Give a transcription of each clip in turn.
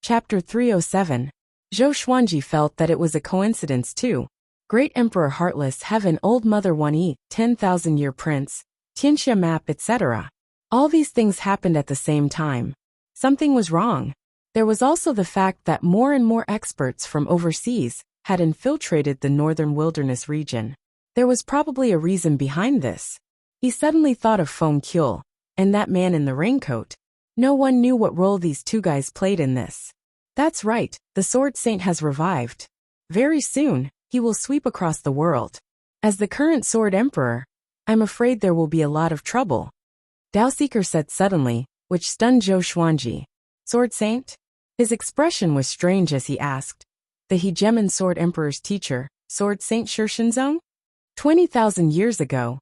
Chapter 307. Zhou Xuanji felt that it was a coincidence too. Great Emperor Heartless Heaven, Old Mother 1E, 10,000-Year Prince, Tianxia Map, etc. All these things happened at the same time. Something was wrong. There was also the fact that more and more experts from overseas had infiltrated the northern wilderness region. There was probably a reason behind this. He suddenly thought of Feng Qiu, and that man in the raincoat. No one knew what role these two guys played in this. That's right, the Sword Saint has revived. Very soon, he will sweep across the world. As the current Sword Emperor, I'm afraid there will be a lot of trouble. Daoseeker said suddenly, which stunned Zhou Xuanji. Sword Saint? His expression was strange as he asked. The Hegemon Sword Emperor's teacher, Sword Saint Shenshinzong? 20,000 years ago,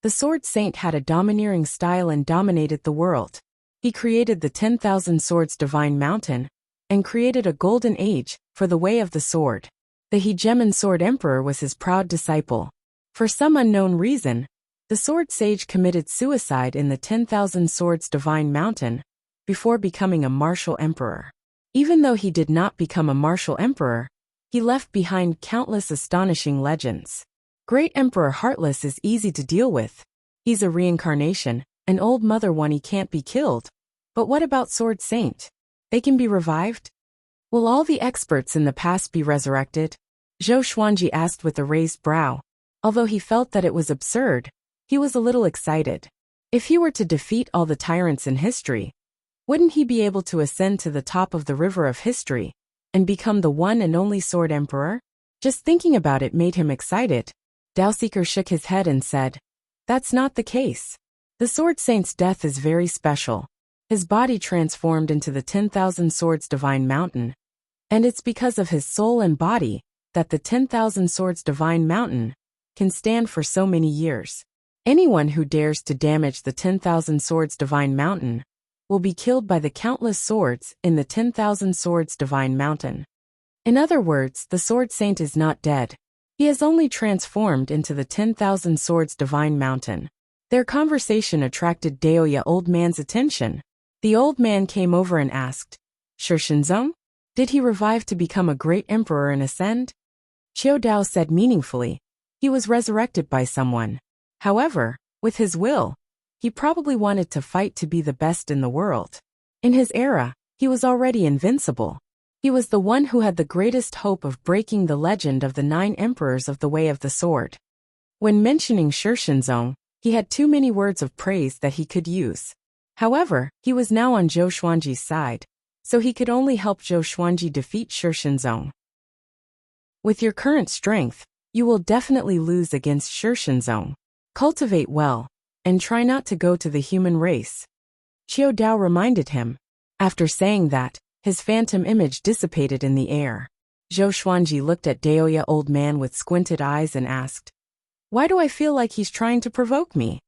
the Sword Saint had a domineering style and dominated the world. He created the 10,000 Swords Divine Mountain, and created a golden age for the way of the sword. The Hegemon Sword Emperor was his proud disciple. For some unknown reason, the Sword Sage committed suicide in the 10,000 Swords Divine Mountain before becoming a martial emperor. Even though he did not become a martial emperor, he left behind countless astonishing legends. Great Emperor Heartless is easy to deal with. He's a reincarnation. An old mother one, he can't be killed. But what about Sword Saint? They can be revived? Will all the experts in the past be resurrected? Zhou Xuanji asked with a raised brow. Although he felt that it was absurd, he was a little excited. If he were to defeat all the tyrants in history, wouldn't he be able to ascend to the top of the river of history and become the one and only Sword Emperor? Just thinking about it made him excited. Daoseeker shook his head and said, "That's not the case. The Sword Saint's death is very special. His body transformed into the 10,000 Swords Divine Mountain, and it's because of his soul and body that the 10,000 Swords Divine Mountain can stand for so many years. Anyone who dares to damage the 10,000 Swords Divine Mountain will be killed by the countless swords in the 10,000 Swords Divine Mountain." In other words, the Sword Saint is not dead. He has only transformed into the 10,000 Swords Divine Mountain. Their conversation attracted Daoya Old Man's attention. The old man came over and asked, "Shenshinzong? Did he revive to become a great emperor and ascend?" Qiu Dao said meaningfully, "He was resurrected by someone. However, with his will, he probably wanted to fight to be the best in the world. In his era, he was already invincible. He was the one who had the greatest hope of breaking the legend of the 9 emperors of the Way of the Sword." When mentioning Shenshinzong, he had too many words of praise that he could use. However, he was now on Zhou Xuanji's side, so he could only help Zhou Xuanji defeat Shenshinzong. "With your current strength, you will definitely lose against Shenshinzong. Cultivate well, and try not to go to the human race," Qiu Dao reminded him. After saying that, his phantom image dissipated in the air. Zhou Xuanji looked at Daoya Old Man with squinted eyes and asked, "Why do I feel like he's trying to provoke me?"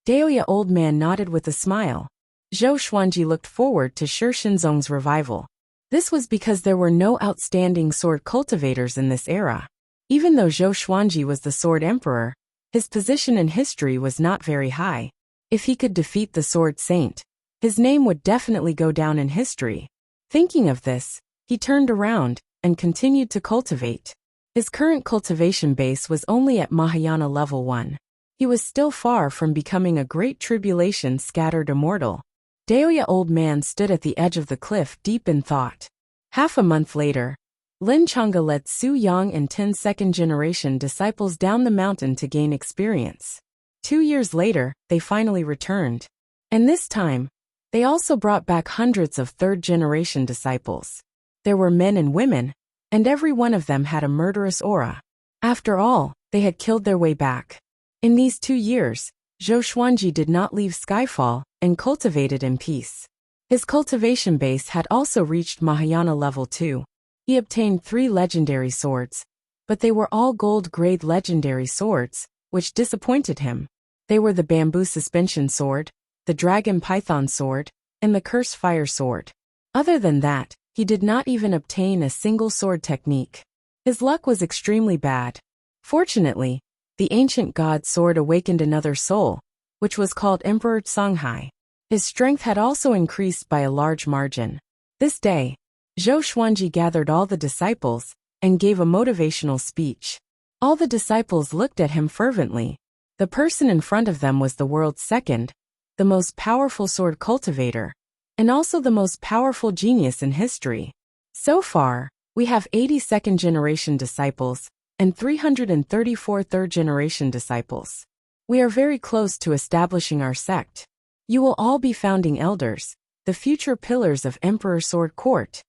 Daoya Old Man nodded with a smile. Zhou Xuanji looked forward to Shenshinzong's revival. This was because there were no outstanding sword cultivators in this era. Even though Zhou Xuanji was the Sword Emperor, his position in history was not very high. If he could defeat the Sword Saint, his name would definitely go down in history. Thinking of this, he turned around and continued to cultivate. His current cultivation base was only at Mahayana level 1. He was still far from becoming a great tribulation scattered immortal. Daoya Old Man stood at the edge of the cliff deep in thought. Half a month later, Lin Chang'e led Su Yang and 10 second-generation disciples down the mountain to gain experience. 2 years later, they finally returned. And this time, they also brought back hundreds of third-generation disciples. There were men and women, and every one of them had a murderous aura. After all, they had killed their way back. In these 2 years, Zhou Xuanji did not leave Skyfall and cultivated in peace. His cultivation base had also reached Mahayana level 2. He obtained 3 legendary swords, but they were all gold-grade legendary swords, which disappointed him. They were the Bamboo Suspension Sword, the Dragon Python Sword, and the Curse Fire Sword. Other than that, he did not even obtain a single sword technique. His luck was extremely bad. Fortunately, the ancient god's sword awakened another soul, which was called Emperor Songhai. His strength had also increased by a large margin. This day, Zhou Xuanji gathered all the disciples and gave a motivational speech. All the disciples looked at him fervently. The person in front of them was the world's second, the most powerful sword cultivator, and also the most powerful genius in history. So far, we have 80 second-generation disciples and 334 third-generation disciples. We are very close to establishing our sect. You will all be founding elders, the future pillars of Emperor Sword Court.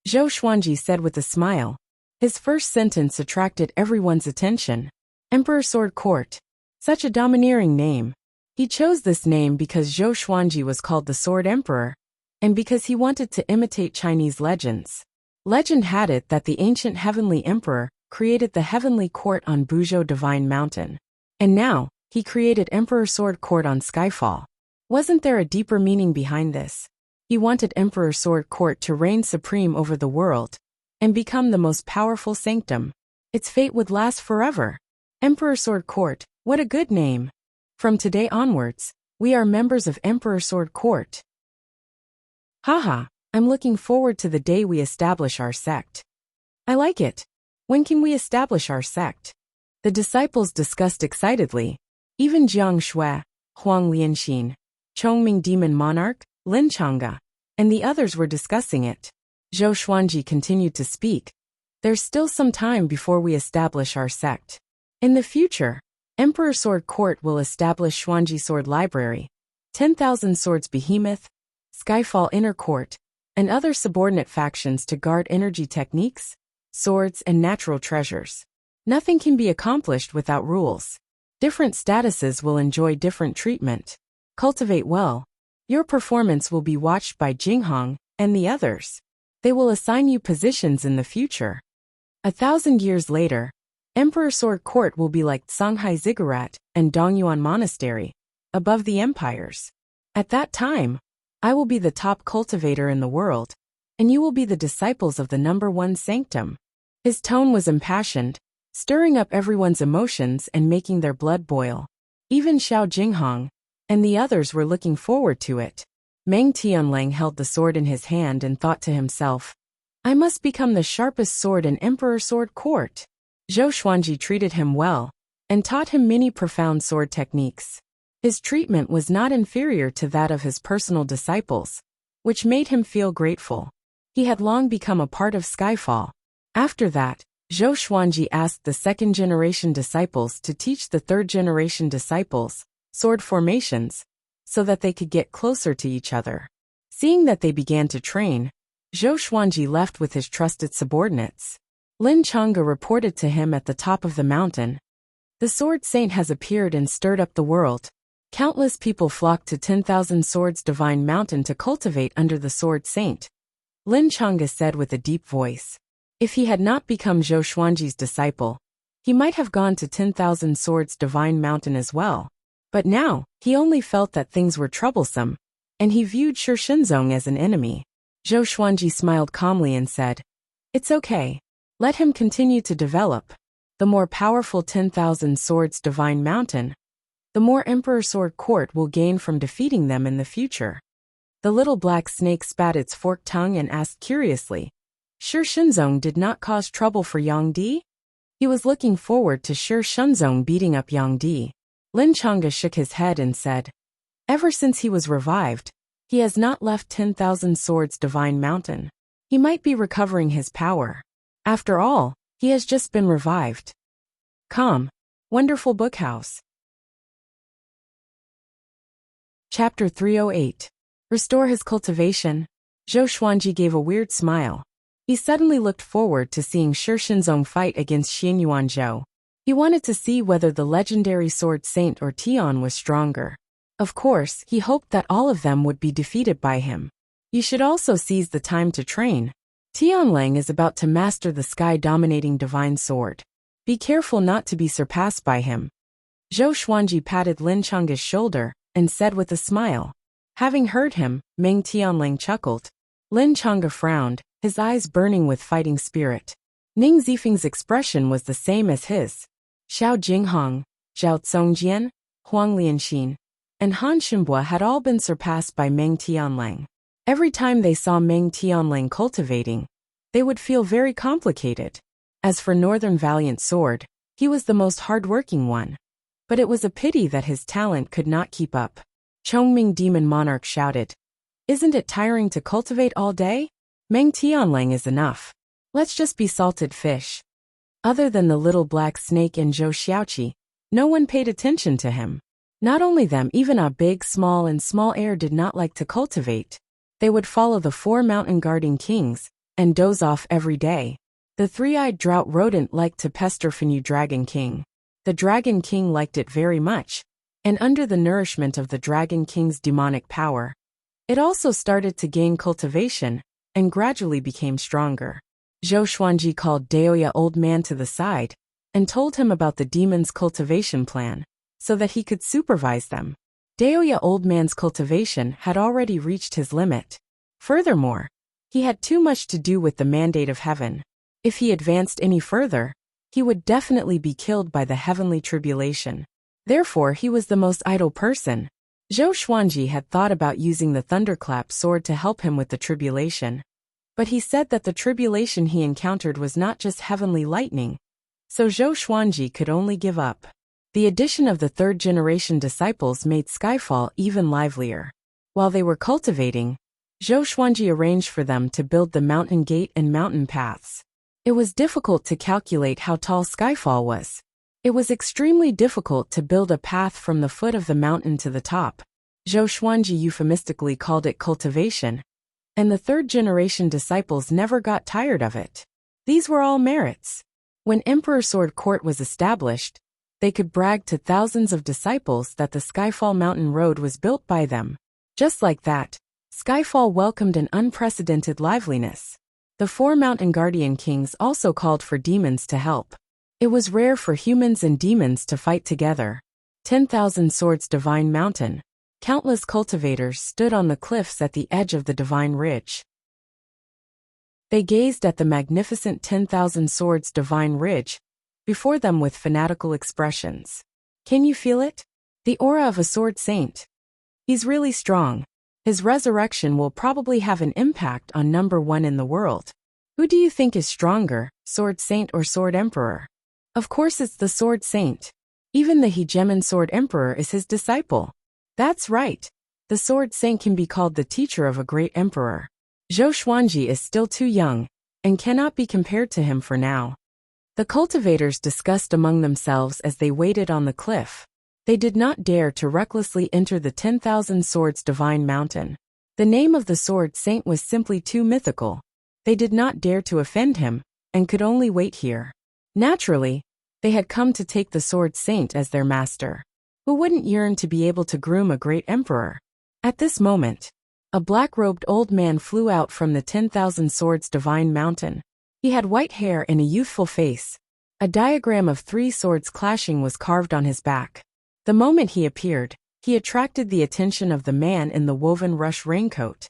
Zhou Xuanji said with a smile. His first sentence attracted everyone's attention. Emperor Sword Court. Such a domineering name. He chose this name because Zhou Xuanji was called the Sword Emperor, and because he wanted to imitate Chinese legends. Legend had it that the ancient heavenly emperor created the heavenly court on Buzhou Divine Mountain. And now, he created Emperor Sword Court on Skyfall. Wasn't there a deeper meaning behind this? He wanted Emperor Sword Court to reign supreme over the world and become the most powerful sanctum. Its fate would last forever. Emperor Sword Court, what a good name. From today onwards, we are members of Emperor Sword Court. Haha, I'm looking forward to the day we establish our sect. I like it. When can we establish our sect? The disciples discussed excitedly. Even Jiang Shui, Huang Lianxin, Chongming Demon Monarch, Lin Changge, and the others were discussing it. Zhou Xuanji continued to speak. There's still some time before we establish our sect. In the future, Emperor Sword Court will establish Xuanji Sword Library, 10,000 Swords Behemoth, Skyfall Inner Court, and other subordinate factions to guard energy techniques, swords, and natural treasures. Nothing can be accomplished without rules. Different statuses will enjoy different treatment. Cultivate well. Your performance will be watched by Jinghong and the others. They will assign you positions in the future. 1,000 years later, Emperor Sword Court will be like Songhai Ziggurat and Dongyuan Monastery, above the empires. At that time, I will be the top cultivator in the world, and you will be the disciples of the #1 sanctum. His tone was impassioned, stirring up everyone's emotions and making their blood boil. Even Xiao Jinghong and the others were looking forward to it. Meng Tianlang held the sword in his hand and thought to himself, I must become the sharpest sword in Emperor Sword Court. Zhou Xuanji treated him well and taught him many profound sword techniques. His treatment was not inferior to that of his personal disciples, which made him feel grateful. He had long become a part of Skyfall. After that, Zhou Xuanji asked the second-generation disciples to teach the third-generation disciples sword formations, so that they could get closer to each other. Seeing that they began to train, Zhou Xuanji left with his trusted subordinates. Lin Changge reported to him at the top of the mountain. The Sword Saint has appeared and stirred up the world. Countless people flocked to 10,000 Swords Divine Mountain to cultivate under the Sword Saint. Lin Changge said with a deep voice. If he had not become Zhou Xuanji's disciple, he might have gone to 10,000 Swords Divine Mountain as well. But now, he only felt that things were troublesome, and he viewed Shi Shenzong as an enemy. Zhou Xuanji smiled calmly and said, It's okay. Let him continue to develop. The more powerful 10,000 Swords Divine Mountain, the more Emperor Sword Court will gain from defeating them in the future. The little black snake spat its forked tongue and asked curiously, Shi Shenzong did not cause trouble for Yang Di? He was looking forward to Shi Shenzong beating up Yang Di. Lin Changge shook his head and said, Ever since he was revived, he has not left 10,000 Swords Divine Mountain. He might be recovering his power. After all, he has just been revived. Calm. Wonderful Bookhouse. Chapter 308. Restore his cultivation. Zhou Xuanji gave a weird smile. He suddenly looked forward to seeing Shi Shenzong fight against Xin Yuanzhou. He wanted to see whether the legendary Sword Saint or Tian was stronger. Of course, he hoped that all of them would be defeated by him. You should also seize the time to train. Tianlang is about to master the sky-dominating divine sword. Be careful not to be surpassed by him. Zhou Xuanji patted Lin Changge's shoulder and said with a smile. Having heard him, Meng Tianlang chuckled. Lin Changge frowned, his eyes burning with fighting spirit. Ning Zifeng's expression was the same as his. Xiao Jinghong, Zhao Zongjian, Huang Lianxin, and Han Xinbo had all been surpassed by Meng Tianlang. Every time they saw Meng Tianling cultivating, they would feel very complicated. As for Northern Valiant Sword, he was the most hard-working one. But it was a pity that his talent could not keep up. Chongming Demon Monarch shouted, "Isn't it tiring to cultivate all day? Meng Tianling is enough. Let's just be salted fish." Other than the little black snake and Zhou Xiaoqi, no one paid attention to him. Not only them, even a big, small and small heir did not like to cultivate. They would follow the 4 mountain guarding kings and doze off every day. The 3-eyed drought rodent liked to pester Fenyu Dragon King. The Dragon King liked it very much, and under the nourishment of the Dragon King's demonic power, it also started to gain cultivation and gradually became stronger. Zhou Xuanji called Daoya Old Man to the side and told him about the demon's cultivation plan so that he could supervise them. Daoya Old Man's cultivation had already reached his limit. Furthermore, he had too much to do with the mandate of heaven. If he advanced any further, he would definitely be killed by the heavenly tribulation. Therefore, he was the most idle person. Zhou Xuanji had thought about using the thunderclap sword to help him with the tribulation. But he said that the tribulation he encountered was not just heavenly lightning, so Zhou Xuanji could only give up. The addition of the 3rd-generation disciples made Skyfall even livelier. While they were cultivating, Zhou Xuanji arranged for them to build the mountain gate and mountain paths. It was difficult to calculate how tall Skyfall was. It was extremely difficult to build a path from the foot of the mountain to the top. Zhou Xuanji euphemistically called it cultivation, and the 3rd-generation disciples never got tired of it. These were all merits. When Emperor Sword Court was established, they could brag to thousands of disciples that the Skyfall Mountain Road was built by them. Just like that, Skyfall welcomed an unprecedented liveliness. The 4 mountain guardian kings also called for demons to help. It was rare for humans and demons to fight together. 10,000 Swords Divine Mountain. Countless cultivators stood on the cliffs at the edge of the Divine Ridge. They gazed at the magnificent 10,000 Swords Divine Ridge before them with fanatical expressions. Can you feel it? The aura of a sword saint. He's really strong. His resurrection will probably have an impact on number 1 in the world. Who do you think is stronger, Sword Saint or Sword Emperor? Of course it's the Sword Saint. Even the Hegemon Sword Emperor is his disciple. That's right. The Sword Saint can be called the teacher of a great emperor. Zhou Xuanji is still too young and cannot be compared to him for now. The cultivators discussed among themselves as they waited on the cliff. They did not dare to recklessly enter the 10,000 Swords Divine Mountain. The name of the Sword Saint was simply too mythical. They did not dare to offend him and could only wait here. Naturally, they had come to take the Sword Saint as their master. Who wouldn't yearn to be able to groom a great emperor? At this moment, a black-robed old man flew out from the 10,000 Swords Divine Mountain. He had white hair and a youthful face. A diagram of 3 swords clashing was carved on his back. The moment he appeared, he attracted the attention of the man in the woven rush raincoat.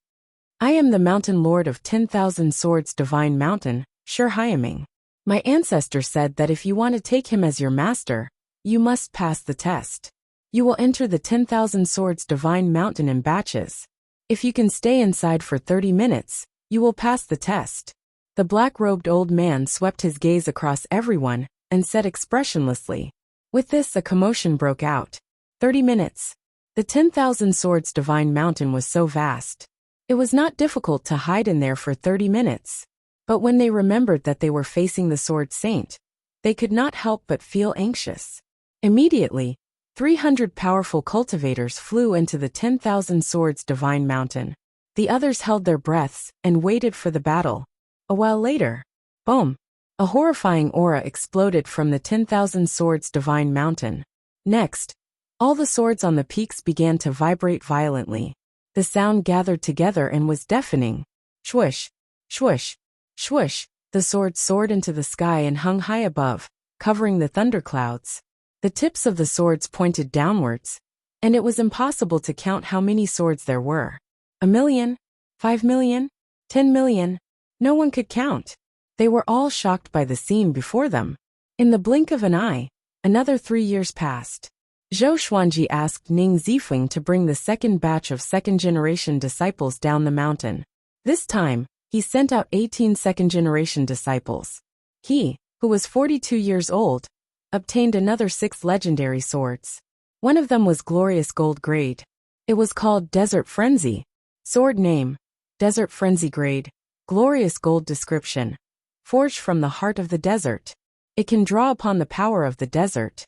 I am the Mountain Lord of 10,000 Swords Divine Mountain, Shi Hyaming. My ancestor said that if you want to take him as your master, you must pass the test. You will enter the 10,000 Swords Divine Mountain in batches. If you can stay inside for 30 minutes, you will pass the test. The black-robed old man swept his gaze across everyone and said expressionlessly. With this, a commotion broke out. 30 minutes. The 10,000 Swords Divine Mountain was so vast. It was not difficult to hide in there for 30 minutes. But when they remembered that they were facing the Sword Saint, they could not help but feel anxious. Immediately, 300 powerful cultivators flew into the 10,000 Swords Divine Mountain. The others held their breaths and waited for the battle. A while later, boom! A horrifying aura exploded from the 10,000 Swords Divine Mountain. Next, all the swords on the peaks began to vibrate violently. The sound gathered together and was deafening. Swoosh! Swoosh! Swoosh! The swords soared into the sky and hung high above, covering the thunderclouds. The tips of the swords pointed downwards, and it was impossible to count how many swords there were. 1 million? 5 million? 10 million? No one could count. They were all shocked by the scene before them. In the blink of an eye, another 3 years passed. Zhou Xuanji asked Ning Zifeng to bring the second batch of second-generation disciples down the mountain. This time, he sent out 18 second-generation disciples. He, who was 42 years old, obtained another 6 legendary swords. One of them was glorious gold grade. It was called Desert Frenzy. Sword name: Desert Frenzy grade, glorious gold description. Forged from the heart of the desert. It can draw upon the power of the desert.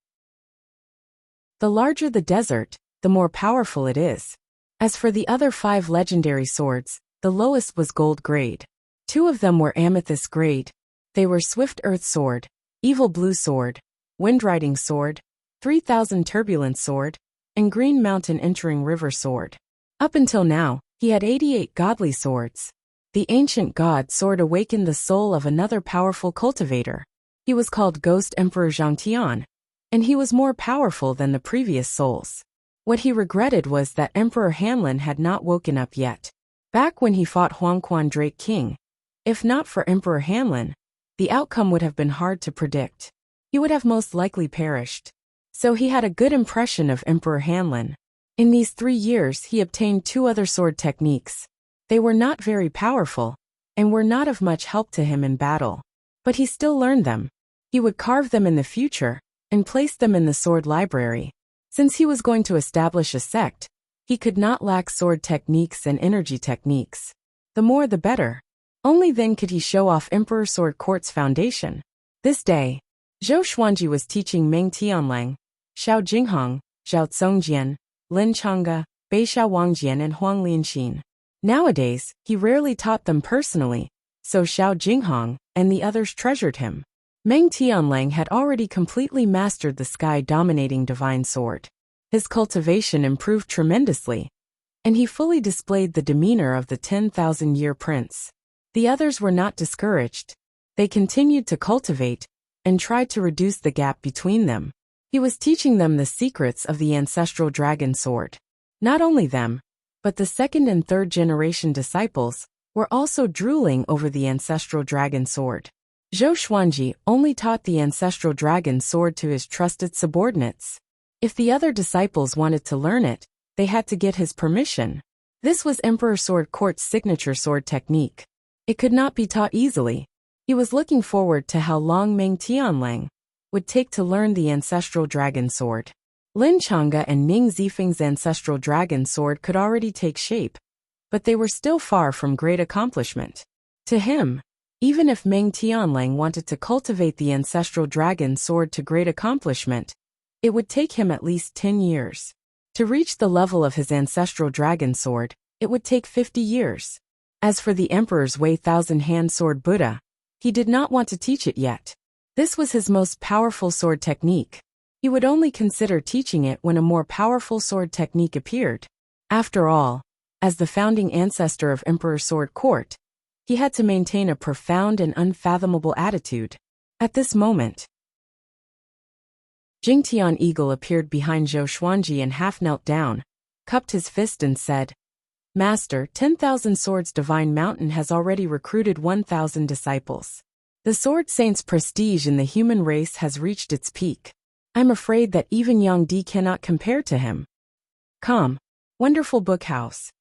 The larger the desert, the more powerful it is. As for the other 5 legendary swords, the lowest was gold grade. 2 of them were amethyst grade. They were Swift Earth Sword, Evil Blue Sword, Wind Riding Sword, 3000 Turbulence Sword, and Green Mountain Entering River Sword. Up until now, he had 88 godly swords. The ancient god sword awakened the soul of another powerful cultivator. He was called Ghost Emperor Zhangtian, and he was more powerful than the previous souls. What he regretted was that Emperor Hanlin had not woken up yet. Back when he fought Huangquan Drake King, if not for Emperor Hanlin, the outcome would have been hard to predict. He would have most likely perished. So he had a good impression of Emperor Hanlin. In these 3 years he obtained 2 other sword techniques. They were not very powerful, and were not of much help to him in battle. But he still learned them. He would carve them in the future, and place them in the sword library. Since he was going to establish a sect, he could not lack sword techniques and energy techniques. The more the better. Only then could he show off Emperor Sword Court's foundation. This day, Zhou Xuanji was teaching Meng Tianlang, Xiao Jinghong, Zhao Tsongjian, Lin Changge, Beishao Wangjian and Huang Lianxin. Nowadays, he rarely taught them personally, so Xiao Jinghong and the others treasured him. Meng Tianlang had already completely mastered the sky-dominating divine sword. His cultivation improved tremendously, and he fully displayed the demeanor of the 10,000-year prince. The others were not discouraged. They continued to cultivate, and tried to reduce the gap between them. He was teaching them the secrets of the ancestral dragon sword. Not only them, but the second and third generation disciples were also drooling over the ancestral dragon sword. Zhou Xuanji only taught the ancestral dragon sword to his trusted subordinates. If the other disciples wanted to learn it, they had to get his permission. This was Emperor Sword Court's signature sword technique. It could not be taught easily. He was looking forward to how long Meng Tianlang would take to learn the ancestral dragon sword. Lin Changge and Ning Zifeng's ancestral dragon sword could already take shape, but they were still far from great accomplishment. To him, even if Meng Tianlang wanted to cultivate the ancestral dragon sword to great accomplishment, it would take him at least 10 years. To reach the level of his ancestral dragon sword, it would take 50 years. As for the Emperor's Wei Thousand-Hand Sword Buddha, he did not want to teach it yet. This was his most powerful sword technique. He would only consider teaching it when a more powerful sword technique appeared. After all, as the founding ancestor of Emperor Sword Court, he had to maintain a profound and unfathomable attitude. At this moment, Jingtian Eagle appeared behind Zhou Xuanji and half knelt down, cupped his fist and said, "Master, 10,000 Swords Divine Mountain has already recruited 1,000 disciples. The Sword Saint's prestige in the human race has reached its peak. I'm afraid that even Yang Di cannot compare to him. Come, wonderful book house."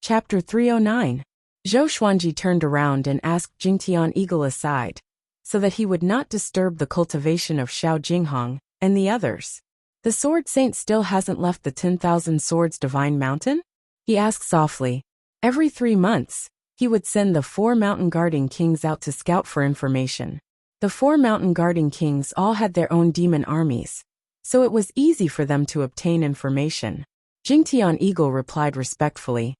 Chapter 309. Zhou Xuanji turned around and asked Jingtian Eagle aside, so that he would not disturb the cultivation of Xiao Jinghong and the others. "The Sword Saint still hasn't left the 10,000 Swords Divine Mountain?" he asked softly. Every 3 months, he would send the 4 mountain guarding kings out to scout for information. The 4 mountain guarding kings all had their own demon armies, so it was easy for them to obtain information. Jingtian Eagle replied respectfully,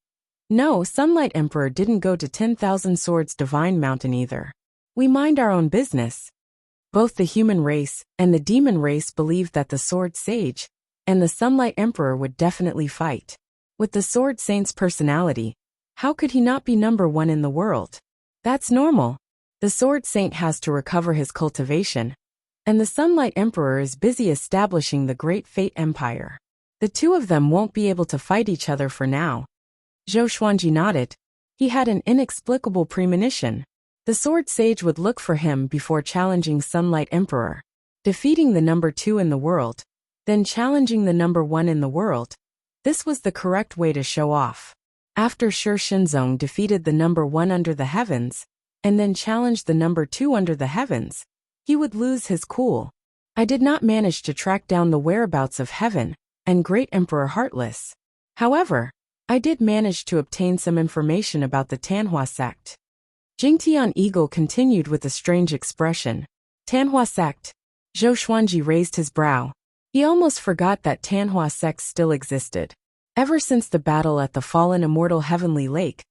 "No, Sunlight Emperor didn't go to 10,000 Swords Divine Mountain either. We mind our own business." Both the human race and the demon race believed that the Sword Sage and the Sunlight Emperor would definitely fight. With the Sword Saint's personality, how could he not be number 1 in the world? That's normal. The Sword Saint has to recover his cultivation, and the Sunlight Emperor is busy establishing the Great Fate Empire. The 2 of them won't be able to fight each other for now. Zhou Xuanji nodded. He had an inexplicable premonition. The Sword Sage would look for him before challenging Sunlight Emperor. defeating the number 2 in the world, then challenging the number 1 in the world. This was the correct way to show off. After Shi Shenzong defeated the number 1 under the heavens, and then challenged the number 2 under the heavens, he would lose his cool. I did not manage to track down the whereabouts of Heaven and Great Emperor Heartless. However, I did manage to obtain some information about the Tanhua sect. Jingtian Eagle continued with a strange expression. Tanhua sect. Zhou Xuanji raised his brow. He almost forgot that Tanhua sect still existed. Ever since the battle at the fallen immortal heavenly lake,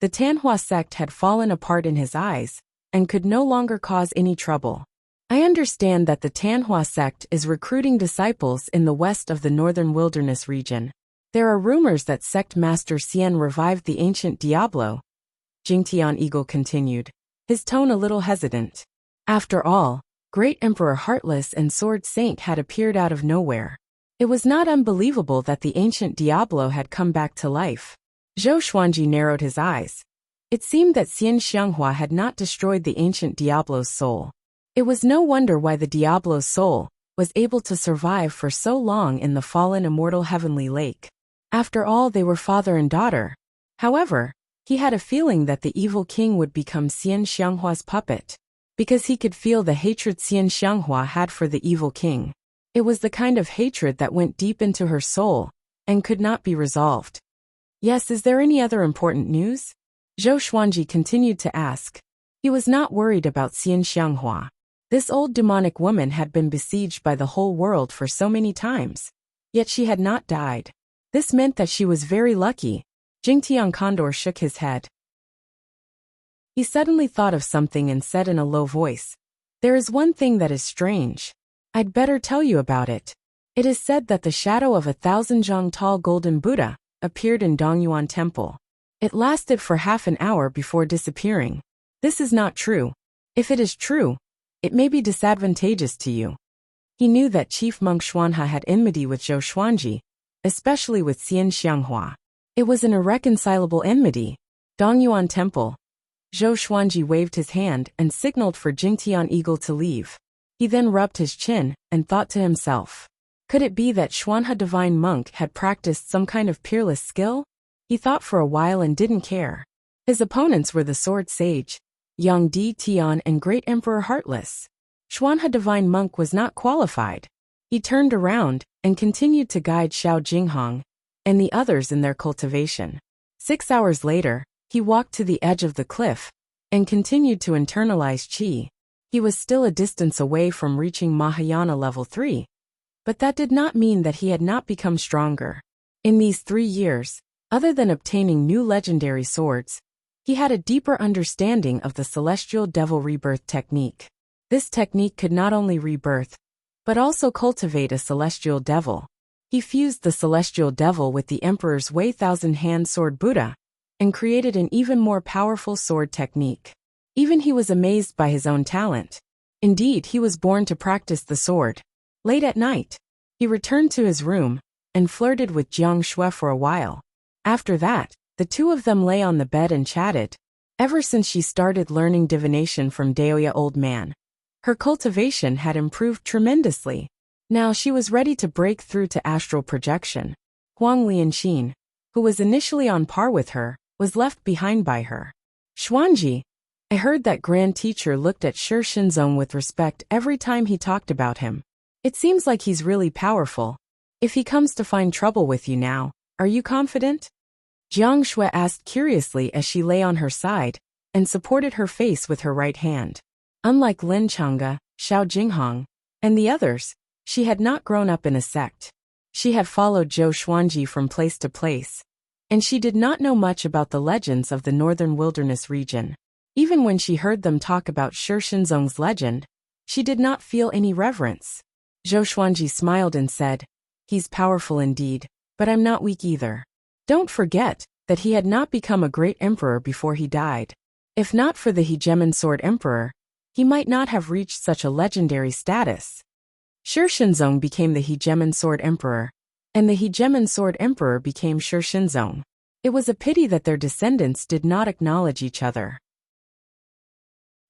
the Tanhua sect had fallen apart in his eyes and could no longer cause any trouble. I understand that the Tanhua sect is recruiting disciples in the west of the northern wilderness region. There are rumors that sect master Xian revived the ancient Diablo. Jingtian Eagle continued, his tone a little hesitant. After all, Great Emperor Heartless and Sword Saint had appeared out of nowhere. It was not unbelievable that the ancient Diablo had come back to life. Zhou Xuanji narrowed his eyes. It seemed that Xian Xianghua had not destroyed the ancient Diablo's soul. It was no wonder why the Diablo's soul was able to survive for so long in the fallen immortal heavenly lake. After all, they were father and daughter. However, he had a feeling that the evil king would become Xian Xianghua's puppet, because he could feel the hatred Xian Xianghua had for the evil king. It was the kind of hatred that went deep into her soul and could not be resolved. Yes, is there any other important news? Zhou Xuanji continued to ask. He was not worried about Xian Xianghua. This old demonic woman had been besieged by the whole world for so many times, yet she had not died. This meant that she was very lucky. Jingtian Condor shook his head. He suddenly thought of something and said in a low voice, "There is one thing that is strange. I'd better tell you about it. It is said that the shadow of 1,000 zhang tall golden Buddha appeared in Dongyuan Temple. It lasted for half an hour before disappearing. This is not true. If it is true, it may be disadvantageous to you." He knew that Chief Monk Xuanha had enmity with Zhou Xuanji, especially with Xian Xianghua. It was an irreconcilable enmity. Dongyuan Temple. Zhou Xuanji waved his hand and signaled for Jingtian Eagle to leave. He then rubbed his chin and thought to himself, could it be that Xuanha Divine Monk had practiced some kind of peerless skill? He thought for a while and didn't care. His opponents were the Sword Sage, Yang Di Tian and Great Emperor Heartless. Xuanha Divine Monk was not qualified. He turned around and continued to guide Xiao Jinghong and the others in their cultivation. 6 hours later, he walked to the edge of the cliff and continued to internalize qi. He was still a distance away from reaching Mahayana level 3, but that did not mean that he had not become stronger. In these 3 years, other than obtaining new legendary swords, he had a deeper understanding of the Celestial Devil Rebirth technique. This technique could not only rebirth, but also cultivate a Celestial Devil. He fused the Celestial Devil with the Emperor's Wei Thousand-Hand Sword Buddha, and created an even more powerful sword technique. Even he was amazed by his own talent. Indeed, he was born to practice the sword. Late at night, he returned to his room and flirted with Jiang Shui for a while. After that, the two of them lay on the bed and chatted. Ever since she started learning divination from Daoya Old Man, her cultivation had improved tremendously. Now she was ready to break through to astral projection. Huang Lianxin, who was initially on par with her, was left behind by her. Xuanji, I heard that Grand Teacher looked at Shi Shenzong with respect every time he talked about him. It seems like he's really powerful. If he comes to find trouble with you now, are you confident? Jiang Shui asked curiously as she lay on her side and supported her face with her right hand. Unlike Lin Changge, Xiao Jinghong, and the others, she had not grown up in a sect. She had followed Zhou Xuanji from place to place, and she did not know much about the legends of the northern wilderness region. Even when she heard them talk about Shi Shenzong's legend, she did not feel any reverence. Zhou Xuanji smiled and said, he's powerful indeed, but I'm not weak either. Don't forget that he had not become a great emperor before he died. If not for the Hegemon Sword Emperor, he might not have reached such a legendary status. Shi Shenzong became the Hegemon Sword Emperor, and the Hegemon Sword Emperor became Shi Shenzong. It was a pity that their descendants did not acknowledge each other.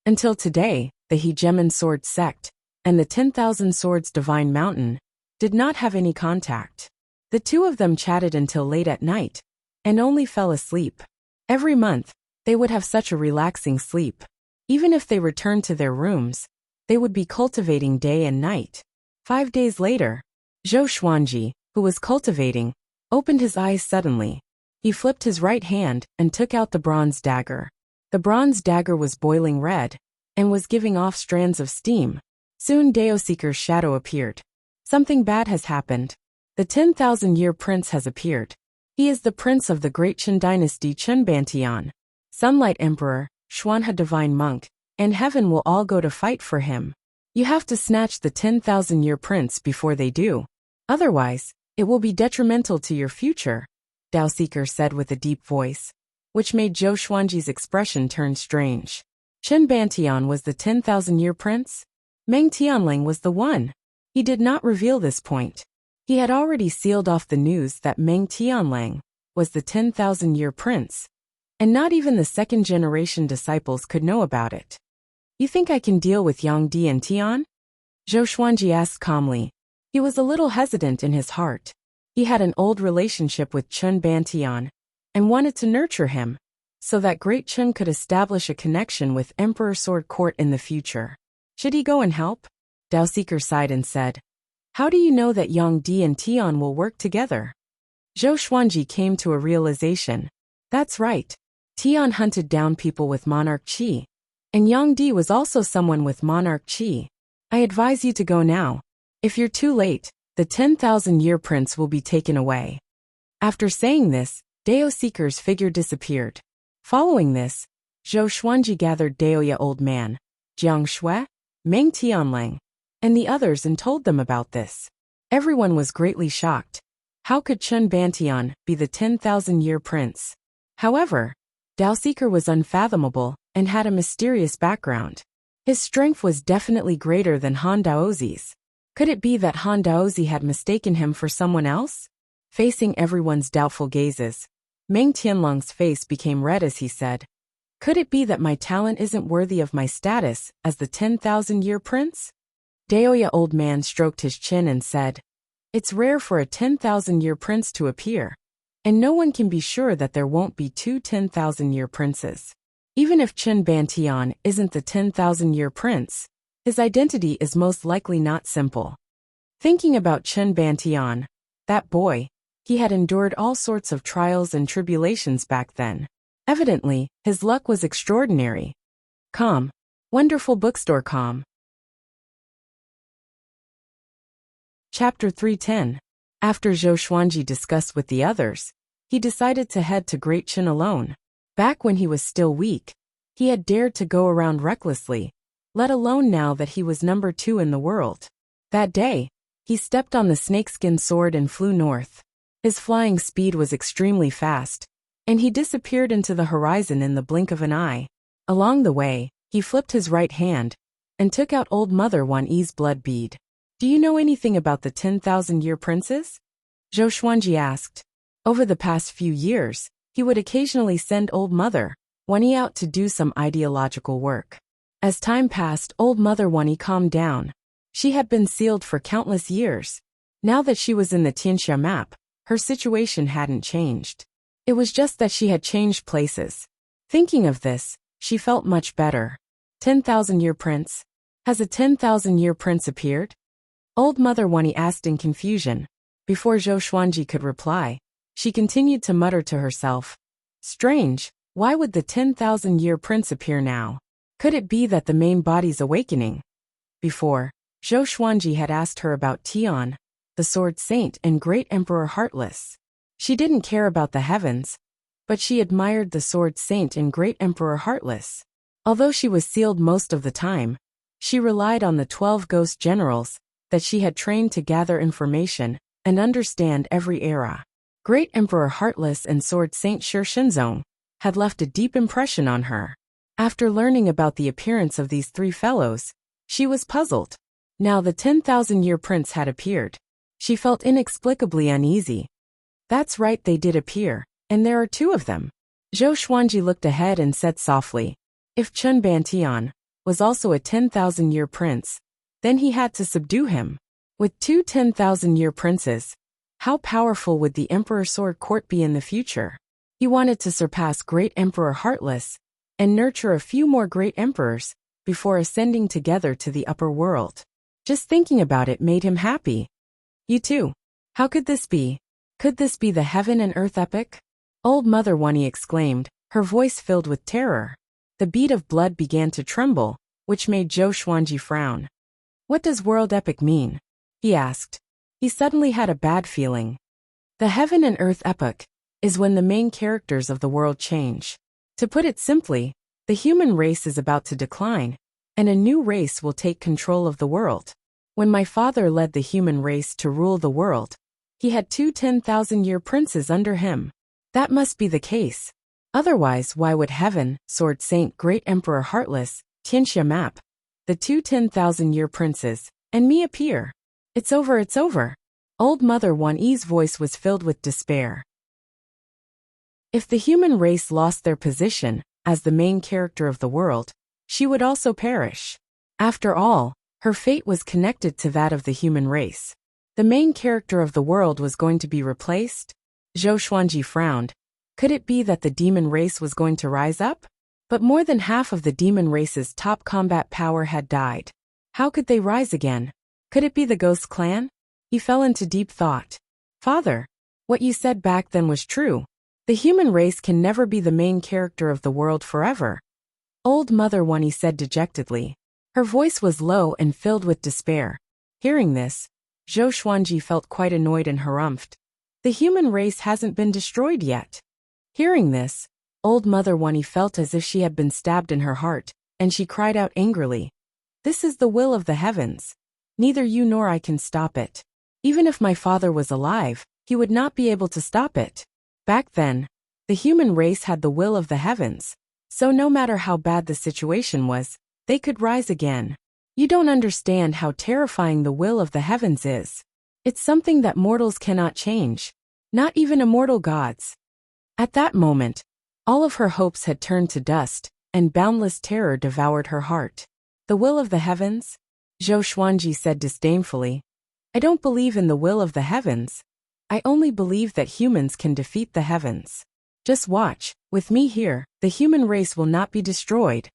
Until today, the Hegemon Sword sect and the 10,000 Swords Divine Mountain did not have any contact. The two of them chatted until late at night and only fell asleep. Every month, they would have such a relaxing sleep. Even if they returned to their rooms, they would be cultivating day and night. 5 days later, Zhou Xuanji, who was cultivating, opened his eyes suddenly. He flipped his right hand and took out the bronze dagger. The bronze dagger was boiling red and was giving off strands of steam. Soon Daoseeker's shadow appeared. Something bad has happened. The 10,000-year prince has appeared. He is the prince of the great Qin dynasty Qin Bantian. Sunlight Emperor, Xuanhe Divine Monk, and Heaven will all go to fight for him. You have to snatch the 10,000-year prince before they do. Otherwise, it will be detrimental to your future, Daoseeker said with a deep voice, which made Zhou Xuanji's expression turn strange. Qin Bantian was the 10,000-year prince? Meng Tianling was the one. He did not reveal this point. He had already sealed off the news that Meng Tianlang was the 10,000-year prince, and not even the second-generation disciples could know about it. You think I can deal with Yang Di and Tian? Zhou Xuanji asked calmly. He was a little hesitant in his heart. He had an old relationship with Qin Bantian and wanted to nurture him so that Great Qin could establish a connection with Emperor Sword Court in the future. Should he go and help? Daoseeker sighed and said, How do you know that Yang Di and Tian will work together? Zhou Xuanji came to a realization. That's right. Tian hunted down people with monarch qi, and Yang Di was also someone with monarch qi. I advise you to go now. If you're too late, the 10,000-year prince will be taken away. After saying this, Daoseeker's figure disappeared. Following this, Zhou Xuanji gathered Daoya Old Man, Jiang Shui, Meng Tianlang, and the others and told them about this. Everyone was greatly shocked. How could Qin Bantian be the 10,000-year prince? However, Daoseeker was unfathomable and had a mysterious background. His strength was definitely greater than Han Daozi's. Could it be that Han Daozi had mistaken him for someone else? Facing everyone's doubtful gazes, Meng Tianlang's face became red as he said, Could it be that my talent isn't worthy of my status as the 10,000-year prince? Daoya Old Man stroked his chin and said, It's rare for a 10,000-year prince to appear, and no one can be sure that there won't be two 10,000-year princes. Even if Qin Bantian isn't the 10,000-year prince, his identity is most likely not simple. Thinking about Qin Bantian, that boy, he had endured all sorts of trials and tribulations back then. Evidently, his luck was extraordinary. Calm. Wonderful bookstore calm. Chapter 310. After Zhou Xuanji discussed with the others, he decided to head to Great Qin alone. Back when he was still weak, he had dared to go around recklessly, let alone now that he was number 2 in the world. That day, he stepped on the snakeskin sword and flew north. His flying speed was extremely fast, and he disappeared into the horizon in the blink of an eye. Along the way, he flipped his right hand and took out Old Mother Wan Yi's blood bead. Do you know anything about the 10,000-year princes? Zhou Xuanji asked. Over the past few years, he would occasionally send Old Mother Wan Yi out to do some ideological work. As time passed, Old Mother Wan Yi calmed down. She had been sealed for countless years. Now that she was in the Tianxia map, her situation hadn't changed. It was just that she had changed places. Thinking of this, she felt much better. 10,000-year prince? Has a 10,000-year prince appeared? Old Mother Wan Yi asked in confusion. Before Zhou Xuanji could reply, she continued to mutter to herself. Strange, why would the 10,000-year prince appear now? Could it be that the main body's awakening? Before, Zhou Xuanji had asked her about Tian, the Sword Saint and Great Emperor Heartless. She didn't care about the heavens, but she admired the Sword Saint and Great Emperor Heartless. Although she was sealed most of the time, she relied on the 12 ghost generals that she had trained to gather information and understand every era. Great Emperor Heartless and Sword Saint Shi Shinzong had left a deep impression on her. After learning about the appearance of these 3 fellows, she was puzzled. Now the 10,000-year prince had appeared. She felt inexplicably uneasy. That's right, they did appear, and there are 2 of them. Zhou Xuanji looked ahead and said softly, If Qin Bantian was also a 10,000-year prince, Then he had to subdue him. With two 10,000-year princes, how powerful would the Emperor Sword Court be in the future? He wanted to surpass Great Emperor Heartless and nurture a few more great emperors before ascending together to the upper world. Just thinking about it made him happy. You too. How could this be? Could this be the heaven and earth epic? Old Mother Wani exclaimed, her voice filled with terror. The bead of blood began to tremble, which made Zhou Xuanji frown. What does world epic mean? He asked. He suddenly had a bad feeling. The heaven and earth epoch is when the main characters of the world change. To put it simply, the human race is about to decline, and a new race will take control of the world. When my father led the human race to rule the world, he had two 10,000-year princes under him. That must be the case. Otherwise, why would Heaven, Sword Saint Great Emperor Heartless, Tianxia Map, the two 10,000-year princes, and me appear? It's over, it's over. Old Mother Wan Yi's voice was filled with despair. If the human race lost their position as the main character of the world, she would also perish. After all, her fate was connected to that of the human race. The main character of the world was going to be replaced? Zhou Xuanji frowned. Could it be that the demon race was going to rise up? But more than half of the demon race's top combat power had died. How could they rise again? Could it be the Ghost Clan? He fell into deep thought. Father, what you said back then was true. The human race can never be the main character of the world forever. Old Mother Wani said dejectedly. Her voice was low and filled with despair. Hearing this, Zhou Xuanji felt quite annoyed and harumphed. The human race hasn't been destroyed yet. Hearing this, Old Mother Wani felt as if she had been stabbed in her heart, and she cried out angrily. This is the will of the heavens. Neither you nor I can stop it. Even if my father was alive, he would not be able to stop it. Back then, the human race had the will of the heavens, so no matter how bad the situation was, they could rise again. You don't understand how terrifying the will of the heavens is. It's something that mortals cannot change, not even immortal gods. At that moment, all of her hopes had turned to dust, and boundless terror devoured her heart. The will of the heavens? Zhou Xuanji said disdainfully. I don't believe in the will of the heavens. I only believe that humans can defeat the heavens. Just watch, with me here, the human race will not be destroyed.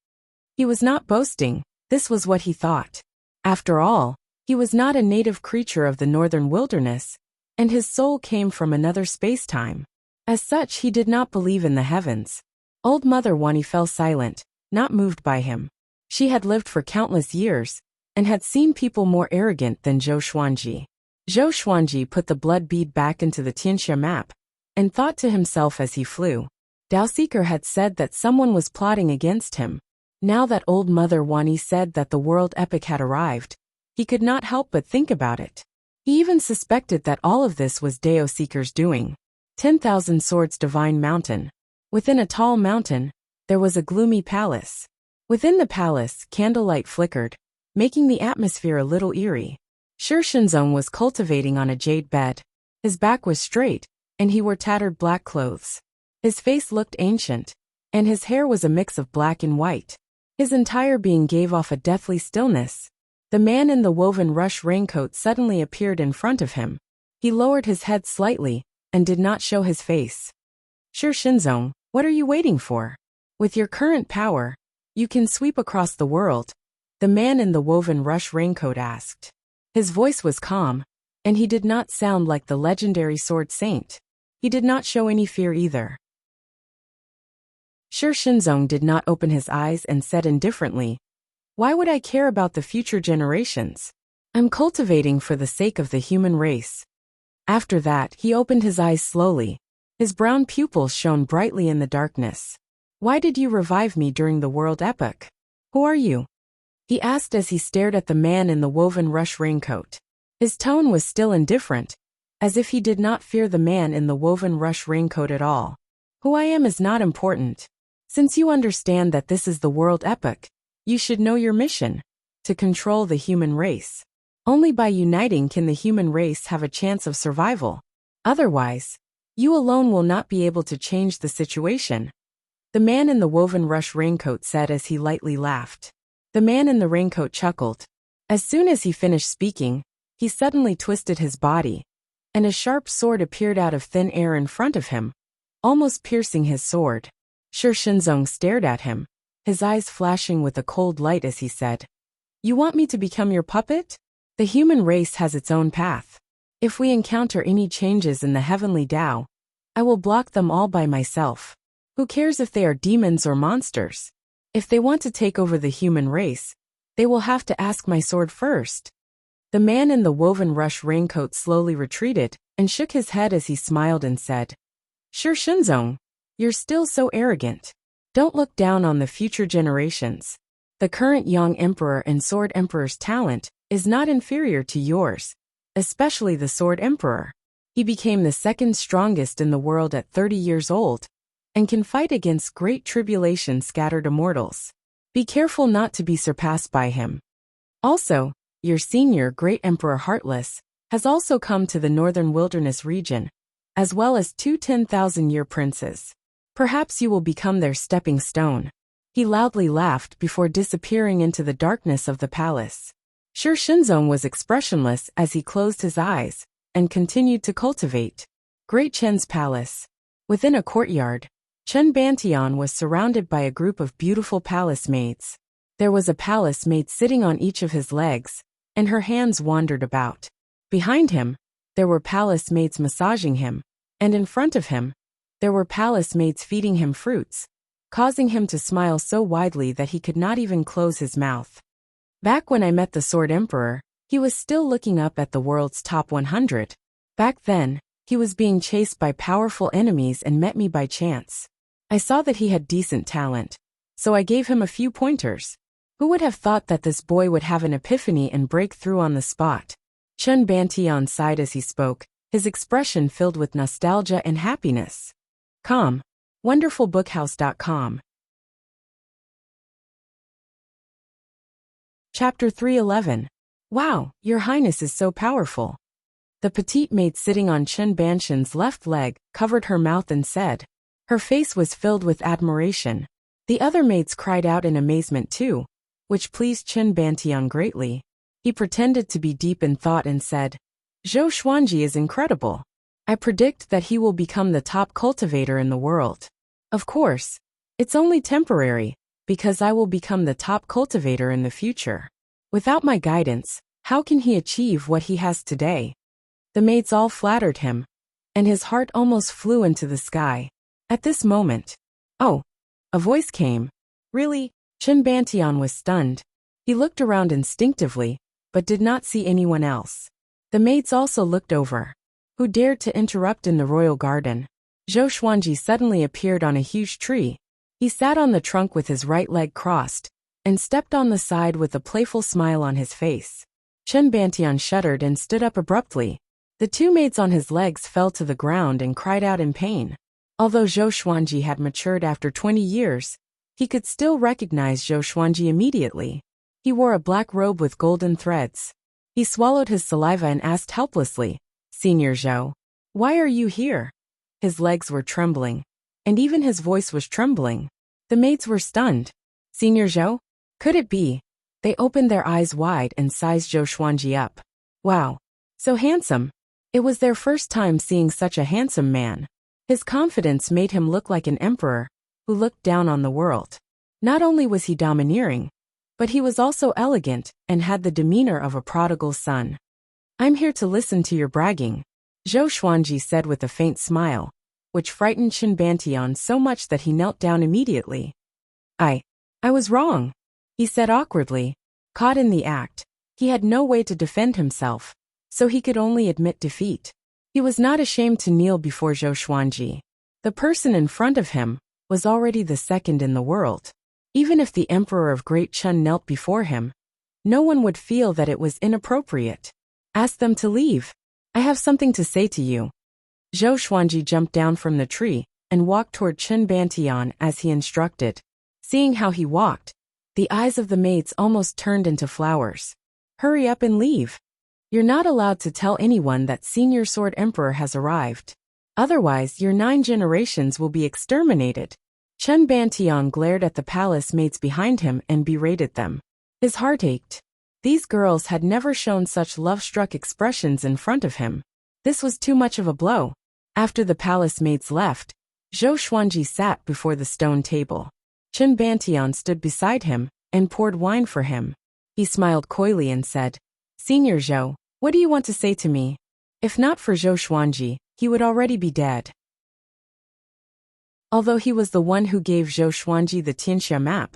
He was not boasting, this was what he thought. After all, he was not a native creature of the northern wilderness, and his soul came from another space-time. As such, he did not believe in the heavens. Old Mother Wani fell silent, not moved by him. She had lived for countless years, and had seen people more arrogant than Zhou Xuanji. Zhou Xuanji put the blood bead back into the Tianxia map, and thought to himself as he flew. Daoseeker had said that someone was plotting against him. Now that Old Mother Wani said that the world epic had arrived, he could not help but think about it. He even suspected that all of this was Daoseeker's doing. 10,000 Swords Divine Mountain. Within a tall mountain, there was a gloomy palace. Within the palace, candlelight flickered, making the atmosphere a little eerie. Shi Shenzong was cultivating on a jade bed. His back was straight, and he wore tattered black clothes. His face looked ancient, and his hair was a mix of black and white. His entire being gave off a deathly stillness. The man in the woven rush raincoat suddenly appeared in front of him. He lowered his head slightly, and did not show his face. Shi Shenzong, what are you waiting for? With your current power, you can sweep across the world, the man in the woven rush raincoat asked. His voice was calm, and he did not sound like the legendary sword saint. He did not show any fear either. Shi Shenzong did not open his eyes and said indifferently, why would I care about the future generations? I'm cultivating for the sake of the human race. After that, he opened his eyes slowly. His brown pupils shone brightly in the darkness. Why did you revive me during the world epoch? Who are you? He asked as he stared at the man in the woven rush raincoat. His tone was still indifferent, as if he did not fear the man in the woven rush raincoat at all. Who I am is not important. Since you understand that this is the world epoch, you should know your mission: to control the human race. Only by uniting can the human race have a chance of survival. Otherwise, you alone will not be able to change the situation. The man in the woven rush raincoat said as he lightly laughed. The man in the raincoat chuckled. As soon as he finished speaking, he suddenly twisted his body, and a sharp sword appeared out of thin air in front of him, almost piercing his sword. Shi Shenzong stared at him, his eyes flashing with a cold light as he said, "You want me to become your puppet? The human race has its own path. If we encounter any changes in the heavenly Tao, I will block them all by myself. Who cares if they are demons or monsters? If they want to take over the human race, they will have to ask my sword first." The man in the woven rush raincoat slowly retreated and shook his head as he smiled and said, "Shi Shenzong, you're still so arrogant. Don't look down on the future generations. The current young emperor and sword emperor's talent is not inferior to yours, especially the sword emperor. He became the second strongest in the world at 30 years old, and can fight against great tribulation scattered immortals. Be careful not to be surpassed by him. Also, your senior great emperor Heartless has also come to the northern wilderness region, as well as two 10,000-year princes. Perhaps you will become their stepping stone." He loudly laughed before disappearing into the darkness of the palace. Shi Shenzong was expressionless as he closed his eyes and continued to cultivate. Great Chen's palace. Within a courtyard, Chen Bantian was surrounded by a group of beautiful palace maids. There was a palace maid sitting on each of his legs, and her hands wandered about. Behind him, there were palace maids massaging him, and in front of him, there were palace maids feeding him fruits, causing him to smile so widely that he could not even close his mouth. Back when I met the Sword Emperor, he was still looking up at the world's top 100. Back then, he was being chased by powerful enemies and met me by chance. I saw that he had decent talent, so I gave him a few pointers. Who would have thought that this boy would have an epiphany and break through on the spot? Chen Bantian sighed as he spoke, his expression filled with nostalgia and happiness. wonderfulbookhouse.com. Chapter 311. Wow, Your Highness is so powerful. The petite maid sitting on Chen Banshan's left leg covered her mouth and said. Her face was filled with admiration. The other maids cried out in amazement too, which pleased Chen Bantian greatly. He pretended to be deep in thought and said, "Zhou Xuanji is incredible. I predict that he will become the top cultivator in the world. Of course, it's only temporary, because I will become the top cultivator in the future. Without my guidance, how can he achieve what he has today?" The maids all flattered him, and his heart almost flew into the sky. At this moment, "Oh," a voice came. "Really?" Chen Bantian was stunned. He looked around instinctively, but did not see anyone else. The maids also looked over. Who dared to interrupt in the royal garden? Zhou Xuanji suddenly appeared on a huge tree. He sat on the trunk with his right leg crossed, and stepped on the side with a playful smile on his face. Chen Bantian shuddered and stood up abruptly. The two maids on his legs fell to the ground and cried out in pain. Although Zhou Xuanji had matured after 20 years, he could still recognize Zhou Xuanji immediately. He wore a black robe with golden threads. He swallowed his saliva and asked helplessly, "Senior Zhou, why are you here?" His legs were trembling, and even his voice was trembling. The maids were stunned. "Senior Zhou? Could it be?" They opened their eyes wide and sized Zhou Xuanji up. Wow, so handsome. It was their first time seeing such a handsome man. His confidence made him look like an emperor who looked down on the world. Not only was he domineering, but he was also elegant and had the demeanor of a prodigal son. "I'm here to listen to your bragging," Zhou Xuanji said with a faint smile, which frightened Chen Bantian so much that he knelt down immediately. I was wrong," he said awkwardly. Caught in the act, he had no way to defend himself, so he could only admit defeat. He was not ashamed to kneel before Zhou Xuanji. The person in front of him was already the second in the world. Even if the Emperor of Great Chen knelt before him, no one would feel that it was inappropriate. "Ask them to leave. I have something to say to you." Zhou Xuanji jumped down from the tree and walked toward Chen Bantian as he instructed. Seeing how he walked, the eyes of the maids almost turned into flowers. "Hurry up and leave. You're not allowed to tell anyone that Senior Sword Emperor has arrived. Otherwise, your 9 generations will be exterminated." Chen Bantian glared at the palace maids behind him and berated them. His heart ached. These girls had never shown such love-struck expressions in front of him. This was too much of a blow. After the palace maids left, Zhou Xuanji sat before the stone table. Chen Bantian stood beside him and poured wine for him. He smiled coyly and said, "Senior Zhou, what do you want to say to me? If not for Zhou Xuanji, he would already be dead." Although he was the one who gave Zhou Xuanji the Tianxia map,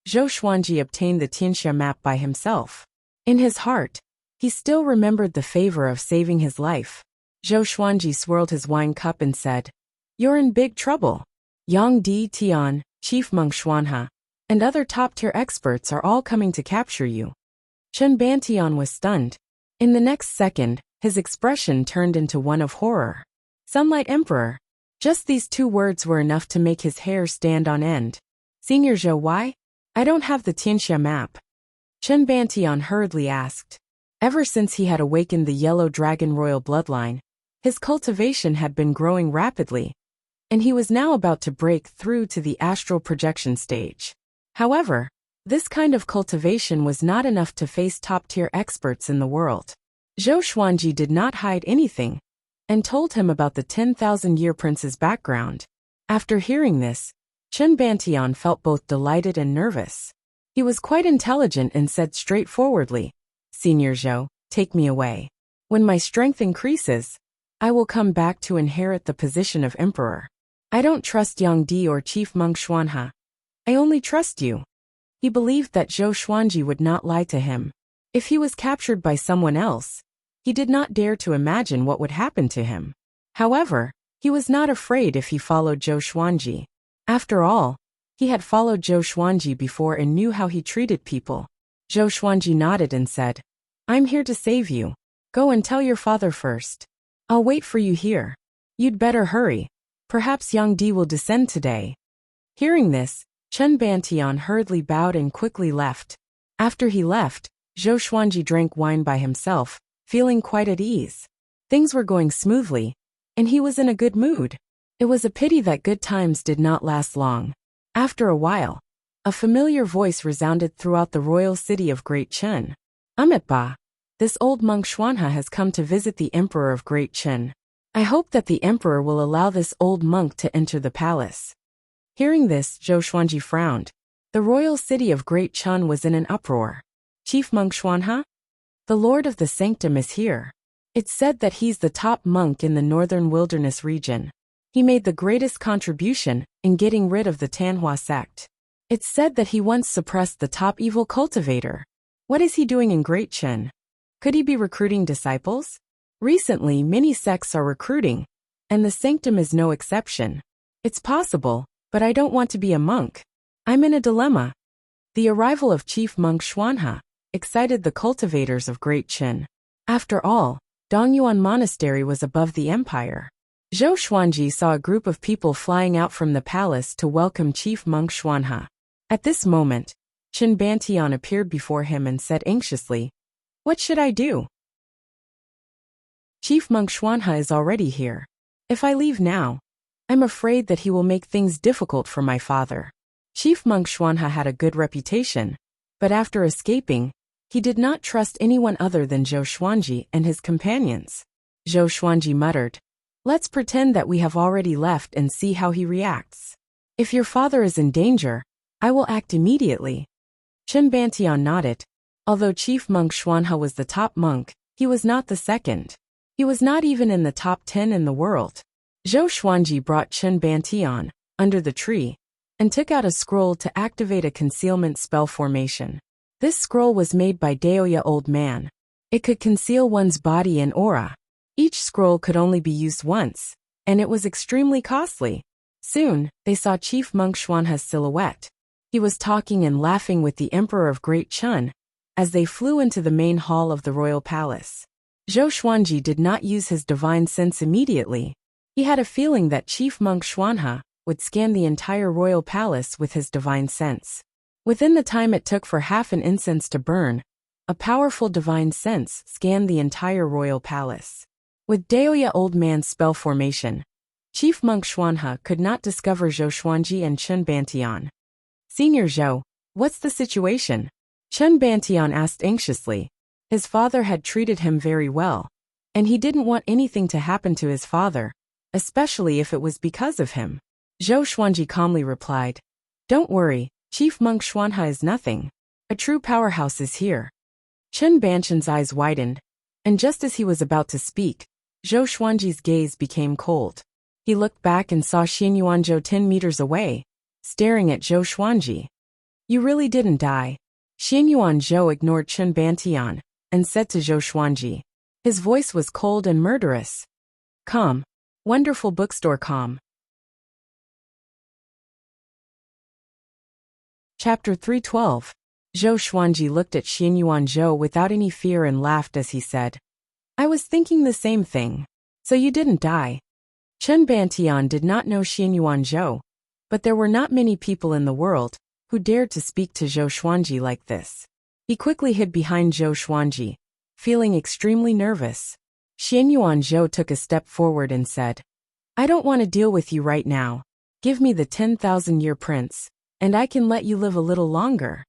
Zhou Xuanji obtained the Tianxia map by himself. In his heart, he still remembered the favor of saving his life. Zhou Xuanji swirled his wine cup and said, "You're in big trouble. Yang Di Tian, Chief Monk Xuanha, and other top-tier experts are all coming to capture you." Chen Bantian was stunned. In the next second, his expression turned into one of horror. "Sunlight Emperor." Just these two words were enough to make his hair stand on end. "Senior Zhou, why? I don't have the Tianxia map." Chen Bantian hurriedly asked. Ever since he had awakened the Yellow Dragon royal bloodline, his cultivation had been growing rapidly, and he was now about to break through to the astral projection stage. However, this kind of cultivation was not enough to face top-tier experts in the world. Zhou Xuanji did not hide anything, and told him about the 10,000-year prince's background. After hearing this, Chen Bantian felt both delighted and nervous. He was quite intelligent and said straightforwardly, "Senior Zhou, take me away. When my strength increases, I will come back to inherit the position of emperor. I don't trust Yang Di or Chief Monk Xuanha. I only trust you." He believed that Zhou Xuanji would not lie to him. If he was captured by someone else, he did not dare to imagine what would happen to him. However, he was not afraid if he followed Zhou Xuanji. After all, he had followed Zhou Xuanji before and knew how he treated people. Zhou Xuanji nodded and said, "I'm here to save you. Go and tell your father first. I'll wait for you here. You'd better hurry. Perhaps Yang Di will descend today." Hearing this, Chen Bantian hurriedly bowed and quickly left. After he left, Zhou Xuanji drank wine by himself, feeling quite at ease. Things were going smoothly, and he was in a good mood. It was a pity that good times did not last long. After a while, a familiar voice resounded throughout the royal city of Great Chen. "Amitba, this old monk Xuanha has come to visit the emperor of Great Chen. I hope that the emperor will allow this old monk to enter the palace." Hearing this, Zhou Xuanji frowned. The royal city of Great Chen was in an uproar. "Chief Monk Xuanha? The Lord of the Sanctum is here. It's said that he's the top monk in the northern wilderness region. He made the greatest contribution in getting rid of the Tanhua sect. It's said that he once suppressed the top evil cultivator. What is he doing in Great Chen? Could he be recruiting disciples? Recently, many sects are recruiting, and the Sanctum is no exception. It's possible, but I don't want to be a monk. I'm in a dilemma." The arrival of Chief Monk Xuanha excited the cultivators of Great Chen. After all, Dongyuan Monastery was above the empire. Zhou Xuanji saw a group of people flying out from the palace to welcome Chief Monk Xuanha. At this moment, Chen Bantian appeared before him and said anxiously, "What should I do? Chief Monk Xuanha is already here. If I leave now, I'm afraid that he will make things difficult for my father." Chief Monk Xuanha had a good reputation, but after escaping, he did not trust anyone other than Zhou Xuanji and his companions. Zhou Xuanji muttered, "Let's pretend that we have already left and see how he reacts. If your father is in danger, I will act immediately." Chen Bantian nodded. Although Chief Monk Xuanha was the top monk, he was not the second. He was not even in the top 10 in the world. Zhou Xuanji brought Chen Bantian under the tree and took out a scroll to activate a concealment spell formation. This scroll was made by Daoya Old Man. It could conceal one's body and aura. Each scroll could only be used once, and it was extremely costly. Soon, they saw Chief Monk Xuanha's silhouette. He was talking and laughing with the Emperor of Great Chen as they flew into the main hall of the royal palace. Zhou Xuanji did not use his divine sense immediately. He had a feeling that Chief Monk Xuanha would scan the entire royal palace with his divine sense. Within the time it took for half an incense to burn, a powerful divine sense scanned the entire royal palace. With Daoya Old Man's spell formation, Chief Monk Xuanha could not discover Zhou Xuanji and Chen Bantian. "Senior Zhou, what's the situation?" Chen Bantian asked anxiously. His father had treated him very well, and he didn't want anything to happen to his father, especially if it was because of him. Zhou Xuanji calmly replied, "Don't worry, Chief Monk Xuanhe is nothing. A true powerhouse is here." Chen Bantian's eyes widened, and just as he was about to speak, Zhou Xuanji's gaze became cold. He looked back and saw Xian Yuanzhou 10 meters away, staring at Zhou Xuanji. "You really didn't die." Xian Yuanzhou ignored Chen Bantian and said to Zhou Xuanji. His voice was cold and murderous. "Calm. Wonderful bookstore calm." Chapter 312. Zhou Xuanji looked at Xian Yuanzhou without any fear and laughed as he said, "I was thinking the same thing. So you didn't die." Chen Bantian did not know Xian Yuanzhou, but there were not many people in the world who dared to speak to Zhou Xuanji like this. He quickly hid behind Zhou Xuanji, feeling extremely nervous. Xian Yuanzhou took a step forward and said, "I don't want to deal with you right now. Give me the 10,000-year prince, and I can let you live a little longer."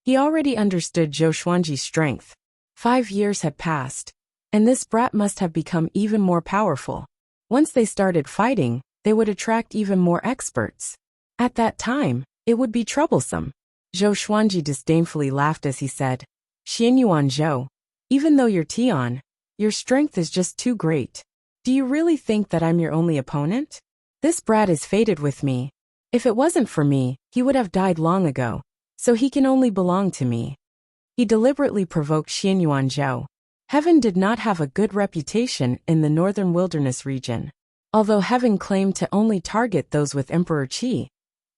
He already understood Zhou Xuanji's strength. 5 years had passed, and this brat must have become even more powerful. Once they started fighting, they would attract even more experts. At that time, it would be troublesome. Zhou Xuanji disdainfully laughed as he said, "Xian Yuanzhou, even though you're Tian, your strength is just too great. Do you really think that I'm your only opponent? This brat is fated with me. If it wasn't for me, he would have died long ago, so he can only belong to me." He deliberately provoked Xian Yuanzhou. Heaven did not have a good reputation in the northern wilderness region. Although Heaven claimed to only target those with Emperor Qi,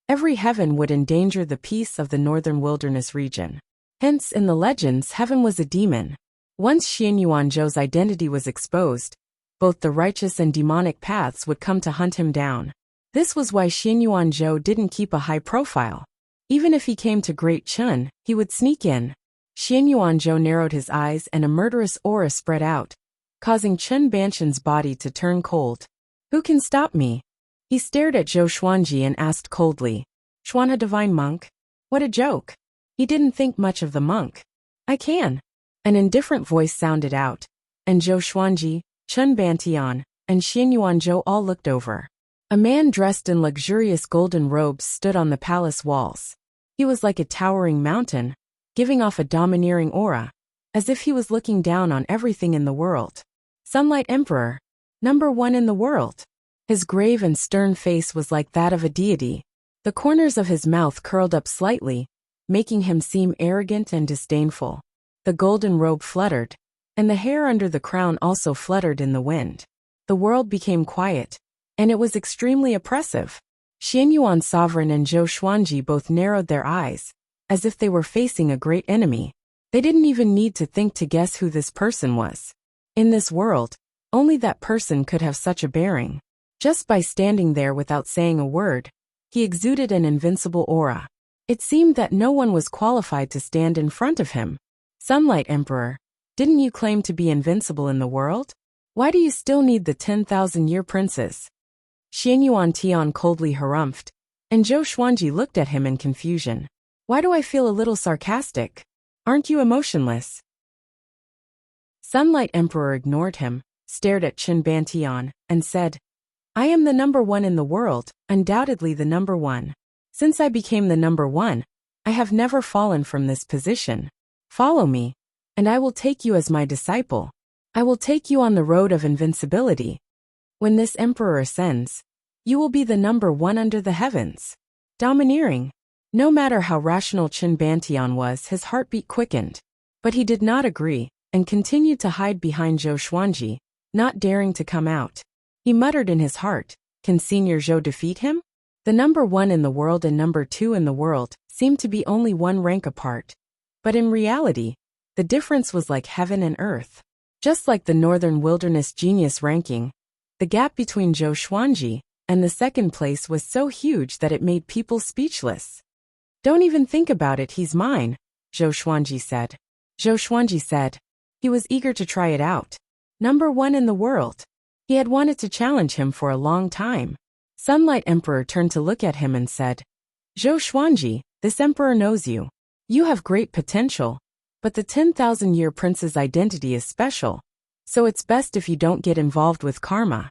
every heaven would endanger the peace of the northern wilderness region. Hence, in the legends, Heaven was a demon. Once Xian Yuanzhou's identity was exposed, both the righteous and demonic paths would come to hunt him down. This was why Xian Yuanzhou didn't keep a high profile. Even if he came to Great Chen, he would sneak in. Xian Yuanzhou narrowed his eyes and a murderous aura spread out, causing Chen Bantian's body to turn cold. "Who can stop me?" He stared at Zhou Xuanji and asked coldly, "Xuanhe Divine Monk? What a joke." He didn't think much of the monk. "I can." An indifferent voice sounded out, and Zhou Xuanji, Chen Bantian, and Xian Yuanzhou all looked over. A man dressed in luxurious golden robes stood on the palace walls. He was like a towering mountain, giving off a domineering aura, as if he was looking down on everything in the world. Sunlight Emperor, #1 in the world. His grave and stern face was like that of a deity. The corners of his mouth curled up slightly, making him seem arrogant and disdainful. The golden robe fluttered, and the hair under the crown also fluttered in the wind. The world became quiet, and it was extremely oppressive. Xian Yuan Sovereign and Zhou Xuanji both narrowed their eyes, as if they were facing a great enemy. They didn't even need to think to guess who this person was. In this world, only that person could have such a bearing. Just by standing there without saying a word, he exuded an invincible aura. It seemed that no one was qualified to stand in front of him. "Sunlight Emperor, didn't you claim to be invincible in the world? Why do you still need the 10,000-year princes?" Xian Yuan coldly harumphed, and Zhou Xuanji looked at him in confusion. "Why do I feel a little sarcastic? Aren't you emotionless?" Sunlight Emperor ignored him, stared at Chen Bantian, and said, "I am the #1 in the world, undoubtedly the #1. Since I became the #1, I have never fallen from this position. Follow me, and I will take you as my disciple. I will take you on the road of invincibility. When this emperor ascends, you will be the #1 under the heavens. Domineering." No matter how rational Chen Bantian was, his heartbeat quickened. But he did not agree, and continued to hide behind Zhou Xuanji, not daring to come out. He muttered in his heart, "Can Senior Zhou defeat him?" The #1 in the world and #2 in the world seemed to be only one rank apart. But in reality, the difference was like heaven and earth. Just like the Northern Wilderness Genius ranking, the gap between Zhou Xuanji and the second place was so huge that it made people speechless. "Don't even think about it, he's mine," Zhou Xuanji said. Zhou Xuanji said. He was eager to try it out. #1 in the world. He had wanted to challenge him for a long time. Sunlight Emperor turned to look at him and said, "Zhou Xuanji, this emperor knows you. You have great potential, but the 10,000-year prince's identity is special, so it's best if you don't get involved with karma.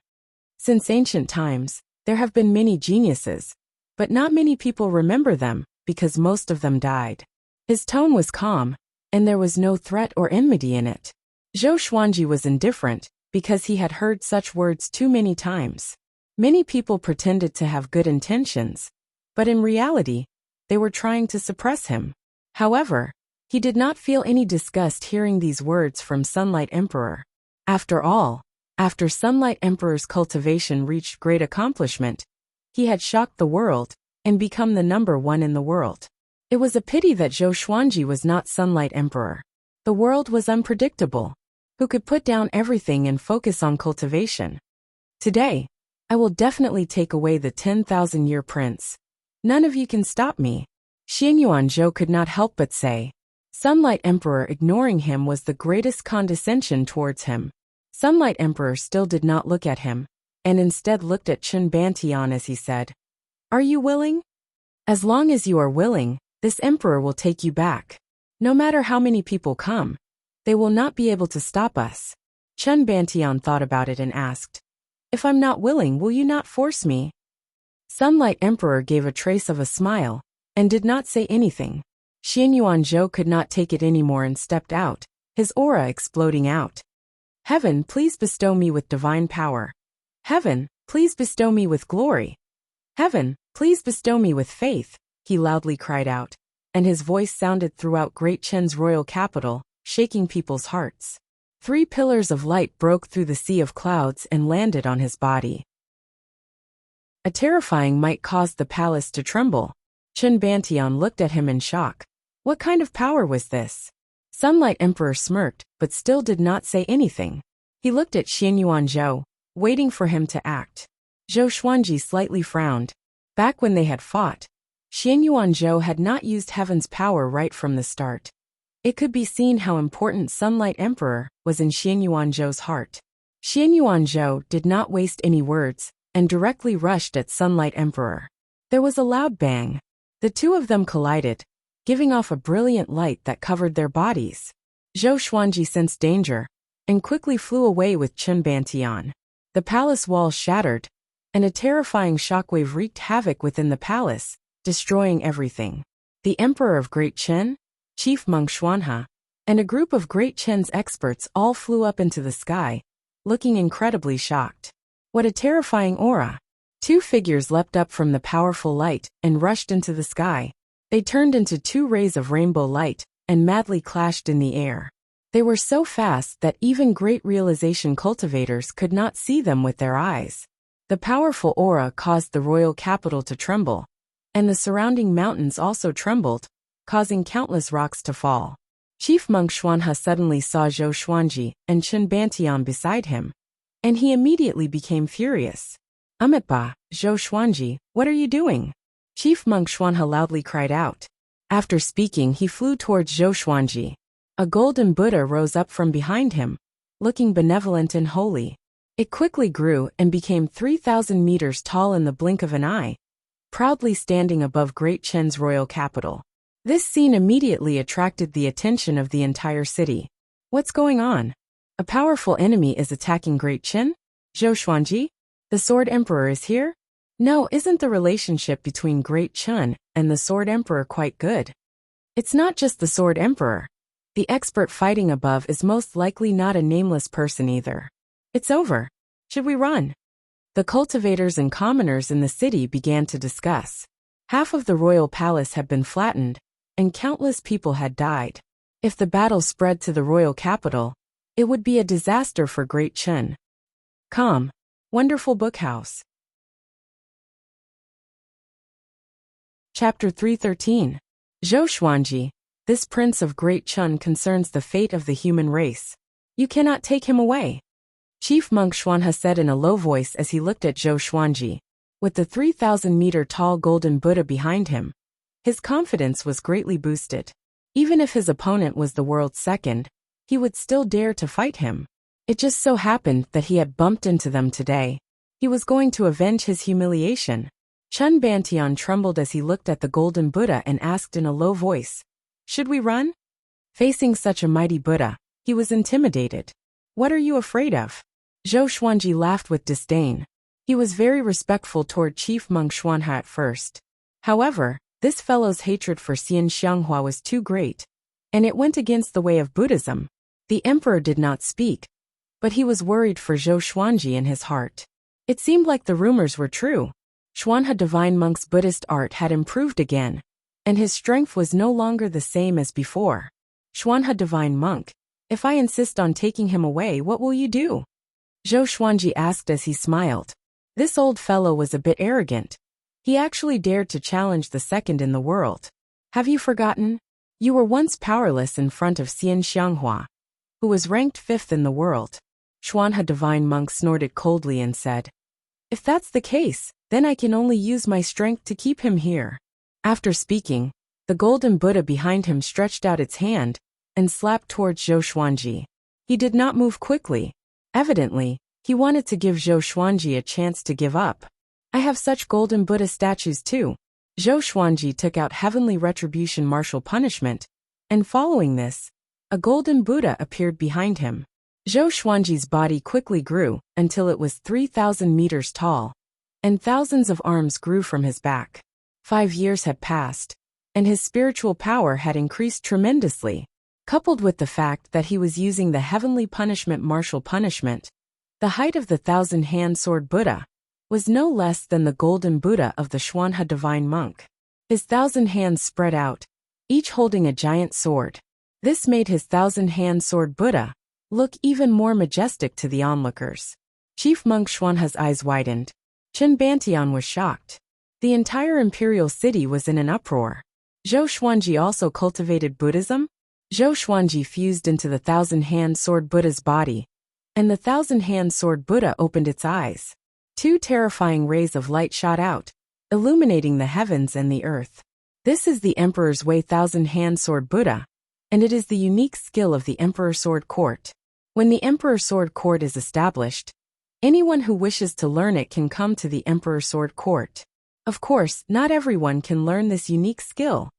Since ancient times, there have been many geniuses, but not many people remember them because most of them died. His tone was calm, and there was no threat or enmity in it. Zhou Xuanji was indifferent because he had heard such words too many times. Many people pretended to have good intentions, but in reality, they were trying to suppress him. However, he did not feel any disgust hearing these words from Sunlight Emperor. After all, after Sunlight Emperor's cultivation reached great accomplishment, he had shocked the world and become the #1 in the world. It was a pity that Zhou Xuanji was not Sunlight Emperor. The world was unpredictable. Who could put down everything and focus on cultivation? Today, I will definitely take away the 10,000-year prince. None of you can stop me. Xianyuan Zhou could not help but say. Sunlight Emperor ignoring him was the greatest condescension towards him. Sunlight Emperor still did not look at him, and instead looked at Chen Bantian as he said, "Are you willing? As long as you are willing, this emperor will take you back. No matter how many people come, they will not be able to stop us." Chen Bantian thought about it and asked, "If I'm not willing, will you not force me?" Sunlight Emperor gave a trace of a smile, and did not say anything. Xianyuan Zhou could not take it anymore and stepped out, his aura exploding out. "Heaven, please bestow me with divine power. Heaven, please bestow me with glory. Heaven, please bestow me with faith," he loudly cried out, and his voice sounded throughout Great Chen's royal capital, shaking people's hearts. 3 pillars of light broke through the sea of clouds and landed on his body. A terrifying might caused the palace to tremble. Chen Bantian looked at him in shock. What kind of power was this? Sunlight Emperor smirked, but still did not say anything. He looked at Xianyuan Zhou, waiting for him to act. Zhou Xuanji slightly frowned. Back when they had fought, Xianyuan Zhou had not used heaven's power right from the start. It could be seen how important Sunlight Emperor was in Xianyuan Zhou's heart. Xianyuan Zhou did not waste any words, and directly rushed at Sunlight Emperor. There was a loud bang. The two of them collided, giving off a brilliant light that covered their bodies. Zhou Xuanji sensed danger, and quickly flew away with Chen Bantian. The palace walls shattered, and a terrifying shockwave wreaked havoc within the palace, destroying everything. The Emperor of Great Chen, Chief Meng Xuanhe, and a group of Great Chen's experts all flew up into the sky, looking incredibly shocked. What a terrifying aura! 2 figures leapt up from the powerful light and rushed into the sky. They turned into 2 rays of rainbow light and madly clashed in the air. They were so fast that even great realization cultivators could not see them with their eyes. The powerful aura caused the royal capital to tremble, and the surrounding mountains also trembled, causing countless rocks to fall. Chief Meng Xuanhe suddenly saw Zhou Xuanji and Chen Bantian beside him, and he immediately became furious. "Amitba, Zhou Xuanji, what are you doing?" Chief Meng Xuanhe loudly cried out. After speaking, he flew towards Zhou Xuanji. A golden Buddha rose up from behind him, looking benevolent and holy. It quickly grew and became 3,000 meters tall in the blink of an eye, proudly standing above Great Chen's royal capital. This scene immediately attracted the attention of the entire city. What's going on? A powerful enemy is attacking Great Chen? Zhou Xuanji? The Sword Emperor is here? No, isn't the relationship between Great Chen and the Sword Emperor quite good? It's not just the Sword Emperor. The expert fighting above is most likely not a nameless person either. It's over. Should we run? The cultivators and commoners in the city began to discuss. Half of the royal palace had been flattened, and countless people had died. If the battle spread to the royal capital, it would be a disaster for Great Chen. Calm. Wonderful Bookhouse. Chapter 313. Zhou Xuanji, this prince of Great Chen concerns the fate of the human race. You cannot take him away. Chief Meng Xuanhe said in a low voice as he looked at Zhou Xuanji. With the 3,000-meter-tall golden Buddha behind him, his confidence was greatly boosted. Even if his opponent was the world's second, he would still dare to fight him. It just so happened that he had bumped into them today. He was going to avenge his humiliation. Chen Bantian trembled as he looked at the golden Buddha and asked in a low voice, Should we run? Facing such a mighty Buddha, he was intimidated. What are you afraid of? Zhou Xuanji laughed with disdain. He was very respectful toward Chief Monk Xuanha at first. However, this fellow's hatred for Xian Xianghua was too great, and it went against the way of Buddhism. The emperor did not speak, but he was worried for Zhou Xuanji in his heart. It seemed like the rumors were true. Xuanha divine monk's Buddhist art had improved again, and his strength was no longer the same as before. Xuanha divine monk, if I insist on taking him away, what will you do? Zhou Xuanji asked as he smiled. This old fellow was a bit arrogant. He actually dared to challenge the second in the world. Have you forgotten? You were once powerless in front of Xian Xianghua, who was ranked 5th in the world. Xuanha divine monk snorted coldly and said, If that's the case, then I can only use my strength to keep him here. After speaking, the golden Buddha behind him stretched out its hand and slapped towards Zhou Xuanji. He did not move quickly. Evidently, he wanted to give Zhou Xuanji a chance to give up. I have such golden Buddha statues too. Zhou Xuanji took out heavenly retribution martial punishment, and following this, a golden Buddha appeared behind him. Zhou Xuanji's body quickly grew until it was 3,000 meters tall, and thousands of arms grew from his back. 5 years had passed, and his spiritual power had increased tremendously. Coupled with the fact that he was using the heavenly punishment martial punishment, the height of the 1,000-hand sword Buddha was no less than the golden Buddha of the Xuanha divine monk. His 1,000 hands spread out, each holding a giant sword. This made his 1,000-hand sword Buddha look even more majestic to the onlookers. Chief Monk Xuanha's eyes widened. Chen Bantian was shocked. The entire imperial city was in an uproar. Zhou Xuanji also cultivated Buddhism? Zhou Xuanji fused into the 1,000-hand sword Buddha's body, and the 1,000-hand sword Buddha opened its eyes. 2 terrifying rays of light shot out, illuminating the heavens and the earth. This is the Emperor's Way 1,000-hand sword Buddha, and it is the unique skill of the Emperor Sword Court. When the Emperor Sword Court is established, anyone who wishes to learn it can come to the Emperor Sword Court. Of course, not everyone can learn this unique skill.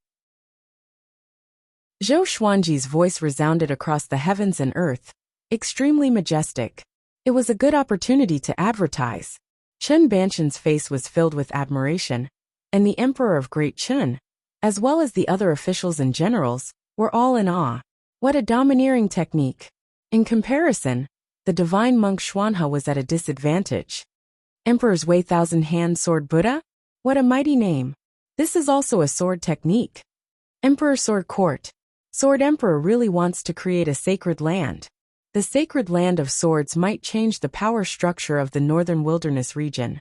Zhou Xuanji's voice resounded across the heavens and earth, extremely majestic. It was a good opportunity to advertise. Chen Banshan's face was filled with admiration, and the Emperor of Great Chen, as well as the other officials and generals, were all in awe. What a domineering technique! In comparison, the divine monk Xuanha was at a disadvantage. Emperor's Way 1,000-hand sword Buddha? What a mighty name! This is also a sword technique. Emperor Sword Court. Sword Emperor really wants to create a sacred land. The sacred land of swords might change the power structure of the northern wilderness region.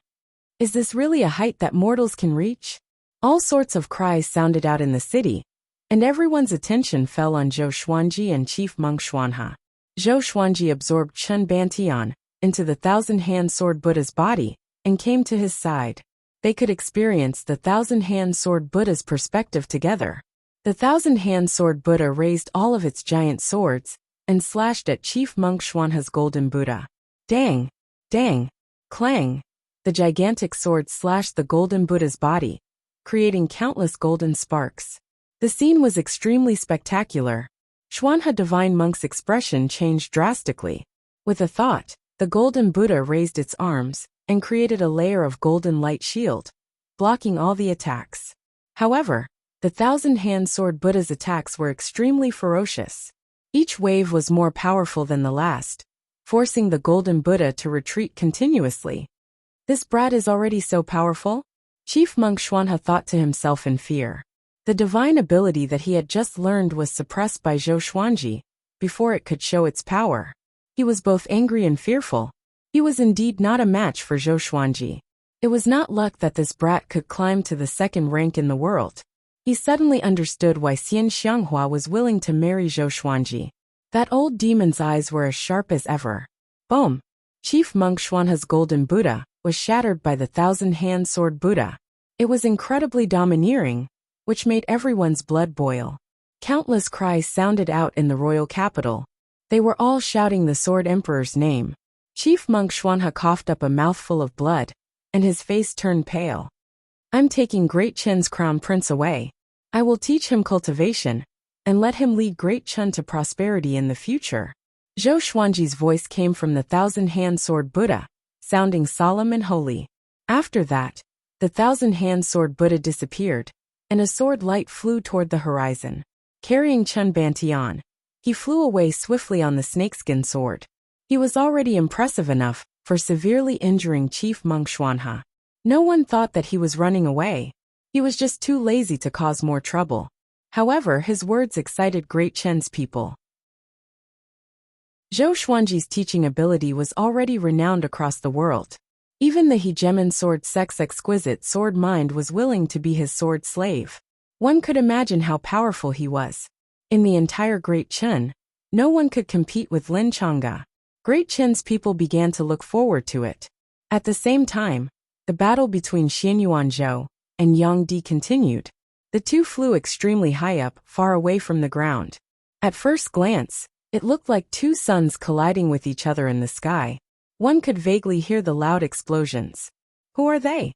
Is this really a height that mortals can reach? All sorts of cries sounded out in the city, and everyone's attention fell on Zhou Xuanji and Chief Monk Xuanha. Zhou Xuanji absorbed Chen Bantian into the 1,000-hand sword Buddha's body and came to his side. They could experience the 1,000-hand sword Buddha's perspective together. The 1,000-hand sword Buddha raised all of its giant swords and slashed at Chief Monk Xuanha's golden Buddha. Dang! Dang! Clang! The gigantic sword slashed the golden Buddha's body, creating countless golden sparks. The scene was extremely spectacular. Xuanha divine monk's expression changed drastically. With a thought, the golden Buddha raised its arms and created a layer of golden light shield, blocking all the attacks. However, the 1,000-hand sword Buddha's attacks were extremely ferocious. Each wave was more powerful than the last, forcing the golden Buddha to retreat continuously. This brat is already so powerful? Chief Monk Xuanha thought to himself in fear. The divine ability that he had just learned was suppressed by Zhou Xuanji before it could show its power. He was both angry and fearful. He was indeed not a match for Zhou Xuanji. It was not luck that this brat could climb to the 2nd rank in the world. He suddenly understood why Xian Xianghua was willing to marry Zhou Xuanji. That old demon's eyes were as sharp as ever. Boom! Chief Monk Xuanha's golden Buddha was shattered by the 1,000-hand sword Buddha. It was incredibly domineering, which made everyone's blood boil. Countless cries sounded out in the royal capital. They were all shouting the Sword Emperor's name. Chief Monk Xuanha coughed up a mouthful of blood, and his face turned pale. I'm taking Great Chen's crown prince away. I will teach him cultivation, and let him lead Great Chun to prosperity in the future. Zhou Xuanji's voice came from the thousand-hand sword Buddha, sounding solemn and holy. After that, the thousand-hand sword Buddha disappeared, and a sword light flew toward the horizon. Carrying Chun Bantian, he flew away swiftly on the snakeskin sword. He was already impressive enough for severely injuring Chief Monk Xuanhe. No one thought that he was running away. He was just too lazy to cause more trouble. However, his words excited Great Chen's people. Zhou Xuanji's teaching ability was already renowned across the world. Even the hegemon sword sect's exquisite sword mind was willing to be his sword slave. One could imagine how powerful he was. In the entire Great Chen, no one could compete with Lin Changge. Great Chen's people began to look forward to it. At the same time, the battle between Xianyuan Zhou and Yang Di continued. The two flew extremely high up, far away from the ground. At first glance, it looked like two suns colliding with each other in the sky. One could vaguely hear the loud explosions. Who are they?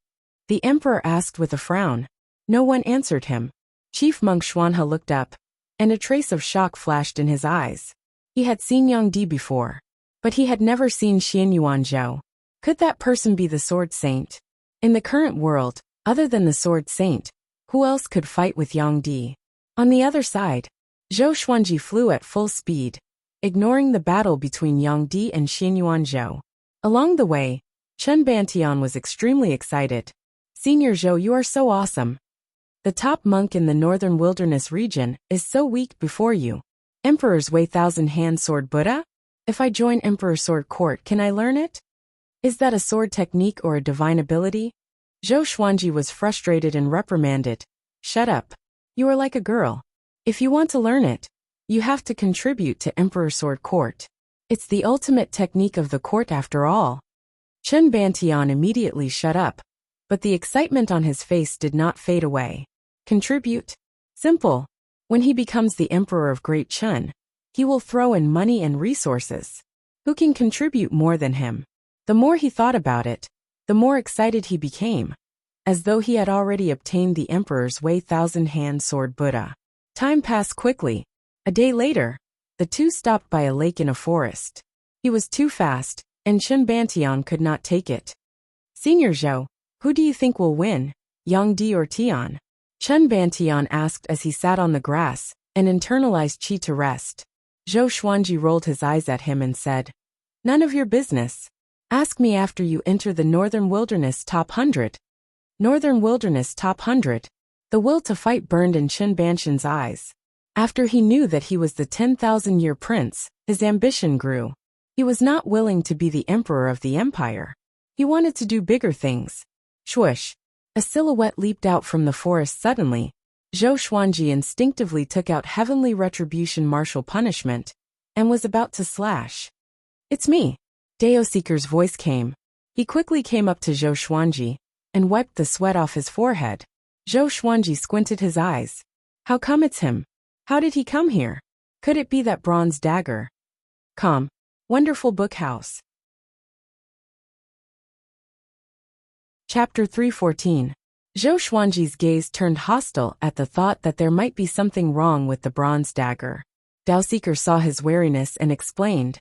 The emperor asked with a frown. No one answered him. Chief Monk Xuanhe looked up, and a trace of shock flashed in his eyes. He had seen Yang Di before, but he had never seen Xianyuan Zhou. Could that person be the Sword Saint? In the current world, other than the Sword Saint, who else could fight with Yang Di? On the other side, Zhou Xuanji flew at full speed, ignoring the battle between Yang Di and Xianyuan Zhou. Along the way, Chun Bantian was extremely excited. Senior Zhou, you are so awesome. The top monk in the northern wilderness region is so weak before you. Emperor's Way Thousand-Hand Sword Buddha? If I join Emperor Sword Court, can I learn it? Is that a sword technique or a divine ability? Zhou Xuanji was frustrated and reprimanded. Shut up. You are like a girl. If you want to learn it, you have to contribute to Emperor Sword Court. It's the ultimate technique of the court after all. Chun Bantian immediately shut up, but the excitement on his face did not fade away. Contribute? Simple. When he becomes the Emperor of Great Chun, he will throw in money and resources. Who can contribute more than him? The more he thought about it, the more excited he became, as though he had already obtained the Emperor's Way Thousand-Hand Sword Buddha. Time passed quickly. A day later, the two stopped by a lake in a forest. He was too fast, and Chun Bantian could not take it. Senior Zhou, who do you think will win, Yang Di or Tian? Chun Bantian asked as he sat on the grass and internalized qi to rest. Zhou Xuanji rolled his eyes at him and said, None of your business. Ask me after you enter the Northern Wilderness Top 100. Northern Wilderness Top 100. The will to fight burned in Chun Bantian's eyes. After he knew that he was the 10,000-year prince, his ambition grew. He was not willing to be the emperor of the empire. He wanted to do bigger things. Swoosh! A silhouette leaped out from the forest suddenly. Zhou Xuanji instinctively took out Heavenly Retribution Martial Punishment and was about to slash. It's me. Daoseeker's voice came. He quickly came up to Zhou Xuanji and wiped the sweat off his forehead. Zhou Xuanji squinted his eyes. How come it's him? How did he come here? Could it be that bronze dagger? Come. Wonderful Book House. Chapter 314. Zhou Xuanji's gaze turned hostile at the thought that there might be something wrong with the bronze dagger. Daoseeker saw his wariness and explained,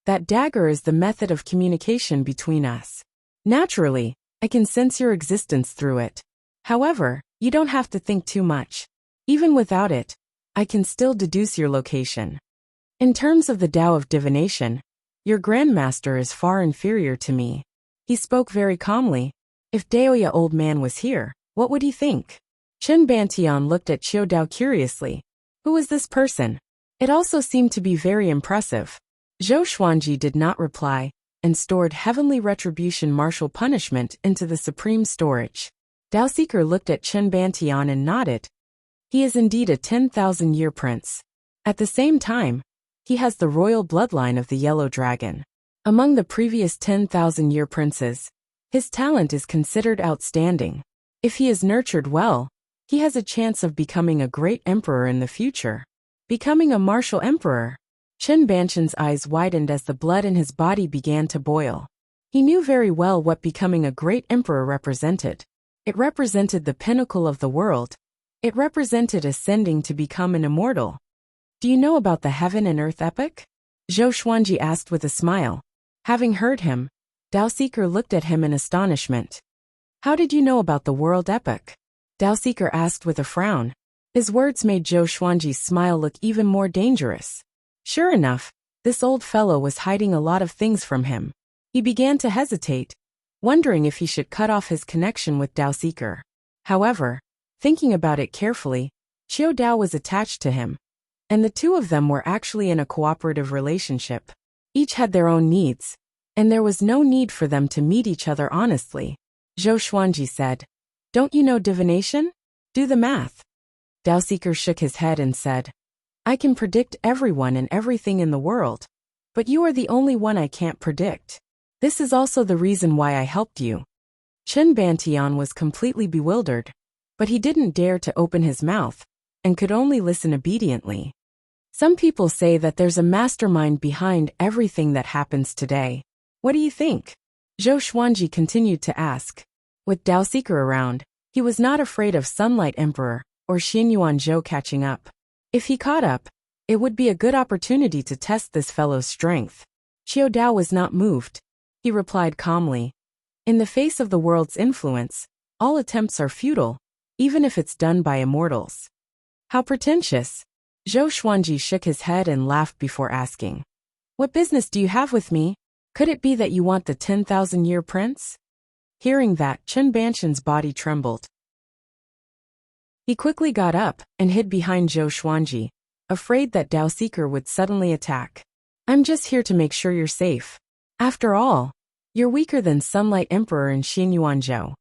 That dagger is the method of communication between us. Naturally, I can sense your existence through it. However, you don't have to think too much. Even without it, I can still deduce your location. In terms of the Tao of divination, your grandmaster is far inferior to me. He spoke very calmly. If Daoya old man was here, what would he think? Chun Bantian looked at Qiu Dao curiously. Who is this person? It also seemed to be very impressive. Zhou Xuanji did not reply, and stored Heavenly Retribution Martial Punishment into the Supreme Storage. Daoseeker looked at Chun Bantian and nodded. He is indeed a 10,000-year prince. At the same time, he has the royal bloodline of the Yellow Dragon. Among the previous 10,000-year princes, his talent is considered outstanding. If he is nurtured well, he has a chance of becoming a great emperor in the future. Becoming a martial emperor. Chun Bantian's eyes widened as the blood in his body began to boil. He knew very well what becoming a great emperor represented. It represented the pinnacle of the world. It represented ascending to become an immortal. Do you know about the Heaven and Earth epic? Zhou Xuanji asked with a smile. Having heard him, Dao Seeker looked at him in astonishment. How did you know about the world epic? Dao Seeker asked with a frown. His words made Zhou Xuanji's smile look even more dangerous. Sure enough, this old fellow was hiding a lot of things from him. He began to hesitate, wondering if he should cut off his connection with Dao Seeker. However, thinking about it carefully, Qiu Dao was attached to him, and the two of them were actually in a cooperative relationship. Each had their own needs, and there was no need for them to meet each other honestly. Zhou Xuanji said, Don't you know divination? Do the math. Dao Seeker shook his head and said, I can predict everyone and everything in the world, but you are the only one I can't predict. This is also the reason why I helped you. Chen Bantian was completely bewildered, but he didn't dare to open his mouth, and could only listen obediently. Some people say that there's a mastermind behind everything that happens today. What do you think? Zhou Xuanji continued to ask. With Dao Seeker around, he was not afraid of Sunlight Emperor or Xianyuan Zhou catching up. If he caught up, it would be a good opportunity to test this fellow's strength. Qiu Dao was not moved. He replied calmly. In the face of the world's influence, all attempts are futile, even if it's done by immortals. How pretentious. Zhou Xuanji shook his head and laughed before asking. What business do you have with me? Could it be that you want the 10,000-year prince? Hearing that, Chen Bantian's body trembled. He quickly got up and hid behind Zhou Xuanji, afraid that Dao Seeker would suddenly attack. I'm just here to make sure you're safe. After all, you're weaker than Sunlight Emperor and Xianyuan Zhou.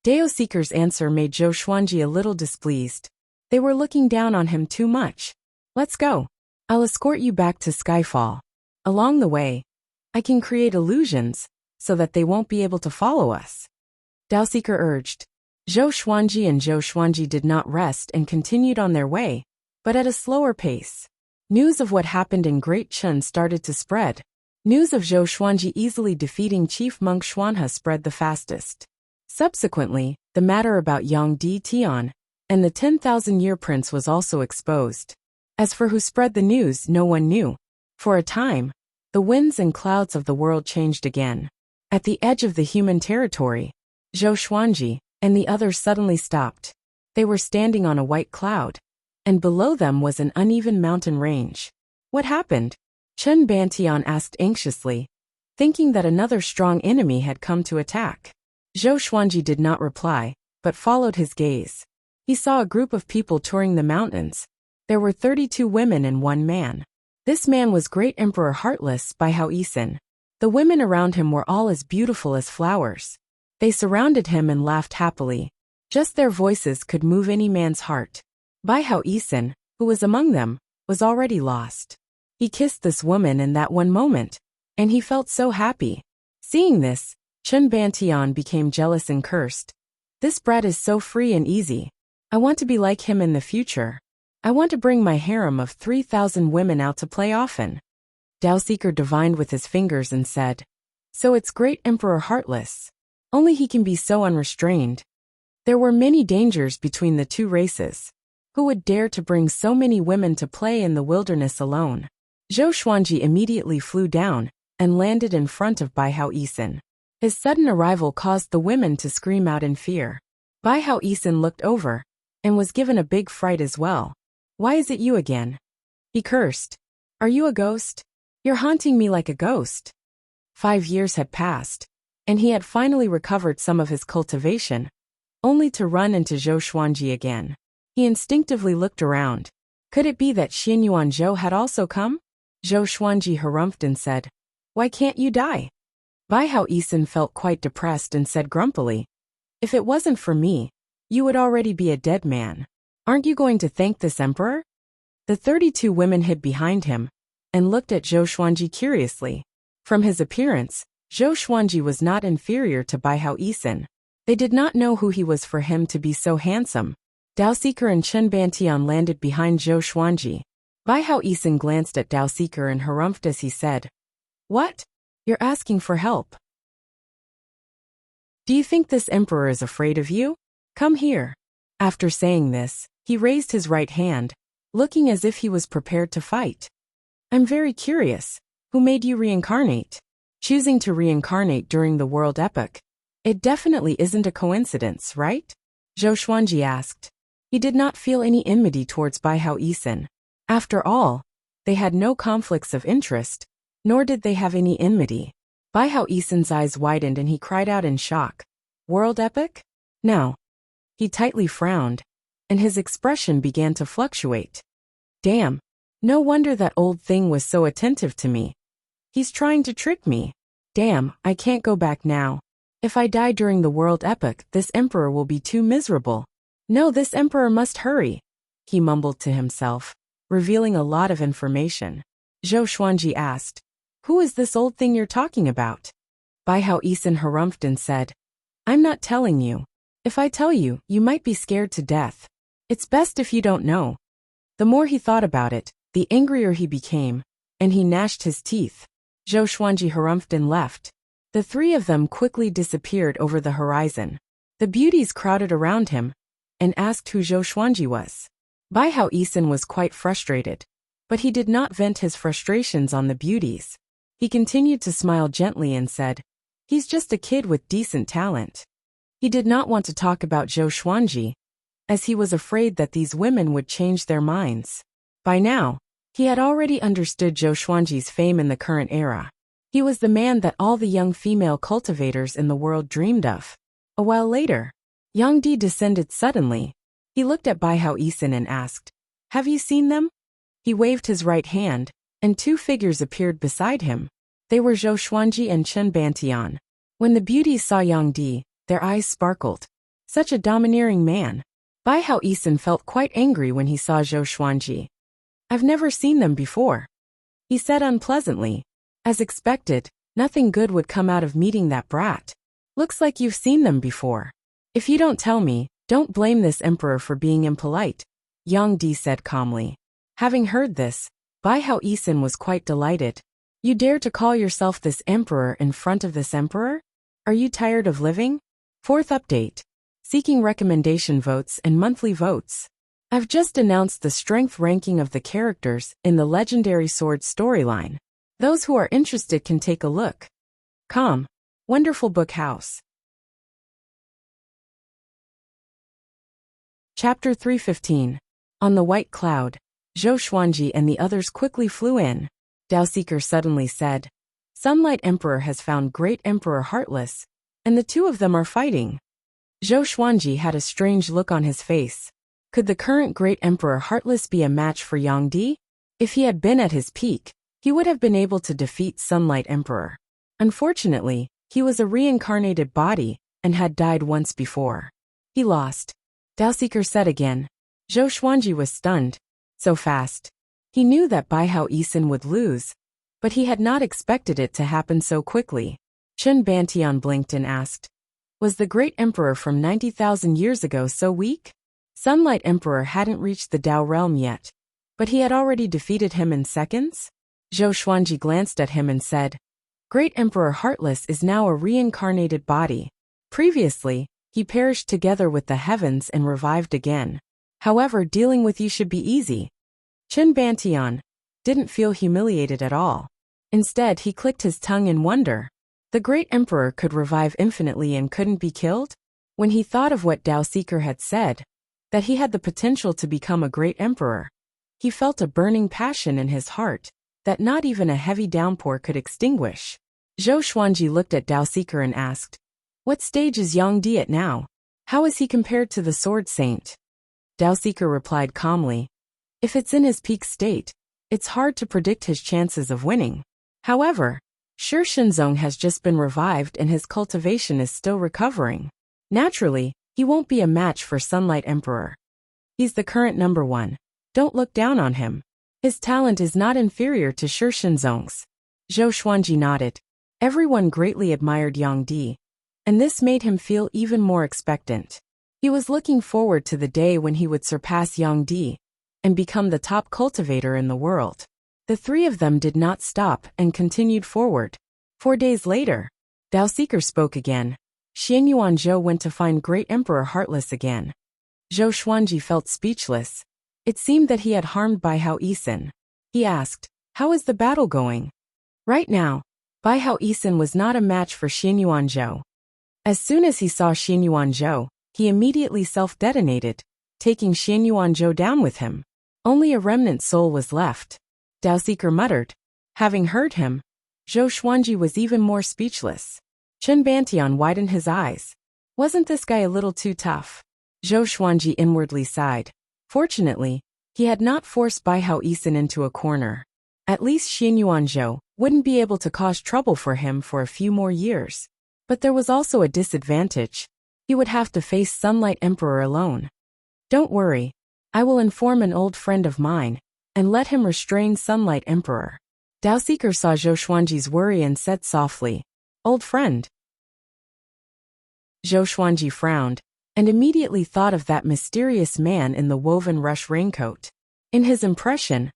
Dao Seeker's answer made Zhou Xuanji a little displeased. They were looking down on him too much. Let's go. I'll escort you back to Skyfall. Along the way, I can create illusions so that they won't be able to follow us. Dao Seeker urged. Zhou Xuanji and Zhou Xuanji did not rest and continued on their way, but at a slower pace. News of what happened in Great Chun started to spread. News of Zhou Xuanji easily defeating Chief Monk Xuanhe spread the fastest. Subsequently, the matter about Yang Di Tian and the 10,000-year prince was also exposed. As for who spread the news, no one knew. For a time, the winds and clouds of the world changed again. At the edge of the human territory, Zhou Xuanji and the others suddenly stopped. They were standing on a white cloud, and below them was an uneven mountain range. What happened? Chen Bantian asked anxiously, thinking that another strong enemy had come to attack. Zhou Xuanji did not reply, but followed his gaze. He saw a group of people touring the mountains. There were 32 women and 1 man. This man was Great Emperor Heartless by Hao Yisin. The women around him were all as beautiful as flowers. They surrounded him and laughed happily. Just their voices could move any man's heart. Bai Hao Yisin, who was among them, was already lost. He kissed this woman in that one moment, and he felt so happy. Seeing this, Chen Bantian became jealous and cursed. This brat is so free and easy. I want to be like him in the future. I want to bring my harem of 3,000 women out to play often. Dao Seeker divined with his fingers and said, So it's Great Emperor Heartless. Only he can be so unrestrained. There were many dangers between the two races. Who would dare to bring so many women to play in the wilderness alone? Zhou Xuanji immediately flew down and landed in front of Bai Hao Yisin. His sudden arrival caused the women to scream out in fear. Bai Hao Yisin looked over and was given a big fright as well. Why is it you again? He cursed. Are you a ghost? You're haunting me like a ghost. 5 years had passed, and he had finally recovered some of his cultivation, only to run into Zhou Xuanji again. He instinctively looked around. Could it be that Xianyuan Zhou had also come? Zhou Xuanji harumphed and said, Why can't you die? Bai Hao Yisin felt quite depressed and said grumpily, If it wasn't for me, you would already be a dead man. Aren't you going to thank this emperor? The 32 women hid behind him and looked at Zhou Xuanji curiously. From his appearance, Zhou Xuanji was not inferior to Bai Hao Yisin. They did not know who he was for him to be so handsome. Dao Seeker and Chen Bantian landed behind Zhou Xuanji. Bai Hao Yisin glanced at Dao Seeker and harumphed as he said, What? You're asking for help. Do you think this emperor is afraid of you? Come here. After saying this, he raised his right hand, looking as if he was prepared to fight. I'm very curious. Who made you reincarnate? Choosing to reincarnate during the world epoch. It definitely isn't a coincidence, right? Zhou Xuanji asked. He did not feel any enmity towards Bai Hao Yisan. After all, they had no conflicts of interest, nor did they have any enmity. Bai Hao Yisan's eyes widened and he cried out in shock. World epoch? Now. He tightly frowned, and his expression began to fluctuate. Damn. No wonder that old thing was so attentive to me. He's trying to trick me. Damn, I can't go back now. If I die during the world epoch, this emperor will be too miserable. No, this emperor must hurry, he mumbled to himself, revealing a lot of information. Zhou Xuanji asked, Who is this old thing you're talking about? Bai Hao Yisan harumphed and said, I'm not telling you. If I tell you, you might be scared to death. It's best if you don't know. The more he thought about it, the angrier he became, and he gnashed his teeth. Zhou Xuanji harumphed and left. The three of them quickly disappeared over the horizon. The beauties crowded around him and asked who Zhou Xuanji was. Bai Hao Yisan was quite frustrated, but he did not vent his frustrations on the beauties. He continued to smile gently and said, He's just a kid with decent talent. He did not want to talk about Zhou Xuanji, as he was afraid that these women would change their minds. By now, he had already understood Zhou Xuanji's fame in the current era. He was the man that all the young female cultivators in the world dreamed of. A while later, Yang Di descended suddenly. He looked at Bai Hao Yisan and asked, Have you seen them? He waved his right hand, and two figures appeared beside him. They were Zhou Xuanji and Chen Bantian. When the beauties saw Yang Di, their eyes sparkled. Such a domineering man. Bai Hao Yisan felt quite angry when he saw Zhou Xuanji. I've never seen them before, he said unpleasantly. As expected, nothing good would come out of meeting that brat. Looks like you've seen them before. If you don't tell me, don't blame this emperor for being impolite, Yang Di said calmly. Having heard this, Bai Hao Yisan was quite delighted. You dare to call yourself this emperor in front of this emperor? Are you tired of living? Fourth update. Seeking recommendation votes and monthly votes. I've just announced the strength ranking of the characters in the Legendary Sword storyline. Those who are interested can take a look. Wonderful Book House. Chapter 315. On the White Cloud, Zhou Xuanji and the others quickly flew in. Daoseeker suddenly said, Sunlight Emperor has found Great Emperor Heartless, and the two of them are fighting. Zhou Xuanji had a strange look on his face. Could the current Great Emperor Heartless be a match for Yang Di? If he had been at his peak, he would have been able to defeat Sunlight Emperor. Unfortunately, he was a reincarnated body and had died once before. He lost. Daoseeker said again. Zhou Xuanji was stunned. So fast. He knew that Bai Hao Yisan would lose, but he had not expected it to happen so quickly. Chen Bantian blinked and asked, Was the Great Emperor from 90,000 years ago so weak? Sunlight Emperor hadn't reached the Dao realm yet, but he had already defeated him in seconds? Zhou Xuanji glanced at him and said, Great Emperor Heartless is now a reincarnated body. Previously, he perished together with the heavens and revived again. However, dealing with you should be easy. Chen Bantian didn't feel humiliated at all. Instead, he clicked his tongue in wonder. The Great Emperor could revive infinitely and couldn't be killed? When he thought of what Daoseeker had said, that he had the potential to become a great emperor, he felt a burning passion in his heart that not even a heavy downpour could extinguish. Zhou Xuanji looked at Daoseeker and asked, What stage is Yang Di at now? How is he compared to the Sword Saint? Daoseeker replied calmly, If it's in his peak state, it's hard to predict his chances of winning. However, Shi Shenzong has just been revived and his cultivation is still recovering. Naturally, he won't be a match for Sunlight Emperor. He's the current number one. Don't look down on him. His talent is not inferior to Shi Shenzong's. Zhou Xuanji nodded. Everyone greatly admired Yang Di, and this made him feel even more expectant. He was looking forward to the day when he would surpass Yang Di and become the top cultivator in the world. The three of them did not stop and continued forward. 4 days later, Daoseeker spoke again. Xianyuan Zhou went to find Great Emperor Heartless again. Zhou Xuanji felt speechless. It seemed that he had harmed Bai Hao Isin. He asked, "How is the battle going?" Right now, Bai Hao Isin was not a match for Xin Yuanzhou. As soon as he saw Xin Yuanzhou, he immediately self-detonated, taking Xin Yuanzhou down with him. Only a remnant soul was left. Dao Seeker muttered. Having heard him, Zhou Xuanji was even more speechless. Chen Bantian widened his eyes. Wasn't this guy a little too tough? Zhou Xuanji inwardly sighed. Fortunately, he had not forced Bai Hao Isin into a corner. At least Xin Yuanzhou wouldn't be able to cause trouble for him for a few more years. But there was also a disadvantage. He would have to face Sunlight Emperor alone. Don't worry. I will inform an old friend of mine and let him restrain Sunlight Emperor. Dao Seeker saw Zhou Xuanji's worry and said softly, "Old friend." Zhou Xuanji frowned and immediately thought of that mysterious man in the woven rush raincoat. In his impression,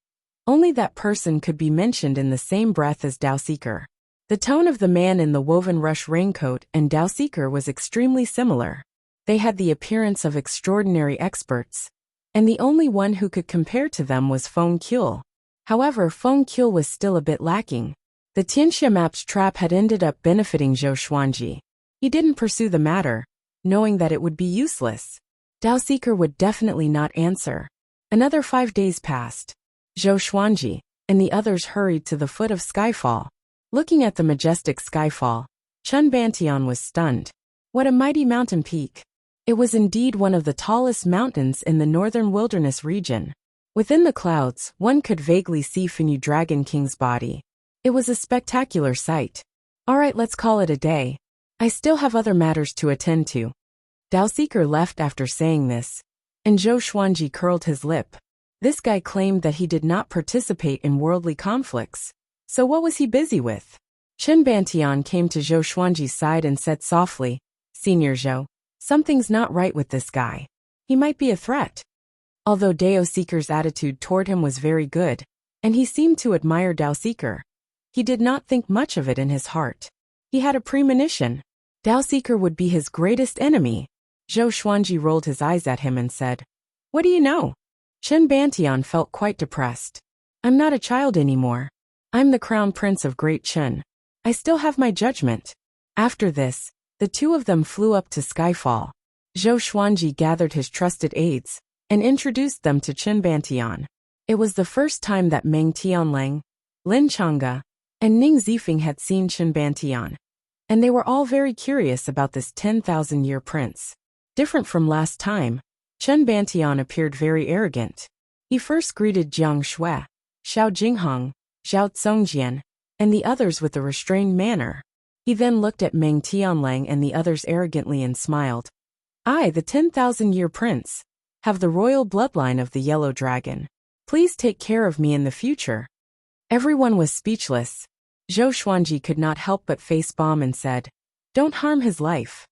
only that person could be mentioned in the same breath as Dao Seeker. The tone of the man in the woven rush raincoat and Dao Seeker was extremely similar. They had the appearance of extraordinary experts, and the only one who could compare to them was Feng Qiu. However, Feng Qiu was still a bit lacking. The Tianxia map's trap had ended up benefiting Zhou Xuanji. He didn't pursue the matter, knowing that it would be useless. Dao Seeker would definitely not answer. Another 5 days passed. Zhou Xuanji and the others hurried to the foot of Skyfall. Looking at the majestic Skyfall, Chen Bantian was stunned. What a mighty mountain peak! It was indeed one of the tallest mountains in the northern wilderness region. Within the clouds, one could vaguely see Fenyu Dragon King's body. It was a spectacular sight. Alright, let's call it a day. I still have other matters to attend to. Dao Seeker left after saying this, and Zhou Xuanji curled his lip. This guy claimed that he did not participate in worldly conflicts. So what was he busy with? Chen Bantian came to Zhou Xuanji's side and said softly, "Senior Zhou, something's not right with this guy. He might be a threat." Although Dao Seeker's attitude toward him was very good, and he seemed to admire Dao Seeker, he did not think much of it in his heart. He had a premonition. Dao Seeker would be his greatest enemy. Zhou Xuanji rolled his eyes at him and said, "What do you know?" Chen Bantian felt quite depressed. "I'm not a child anymore. I'm the crown prince of Great Chen. I still have my judgment." After this, the two of them flew up to Skyfall. Zhou Xuanji gathered his trusted aides and introduced them to Chen Bantian. It was the first time that Meng Tianlang, Lin Changge, and Ning Zifeng had seen Chen Bantian, and they were all very curious about this 10,000-year prince. Different from last time, Chen Bantian appeared very arrogant. He first greeted Jiang Shui, Xiao Jinghong, Zhao Tsongjian, and the others with a restrained manner. He then looked at Meng Tianlang and the others arrogantly and smiled. "I, the 10,000-year prince, have the royal bloodline of the yellow dragon. Please take care of me in the future." Everyone was speechless. Zhou Xuanji could not help but face bomb and said, "Don't harm his life."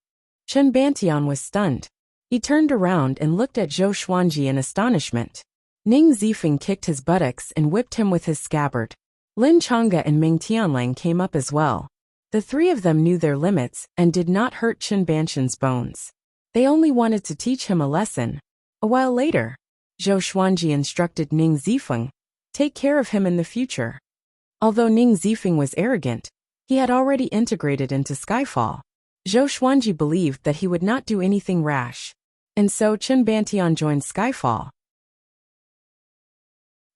Chen Bantian was stunned. He turned around and looked at Zhou Xuanji in astonishment. Ning Zifeng kicked his buttocks and whipped him with his scabbard. Lin Changge and Meng Tianlang came up as well. The three of them knew their limits and did not hurt Chen Bantian's bones. They only wanted to teach him a lesson. A while later, Zhou Xuanji instructed Ning Zifeng, "Take care of him in the future." Although Ning Zifeng was arrogant, he had already integrated into Skyfall. Zhou Xuanji believed that he would not do anything rash, and so Chen Bantian joined Skyfall.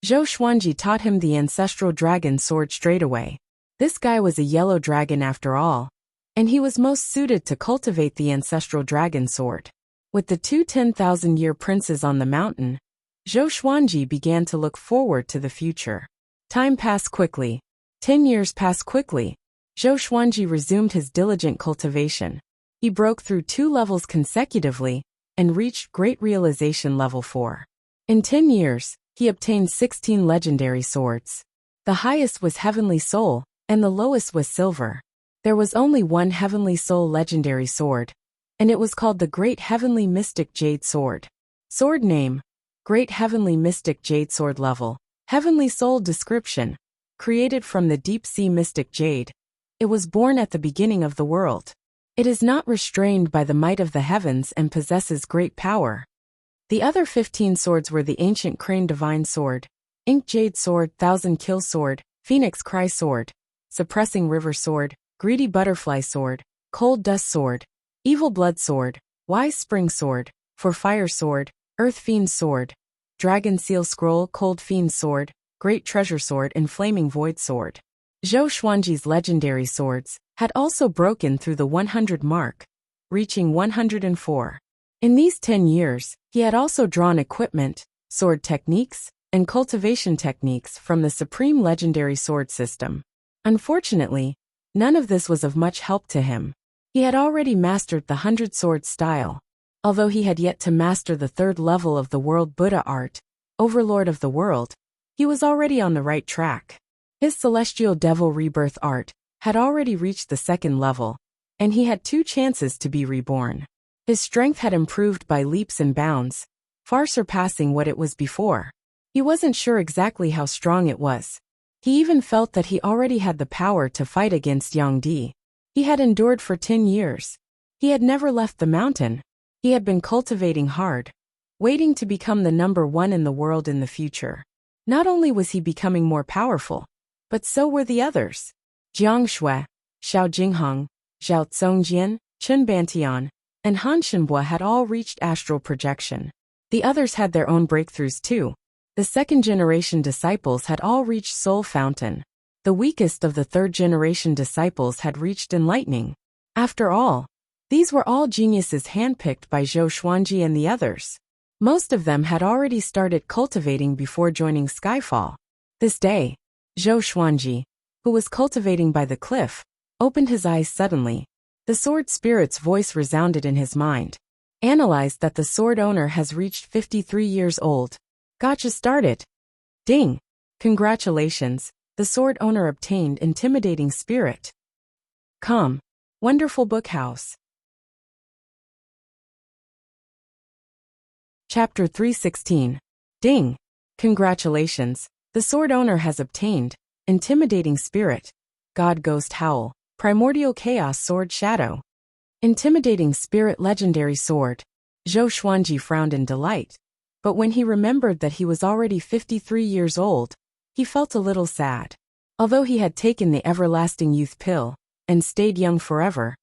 Zhou Xuanji taught him the ancestral dragon sword straight away. This guy was a yellow dragon after all, and he was most suited to cultivate the ancestral dragon sword. With the two 10,000-year princes on the mountain, Zhou Xuanji began to look forward to the future. Time passed quickly. 10 years passed quickly. Zhou Xuanji resumed his diligent cultivation. He broke through 2 levels consecutively and reached Great Realization Level 4. In 10 years, he obtained 16 legendary swords. The highest was Heavenly Soul, and the lowest was Silver. There was only one Heavenly Soul legendary sword, and it was called the Great Heavenly Mystic Jade Sword. Sword name: Great Heavenly Mystic Jade Sword Level. Heavenly Soul description: created from the deep sea mystic jade. It was born at the beginning of the world. It is not restrained by the might of the heavens and possesses great power. The other 15 swords were the Ancient Crane Divine Sword, Ink Jade Sword, Thousand Kill Sword, Phoenix Cry Sword, Suppressing River Sword, Greedy Butterfly Sword, Cold Dust Sword, Evil Blood Sword, Wise Spring Sword, For Fire Sword, Earth Fiend Sword, Dragon Seal Scroll, Cold Fiend Sword, Great Treasure Sword, and Flaming Void Sword. Zhou Xuanji's legendary swords had also broken through the 100 mark, reaching 104. In these 10 years, he had also drawn equipment, sword techniques, and cultivation techniques from the Supreme Legendary Sword system. Unfortunately, none of this was of much help to him. He had already mastered the 100 sword style, although he had yet to master the 3rd level of the World Buddha art, Overlord of the World. He was already on the right track. His Celestial Devil Rebirth art had already reached the 2nd level, and he had 2 chances to be reborn. His strength had improved by leaps and bounds, far surpassing what it was before. He wasn't sure exactly how strong it was. He even felt that he already had the power to fight against Yang Di. He had endured for 10 years. He had never left the mountain. He had been cultivating hard, waiting to become the number 1 in the world in the future. Not only was he becoming more powerful, but so were the others. Jiang Shui, Xiao Jingheng, Zhao Zongjian, Chen Bantian, and Han Shenhua had all reached astral projection. The others had their own breakthroughs too. The 2nd-generation disciples had all reached Soul Fountain. The weakest of the 3rd-generation disciples had reached enlightening. After all, these were all geniuses handpicked by Zhou Xuanji and the others. Most of them had already started cultivating before joining Skyfall. This day, Zhou Xuanji, who was cultivating by the cliff, opened his eyes suddenly. The sword spirit's voice resounded in his mind. Analyzed that the sword owner has reached 53 years old. Gotcha started. Ding! Congratulations, the sword owner obtained Intimidating Spirit. Come. Wonderful Book House. Chapter 316. Ding! Congratulations, the sword owner has obtained Intimidating Spirit, God Ghost Howl, Primordial Chaos Sword Shadow. Intimidating Spirit Legendary Sword. Zhou Xuanji frowned in delight. But when he remembered that he was already 53 years old, he felt a little sad. Although he had taken the everlasting youth pill and stayed young forever,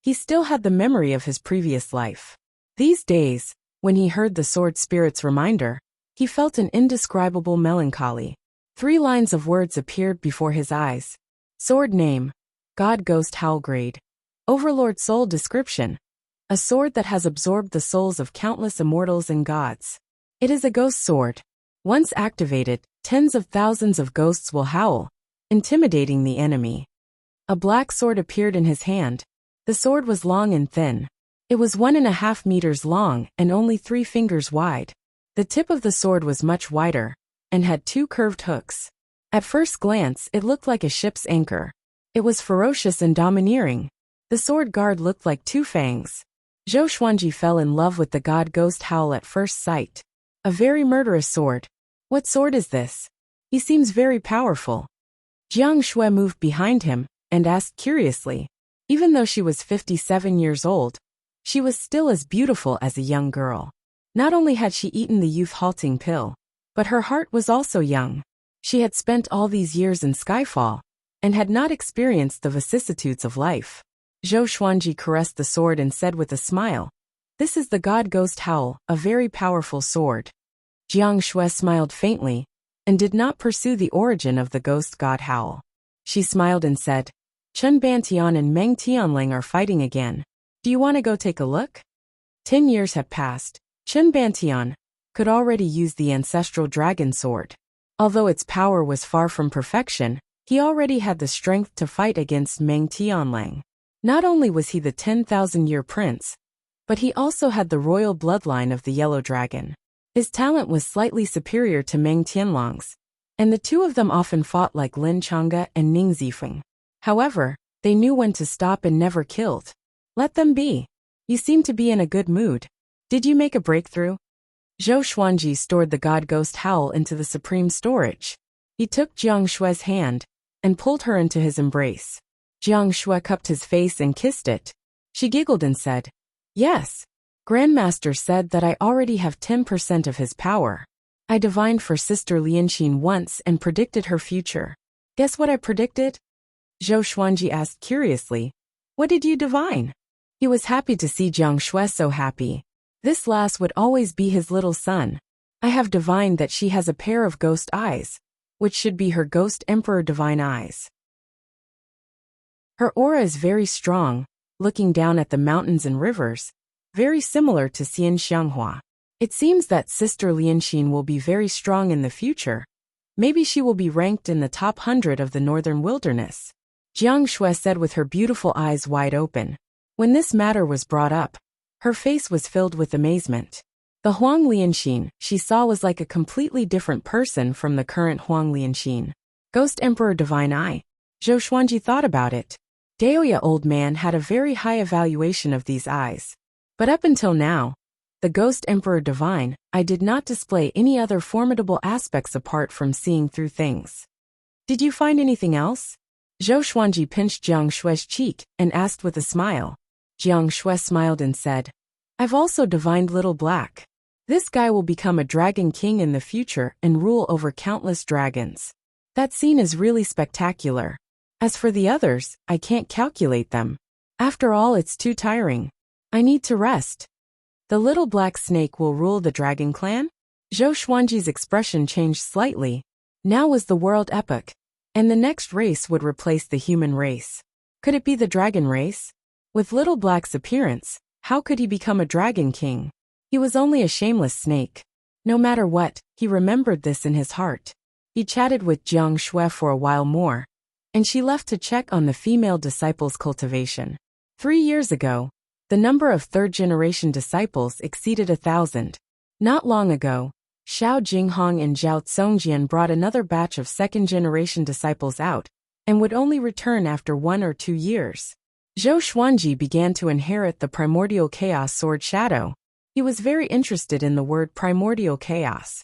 he still had the memory of his previous life. These days, when he heard the sword spirit's reminder, he felt an indescribable melancholy. 3 lines of words appeared before his eyes. Sword name, God Ghost Howl grade. Overlord soul description. A sword that has absorbed the souls of countless immortals and gods. It is a ghost sword. Once activated, tens of thousands of ghosts will howl, intimidating the enemy. A black sword appeared in his hand. The sword was long and thin. It was 1.5 meters long and only 3 fingers wide. The tip of the sword was much wider and had 2 curved hooks. At first glance, it looked like a ship's anchor. It was ferocious and domineering. The sword guard looked like 2 fangs. Zhou Xuanji fell in love with the God Ghost Howl at first sight. A very murderous sword. What sword is this? He seems very powerful. Jiang Shui moved behind him and asked curiously. Even though she was 57 years old, she was still as beautiful as a young girl. Not only had she eaten the youth-halting pill, but her heart was also young. She had spent all these years in Skyfall and had not experienced the vicissitudes of life. Zhou Xuanji caressed the sword and said with a smile, "This is the God Ghost Howl, a very powerful sword." Jiang Shui smiled faintly and did not pursue the origin of the Ghost God Howl. She smiled and said, "Chen Bantian and Meng Tianlang are fighting again. Do you want to go take a look?" 10 years had passed. Chen Bantian could already use the ancestral dragon sword. Although its power was far from perfection, he already had the strength to fight against Meng Tianlang. Not only was he the 10,000-year prince, but he also had the royal bloodline of the yellow dragon. His talent was slightly superior to Meng Tianlang's, and the 2 of them often fought like Lin Changge and Ning Zifeng. However, they knew when to stop and never killed. Let them be. You seem to be in a good mood. Did you make a breakthrough? Zhou Xuanji stored the God Ghost Howl into the supreme storage. He took Jiang Shui's hand and pulled her into his embrace. Jiang Shui cupped his face and kissed it. She giggled and said, "Yes. Grandmaster said that I already have 10% of his power. I divined for Sister Lianxin once and predicted her future. Guess what I predicted? Zhou Xuanji asked curiously. What did you divine? He was happy to see Jiang Shui so happy. This lass would always be his little son. I have divined that she has a pair of ghost eyes, which should be her ghost emperor divine eyes. Her aura is very strong, looking down at the mountains and rivers, very similar to Xian Xianghua. It seems that Sister Lianxin will be very strong in the future. Maybe she will be ranked in the top 100 of the northern wilderness. Jiang Shui said with her beautiful eyes wide open. When this matter was brought up, her face was filled with amazement. The Huang Lianxin she saw was like a completely different person from the current Huang Lianxin. Ghost Emperor Divine Eye. Zhou Xuanji thought about it. Daoya old man had a very high evaluation of these eyes. But up until now, the Ghost Emperor Divine Eye did not display any other formidable aspects apart from seeing through things. Did you find anything else? Zhou Xuanji pinched Jiang Shui's cheek and asked with a smile. Jiang Shui smiled and said, I've also divined Little Black. This guy will become a dragon king in the future and rule over countless dragons. That scene is really spectacular. As for the others, I can't calculate them. After all, it's too tiring. I need to rest. The Little Black Snake will rule the dragon clan? Zhou Xuanji's expression changed slightly. Now was the world epoch, and the next race would replace the human race. Could it be the dragon race? With Little Black's appearance, how could he become a dragon king? He was only a shameless snake. No matter what, he remembered this in his heart. He chatted with Jiang Shui for a while more, and she left to check on the female disciples' cultivation. 3 years ago, the number of third-generation disciples exceeded 1,000. Not long ago, Xiao Jinghong and Zhao Tsongjian brought another batch of second-generation disciples out, and would only return after 1 or 2 years. Zhou Xuanji began to inherit the primordial chaos sword shadow. He was very interested in the word primordial chaos.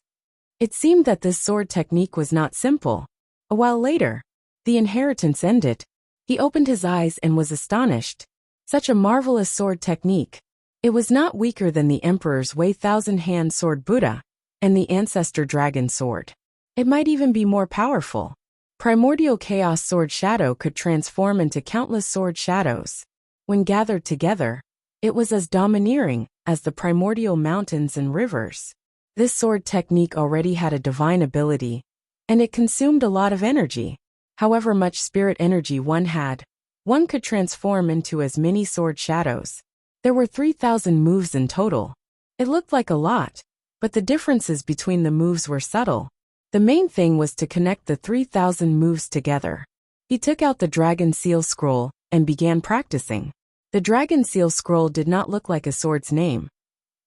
It seemed that this sword technique was not simple. A while later, the inheritance ended. He opened his eyes and was astonished. Such a marvelous sword technique. It was not weaker than the Emperor's Wei Thousand-Hand Sword Buddha and the Ancestor Dragon Sword. It might even be more powerful. Primordial Chaos Sword Shadow could transform into countless sword shadows. When gathered together, it was as domineering as the primordial mountains and rivers. This sword technique already had a divine ability, and it consumed a lot of energy. However much spirit energy one had, one could transform into as many sword shadows. There were 3,000 moves in total. It looked like a lot, but the differences between the moves were subtle. The main thing was to connect the 3,000 moves together. He took out the Dragon Seal Scroll and began practicing. The Dragon Seal Scroll did not look like a sword's name,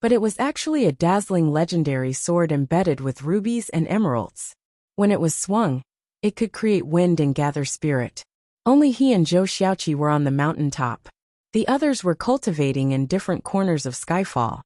but it was actually a dazzling legendary sword embedded with rubies and emeralds. When it was swung, it could create wind and gather spirit. Only he and Zhou Xiaoqi were on the mountaintop. The others were cultivating in different corners of Skyfall.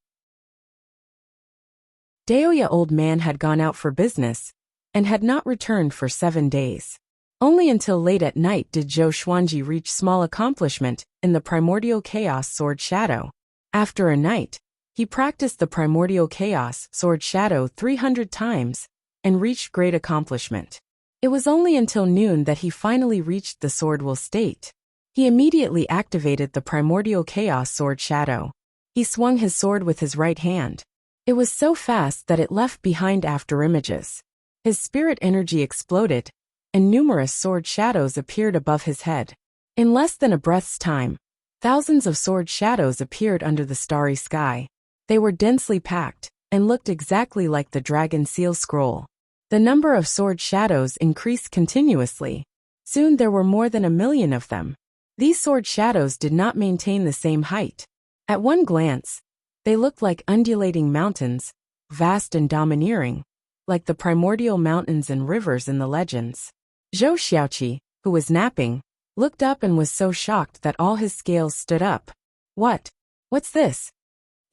Daoya old man had gone out for business, and had not returned for 7 days. Only until late at night did Zhou Xuanji reach small accomplishment in the Primordial Chaos Sword Shadow. After a night, he practiced the Primordial Chaos Sword Shadow 300 times, and reached great accomplishment. It was only until noon that he finally reached the Sword Will state. He immediately activated the Primordial Chaos Sword Shadow. He swung his sword with his right hand. It was so fast that it left behind afterimages. His spirit energy exploded, and numerous sword shadows appeared above his head. In less than a breath's time, thousands of sword shadows appeared under the starry sky. They were densely packed, and looked exactly like the Dragon Seal Scroll. The number of sword shadows increased continuously. Soon there were more than 1 million of them. These sword shadows did not maintain the same height. At one glance, they looked like undulating mountains, vast and domineering, like the primordial mountains and rivers in the legends. Zhou Xiaoqi, who was napping, looked up and was so shocked that all his scales stood up. What's this?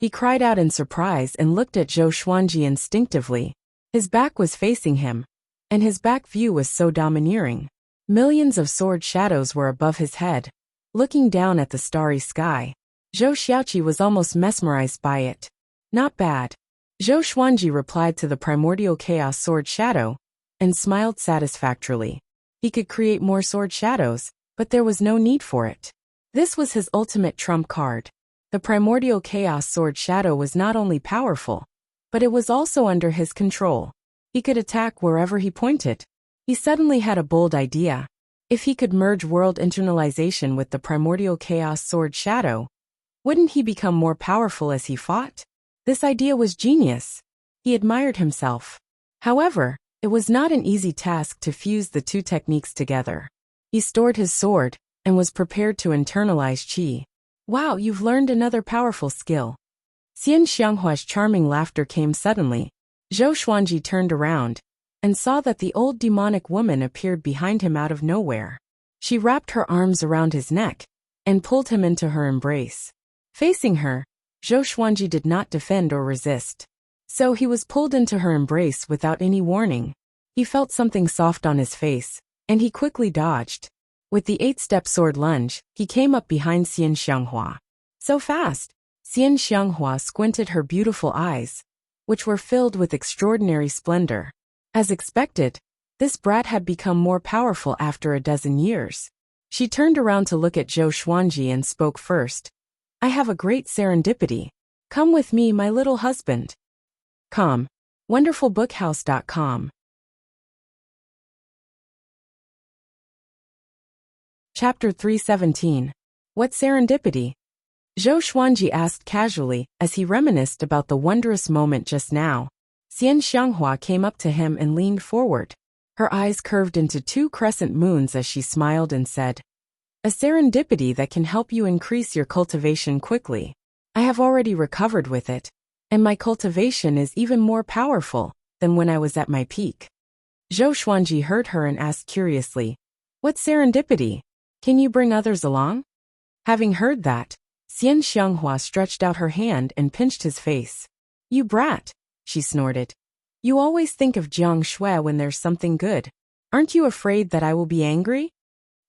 He cried out in surprise and looked at Zhou Xuanji instinctively. His back was facing him, and his back view was so domineering. Millions of sword shadows were above his head, looking down at the starry sky. Zhou Xiaoqi was almost mesmerized by it. Not bad. Zhou Xuanji replied to the primordial chaos sword shadow and smiled satisfactorily. He could create more sword shadows, but there was no need for it. This was his ultimate trump card. The primordial chaos sword shadow was not only powerful, but it was also under his control. He could attack wherever he pointed. He suddenly had a bold idea. If he could merge world internalization with the primordial chaos sword shadow, wouldn't he become more powerful as he fought? This idea was genius. He admired himself. However, it was not an easy task to fuse the two techniques together. He stored his sword and was prepared to internalize qi. Wow, you've learned another powerful skill. Xian Xianghua's charming laughter came suddenly. Zhou Xuanji turned around and saw that the old demonic woman appeared behind him out of nowhere. She wrapped her arms around his neck and pulled him into her embrace. Facing her, Zhou Xuanji did not defend or resist. So he was pulled into her embrace without any warning. He felt something soft on his face, and he quickly dodged. With the 8-step sword lunge, he came up behind Xian Xianghua. So fast! Xian Xianghua squinted her beautiful eyes, which were filled with extraordinary splendor. As expected, this brat had become more powerful after a dozen years. She turned around to look at Zhou Xuanji and spoke first. I have a great serendipity. Come with me, my little husband. wonderfulbookhouse.com. Chapter 317. What serendipity? Zhou Xuanji asked casually as he reminisced about the wondrous moment just now. Xian Xianghua came up to him and leaned forward. Her eyes curved into 2 crescent moons as she smiled and said, a serendipity that can help you increase your cultivation quickly. I have already recovered with it, and my cultivation is even more powerful than when I was at my peak. Zhou Xuanji heard her and asked curiously, what serendipity? Can you bring others along? Having heard that, Xian Xianghua stretched out her hand and pinched his face. You brat, she snorted. You always think of Jiang Shui when there's something good. Aren't you afraid that I will be angry?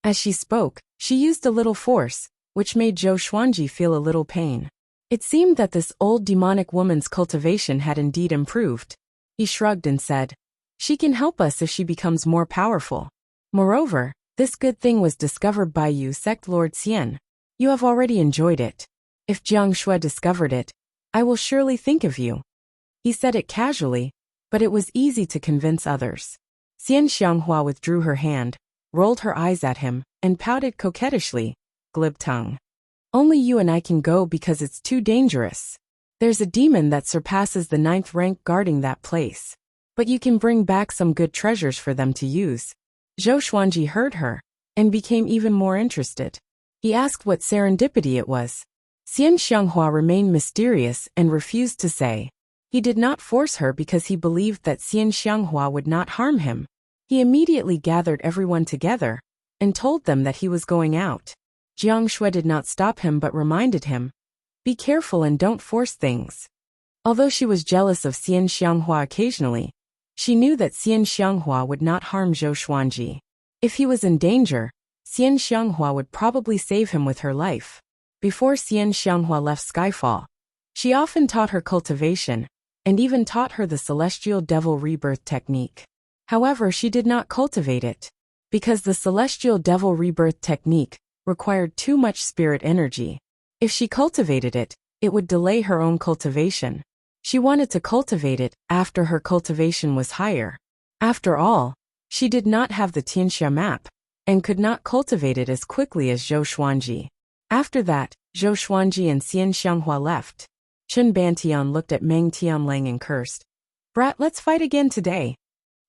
As she spoke, she used a little force, which made Zhou Xuanji feel a little pain. It seemed that this old demonic woman's cultivation had indeed improved. He shrugged and said, she can help us if she becomes more powerful. Moreover, this good thing was discovered by you, sect Lord Xian. You have already enjoyed it. If Jiang Shui discovered it, I will surely think of you. He said it casually, but it was easy to convince others. Xian Xianghua withdrew her hand, rolled her eyes at him, and pouted coquettishly, glib tongue. Only you and I can go because it's too dangerous. There's a demon that surpasses the 9th rank guarding that place. But you can bring back some good treasures for them to use. Zhou Xuanji heard her, and became even more interested. He asked what serendipity it was. Xian Xianghua remained mysterious and refused to say. He did not force her because he believed that Xian Xianghua would not harm him. He immediately gathered everyone together and told them that he was going out. Jiang Shui did not stop him but reminded him, be careful and don't force things. Although she was jealous of Xian Xianghua occasionally, she knew that Xian Xianghua would not harm Zhou Xuanji. If he was in danger, Xian Xianghua would probably save him with her life. Before Xian Xianghua left Skyfall, she often taught her cultivation, and even taught her the Celestial Devil Rebirth technique. However, she did not cultivate it, because the Celestial Devil Rebirth technique required too much spirit energy. If she cultivated it, it would delay her own cultivation. She wanted to cultivate it after her cultivation was higher. After all, she did not have the Tianxia map, and could not cultivate it as quickly as Zhou Xuanji. After that, Zhou Xuanji and Xian Xianghua left. Chen Bantian looked at Meng Tianlang and cursed. Brat, let's fight again today.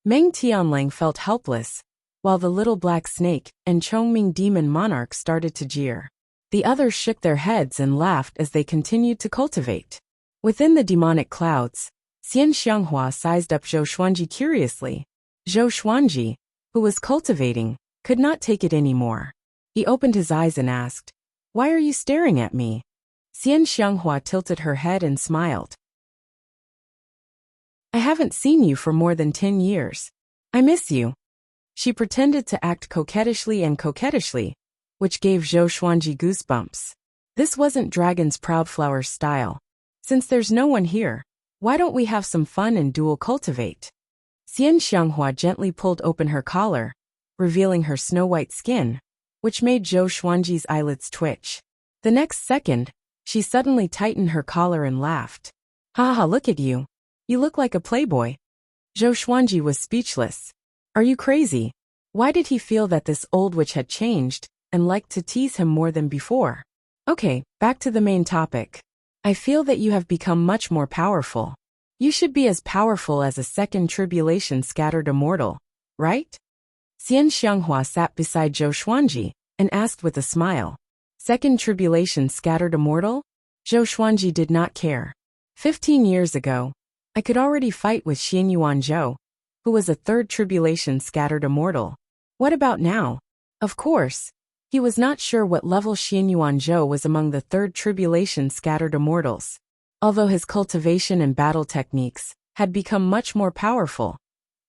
Meng Tianlang felt helpless, while the little black snake and Chongming demon monarch started to jeer. The others shook their heads and laughed as they continued to cultivate. Within the demonic clouds, Xian Xianghua sized up Zhou Xuanji curiously. Zhou Xuanji, who was cultivating, could not take it anymore. He opened his eyes and asked, why are you staring at me? Xian Xianghua tilted her head and smiled. I haven't seen you for more than 10 years. I miss you. She pretended to act coquettishly, which gave Zhou Xuanji goosebumps. This wasn't Dragon's Proudflower's style. Since there's no one here, why don't we have some fun and dual cultivate? Xian Xianghua gently pulled open her collar, revealing her snow-white skin, which made Zhou Xuanji's eyelids twitch. The next second, she suddenly tightened her collar and laughed. "Ha ha, look at you. You look like a playboy." Zhou Xuanji was speechless. Are you crazy? Why did he feel that this old witch had changed and liked to tease him more than before? Okay, back to the main topic. I feel that you have become much more powerful. You should be as powerful as a second tribulation scattered immortal, right? Xian Xianghua sat beside Zhou Xuanji and asked with a smile. Second tribulation scattered immortal? Zhou Xuanji did not care. 15 years ago, I could already fight with Xian Yuan Zhou, who was a third tribulation scattered immortal. What about now? Of course, he was not sure what level Xian Yuan Zhou was among the third tribulation scattered immortals. Although his cultivation and battle techniques had become much more powerful,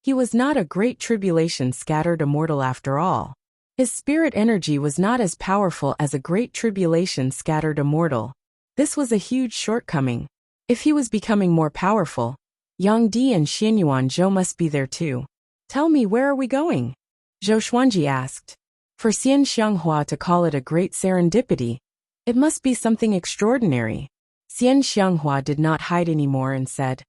he was not a great tribulation scattered immortal after all. His spirit energy was not as powerful as a great tribulation scattered immortal. This was a huge shortcoming. If he was becoming more powerful, Yang Di and Xian Yuan Zhou must be there too. Tell me, where are we going? Zhou Xuanji asked. For Xian Xianghua to call it a great serendipity, it must be something extraordinary. Xian Xianghua did not hide anymore and said,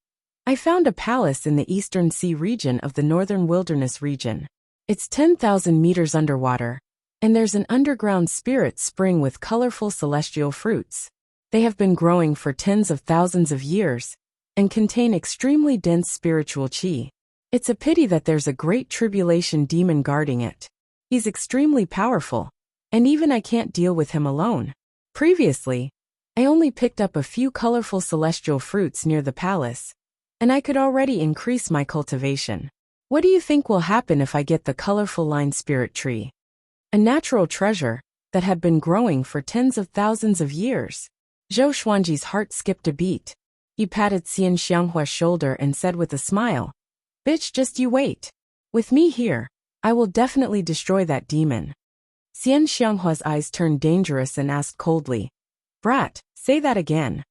I found a palace in the eastern sea region of the northern wilderness region. It's 10,000 meters underwater, and there's an underground spirit spring with colorful celestial fruits. They have been growing for tens of thousands of years and contain extremely dense spiritual qi. It's a pity that there's a great tribulation demon guarding it. He's extremely powerful, and even I can't deal with him alone. Previously, I only picked up a few colorful celestial fruits near the palace, and I could already increase my cultivation. What do you think will happen if I get the colorful line spirit tree? A natural treasure that had been growing for tens of thousands of years. Zhou Xuanji's heart skipped a beat. He patted Xian Xianghua's shoulder and said with a smile, Bitch, just you wait. With me here, I will definitely destroy that demon. Xian Xianghua's eyes turned dangerous and asked coldly, Brat, say that again.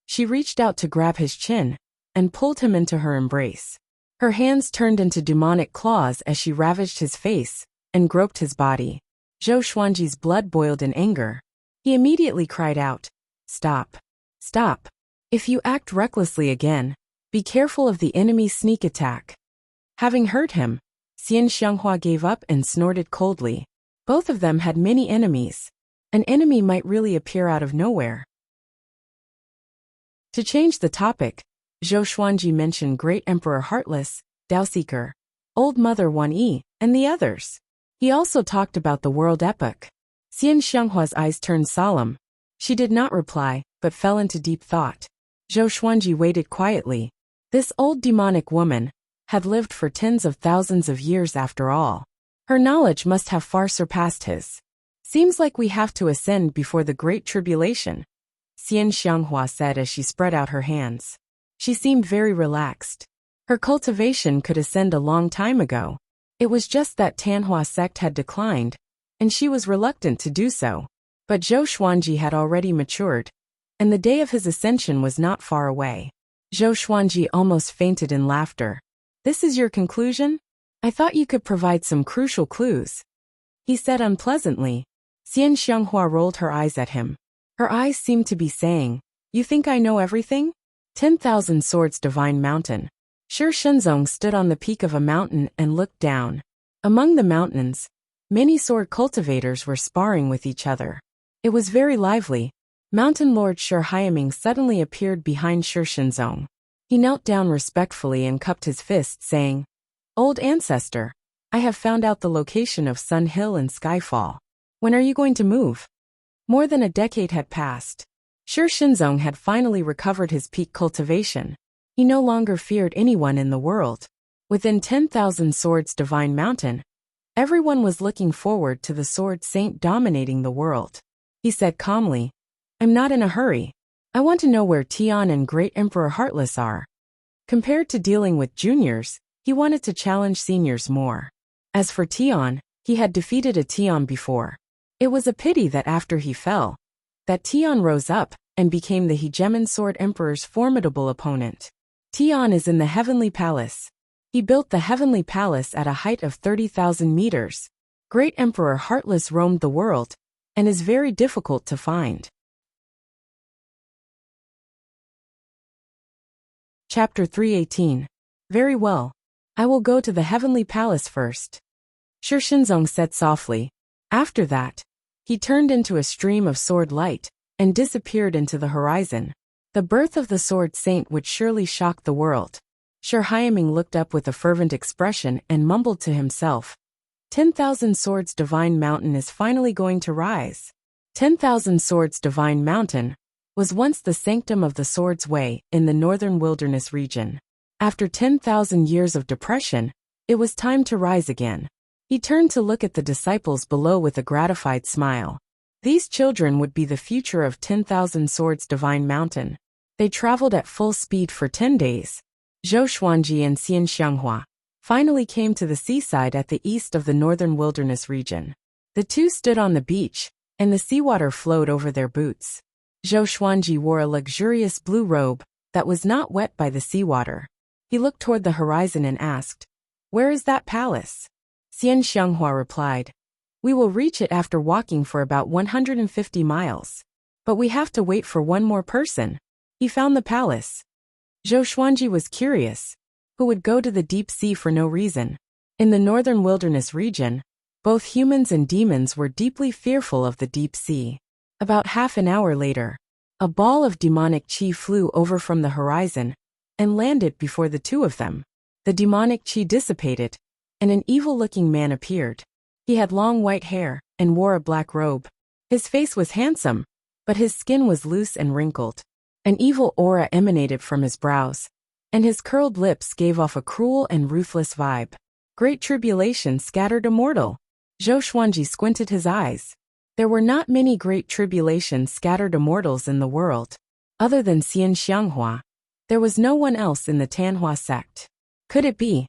She reached out to grab his chin and pulled him into her embrace. Her hands turned into demonic claws as she ravaged his face and groped his body. Zhou Xuanji's blood boiled in anger. He immediately cried out, Stop. Stop. If you act recklessly again, be careful of the enemy's sneak attack. Having heard him, Xian Xianghua gave up and snorted coldly. Both of them had many enemies. An enemy might really appear out of nowhere. To change the topic, Zhou Xuanji mentioned Great Emperor Heartless, Daoseeker, Old Mother 1E, and the others. He also talked about the world epoch. Xian Xianghua's eyes turned solemn. She did not reply, but fell into deep thought. Zhou Xuanji waited quietly. This old demonic woman had lived for tens of thousands of years after all. Her knowledge must have far surpassed his. Seems like we have to ascend before the Great Tribulation, Xian Xianghua said as she spread out her hands. She seemed very relaxed. Her cultivation could ascend a long time ago. It was just that Tanhua sect had declined, and she was reluctant to do so. But Zhou Xuanji had already matured, and the day of his ascension was not far away. Zhou Xuanji almost fainted in laughter. This is your conclusion? I thought you could provide some crucial clues, he said unpleasantly. Xian Xianghua rolled her eyes at him. Her eyes seemed to be saying, You think I know everything? 10,000 Swords Divine Mountain. Shi Shenzong stood on the peak of a mountain and looked down. Among the mountains, many sword cultivators were sparring with each other. It was very lively. Mountain Lord Shi Haiming suddenly appeared behind Shi Shenzong. He knelt down respectfully and cupped his fist, saying, Old ancestor, I have found out the location of Sun Hill and Skyfall. When are you going to move? More than a decade had passed. Shi Shenzong had finally recovered his peak cultivation. He no longer feared anyone in the world. Within 10,000 Swords Divine Mountain, everyone was looking forward to the Sword Saint dominating the world. He said calmly, I'm not in a hurry. I want to know where Tian and Great Emperor Heartless are. Compared to dealing with juniors, he wanted to challenge seniors more. As for Tian, he had defeated a Tian before. It was a pity that after he fell, that Tian rose up and became the Hegemon Sword Emperor's formidable opponent. Tian is in the Heavenly Palace. He built the Heavenly Palace at a height of 30,000 meters. Great Emperor Heartless roamed the world and is very difficult to find. Chapter 318. Very well. I will go to the Heavenly Palace first. Shi Shinzong said softly. After that, he turned into a stream of sword light and disappeared into the horizon. The birth of the Sword Saint would surely shock the world. Shi Haiming looked up with a fervent expression and mumbled to himself. 10,000 Swords Divine Mountain is finally going to rise. 10,000 Swords Divine Mountain was once the sanctum of the Swords Way in the northern wilderness region. After 10,000 years of depression, it was time to rise again. He turned to look at the disciples below with a gratified smile. These children would be the future of 10,000 Swords Divine Mountain. They traveled at full speed for 10 days. Zhou Xuanji and Xian Xianghua finally came to the seaside at the east of the northern wilderness region. The two stood on the beach, and the seawater flowed over their boots. Zhou Xuanji wore a luxurious blue robe that was not wet by the seawater. He looked toward the horizon and asked, "Where is that palace?" Xian Xianghua replied, "We will reach it after walking for about 150 miles. But we have to wait for one more person." He found the palace. Zhou Xuanji was curious. Who would go to the deep sea for no reason? In the northern wilderness region, both humans and demons were deeply fearful of the deep sea. About half an hour later, a ball of demonic chi flew over from the horizon and landed before the two of them. The demonic chi dissipated, and an evil-looking man appeared. He had long white hair and wore a black robe. His face was handsome, but his skin was loose and wrinkled. An evil aura emanated from his brows, and his curled lips gave off a cruel and ruthless vibe. Great tribulation scattered a mortal. Zhou Xuanji squinted his eyes. There were not many great tribulation scattered immortals in the world. Other than Xian Xianghua, there was no one else in the Tanhua sect. Could it be?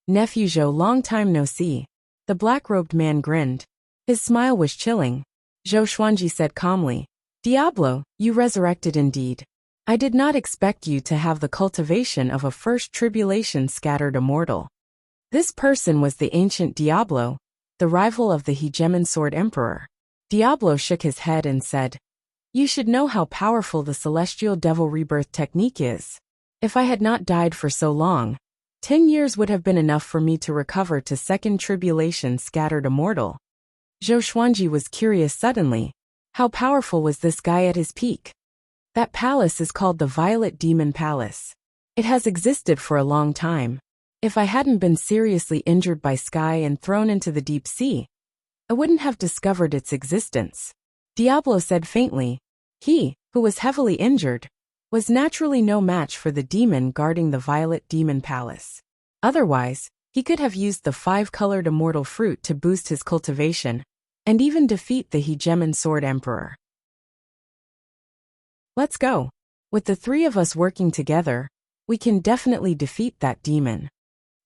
Nephew Zhou, long time no see. The black-robed man grinned. His smile was chilling. Zhou Xuanji said calmly, "Diablo, you resurrected indeed. I did not expect you to have the cultivation of a first tribulation scattered immortal." This person was the ancient Diablo, the rival of the Hegemon Sword Emperor. Diablo shook his head and said, "You should know how powerful the celestial devil rebirth technique is. If I had not died for so long, 10 years would have been enough for me to recover to second tribulation scattered immortal." Zhou Xuanji was curious suddenly. How powerful was this guy at his peak? That palace is called the Violet Demon Palace. It has existed for a long time. If I hadn't been seriously injured by Sky and thrown into the deep sea, I wouldn't have discovered its existence. Diablo said faintly. He, who was heavily injured, was naturally no match for the demon guarding the Violet Demon Palace. Otherwise, he could have used the 5-colored immortal fruit to boost his cultivation, and even defeat the Hegemon Sword Emperor. Let's go. With the three of us working together, we can definitely defeat that demon.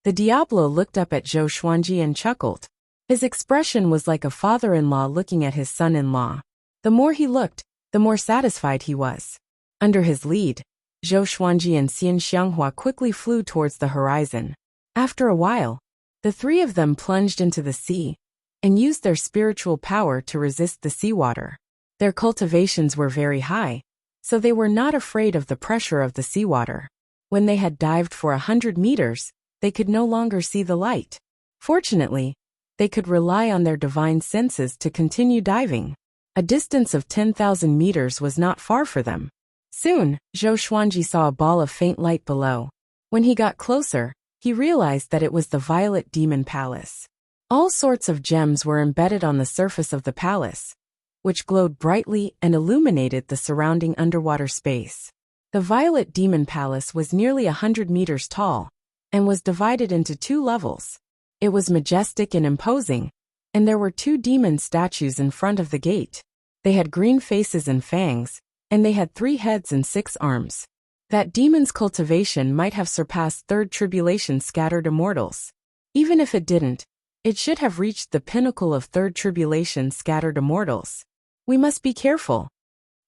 The Diablo looked up at Zhou Xuanji and chuckled. His expression was like a father-in-law looking at his son-in-law. The more he looked, the more satisfied he was. Under his lead, Zhou Xuanji and Xian Xianghua quickly flew towards the horizon. After a while, the three of them plunged into the sea and used their spiritual power to resist the seawater. Their cultivations were very high, so they were not afraid of the pressure of the seawater. When they had dived for 100 meters, they could no longer see the light. Fortunately, they could rely on their divine senses to continue diving. A distance of 10,000 meters was not far for them. Soon, Zhou Xuanji saw a ball of faint light below. When he got closer, he realized that it was the Violet Demon Palace. All sorts of gems were embedded on the surface of the palace, which glowed brightly and illuminated the surrounding underwater space. The Violet Demon Palace was nearly 100 meters tall and was divided into 2 levels. It was majestic and imposing, and there were 2 demon statues in front of the gate. They had green faces and fangs, and they had 3 heads and 6 arms. That demon's cultivation might have surpassed Third Tribulation scattered immortals. Even if it didn't, it should have reached the pinnacle of Third Tribulation scattered immortals. We must be careful.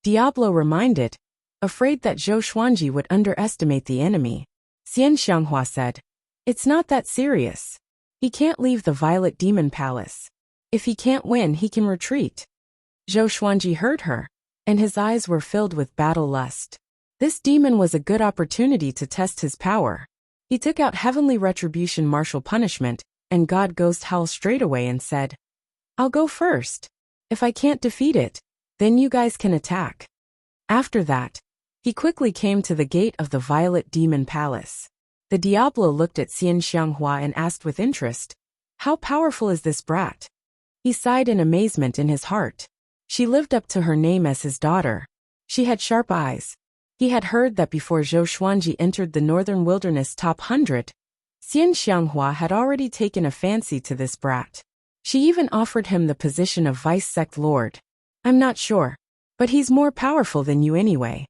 Diablo reminded, afraid that Zhou Xuanji would underestimate the enemy. Xian Xianghua said, "It's not that serious. He can't leave the Violet Demon Palace. If he can't win, he can retreat." Zhou Xuanji heard her, and his eyes were filled with battle lust. This demon was a good opportunity to test his power. He took out Heavenly Retribution Martial Punishment, and God Ghost Howl straightaway and said, "I'll go first. If I can't defeat it, then you guys can attack." After that, he quickly came to the gate of the Violet Demon Palace. The Diablo looked at Xian Xianghua and asked with interest, "How powerful is this brat?" He sighed in amazement in his heart. She lived up to her name as his daughter. She had sharp eyes. He had heard that before Zhou Xuanji entered the Northern Wilderness top 100, Xian Xianghua had already taken a fancy to this brat. She even offered him the position of Vice Sect Lord. "I'm not sure, but he's more powerful than you anyway."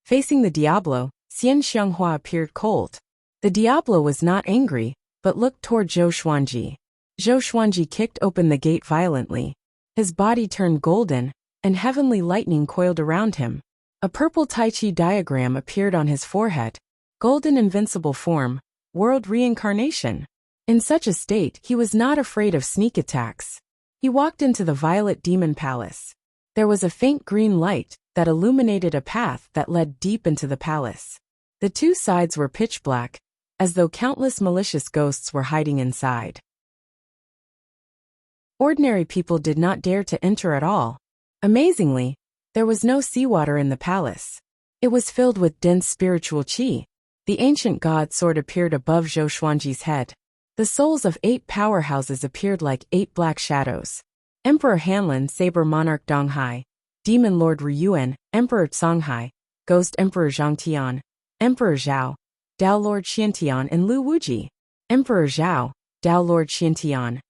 Facing the Diablo, Xian Xianghua appeared cold. The Diablo was not angry, but looked toward Zhou Xuanji. Zhou Xuanji kicked open the gate violently. His body turned golden, and heavenly lightning coiled around him. A purple Tai Chi diagram appeared on his forehead. Golden invincible form, world reincarnation. In such a state, he was not afraid of sneak attacks. He walked into the Violet Demon Palace. There was a faint green light that illuminated a path that led deep into the palace. The two sides were pitch black, as though countless malicious ghosts were hiding inside. Ordinary people did not dare to enter at all. Amazingly, there was no seawater in the palace. It was filled with dense spiritual qi. The ancient god sword appeared above Zhou Xuanji's head. The souls of 8 powerhouses appeared like 8 black shadows. Emperor Hanlin, Saber Monarch Donghai, Demon Lord Ryuan, Emperor Songhai, Ghost Emperor Zhangtian, Emperor Zhao, Dao Lord Xiantian and Lu Wuji. Emperor Zhao, Dao Lord Xiantian,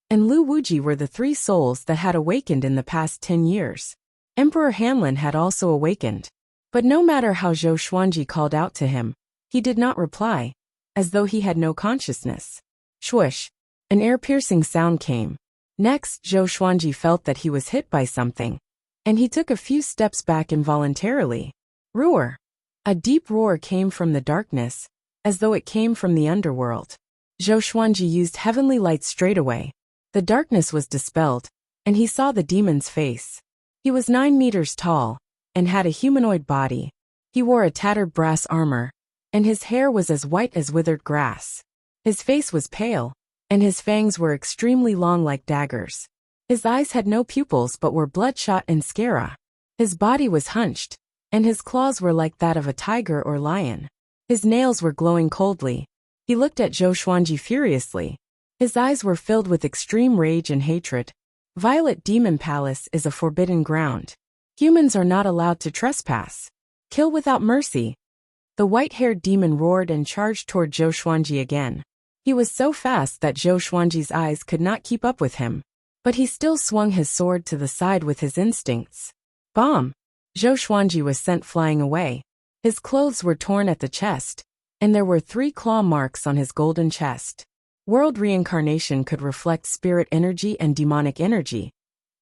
and Lu Wuji were the 3 souls that had awakened in the past 10 years. Emperor Hanlin had also awakened. But no matter how Zhou Xuanji called out to him, he did not reply, as though he had no consciousness. Swoosh! An air-piercing sound came. Next, Zhou Xuanji felt that he was hit by something, and he took a few steps back involuntarily. Roar! A deep roar came from the darkness, as though it came from the underworld. Zhou Xuanji used heavenly light straightaway. The darkness was dispelled, and he saw the demon's face. He was 9 meters tall, and had a humanoid body. He wore a tattered brass armor, and his hair was as white as withered grass. His face was pale, and his fangs were extremely long like daggers. His eyes had no pupils but were bloodshot and scara. His body was hunched, and his claws were like that of a tiger or lion. His nails were glowing coldly. He looked at Zhou Xuanji furiously. His eyes were filled with extreme rage and hatred. Violet Demon Palace is a forbidden ground. Humans are not allowed to trespass. Kill without mercy. The white-haired demon roared and charged toward Zhou Xuanji again. He was so fast that Zhou Xuanji's eyes could not keep up with him. But he still swung his sword to the side with his instincts. Bomb! Zhou Xuanji was sent flying away. His clothes were torn at the chest, and there were 3 claw marks on his golden chest. World reincarnation could reflect spirit energy and demonic energy.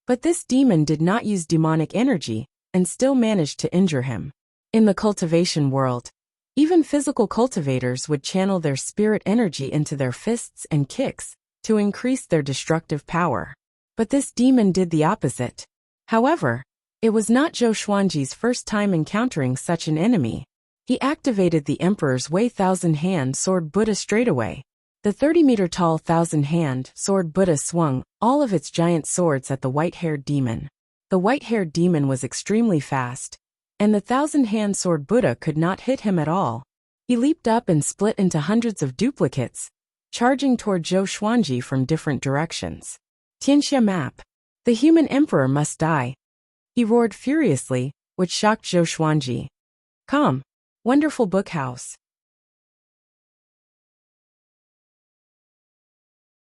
But this demon did not use demonic energy, and still managed to injure him. In the cultivation world, even physical cultivators would channel their spirit energy into their fists and kicks, to increase their destructive power. But this demon did the opposite. However, it was not Zhou Xuanji's first time encountering such an enemy. He activated the Emperor's Wei Thousand-Hand Sword Buddha straightaway. The 30-meter-tall thousand-hand sword Buddha swung all of its giant swords at the white-haired demon. The white-haired demon was extremely fast, and the thousand-hand sword Buddha could not hit him at all. He leaped up and split into hundreds of duplicates, charging toward Zhou Xuanji from different directions. Tianxia map. The human emperor must die. He roared furiously, which shocked Zhou Xuanji. Calm. Wonderful book house.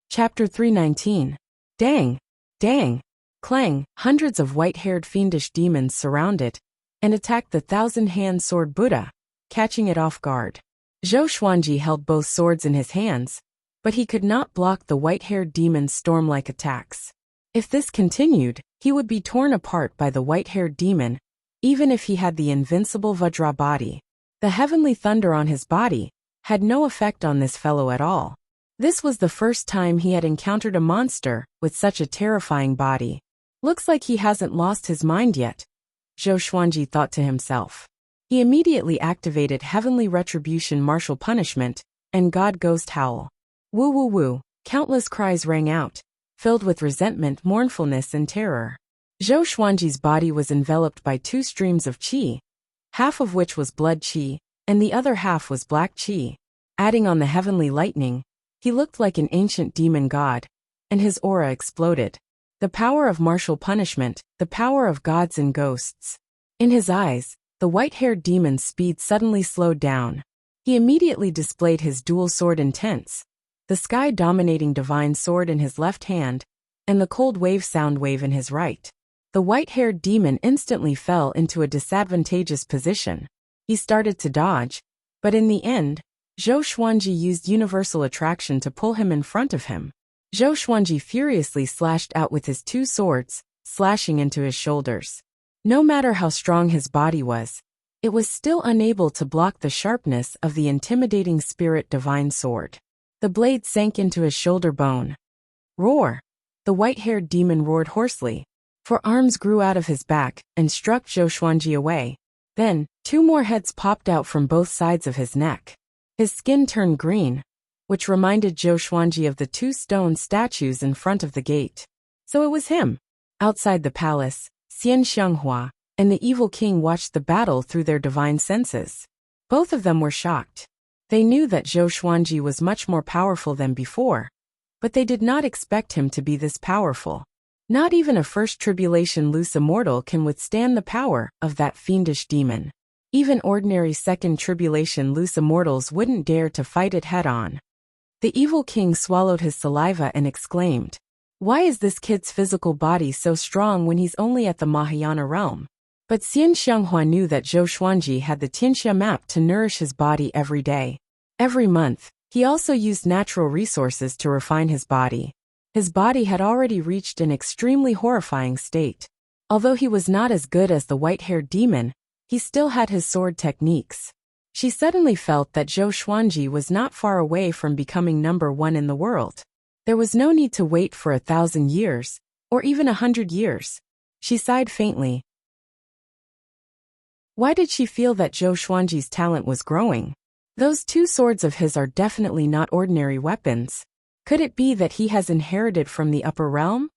Chapter 319. Dang! Dang! Clang! Hundreds of white-haired fiendish demons surrounded and attacked the thousand-hand sword Buddha, catching it off guard. Zhou Xuanji held both swords in his hands, but he could not block the white-haired demon's storm-like attacks. If this continued, he would be torn apart by the white-haired demon, even if he had the invincible Vajra body. The heavenly thunder on his body had no effect on this fellow at all. This was the first time he had encountered a monster with such a terrifying body. Looks like he hasn't lost his mind yet, Zhou Xuanji thought to himself. He immediately activated Heavenly Retribution Martial Punishment and God Ghost Howl. Woo woo woo, countless cries rang out, filled with resentment, mournfulness, and terror. Zhou Xuanji's body was enveloped by two streams of qi, half of which was blood qi, and the other half was black qi. Adding on the heavenly lightning, he looked like an ancient demon god, and his aura exploded. The power of martial punishment, the power of gods and ghosts. In his eyes, the white-haired demon's speed suddenly slowed down. He immediately displayed his dual sword intense, the sky-dominating divine sword in his left hand, and the cold wave sound wave in his right. The white-haired demon instantly fell into a disadvantageous position. He started to dodge, but in the end, Zhou Xuanji used universal attraction to pull him in front of him. Zhou Xuanji furiously slashed out with his two swords, slashing into his shoulders. No matter how strong his body was, it was still unable to block the sharpness of the intimidating spirit divine sword. The blade sank into his shoulder bone. Roar! The white-haired demon roared hoarsely. Four arms grew out of his back and struck Zhou Xuanji away. Then, two more heads popped out from both sides of his neck. His skin turned green, which reminded Zhou Xuanji of the two stone statues in front of the gate. So it was him. Outside the palace, Xian Xianghua and the evil king watched the battle through their divine senses. Both of them were shocked. They knew that Zhou Xuanji was much more powerful than before, but they did not expect him to be this powerful. Not even a first tribulation loose immortal can withstand the power of that fiendish demon. Even ordinary second tribulation loose immortals wouldn't dare to fight it head-on. The evil king swallowed his saliva and exclaimed, "Why is this kid's physical body so strong when he's only at the Mahayana realm?" But Xian Xianghua knew that Zhou Xuanji had the Tianxia map to nourish his body every day. Every month, he also used natural resources to refine his body. His body had already reached an extremely horrifying state. Although he was not as good as the white-haired demon, he still had his sword techniques. She suddenly felt that Zhou Xuanji was not far away from becoming number one in the world. There was no need to wait for 1,000 years, or even 100 years. She sighed faintly. Why did she feel that Zhou Xuanji's talent was growing? Those two swords of his are definitely not ordinary weapons. Could it be that he has inherited from the upper realm?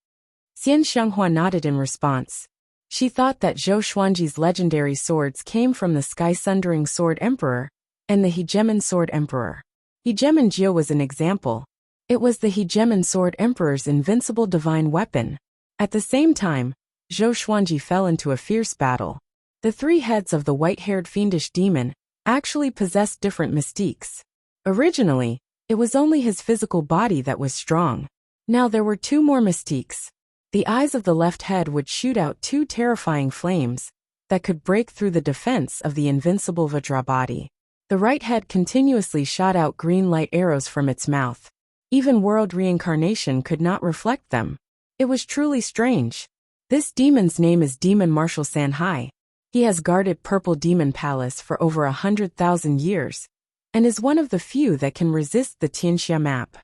Xian Xianghua nodded in response. She thought that Zhou Xuanji's legendary swords came from the Sky-Sundering Sword Emperor and the Hegemon Sword Emperor. Hegemon Jiu was an example. It was the Hegemon Sword Emperor's invincible divine weapon. At the same time, Zhou Xuanji fell into a fierce battle. The three heads of the white-haired fiendish demon actually possessed different mystiques. Originally, it was only his physical body that was strong. Now there were two more mystiques. The eyes of the left head would shoot out two terrifying flames that could break through the defense of the invincible Vajra body. The right head continuously shot out green light arrows from its mouth. Even world reincarnation could not reflect them. It was truly strange. This demon's name is Demon Marshal Sanhai. He has guarded Purple Demon Palace for over 100,000 years, and is one of the few that can resist the Tianxia map.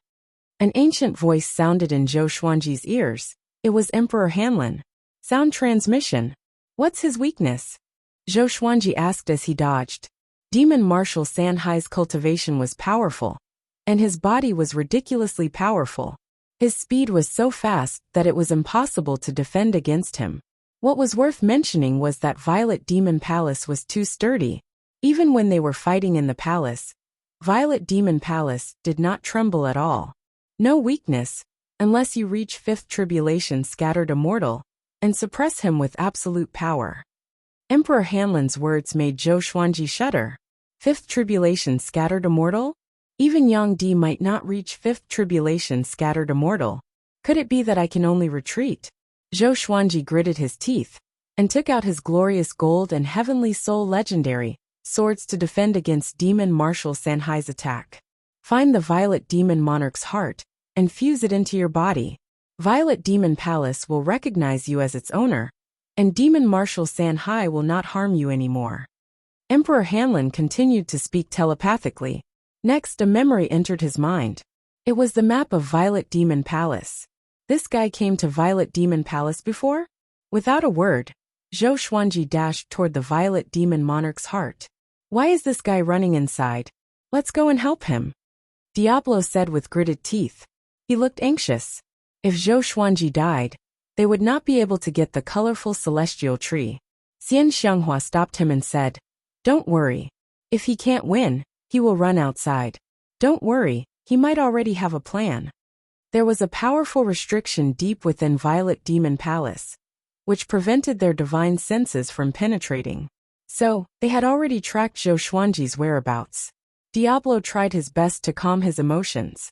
An ancient voice sounded in Zhou Xuanji's ears. It was Emperor Hanlin. Sound transmission. What's his weakness? Zhou Xuanji asked as he dodged. Demon Marshal Sanhai's cultivation was powerful, and his body was ridiculously powerful. His speed was so fast that it was impossible to defend against him. What was worth mentioning was that Violet Demon Palace was too sturdy. Even when they were fighting in the palace, Violet Demon Palace did not tremble at all. No weakness, unless you reach Fifth Tribulation Scattered Immortal, and suppress him with absolute power. Emperor Hanlin's words made Zhou Xuanji shudder. Fifth Tribulation Scattered Immortal? Even Yang Di might not reach Fifth Tribulation Scattered Immortal. Could it be that I can only retreat? Zhou Xuanji gritted his teeth, and took out his glorious gold and heavenly soul legendary swords to defend against Demon Marshal Sanhai's attack. Find the Violet Demon Monarch's heart, and fuse it into your body. Violet Demon Palace will recognize you as its owner, and Demon Marshal Sanhai will not harm you anymore. Emperor Hanlin continued to speak telepathically. Next, a memory entered his mind. It was the map of Violet Demon Palace. This guy came to Violet Demon Palace before? Without a word, Zhou Xuanji dashed toward the Violet Demon Monarch's heart. Why is this guy running inside? Let's go and help him, Diablo said with gritted teeth. He looked anxious. If Zhou Xuanji died, they would not be able to get the colorful celestial tree. Xian Xianghua stopped him and said, "Don't worry. If he can't win, he will run outside. Don't worry, he might already have a plan." There was a powerful restriction deep within Violet Demon Palace, which prevented their divine senses from penetrating. So, they had already tracked Zhou Xuanji's whereabouts. Diablo tried his best to calm his emotions.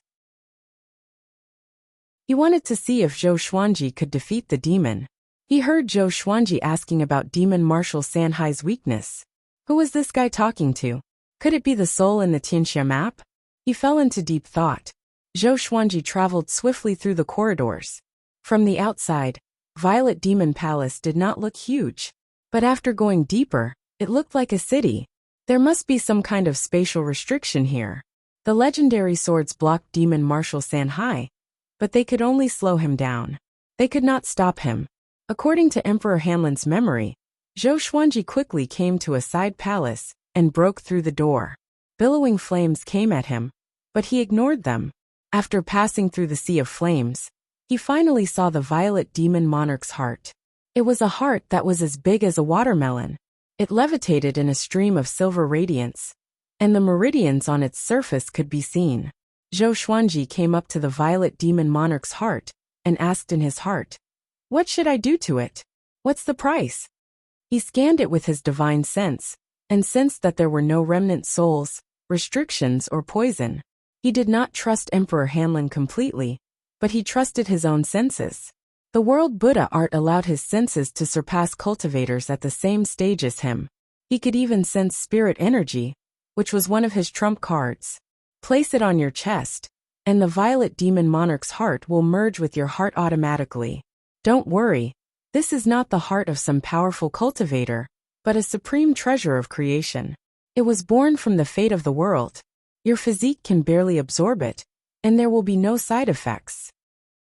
He wanted to see if Zhou Xuanji could defeat the demon. He heard Zhou Xuanji asking about Demon Marshal Sanhai's weakness. Who was this guy talking to? Could it be the soul in the Tianxia map? He fell into deep thought. Zhou Xuanji traveled swiftly through the corridors. From the outside, Violet Demon Palace did not look huge. But after going deeper, it looked like a city. There must be some kind of spatial restriction here. The legendary swords blocked Demon Marshal Sanhai, but they could only slow him down. They could not stop him. According to Emperor Hanlin's memory, Zhou Xuanji quickly came to a side palace and broke through the door. Billowing flames came at him, but he ignored them. After passing through the sea of flames, he finally saw the Violet Demon Monarch's heart. It was a heart that was as big as a watermelon. It levitated in a stream of silver radiance, and the meridians on its surface could be seen. Zhou Xuanji came up to the Violet Demon Monarch's heart and asked in his heart, "What should I do to it? What's the price?" He scanned it with his divine sense and sensed that there were no remnant souls, restrictions, or poison. He did not trust Emperor Hanlin completely, but he trusted his own senses. The World Buddha art allowed his senses to surpass cultivators at the same stage as him. He could even sense spirit energy, which was one of his trump cards. Place it on your chest, and the Violet Demon Monarch's heart will merge with your heart automatically. Don't worry, this is not the heart of some powerful cultivator, but a supreme treasure of creation. It was born from the fate of the world. Your physique can barely absorb it, and there will be no side effects.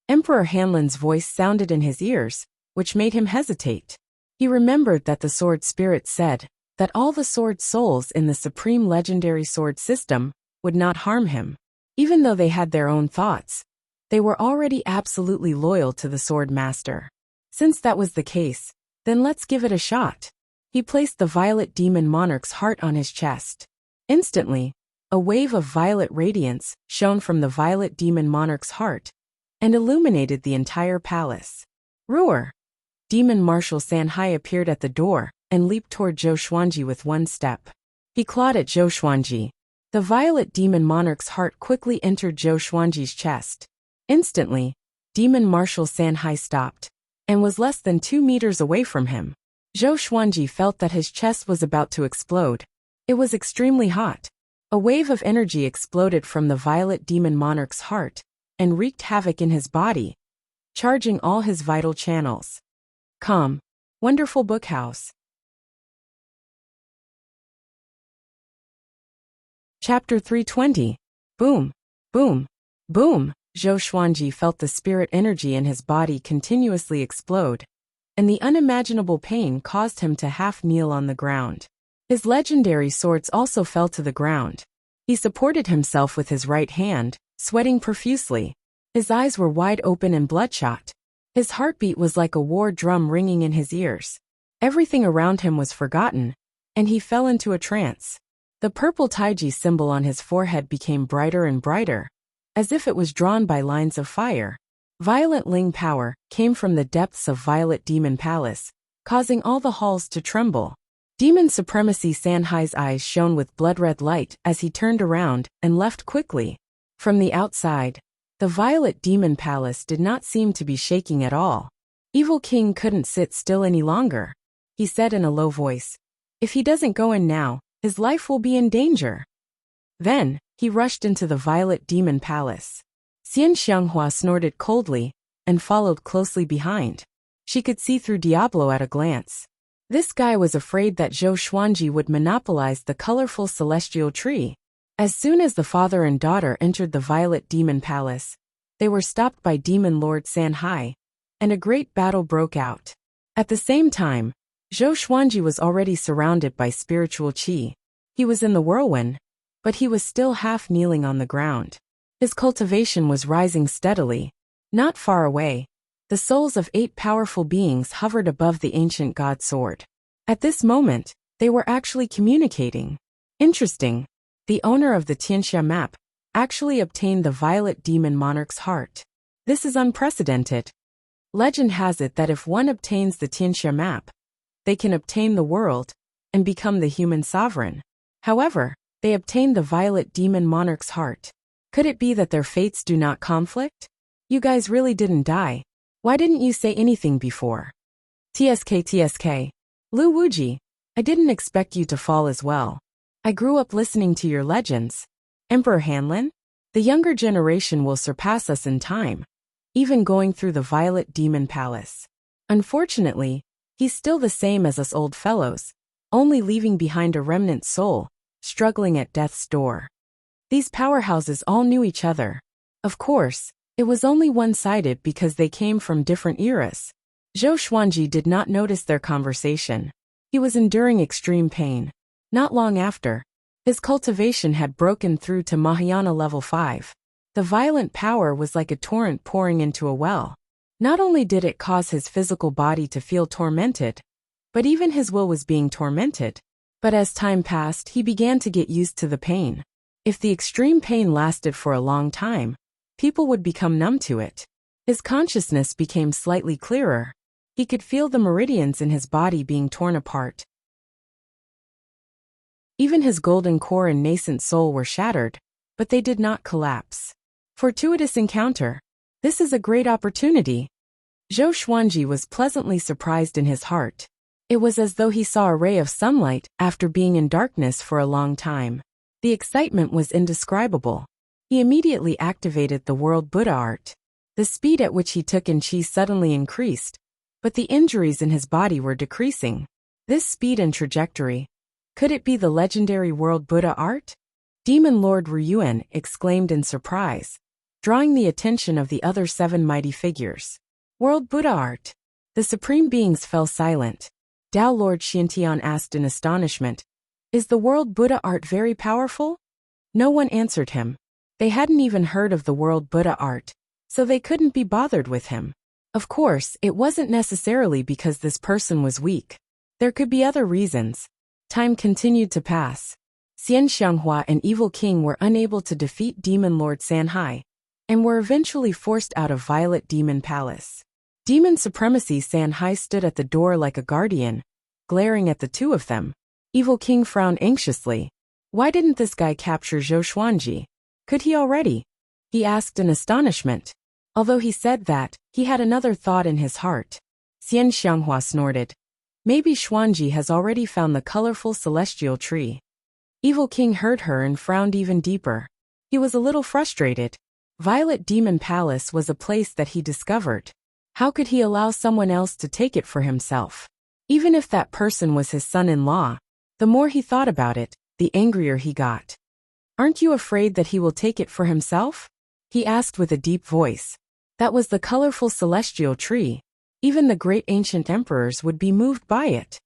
Emperor Hanlin's voice sounded in his ears, which made him hesitate. He remembered that the sword spirit said that all the sword souls in the supreme legendary sword system would not harm him. Even though they had their own thoughts, they were already absolutely loyal to the sword master. Since that was the case, then let's give it a shot. He placed the Violet Demon Monarch's heart on his chest. Instantly, a wave of violet radiance shone from the Violet Demon Monarch's heart and illuminated the entire palace. Roar! Demon Marshal Sanhai appeared at the door and leaped toward Zhou Xuanji with one step. He clawed at Zhou Xuanji. The Violet Demon Monarch's heart quickly entered Zhou Xuanji's chest. Instantly, Demon Marshal Sanhai stopped and was less than 2 meters away from him. Zhou Xuanji felt that his chest was about to explode. It was extremely hot. A wave of energy exploded from the Violet Demon Monarch's heart and wreaked havoc in his body, charging all his vital channels. Calm. Wonderful Bookhouse. Chapter 320. Boom, boom, boom. Zhou Xuanji felt the spirit energy in his body continuously explode, and the unimaginable pain caused him to half kneel on the ground. His legendary swords also fell to the ground. He supported himself with his right hand, sweating profusely. His eyes were wide open and bloodshot. His heartbeat was like a war drum ringing in his ears. Everything around him was forgotten, and he fell into a trance. The purple Taiji symbol on his forehead became brighter and brighter, as if it was drawn by lines of fire. Violent Ling power came from the depths of Violet Demon Palace, causing all the halls to tremble. Demon Supremacy Sanhai's eyes shone with blood-red light as he turned around and left quickly. From the outside, the Violet Demon Palace did not seem to be shaking at all. Evil King couldn't sit still any longer. He said in a low voice, "If he doesn't go in now, his life will be in danger." Then, he rushed into the Violet Demon Palace. Xian Xianghua snorted coldly and followed closely behind. She could see through Diablo at a glance. This guy was afraid that Zhou Xuanji would monopolize the colorful celestial tree. As soon as the father and daughter entered the Violet Demon Palace, they were stopped by Demon Lord Sanhai, and a great battle broke out. At the same time, Zhou Xuanji was already surrounded by spiritual qi. He was in the whirlwind, but he was still half kneeling on the ground. His cultivation was rising steadily. Not far away, the souls of 8 powerful beings hovered above the ancient god sword. At this moment, they were actually communicating. Interesting. The owner of the Tianxia map actually obtained the Violet Demon Monarch's heart. This is unprecedented. Legend has it that if one obtains the Tianxia map, they can obtain the world and become the human sovereign. However, they obtained the Violet Demon Monarch's heart. Could it be that their fates do not conflict? You guys really didn't die. Why didn't you say anything before? TSK. Lu Wuji, I didn't expect you to fall as well. I grew up listening to your legends. Emperor Hanlin? The younger generation will surpass us in time, even going through the Violet Demon Palace. Unfortunately, he's still the same as us old fellows, only leaving behind a remnant soul, struggling at death's door. These powerhouses all knew each other. Of course, it was only one-sided because they came from different eras. Zhou Xuanji did not notice their conversation. He was enduring extreme pain. Not long after, his cultivation had broken through to Mahayana level 5. The violent power was like a torrent pouring into a well. Not only did it cause his physical body to feel tormented, but even his will was being tormented. But as time passed, he began to get used to the pain. If the extreme pain lasted for a long time, people would become numb to it. His consciousness became slightly clearer. He could feel the meridians in his body being torn apart. Even his golden core and nascent soul were shattered, but they did not collapse. Fortuitous encounter. This is a great opportunity. Zhou Xuanji was pleasantly surprised in his heart. It was as though he saw a ray of sunlight after being in darkness for a long time. The excitement was indescribable. He immediately activated the World Buddha art. The speed at which he took in qi suddenly increased, but the injuries in his body were decreasing. This speed and trajectory. Could it be the legendary World Buddha art? Demon Lord Ryuan exclaimed in surprise, drawing the attention of the other 7 mighty figures. World Buddha art. The supreme beings fell silent. Tao Lord Xiantian asked in astonishment, "Is the World Buddha art very powerful?" No one answered him. They hadn't even heard of the World Buddha art, so they couldn't be bothered with him. Of course, it wasn't necessarily because this person was weak. There could be other reasons. Time continued to pass. Xian Xianghua and Evil King were unable to defeat Demon Lord Sanhai, and were eventually forced out of Violet Demon Palace. Demon Supremacy Sanhai stood at the door like a guardian, glaring at the two of them. Evil King frowned anxiously. Why didn't this guy capture Zhou Xuanji? Could he already? He asked in astonishment. Although he said that, he had another thought in his heart. Xian Xianghua snorted. Maybe Xuanji has already found the colorful celestial tree. Evil King heard her and frowned even deeper. He was a little frustrated. Violet Demon Palace was a place that he discovered. How could he allow someone else to take it for himself? Even if that person was his son-in-law, the more he thought about it, the angrier he got. Aren't you afraid that he will take it for himself? He asked with a deep voice. That was the colorful celestial tree. Even the great ancient emperors would be moved by it.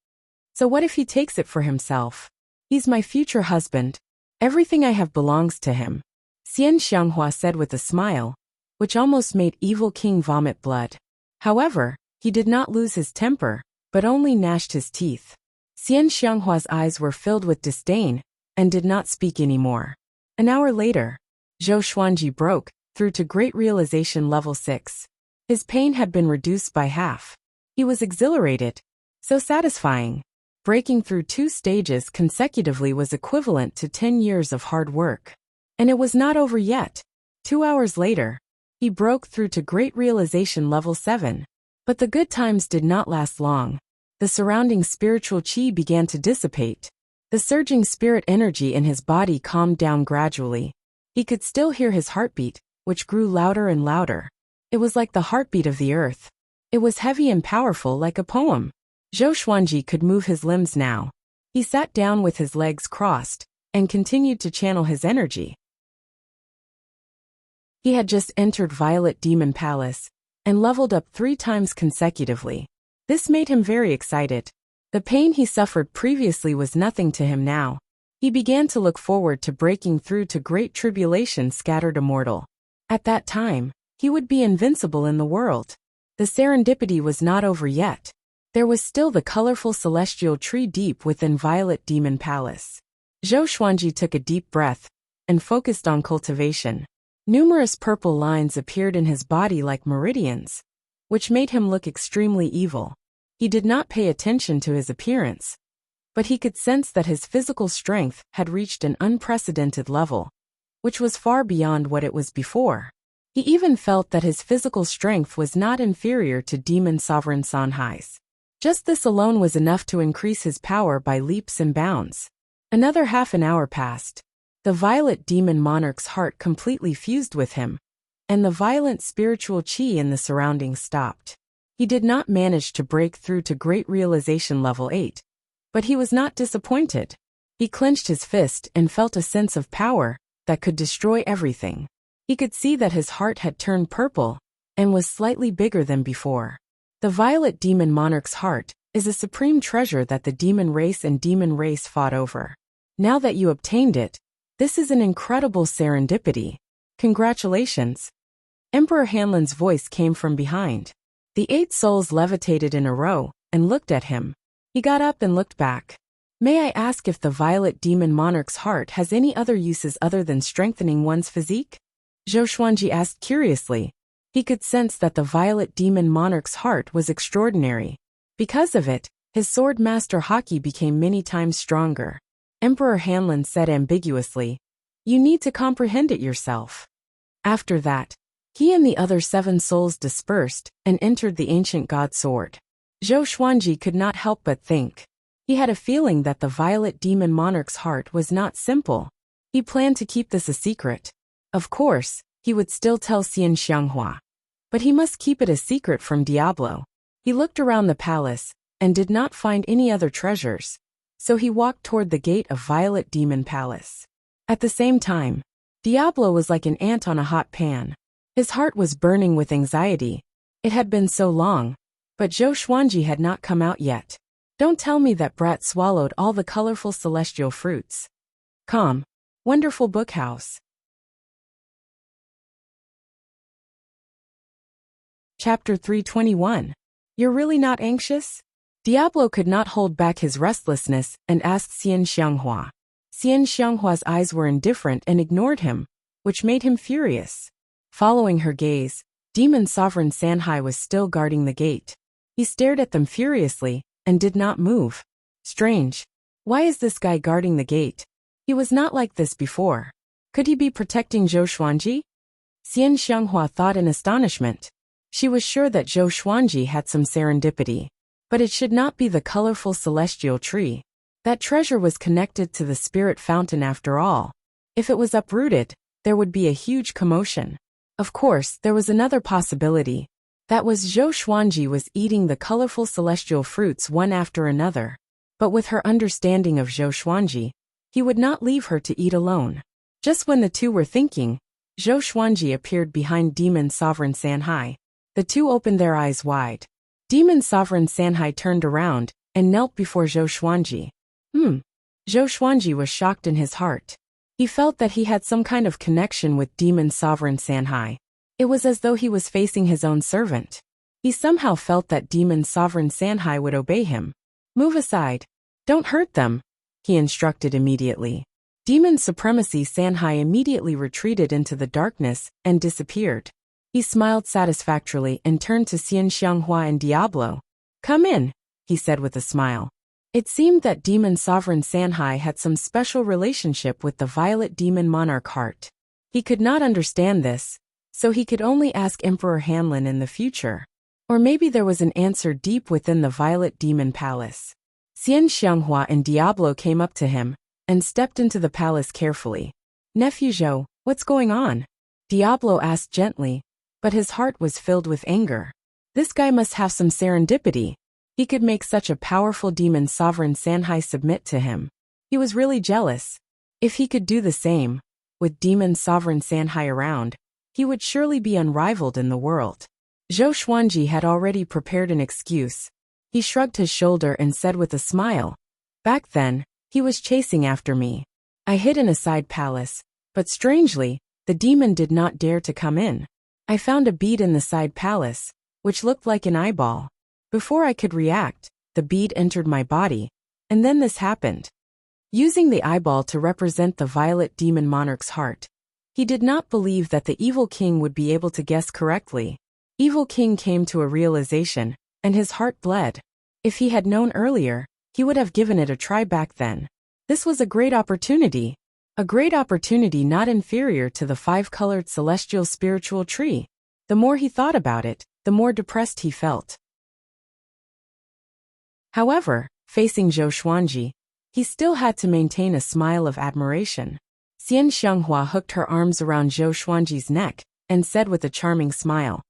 So what if he takes it for himself? He's my future husband. Everything I have belongs to him. Xian Xianghua said with a smile, which almost made Evil King vomit blood. However, he did not lose his temper, but only gnashed his teeth. Xian Xianghua's eyes were filled with disdain, and did not speak anymore. An hour later, Zhou Xuanji broke through to Great Realization Level 6. His pain had been reduced by half. He was exhilarated. So satisfying. Breaking through 2 stages consecutively was equivalent to 10 years of hard work. And it was not over yet. 2 hours later, he broke through to Great Realization Level 7. But the good times did not last long. The surrounding spiritual qi began to dissipate. The surging spirit energy in his body calmed down gradually. He could still hear his heartbeat, which grew louder and louder. It was like the heartbeat of the earth. It was heavy and powerful like a poem. Zhou Xuanji could move his limbs now. He sat down with his legs crossed and continued to channel his energy. He had just entered Violet Demon Palace and leveled up 3 times consecutively. This made him very excited. The pain he suffered previously was nothing to him now. He began to look forward to breaking through to great tribulation scattered immortal. At that time, he would be invincible in the world. The serendipity was not over yet. There was still the colorful celestial tree deep within Violet Demon Palace. Zhou Xuanji took a deep breath and focused on cultivation. Numerous purple lines appeared in his body like meridians, which made him look extremely evil. He did not pay attention to his appearance, but he could sense that his physical strength had reached an unprecedented level, which was far beyond what it was before. He even felt that his physical strength was not inferior to Demon Sovereign Sanhai's. Just this alone was enough to increase his power by leaps and bounds. Another half an hour passed. The Violet Demon Monarch's heart completely fused with him, and the violent spiritual chi in the surroundings stopped. He did not manage to break through to Great Realization Level 8, but he was not disappointed. He clenched his fist and felt a sense of power that could destroy everything. He could see that his heart had turned purple and was slightly bigger than before. The Violet Demon Monarch's heart is a supreme treasure that the demon race and demon race fought over. Now that you obtained it, this is an incredible serendipity. Congratulations. Emperor Hanlin's voice came from behind. The 8 souls levitated in a row and looked at him. He got up and looked back. May I ask if the Violet Demon Monarch's heart has any other uses other than strengthening one's physique? Zhou Xuanji asked curiously. He could sense that the Violet Demon Monarch's heart was extraordinary. Because of it, his sword master haki became many times stronger. Emperor Hanlin said ambiguously, "You need to comprehend it yourself." After that, he and the other 7 souls dispersed and entered the ancient god sword. Zhou Xuanji could not help but think. He had a feeling that the Violet Demon Monarch's heart was not simple. He planned to keep this a secret. Of course, he would still tell Xian Xianghua. But he must keep it a secret from Diablo. He looked around the palace and did not find any other treasures, so he walked toward the gate of Violet Demon Palace. At the same time, Diablo was like an ant on a hot pan. His heart was burning with anxiety. It had been so long, but Zhou Xuanji had not come out yet. Don't tell me that brat swallowed all the colorful celestial fruits. Calm. Wonderful bookhouse. Chapter 321. You're really not anxious? Diablo could not hold back his restlessness and asked Xian Xianghua. Xian Xianghua's eyes were indifferent and ignored him, which made him furious. Following her gaze, Demon Sovereign Sanhai was still guarding the gate. He stared at them furiously and did not move. Strange. Why is this guy guarding the gate? He was not like this before. Could he be protecting Zhou Xuanji? Xian Xianghua thought in astonishment. She was sure that Zhou Xuanji had some serendipity. But it should not be the colorful celestial tree. That treasure was connected to the spirit fountain after all. If it was uprooted, there would be a huge commotion. Of course, there was another possibility. That was Zhou Xuanji was eating the colorful celestial fruits one after another. But with her understanding of Zhou Xuanji, he would not leave her to eat alone. Just when the two were thinking, Zhou Xuanji appeared behind Demon Sovereign Sanhai. The two opened their eyes wide. Demon Sovereign Sanhai turned around and knelt before Zhou Xuanji. Zhou Xuanji was shocked in his heart. He felt that he had some kind of connection with Demon Sovereign Sanhai. It was as though he was facing his own servant. He somehow felt that Demon Sovereign Sanhai would obey him. Move aside. Don't hurt them, he instructed immediately. Demon Supremacy Sanhai immediately retreated into the darkness and disappeared. He smiled satisfactorily and turned to Xian Xianghua and Diablo. Come in, he said with a smile. It seemed that Demon Sovereign Sanhai had some special relationship with the Violet Demon Monarch heart. He could not understand this, so he could only ask Emperor Hanlin in the future. Or maybe there was an answer deep within the Violet Demon Palace. Xian Xianghua and Diablo came up to him and stepped into the palace carefully. Nephew Zhou, what's going on? Diablo asked gently, but his heart was filled with anger. This guy must have some serendipity. He could make such a powerful demon sovereign Sanhai submit to him. He was really jealous. If he could do the same, with demon sovereign Sanhai around, he would surely be unrivaled in the world. Zhou Xuanji had already prepared an excuse. He shrugged his shoulder and said with a smile, "Back then, he was chasing after me. I hid in a side palace, but strangely, the demon did not dare to come in. I found a bead in the side palace, which looked like an eyeball. Before I could react, the bead entered my body, and then this happened." Using the eyeball to represent the violet demon monarch's heart, he did not believe that the evil king would be able to guess correctly. Evil king came to a realization, and his heart bled. If he had known earlier, he would have given it a try back then. This was a great opportunity not inferior to the five-colored celestial spiritual tree. The more he thought about it, the more depressed he felt. However, facing Zhou Xuanji, he still had to maintain a smile of admiration. Xian Xianghua hooked her arms around Zhou Xuanji's neck and said with a charming smile,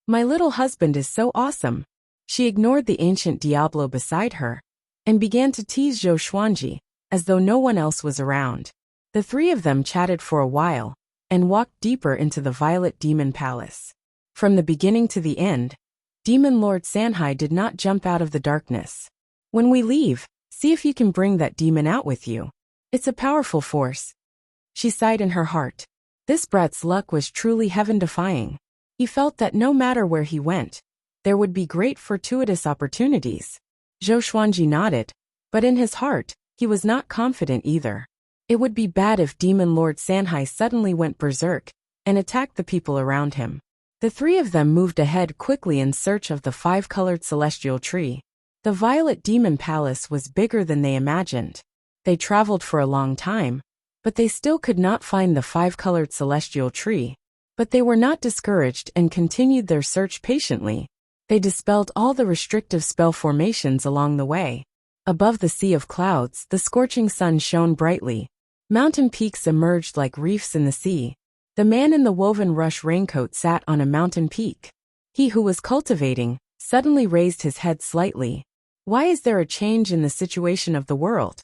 "My little husband is so awesome." She ignored the ancient Diablo beside her and began to tease Zhou Xuanji, as though no one else was around. The three of them chatted for a while and walked deeper into the Violet Demon Palace. From the beginning to the end, Demon Lord Sanhai did not jump out of the darkness. "When we leave, see if you can bring that demon out with you. It's a powerful force." She sighed in her heart. This brat's luck was truly heaven-defying. He felt that no matter where he went, there would be great fortuitous opportunities. Zhou Xuanji nodded, but in his heart, he was not confident either. It would be bad if Demon Lord Sanhai suddenly went berserk and attacked the people around him. The three of them moved ahead quickly in search of the five-colored celestial tree. The Violet Demon Palace was bigger than they imagined. They traveled for a long time, but they still could not find the five-colored celestial tree. But they were not discouraged and continued their search patiently. They dispelled all the restrictive spell formations along the way. Above the sea of clouds, the scorching sun shone brightly. Mountain peaks emerged like reefs in the sea. The man in the woven rush raincoat sat on a mountain peak. He who was cultivating suddenly raised his head slightly. "Why is there a change in the situation of the world?"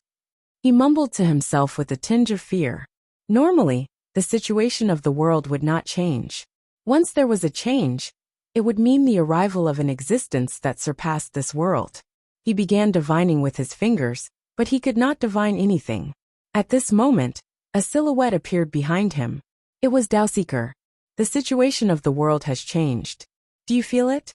He mumbled to himself with a tinge of fear. Normally, the situation of the world would not change. Once there was a change, it would mean the arrival of an existence that surpassed this world. He began divining with his fingers, but he could not divine anything. At this moment, a silhouette appeared behind him. It was Daoseeker. "The situation of the world has changed. Do you feel it?"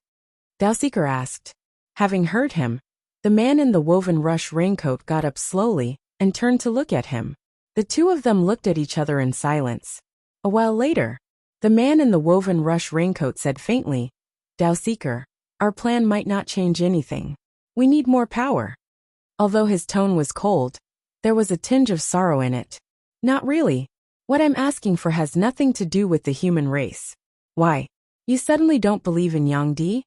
Daoseeker asked. Having heard him, the man in the woven rush raincoat got up slowly and turned to look at him. The two of them looked at each other in silence. A while later, the man in the woven rush raincoat said faintly, "Daoseeker, our plan might not change anything. We need more power." Although his tone was cold, there was a tinge of sorrow in it. "Not really. What I'm asking for has nothing to do with the human race." "Why? You suddenly don't believe in Yang?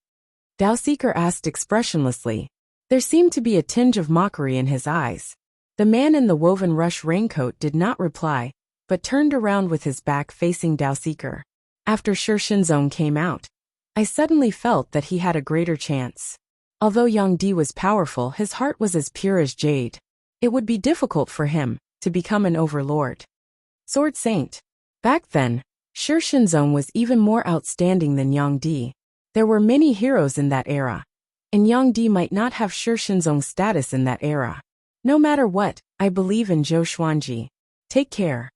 Daoseeker asked expressionlessly. There seemed to be a tinge of mockery in his eyes. The man in the woven rush raincoat did not reply, but turned around with his back facing Daoseeker. "After Shi Shinzong came out, I suddenly felt that he had a greater chance. Although Yang was powerful, his heart was as pure as jade. It would be difficult for him to become an overlord. Sword Saint. Back then, Shi Shinzong was even more outstanding than Yang. There were many heroes in that era, and Yang might not have Shi Shinzong's status in that era. No matter what, I believe in Zhou Xuanji. Take care."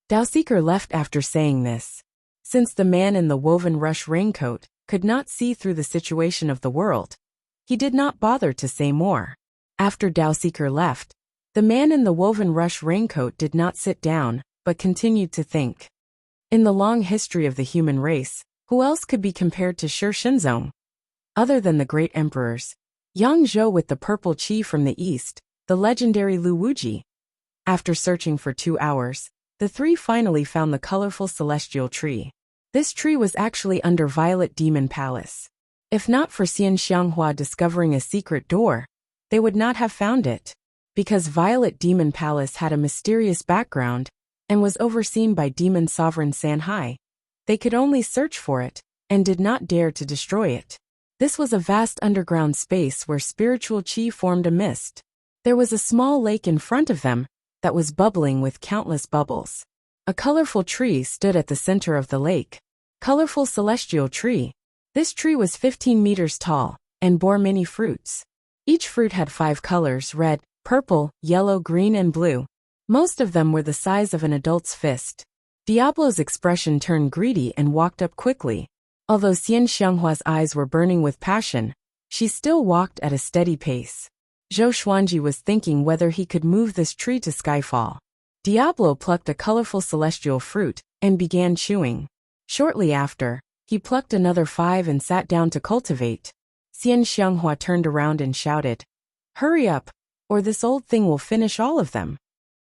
Daoseeker left after saying this. Since the man in the woven rush raincoat could not see through the situation of the world, he did not bother to say more. After Daoseeker left, the man in the woven rush raincoat did not sit down, but continued to think. In the long history of the human race, who else could be compared to Shi Shinzong? Other than the great emperors, Yang Zhou with the purple qi from the east, the legendary Lu Wuji. After searching for 2 hours, the three finally found the colorful celestial tree. This tree was actually under Violet Demon Palace. If not for Xian Xianghua discovering a secret door, they would not have found it. Because Violet Demon Palace had a mysterious background and was overseen by Demon Sovereign Sanhai, they could only search for it and did not dare to destroy it. This was a vast underground space where spiritual chi formed a mist. There was a small lake in front of them that was bubbling with countless bubbles. A colorful tree stood at the center of the lake. Colorful celestial tree. This tree was 15 meters tall and bore many fruits. Each fruit had 5 colors: red, purple, yellow, green, and blue. Most of them were the size of an adult's fist. Diablo's expression turned greedy and walked up quickly. Although Xian Xianghua's eyes were burning with passion, she still walked at a steady pace. Zhou Xuanji was thinking whether he could move this tree to Skyfall. Diablo plucked a colorful celestial fruit and began chewing. Shortly after, he plucked another 5 and sat down to cultivate. Xian Xianghua turned around and shouted, "Hurry up, or this old thing will finish all of them."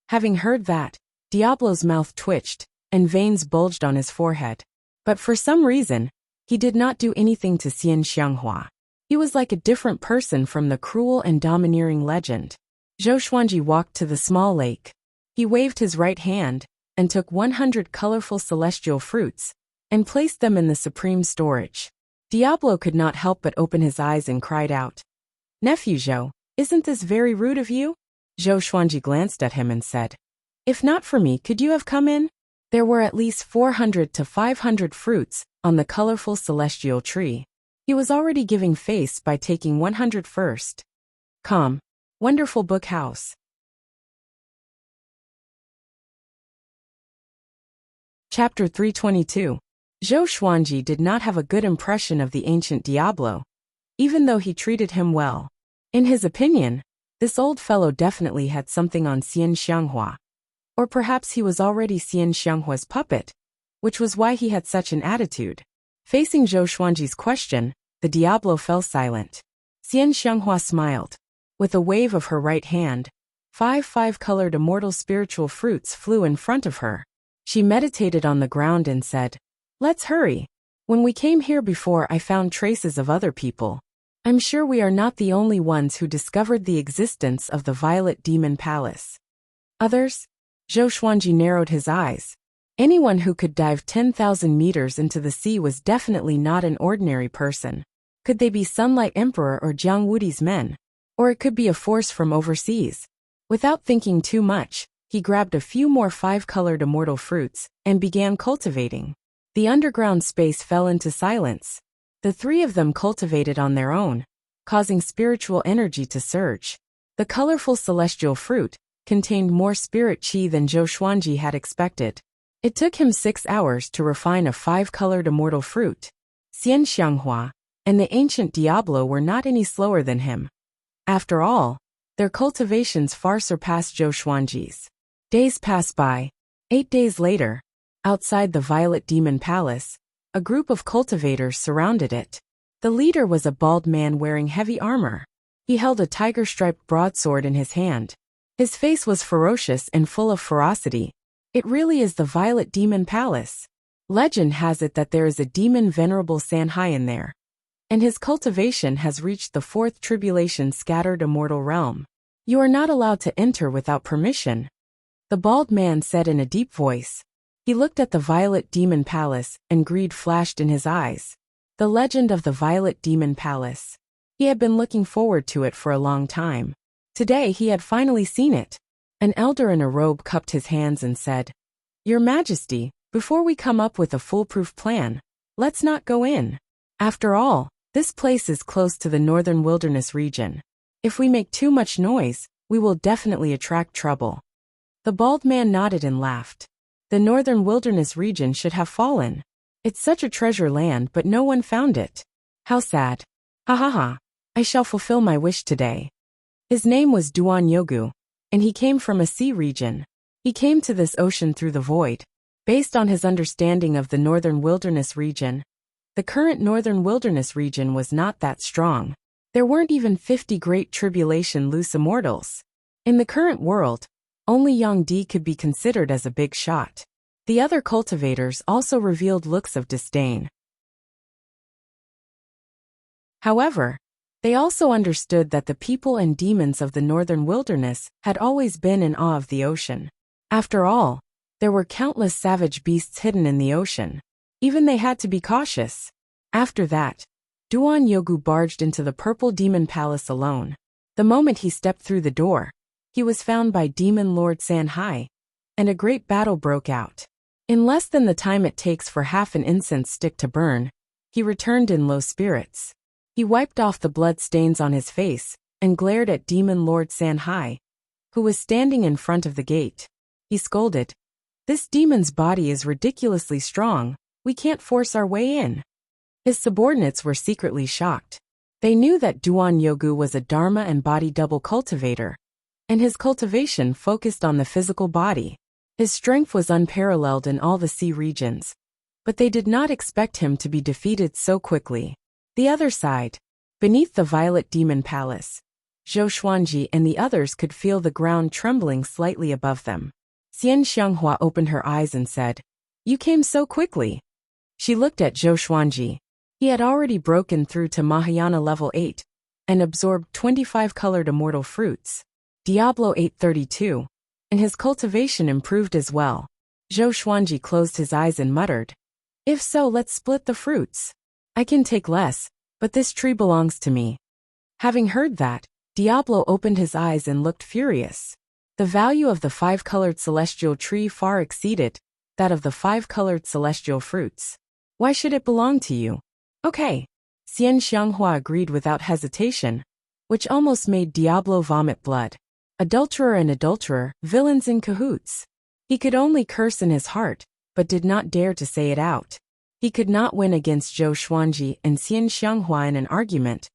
Having heard that, Diablo's mouth twitched, and veins bulged on his forehead. But for some reason, he did not do anything to Xian Xianghua. He was like a different person from the cruel and domineering legend. Zhou Xuanji walked to the small lake. He waved his right hand and took 100 colorful celestial fruits and placed them in the supreme storage. Diablo could not help but open his eyes and cried out, "Nephew Zhou, isn't this very rude of you?" Zhou Xuanji glanced at him and said, "If not for me, could you have come in?" There were at least 400 to 500 fruits on the colorful celestial tree. He was already giving face by taking 100 first. Calm. Wonderful book house. Chapter 322. Zhou Xuanji did not have a good impression of the ancient Diablo, even though he treated him well. In his opinion, this old fellow definitely had something on Xian Xianghua. Or perhaps he was already Xian Xianghua's puppet, which was why he had such an attitude. Facing Zhou Xuanji's question, the Diablo fell silent. Xian Xianghua smiled. With a wave of her right hand, 5 colored immortal spiritual fruits flew in front of her. She meditated on the ground and said, "Let's hurry. When we came here before, I found traces of other people. I'm sure we are not the only ones who discovered the existence of the Violet Demon Palace." Others? Zhou Xuanji narrowed his eyes. Anyone who could dive 10,000 meters into the sea was definitely not an ordinary person. Could they be Sunlight Emperor or Jiang Wudi's men? Or it could be a force from overseas. Without thinking too much, he grabbed a few more 5-colored immortal fruits and began cultivating. The underground space fell into silence. The 3 of them cultivated on their own, causing spiritual energy to surge. The colorful celestial fruit contained more spirit chi than Zhou Xuanji had expected. It took him 6 hours to refine a 5-colored immortal fruit. Xian Xianghua and the ancient Diablo were not any slower than him. After all, their cultivations far surpassed Zhou Xuanji's. Days passed by. 8 days later, outside the Violet Demon Palace, a group of cultivators surrounded it. The leader was a bald man wearing heavy armor. He held a tiger-striped broadsword in his hand. His face was ferocious and full of ferocity. It really is the Violet Demon Palace. Legend has it that there is a demon venerable Sanhai in there, and his cultivation has reached the 4th tribulation scattered immortal realm. You are not allowed to enter without permission, the bald man said in a deep voice. He looked at the Violet Demon Palace, and greed flashed in his eyes. The legend of the Violet Demon Palace. He had been looking forward to it for a long time. Today he had finally seen it. An elder in a robe cupped his hands and said, "Your Majesty, before we come up with a foolproof plan, let's not go in. After all, this place is close to the northern wilderness region. If we make too much noise, we will definitely attract trouble." The bald man nodded and laughed. The northern wilderness region should have fallen. It's such a treasure land, but no one found it. How sad. Ha ha ha. I shall fulfill my wish today. His name was Duan Yogu, and he came from a sea region. He came to this ocean through the void. Based on his understanding of the northern wilderness region, the current northern wilderness region was not that strong. There weren't even 50 Great Tribulation loose immortals. In the current world, only Yang Di could be considered as a big shot. The other cultivators also revealed looks of disdain. However, they also understood that the people and demons of the northern wilderness had always been in awe of the ocean. After all, there were countless savage beasts hidden in the ocean. Even they had to be cautious. After that, Duan Yogu barged into the Purple Demon Palace alone. The moment he stepped through the door, he was found by Demon Lord Sanhai, and a great battle broke out. In less than the time it takes for half an incense stick to burn, he returned in low spirits. He wiped off the blood stains on his face and glared at Demon Lord Sanhai, who was standing in front of the gate. He scolded, "This demon's body is ridiculously strong, we can't force our way in." His subordinates were secretly shocked. They knew that Duan Yogu was a Dharma and body double cultivator, and his cultivation focused on the physical body. His strength was unparalleled in all the sea regions, but they did not expect him to be defeated so quickly. The other side, beneath the Violet Demon Palace, Zhou Xuanji and the others could feel the ground trembling slightly above them. Xian Xianghua opened her eyes and said, "You came so quickly." She looked at Zhou Xuanji. He had already broken through to Mahayana level 8 and absorbed 25 colored immortal fruits, Diablo 832, and his cultivation improved as well. Zhou Xuanji closed his eyes and muttered, "If so, let's split the fruits. I can take less, but this tree belongs to me." Having heard that, Diablo opened his eyes and looked furious. The value of the 5-colored celestial tree far exceeded that of the 5-colored celestial fruits. "Why should it belong to you?" "Okay." Xian Xianghua agreed without hesitation, which almost made Diablo vomit blood. Adulterer and adulterer, villains in cahoots. He could only curse in his heart, but did not dare to say it out. He could not win against Zhou Xuanji and Xian Xianghua in an argument,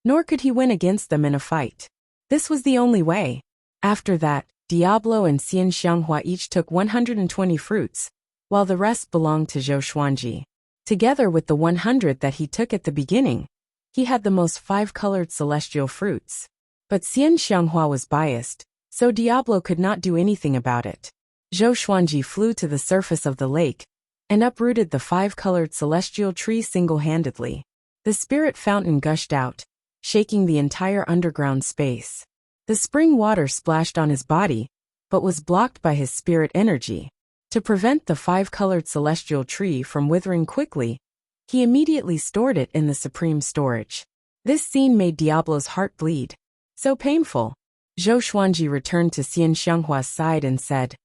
nor could he win against them in a fight. This was the only way. After that, Diablo and Xian Xianghua each took 120 fruits, while the rest belonged to Zhou Xuanji. Together with the 100 that he took at the beginning, he had the most 5-colored celestial fruits. But Xian Xianghua was biased, so Diablo could not do anything about it. Zhou Xuanji flew to the surface of the lake and uprooted the 5-colored celestial tree single-handedly. The spirit fountain gushed out, shaking the entire underground space. The spring water splashed on his body, but was blocked by his spirit energy. To prevent the 5-colored celestial tree from withering quickly, he immediately stored it in the supreme storage. This scene made Diablo's heart bleed. So painful. Zhou Xuanji returned to Xian Xianghua's side and said,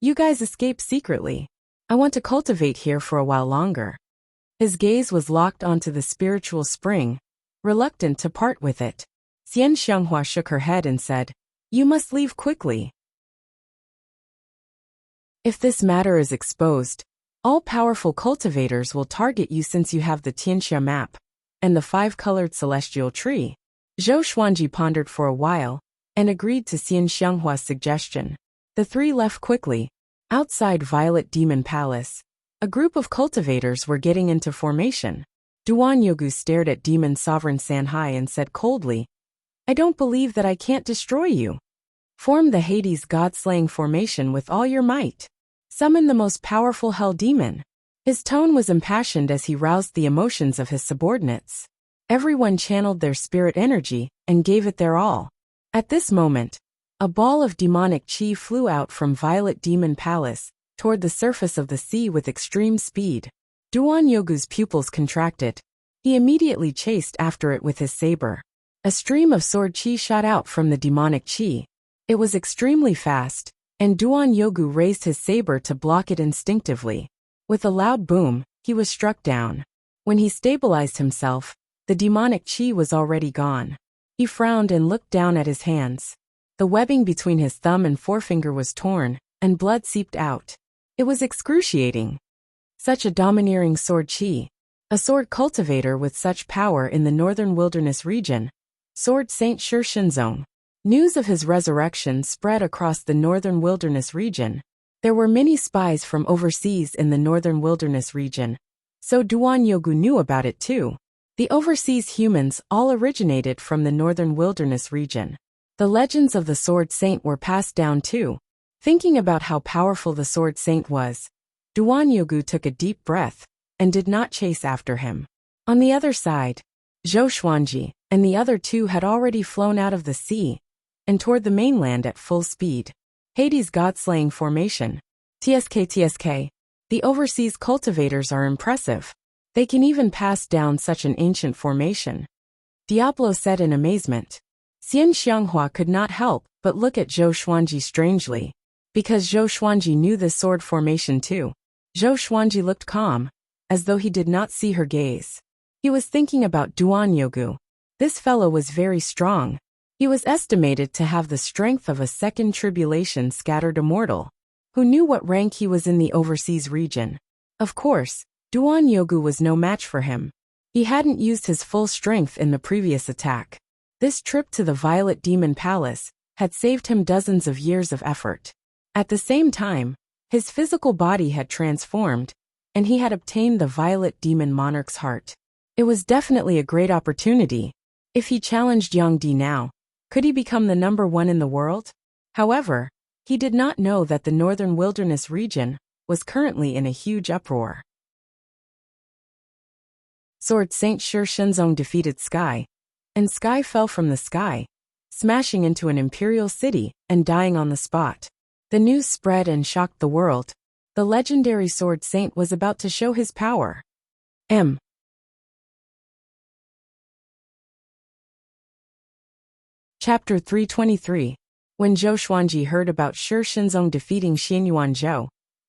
"You guys escaped secretly. I want to cultivate here for a while longer." His gaze was locked onto the spiritual spring, reluctant to part with it. Xian Xianghua shook her head and said, "You must leave quickly. If this matter is exposed, all powerful cultivators will target you since you have the Tianxia map and the 5-colored celestial tree." Zhou Xuanji pondered for a while and agreed to Xian Xianghua's suggestion. The three left quickly. Outside Violet Demon Palace, a group of cultivators were getting into formation. Duan Yogu stared at Demon Sovereign Sanhai and said coldly, "I don't believe that I can't destroy you. Form the Hades god-slaying formation with all your might. Summon the most powerful hell demon." His tone was impassioned as he roused the emotions of his subordinates. Everyone channeled their spirit energy and gave it their all. At this moment, a ball of demonic chi flew out from Violet Demon Palace toward the surface of the sea with extreme speed. Duan Yogu's pupils contracted. He immediately chased after it with his saber. A stream of sword chi shot out from the demonic chi. It was extremely fast, and Duan Yogu raised his saber to block it instinctively. With a loud boom, he was struck down. When he stabilized himself, the demonic chi was already gone. He frowned and looked down at his hands. The webbing between his thumb and forefinger was torn, and blood seeped out. It was excruciating. Such a domineering sword chi. A sword cultivator with such power in the northern wilderness region. Sword Saint Shishinzong. News of his resurrection spread across the northern wilderness region. There were many spies from overseas in the northern wilderness region, so Duan Yogu knew about it too. The overseas humans all originated from the northern wilderness region. The legends of the Sword Saint were passed down too. Thinking about how powerful the Sword Saint was, Duan Yogu took a deep breath and did not chase after him. On the other side, Zhou Xuanji and the other two had already flown out of the sea and toward the mainland at full speed. Hades god-slaying formation. TSK. The overseas cultivators are impressive. They can even pass down such an ancient formation. Diablo said in amazement. Xian Xianghua could not help but look at Zhou Xuanji strangely, because Zhou Xuanji knew this sword formation too. Zhou Xuanji looked calm, as though he did not see her gaze. He was thinking about Duan Yogu. This fellow was very strong. He was estimated to have the strength of a second tribulation scattered immortal. Who knew what rank he was in the overseas region? Of course, Duan Yogu was no match for him. He hadn't used his full strength in the previous attack. This trip to the Violet Demon Palace had saved him dozens of years of effort. At the same time, his physical body had transformed, and he had obtained the Violet Demon Monarch's heart. It was definitely a great opportunity. If he challenged Yang Di now, could he become the number one in the world? However, he did not know that the northern wilderness region was currently in a huge uproar. Sword Saint Shi Shenzong defeated Sky, and Sky fell from the sky, smashing into an imperial city and dying on the spot. The news spread and shocked the world. The legendary Sword Saint was about to show his power. Chapter 323. When Zhou Xuanji heard about Shi Shenzong defeating Xianyuan Zhou,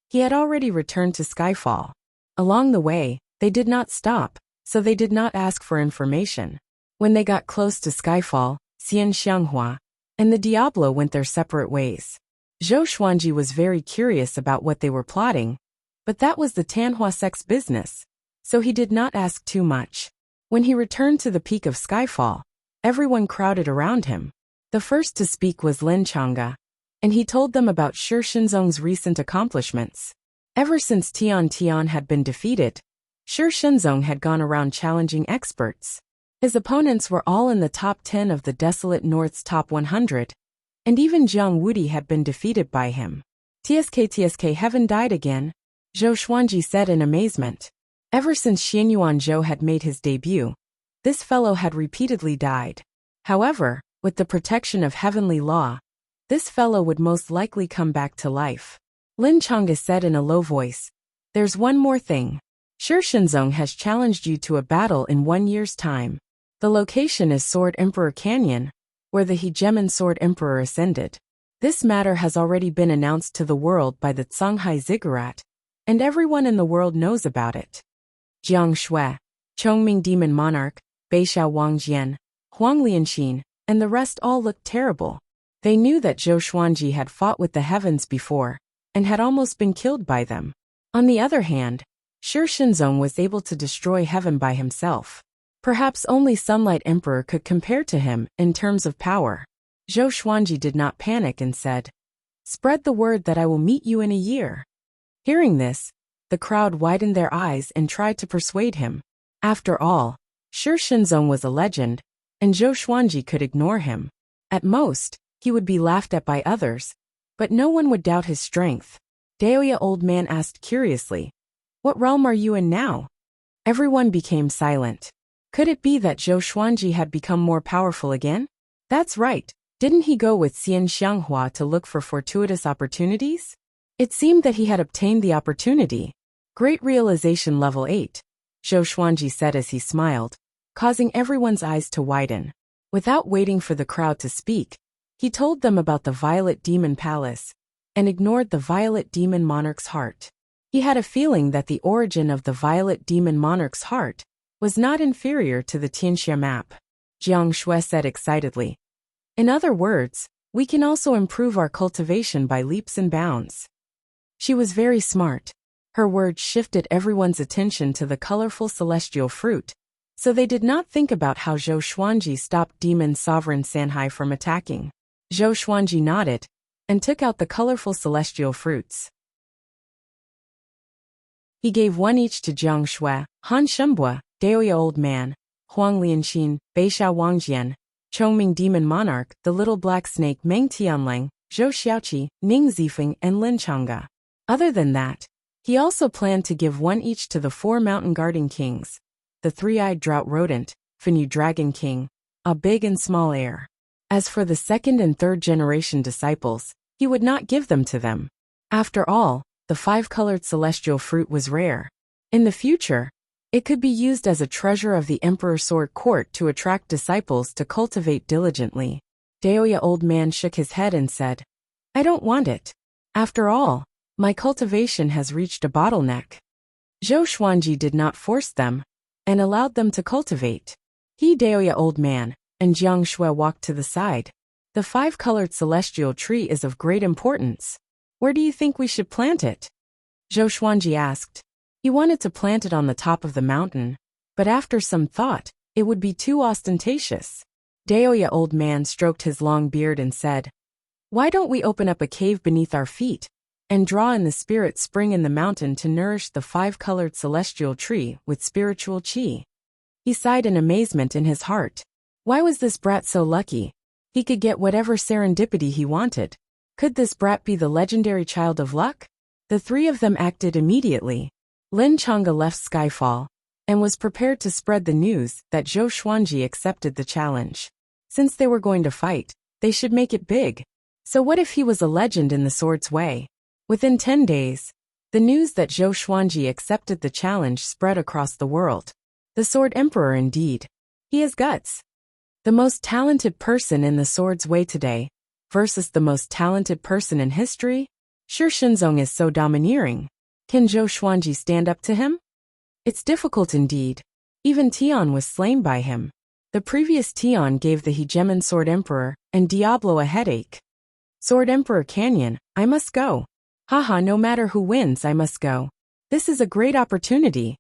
he had already returned to Skyfall. Along the way, they did not stop, so they did not ask for information. When they got close to Skyfall, Xian Xianghua and the Diablo went their separate ways. Zhou Xuanji was very curious about what they were plotting, but that was the Tanhua sect's business, so he did not ask too much. When he returned to the peak of Skyfall, everyone crowded around him. The first to speak was Lin Chang'e, and he told them about Shi Shenzong's recent accomplishments. Ever since Tian Tian had been defeated, Shi Shenzong had gone around challenging experts. His opponents were all in the top 10 of the Desolate North's top 100, and even Jiang Wudi had been defeated by him. TSK Heaven died again, Zhou Xuanji said in amazement. Ever since Xianyuan Zhou had made his debut, this fellow had repeatedly died. However, with the protection of heavenly law, this fellow would most likely come back to life. Lin Chang'e said in a low voice, "There's one more thing. Shi Shenzong has challenged you to a battle in 1 year's time. The location is Sword Emperor Canyon, where the Hegemon Sword Emperor ascended. This matter has already been announced to the world by the Songhai Ziggurat, and everyone in the world knows about it." Jiang Shui, Chongming Demon Monarch, Beixiao Wangjian, Huang Lianxin, and the rest all looked terrible. They knew that Zhou Xuanji had fought with the heavens before, and had almost been killed by them. On the other hand, Shi Shenzong was able to destroy heaven by himself. Perhaps only Sunlight Emperor could compare to him in terms of power. Zhou Xuanji did not panic and said, "Spread the word that I will meet you in a year." Hearing this, the crowd widened their eyes and tried to persuade him. After all, Shi Shenzong was a legend, and Zhou Xuanji could ignore him. At most, he would be laughed at by others, but no one would doubt his strength. Daoya Old Man asked curiously, "What realm are you in now?" Everyone became silent. Could it be that Zhou Xuanji had become more powerful again? That's right, didn't he go with Xian Xianghua to look for fortuitous opportunities? It seemed that he had obtained the opportunity. Great realization level 8, Zhou Xuanji said as he smiled, causing everyone's eyes to widen. Without waiting for the crowd to speak, he told them about the Violet Demon Palace, and ignored the Violet Demon Monarch's heart. He had a feeling that the origin of the Violet Demon Monarch's heart was not inferior to the Tianxia map. Jiang Shui said excitedly. In other words, we can also improve our cultivation by leaps and bounds. She was very smart. Her words shifted everyone's attention to the colorful celestial fruit, so they did not think about how Zhou Xuanji stopped Demon Sovereign Sanhai from attacking. Zhou Xuanji nodded, and took out the colorful celestial fruits. He gave one each to Jiang Shui, Han Shembua, Daoya Old Man, Huang Lianxin, Beixiao Wangjian, Chongming Demon Monarch, the Little Black Snake Meng Tianlang, Zhou Xiaoqi, Ning Zifeng, and Lin Chang'e. Other than that, he also planned to give one each to the 4 mountain guarding kings, the 3-eyed drought rodent, Fenyu Dragon King, a big and small heir. As for the 2nd and 3rd generation disciples, he would not give them to them. After all, the 5-colored celestial fruit was rare. In the future, It could be used as a treasure of the Emperor's sword court to attract disciples to cultivate diligently. Daoya old man shook his head and said, I don't want it. After all, my cultivation has reached a bottleneck. Zhou Xuanji did not force them, and allowed them to cultivate. He, Daoya old man, and Jiang Shui walked to the side. The five-colored celestial tree is of great importance. Where do you think we should plant it? Zhou Xuanji asked. He wanted to plant it on the top of the mountain, but after some thought, it would be too ostentatious. Daoya old man stroked his long beard and said, Why don't we open up a cave beneath our feet, and draw in the spirit spring in the mountain to nourish the five-colored celestial tree with spiritual qi? He sighed in amazement in his heart. Why was this brat so lucky? He could get whatever serendipity he wanted. Could this brat be the legendary child of luck? The three of them acted immediately. Lin Chang'e left Skyfall, and was prepared to spread the news that Zhou Xuanji accepted the challenge. Since they were going to fight, they should make it big. So what if he was a legend in the sword's way? Within 10 days, the news that Zhou Xuanji accepted the challenge spread across the world. The Sword Emperor indeed. He has guts. The most talented person in the sword's way today, versus the most talented person in history? Shi Shenzong is so domineering. Can Zhou Xuanji stand up to him? It's difficult indeed. Even Tian was slain by him. The previous Tian gave the hegemon Sword Emperor and Diablo a headache. Sword Emperor Canyon, I must go. Haha, no matter who wins, I must go. This is a great opportunity.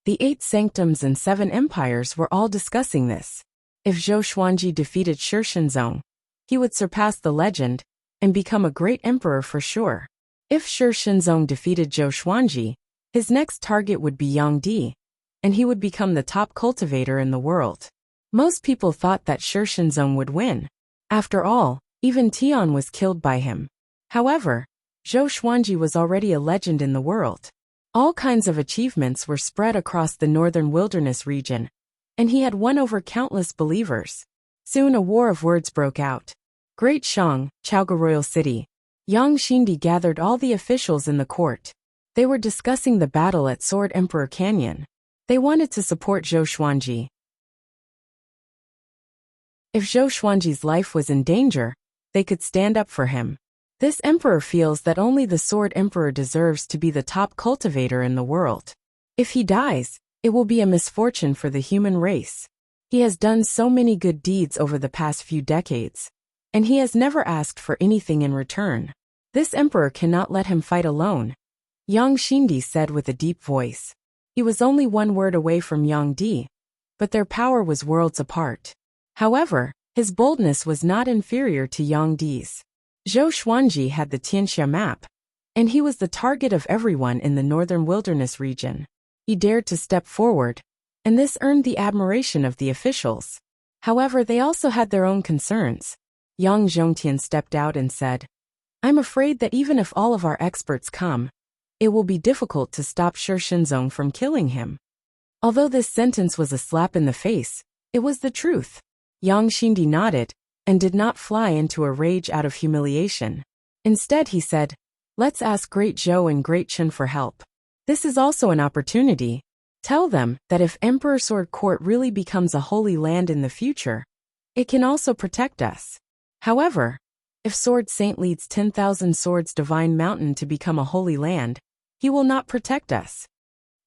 The 8 sanctums and 7 empires were all discussing this. If Zhou Xuanji defeated Shi Shenzong, he would surpass the legend and become a great emperor for sure. If Shi Shenzong defeated Zhou Xuanji, his next target would be Yang Di, and he would become the top cultivator in the world. Most people thought that Shi Shenzong would win. After all, even Tian was killed by him. However, Zhou Xuanji was already a legend in the world. All kinds of achievements were spread across the northern wilderness region, and he had won over countless believers. Soon a war of words broke out. Great Shang, Chaoga Royal City. Yang Xindi gathered all the officials in the court. They were discussing the battle at Sword Emperor Canyon. They wanted to support Zhou Xuanji. If Zhou Xuanji's life was in danger, they could stand up for him. This emperor feels that only the Sword Emperor deserves to be the top cultivator in the world. If he dies, it will be a misfortune for the human race. He has done so many good deeds over the past few decades, and he has never asked for anything in return. This emperor cannot let him fight alone. Yang Xindi said with a deep voice. He was only one word away from Yang Di, but their power was worlds apart. However, his boldness was not inferior to Yang Di's. Zhou Xuanji had the Tianxia map, and he was the target of everyone in the northern wilderness region. He dared to step forward, and this earned the admiration of the officials. However, they also had their own concerns. Yang Zhongtian stepped out and said, I'm afraid that even if all of our experts come, it will be difficult to stop Shi Shenzong from killing him. Although this sentence was a slap in the face, it was the truth. Yang Xindi nodded, and did not fly into a rage out of humiliation. Instead he said, Let's ask Great Zhou and Great Chen for help. This is also an opportunity. Tell them that if Emperor Sword Court really becomes a holy land in the future, it can also protect us. However, if Sword Saint leads 10,000 Swords Divine Mountain to become a holy land, he will not protect us.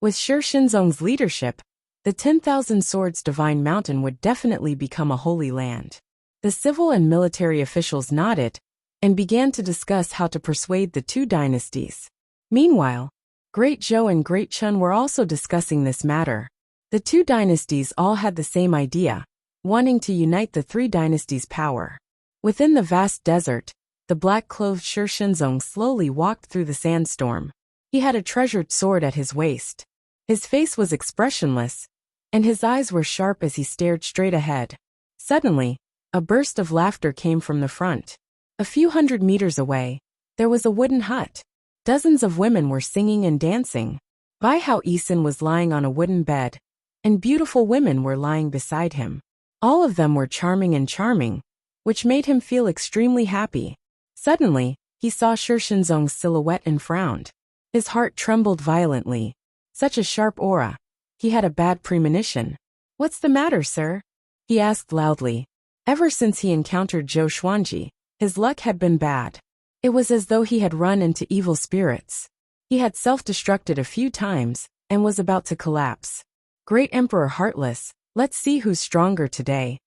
With Shi Shenzong's leadership, the 10,000 Swords Divine Mountain would definitely become a holy land. The civil and military officials nodded, and began to discuss how to persuade the two dynasties. Meanwhile, Great Zhou and Great Chen were also discussing this matter. The two dynasties all had the same idea, wanting to unite the three dynasties' power. Within the vast desert, the black-clothed Shi Shenzong slowly walked through the sandstorm. He had a treasured sword at his waist. His face was expressionless, and his eyes were sharp as he stared straight ahead. Suddenly, a burst of laughter came from the front. A few hundred meters away, there was a wooden hut. Dozens of women were singing and dancing. Bai Hao Yisun was lying on a wooden bed, and beautiful women were lying beside him. All of them were charming, which made him feel extremely happy. Suddenly, he saw Shi Shenzong's silhouette and frowned. His heart trembled violently. Such a sharp aura. he had a bad premonition. "What's the matter, sir?" he asked loudly. Ever since he encountered Zhou Xuanji, his luck had been bad. It was as though he had run into evil spirits. He had self-destructed a few times, and was about to collapse. "Great Emperor Heartless, let's see who's stronger today."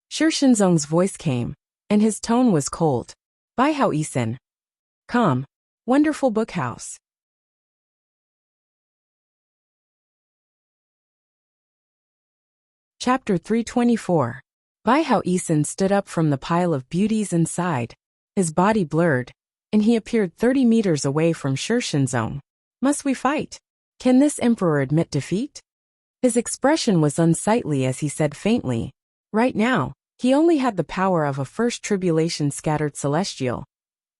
Shi Shenzong's voice came, and his tone was cold. "Bai Hao Isin. Calm. Wonderful Bookhouse." Chapter 324. Bai Hao Isin stood up from the pile of beauties and sighed. His body blurred, and he appeared 30 meters away from Shi Shenzong. "Must we fight? Can this emperor admit defeat?" His expression was unsightly as he said faintly. Right now, he only had the power of a first tribulation scattered celestial.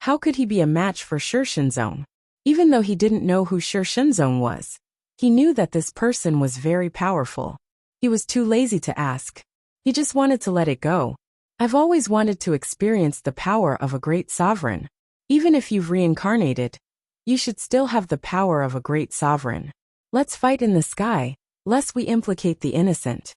How could he be a match for Shi Shenzong? Even though he didn't know who Shi Shenzong was, he knew that this person was very powerful. He was too lazy to ask. He just wanted to let it go. "I've always wanted to experience the power of a great sovereign. Even if you've reincarnated, you should still have the power of a great sovereign. Let's fight in the sky, lest we implicate the innocent."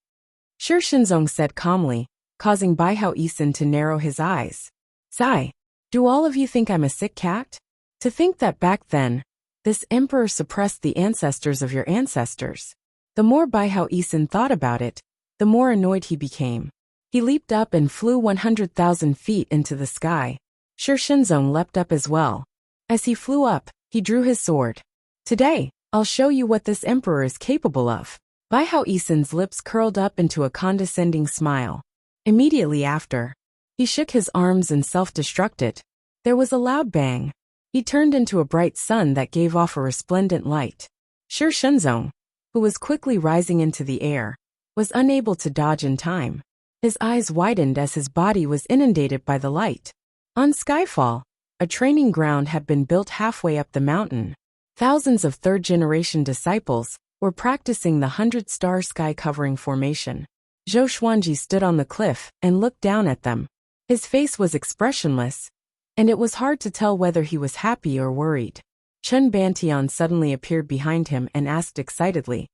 Shi Shenzong said calmly, causing Bai Hao Isin to narrow his eyes. "Sigh. Do all of you think I'm a sick cat? To think that back then, this emperor suppressed the ancestors of your ancestors." The more Bai Hao Isin thought about it, the more annoyed he became. He leaped up and flew 100,000 feet into the sky. Shi Shenzong leapt up as well. As he flew up, he drew his sword. "Today, I'll show you what this emperor is capable of." Bai Hao Isin's lips curled up into a condescending smile. Immediately after, he shook his arms and self-destructed. There was a loud bang. He turned into a bright sun that gave off a resplendent light. Shi Shenzong, who was quickly rising into the air, was unable to dodge in time. His eyes widened as his body was inundated by the light. On Skyfall, a training ground had been built halfway up the mountain. Thousands of third-generation disciples were practicing the 100-star sky-covering formation. Zhou Xuanji stood on the cliff and looked down at them. His face was expressionless, and it was hard to tell whether he was happy or worried. Chen Bantian suddenly appeared behind him and asked excitedly,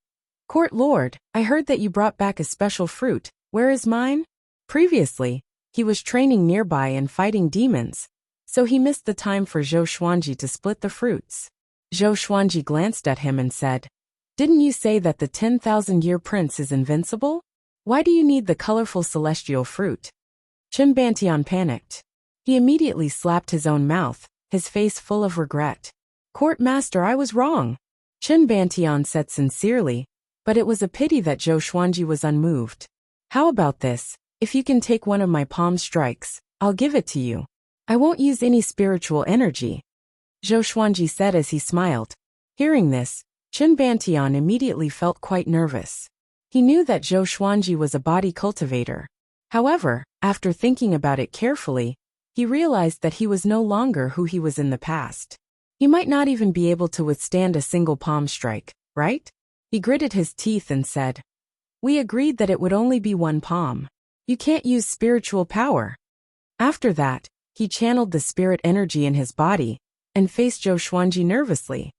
"Court Lord, I heard that you brought back a special fruit. Where is mine?" Previously, he was training nearby and fighting demons, so he missed the time for Zhou Xuanji to split the fruits. Zhou Xuanji glanced at him and said, "Didn't you say that the 10,000-year prince is invincible? Why do you need the colorful celestial fruit?" Chen Bantian panicked. He immediately slapped his own mouth, his face full of regret. "Court Master, I was wrong," Chen Bantian said sincerely, but it was a pity that Zhou Xuanji was unmoved. "How about this? If you can take one of my palm strikes, I'll give it to you. I won't use any spiritual energy," Zhou Xuanji said as he smiled. Hearing this, Chen Bantian immediately felt quite nervous. He knew that Zhou Xuanji was a body cultivator. However, after thinking about it carefully, he realized that he was no longer who he was in the past. He might not even be able to withstand a single palm strike, right? He gritted his teeth and said, "We agreed that it would only be one palm. You can't use spiritual power." After that, he channeled the spirit energy in his body and faced Zhou Xuanji nervously.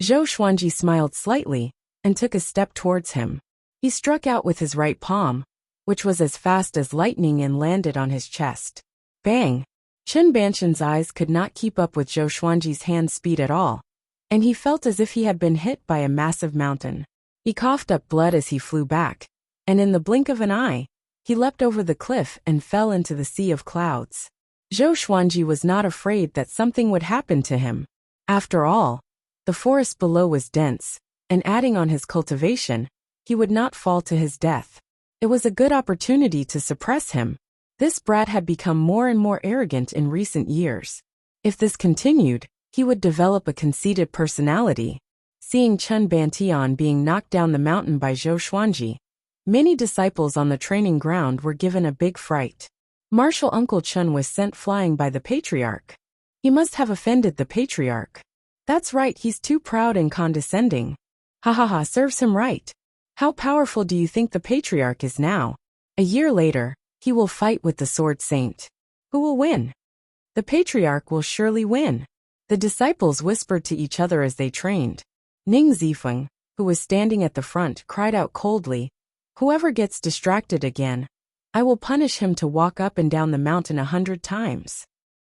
Zhou Xuanji smiled slightly and took a step towards him. He struck out with his right palm, which was as fast as lightning, and landed on his chest. Bang! Chen Bantian's eyes could not keep up with Zhou Xuanji's hand speed at all, and he felt as if he had been hit by a massive mountain. He coughed up blood as he flew back, and in the blink of an eye, he leapt over the cliff and fell into the sea of clouds. Zhou Xuanji was not afraid that something would happen to him. After all, the forest below was dense, and adding on his cultivation, he would not fall to his death. It was a good opportunity to suppress him. This brat had become more and more arrogant in recent years. If this continued, he would develop a conceited personality. Seeing Chen Bantian being knocked down the mountain by Zhou Xuanji, many disciples on the training ground were given a big fright. Martial Uncle Chen was sent flying by the patriarch. He must have offended the patriarch. That's right, he's too proud and condescending. Ha ha ha, serves him right. How powerful do you think the patriarch is now? A year later, he will fight with the Sword Saint. Who will win? The patriarch will surely win. The disciples whispered to each other as they trained. Ning Zifeng, who was standing at the front, cried out coldly, "Whoever gets distracted again, I will punish him to walk up and down the mountain 100 times."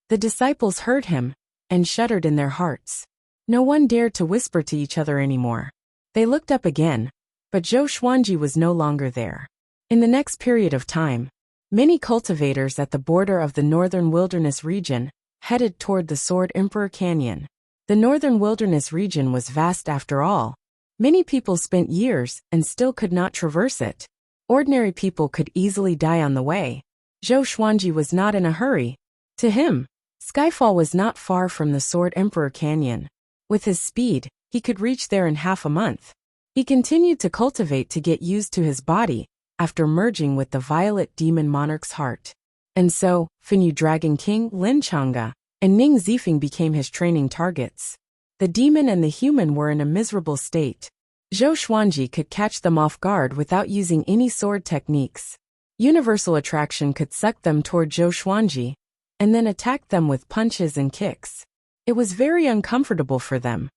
The disciples heard him and shuddered in their hearts. No one dared to whisper to each other anymore. They looked up again, but Zhou Xuanji was no longer there. In the next period of time, many cultivators at the border of the northern wilderness region headed toward the Sword Emperor Canyon. The northern wilderness region was vast after all. Many people spent years and still could not traverse it. Ordinary people could easily die on the way. Zhou Xuanji was not in a hurry. To him, Skyfall was not far from the Sword Emperor Canyon. With his speed, he could reach there in half a month. He continued to cultivate to get used to his body after merging with the Violet Demon Monarch's heart. And so, Finyu Dragon King Lin Chang'e and Ning Zifeng became his training targets. The demon and the human were in a miserable state. Zhou Xuanji could catch them off guard without using any sword techniques. Universal attraction could suck them toward Zhou Xuanji and then attack them with punches and kicks. It was very uncomfortable for them,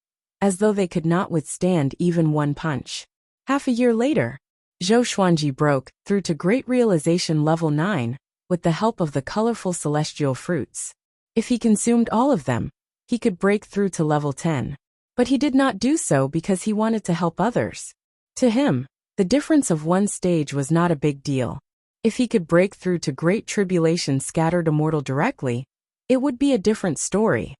as though they could not withstand even one punch. Half a year later, Zhou Xuanji broke through to Great Realization Level 9 with the help of the colorful celestial fruits. If he consumed all of them, he could break through to Level 10. But he did not do so because he wanted to help others. To him, the difference of one stage was not a big deal. If he could break through to Great Tribulation Scattered Immortal directly, it would be a different story.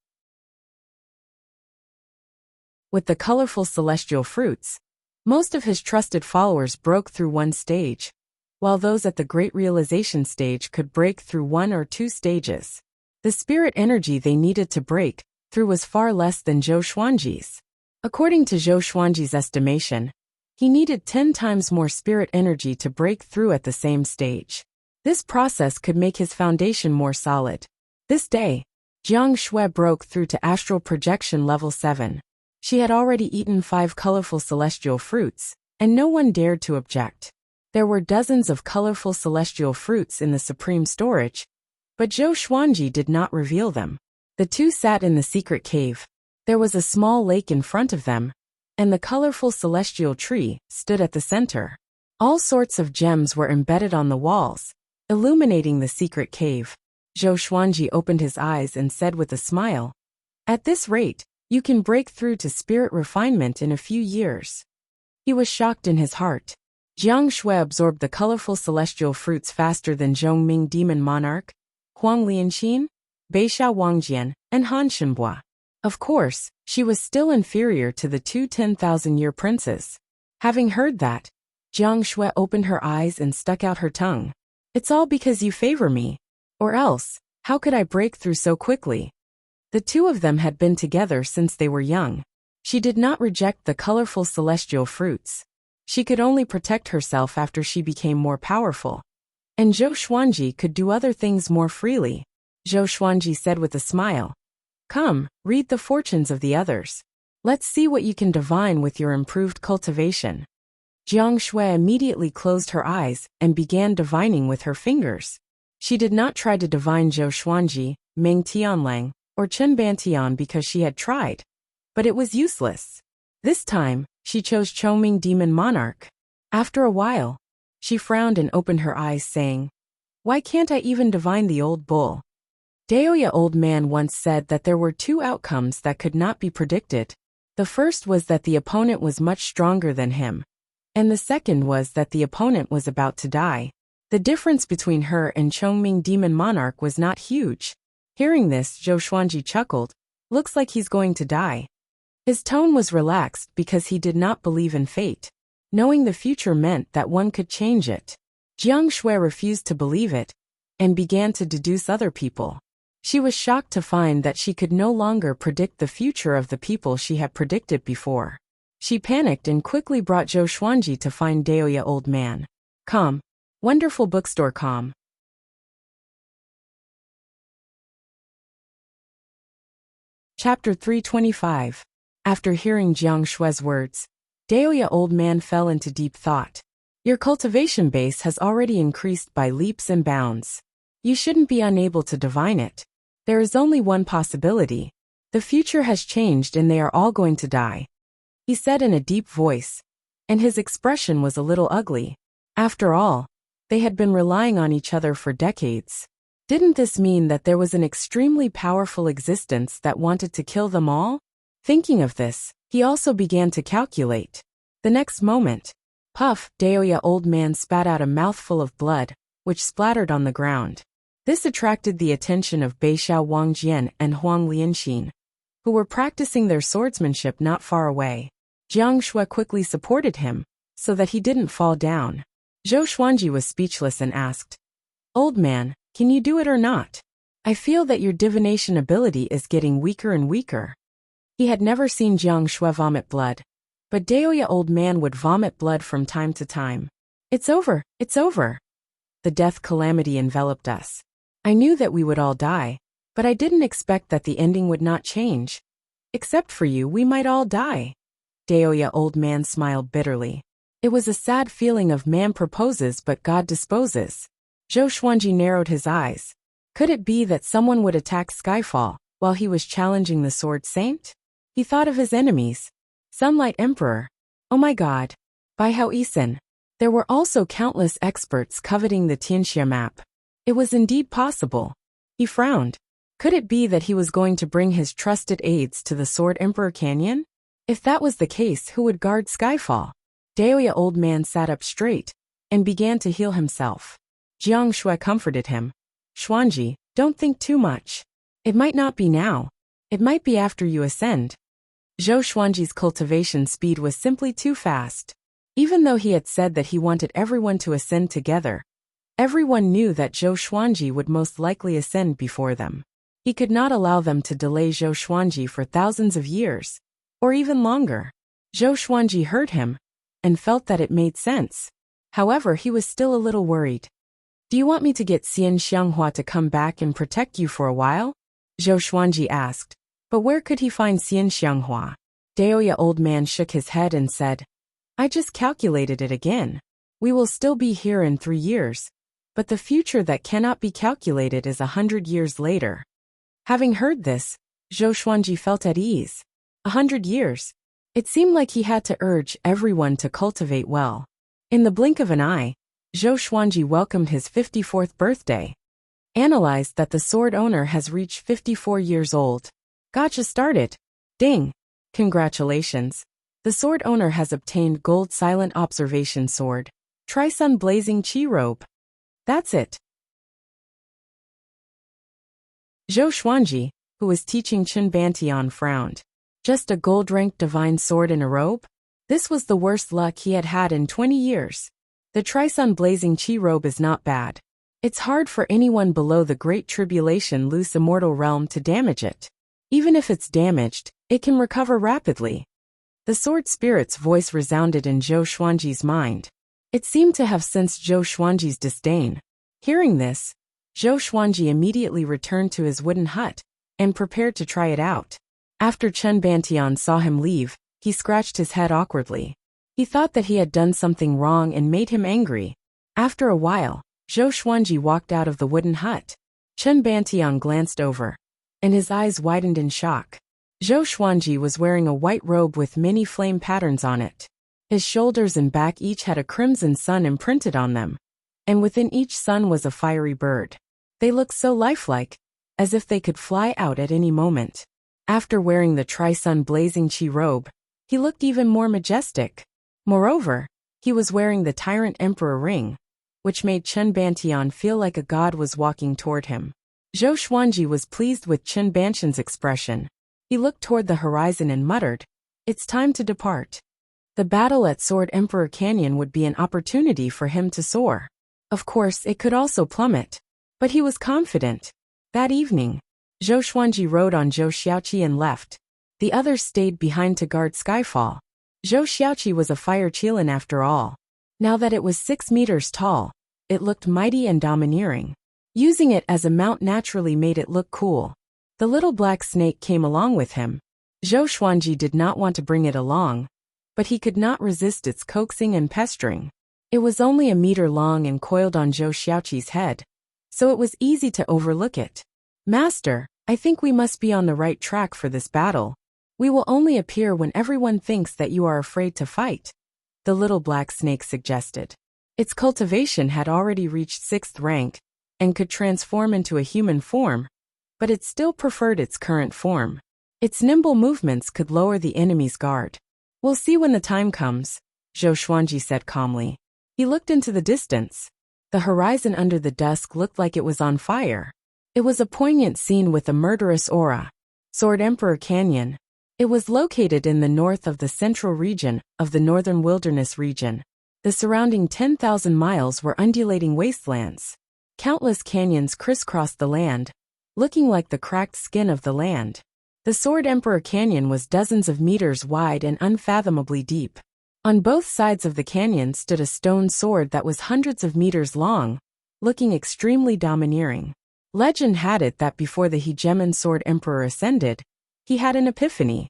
With the colorful celestial fruits, most of his trusted followers broke through one stage, while those at the Great Realization stage could break through 1 or 2 stages. The spirit energy they needed to break through was far less than Zhou Xuanji's. According to Zhou Xuanji's estimation, he needed 10 times more spirit energy to break through at the same stage. This process could make his foundation more solid. This day, Jiang Shui broke through to Astral Projection Level 7. She had already eaten 5 colorful celestial fruits, and no one dared to object. There were dozens of colorful celestial fruits in the supreme storage, but Zhou Xuanji did not reveal them. The two sat in the secret cave. There was a small lake in front of them, and the colorful celestial tree stood at the center. All sorts of gems were embedded on the walls, illuminating the secret cave. Zhou Xuanji opened his eyes and said with a smile, "At this rate, you can break through to spirit refinement in a few years." He was shocked in his heart. Jiang Shui absorbed the colorful celestial fruits faster than Zhongming Demon Monarch, Huang Lianqin, Beixia Wangjian, and Han Shenbua. Of course, she was still inferior to the 2 10,000-year princes. Having heard that, Jiang Shui opened her eyes and stuck out her tongue. "It's all because you favor me. Or else, how could I break through so quickly?" The two of them had been together since they were young. She did not reject the colorful celestial fruits. She could only protect herself after she became more powerful. And Zhou Xuanji could do other things more freely. Zhou Xuanji said with a smile, "Come, read the fortunes of the others. Let's see what you can divine with your improved cultivation." Jiang Shui immediately closed her eyes and began divining with her fingers. She did not try to divine Zhou Xuanji, Ming Tianlang, or Chen Bantian because she had tried. But it was useless. This time, she chose Chongming Demon Monarch. After a while, she frowned and opened her eyes saying, "Why can't I even divine the old bull?" Daoya Old Man once said that there were 2 outcomes that could not be predicted. The first was that the opponent was much stronger than him, and the second was that the opponent was about to die. The difference between her and Chongming Demon Monarch was not huge. Hearing this, Zhou Xuanji chuckled. "Looks like he's going to die." His tone was relaxed because he did not believe in fate. Knowing the future meant that one could change it. Jiang Shui refused to believe it and began to deduce other people. She was shocked to find that she could no longer predict the future of the people she had predicted before. She panicked and quickly brought Zhou Xuanji to find Daoya Old Man. Com. Wonderful Bookstore Com. Chapter 325. After hearing Jiang Shui's words, Daoya Old Man fell into deep thought. Your cultivation base has already increased by leaps and bounds. You shouldn't be unable to divine it. There is only one possibility. The future has changed and they are all going to die. he said in a deep voice, and his expression was a little ugly. After all, they had been relying on each other for decades. Didn't this mean that there was an extremely powerful existence that wanted to kill them all? Thinking of this, he also began to calculate. The next moment, puff, Daoya old man spat out a mouthful of blood, which splattered on the ground. This attracted the attention of Beixiao Wangjian and Huang Lianxin, who were practicing their swordsmanship not far away. Jiang Shui quickly supported him, so that he didn't fall down. Zhou Xuanji was speechless and asked, "Old man, can you do it or not? I feel that your divination ability is getting weaker and weaker." He had never seen Jiang Shui vomit blood, but Daoya old man would vomit blood from time to time. It's over, it's over. The death calamity enveloped us. I knew that we would all die, but I didn't expect that the ending would not change. Except for you, we might all die. Daoya old man smiled bitterly. It was a sad feeling of man proposes but God disposes. Zhou Xuanji narrowed his eyes. Could it be that someone would attack Skyfall while he was challenging the Sword Saint? He thought of his enemies. Sunlight Emperor. Oh my God. Bai Hao Isin. There were also countless experts coveting the Tianxia map. It was indeed possible. He frowned. Could it be that he was going to bring his trusted aides to the Sword Emperor Canyon? If that was the case, who would guard Skyfall? Daoya old man sat up straight and began to heal himself. Jiang Shui comforted him. Xuanji, don't think too much. It might not be now. It might be after you ascend. Zhou Xuanji's cultivation speed was simply too fast. Even though he had said that he wanted everyone to ascend together, everyone knew that Zhou Xuanji would most likely ascend before them. He could not allow them to delay Zhou Xuanji for thousands of years, or even longer. Zhou Xuanji heard him and felt that it made sense. However, he was still a little worried. Do you want me to get Xian Xianghua to come back and protect you for a while? Zhou Xuanji asked. But where could he find Xian Xianghua? Daoya old man shook his head and said, I just calculated it again. We will still be here in 3 years, but the future that cannot be calculated is 100 years later. Having heard this, Zhou Xuanji felt at ease. 100 years. It seemed like he had to urge everyone to cultivate well. In the blink of an eye, Zhou Xuanji welcomed his 54th birthday. Analyzed that the sword owner has reached 54 years old. Gotcha started. Ding. Congratulations. The sword owner has obtained Gold Silent Observation Sword. Tri-Sun Blazing Chi Robe. That's it. Zhou Xuanji, who was teaching Chen Bantian, frowned. Just a gold-ranked divine sword in a robe? This was the worst luck he had had in 20 years. The Tri-Sun Blazing Chi Robe is not bad. It's hard for anyone below the Great Tribulation loose immortal realm to damage it. Even if it's damaged, it can recover rapidly. The sword spirit's voice resounded in Zhou Xuanji's mind. It seemed to have sensed Zhou Xuanji's disdain. Hearing this, Zhou Xuanji immediately returned to his wooden hut and prepared to try it out. After Chen Bantian saw him leave, he scratched his head awkwardly. He thought that he had done something wrong and made him angry. After a while, Zhou Xuanji walked out of the wooden hut. Chen Bantian glanced over, and his eyes widened in shock. Zhou Xuanji was wearing a white robe with many flame patterns on it. His shoulders and back each had a crimson sun imprinted on them, and within each sun was a fiery bird. They looked so lifelike, as if they could fly out at any moment. After wearing the Tri-Sun Blazing Chi robe, he looked even more majestic. Moreover, he was wearing the Tyrant Emperor ring, which made Chen Bantian feel like a god was walking toward him. Zhou Xuanji was pleased with Chen Bantian's expression. He looked toward the horizon and muttered, It's time to depart. The battle at Sword Emperor Canyon would be an opportunity for him to soar. Of course, it could also plummet. But he was confident. That evening, Zhou Xuanji rode on Zhou Xiaoqi and left. The others stayed behind to guard Skyfall. Zhou Xiaoqi was a fire qilin after all. Now that it was 6 meters tall, it looked mighty and domineering. Using it as a mount naturally made it look cool. The little black snake came along with him. Zhou Xuanji did not want to bring it along, but he could not resist its coaxing and pestering. It was only a meter long and coiled on Zhou Xiaoqi's head, so it was easy to overlook it. Master, I think we must be on the right track for this battle. We will only appear when everyone thinks that you are afraid to fight, the little black snake suggested. Its cultivation had already reached 6th rank and could transform into a human form, but it still preferred its current form. Its nimble movements could lower the enemy's guard. We'll see when the time comes, Zhou Xuanji said calmly. He looked into the distance. The horizon under the dusk looked like it was on fire. It was a poignant scene with a murderous aura. Sword Emperor Canyon. It was located in the north of the central region of the northern wilderness region. The surrounding 10,000 miles were undulating wastelands. Countless canyons crisscrossed the land, looking like the cracked skin of the land. The Sword Emperor Canyon was dozens of meters wide and unfathomably deep. On both sides of the canyon stood a stone sword that was hundreds of meters long, looking extremely domineering. Legend had it that before the Hegemon Sword Emperor ascended, he had an epiphany.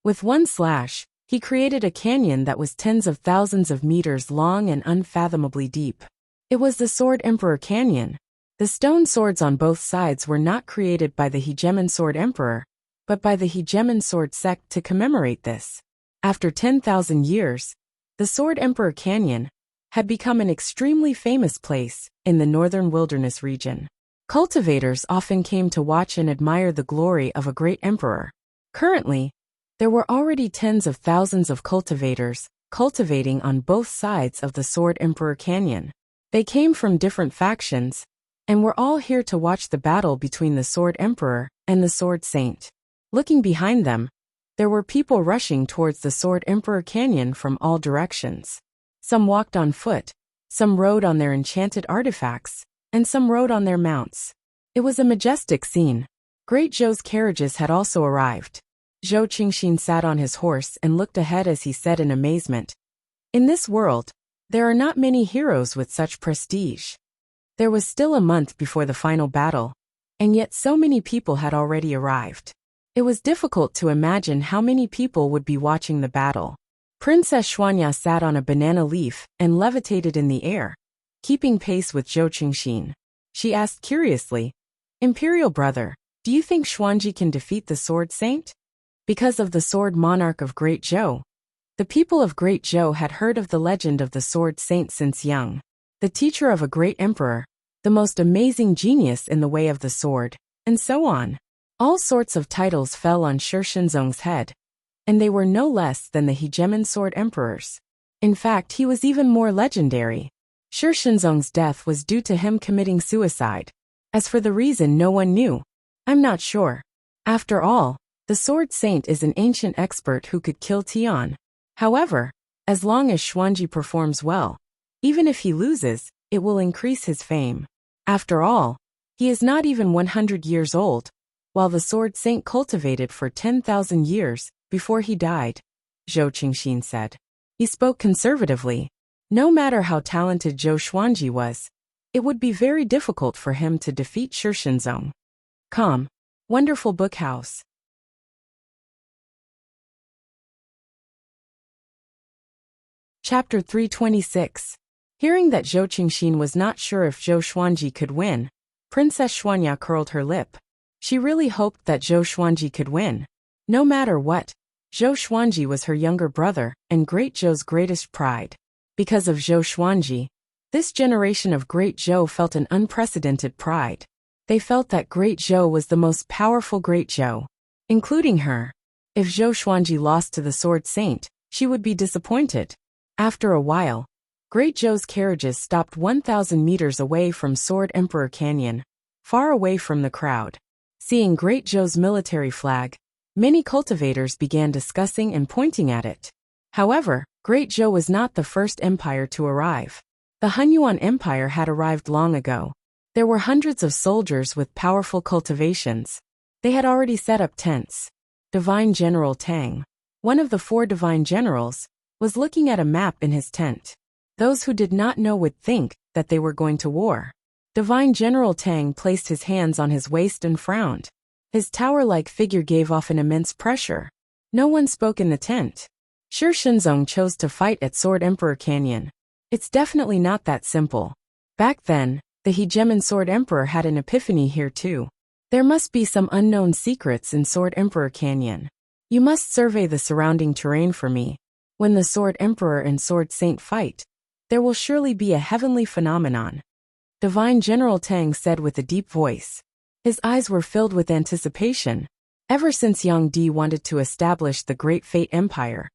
With one slash, he created a canyon that was tens of thousands of meters long and unfathomably deep. It was the Sword Emperor Canyon. The stone swords on both sides were not created by the Hegemon Sword Emperor, but by the Hegemon Sword sect to commemorate this. After 10,000 years, the Sword Emperor Canyon had become an extremely famous place in the northern wilderness region. Cultivators often came to watch and admire the glory of a great emperor. Currently, there were already tens of thousands of cultivators cultivating on both sides of the Sword Emperor Canyon. They came from different factions and were all here to watch the battle between the Sword Emperor and the Sword Saint. Looking behind them, there were people rushing towards the Sword Emperor Canyon from all directions. Some walked on foot, some rode on their enchanted artifacts, and some rode on their mounts. It was a majestic scene. Great Zhou's carriages had also arrived. Zhou Qingxin sat on his horse and looked ahead as he said in amazement, "In this world, there are not many heroes with such prestige." There was still a month before the final battle, and yet so many people had already arrived. It was difficult to imagine how many people would be watching the battle. Princess Xuanya sat on a banana leaf and levitated in the air, keeping pace with Zhou Qingxin. She asked curiously, "Imperial brother, do you think Xuanji can defeat the Sword Saint?" Because of the Sword Monarch of Great Zhou. The people of Great Zhou had heard of the legend of the Sword Saint since young. The teacher of a great emperor, the most amazing genius in the way of the sword, and so on. All sorts of titles fell on Shi Shenzong's head, and they were no less than the Hegemon Sword Emperors. In fact, he was even more legendary. Shi Shenzong's death was due to him committing suicide. As for the reason, no one knew. I'm not sure. After all, the Sword Saint is an ancient expert who could kill Tian. However, as long as Xuanji performs well, even if he loses, it will increase his fame. After all, he is not even 100 years old, while the Sword Saint cultivated for 10,000 years before he died, Zhou Qingxin said. He spoke conservatively. No matter how talented Zhou Xuanji was, it would be very difficult for him to defeat Shi Shenzong. Calm. Wonderful book house. Chapter 326. Hearing that Zhou Qingxin was not sure if Zhou Xuanji could win, Princess Xuanya curled her lip. She really hoped that Zhou Xuanji could win. No matter what, Zhou Xuanji was her younger brother and Great Zhou's greatest pride. Because of Zhou Xuanji, this generation of Great Zhou felt an unprecedented pride. They felt that Great Zhou was the most powerful Great Zhou, including her. If Zhou Xuanji lost to the Sword Saint, she would be disappointed. After a while, Great Zhou's carriages stopped 1,000 meters away from Sword Emperor Canyon, far away from the crowd. Seeing Great Zhou's military flag, many cultivators began discussing and pointing at it. However, Great Zhou was not the first empire to arrive. The Hunyuan Empire had arrived long ago. There were hundreds of soldiers with powerful cultivations. They had already set up tents. Divine General Tang, one of the 4 divine generals, was looking at a map in his tent. Those who did not know would think that they were going to war. Divine General Tang placed his hands on his waist and frowned. His tower-like figure gave off an immense pressure. No one spoke in the tent. Shi Shenzong chose to fight at Sword Emperor Canyon. It's definitely not that simple. Back then, the Hegemon Sword Emperor had an epiphany here too. There must be some unknown secrets in Sword Emperor Canyon. You must survey the surrounding terrain for me. When the Sword Emperor and Sword Saint fight, there will surely be a heavenly phenomenon. Divine General Tang said with a deep voice. His eyes were filled with anticipation. Ever since Yang Di wanted to establish the Great Fate Empire,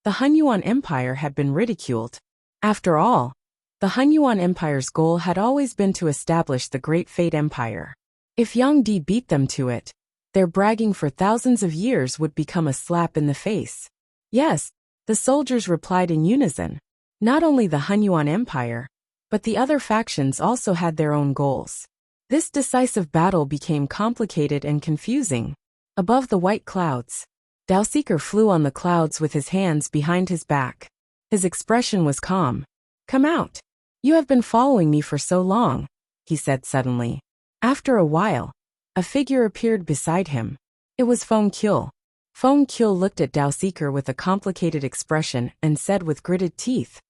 the Hunyuan Empire had been ridiculed. After all, the Hunyuan Empire's goal had always been to establish the Great Fate Empire. If Yang Di beat them to it, their bragging for thousands of years would become a slap in the face. Yes, the soldiers replied in unison. Not only the Hunyuan Empire, but the other factions also had their own goals. This decisive battle became complicated and confusing. Above the white clouds, Daoseeker flew on the clouds with his hands behind his back. His expression was calm. "Come out. You have been following me for so long," he said suddenly. After a while, a figure appeared beside him. It was Feng Qiu. Feng Qiu looked at Daoseeker with a complicated expression and said with gritted teeth,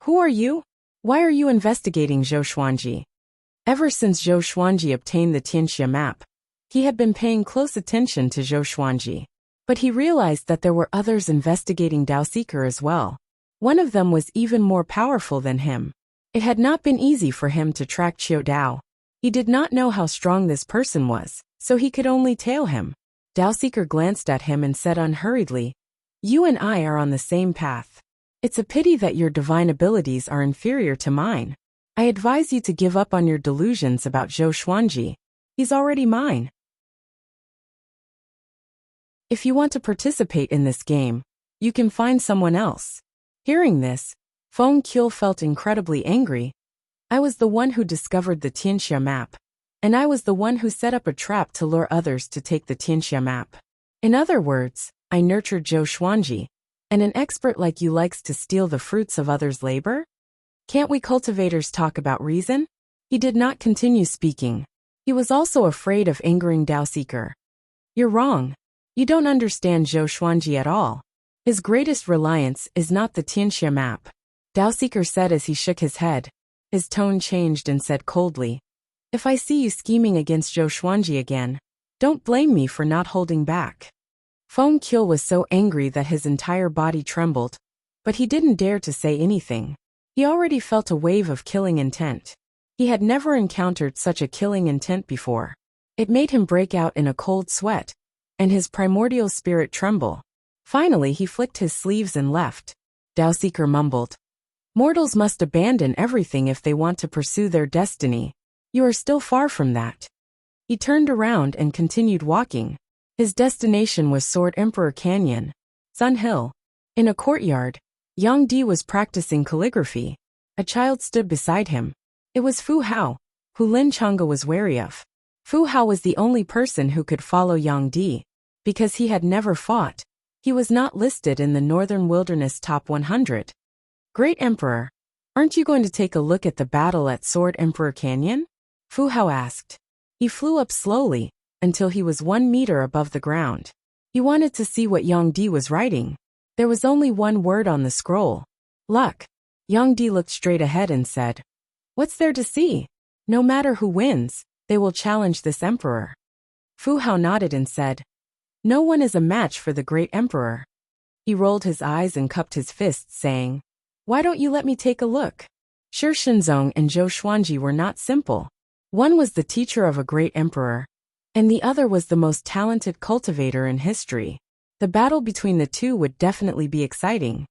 "Who are you? Why are you investigating Zhou Xuanji?" Ever since Zhou Xuanji obtained the Tianxia map, he had been paying close attention to Zhou Xuanji. But he realized that there were others investigating Daoseeker as well. One of them was even more powerful than him. It had not been easy for him to track Qiu Dao. He did not know how strong this person was, so he could only tail him. Daoseeker glanced at him and said unhurriedly, "You and I are on the same path. It's a pity that your divine abilities are inferior to mine. I advise you to give up on your delusions about Zhou Xuanji. He's already mine. If you want to participate in this game, you can find someone else." Hearing this, Feng Qiu felt incredibly angry. "I was the one who discovered the Tianxia map, and I was the one who set up a trap to lure others to take the Tianxia map. In other words, I nurtured Zhou Xuanji, and an expert like you likes to steal the fruits of others' labor? Can't we cultivators talk about reason?" He did not continue speaking. He was also afraid of angering Daoseeker. "You're wrong. You don't understand Zhou Xuanji at all. His greatest reliance is not the Tianxia map," Daoseeker said as he shook his head. His tone changed and said coldly, "If I see you scheming against Zhou Xuanji again, don't blame me for not holding back." Feng Qiu was so angry that his entire body trembled, but he didn't dare to say anything. He already felt a wave of killing intent. He had never encountered such a killing intent before. It made him break out in a cold sweat, and his primordial spirit tremble. Finally he flicked his sleeves and left. Daoseeker mumbled, "Mortals must abandon everything if they want to pursue their destiny. You are still far from that." He turned around and continued walking. His destination was Sword Emperor Canyon, Sun Hill. In a courtyard, Yang Di was practicing calligraphy. A child stood beside him. It was Fu Hao, who Lin Chang'e was wary of. Fu Hao was the only person who could follow Yang Di. Because he had never fought, he was not listed in the Northern Wilderness Top 100. "Great Emperor, aren't you going to take a look at the battle at Sword Emperor Canyon?" Fu Hao asked. He flew up slowly, until he was 1 meter above the ground. He wanted to see what Yang Di was writing. There was only one word on the scroll. Luck. Yang Di looked straight ahead and said, "What's there to see? No matter who wins, they will challenge this emperor." Fu Hao nodded and said, "No one is a match for the great emperor." He rolled his eyes and cupped his fists, saying, "Why don't you let me take a look?" Shi Shenzong and Zhou Xuanji were not simple. One was the teacher of a great emperor, and the other was the most talented cultivator in history. The battle between the two would definitely be exciting.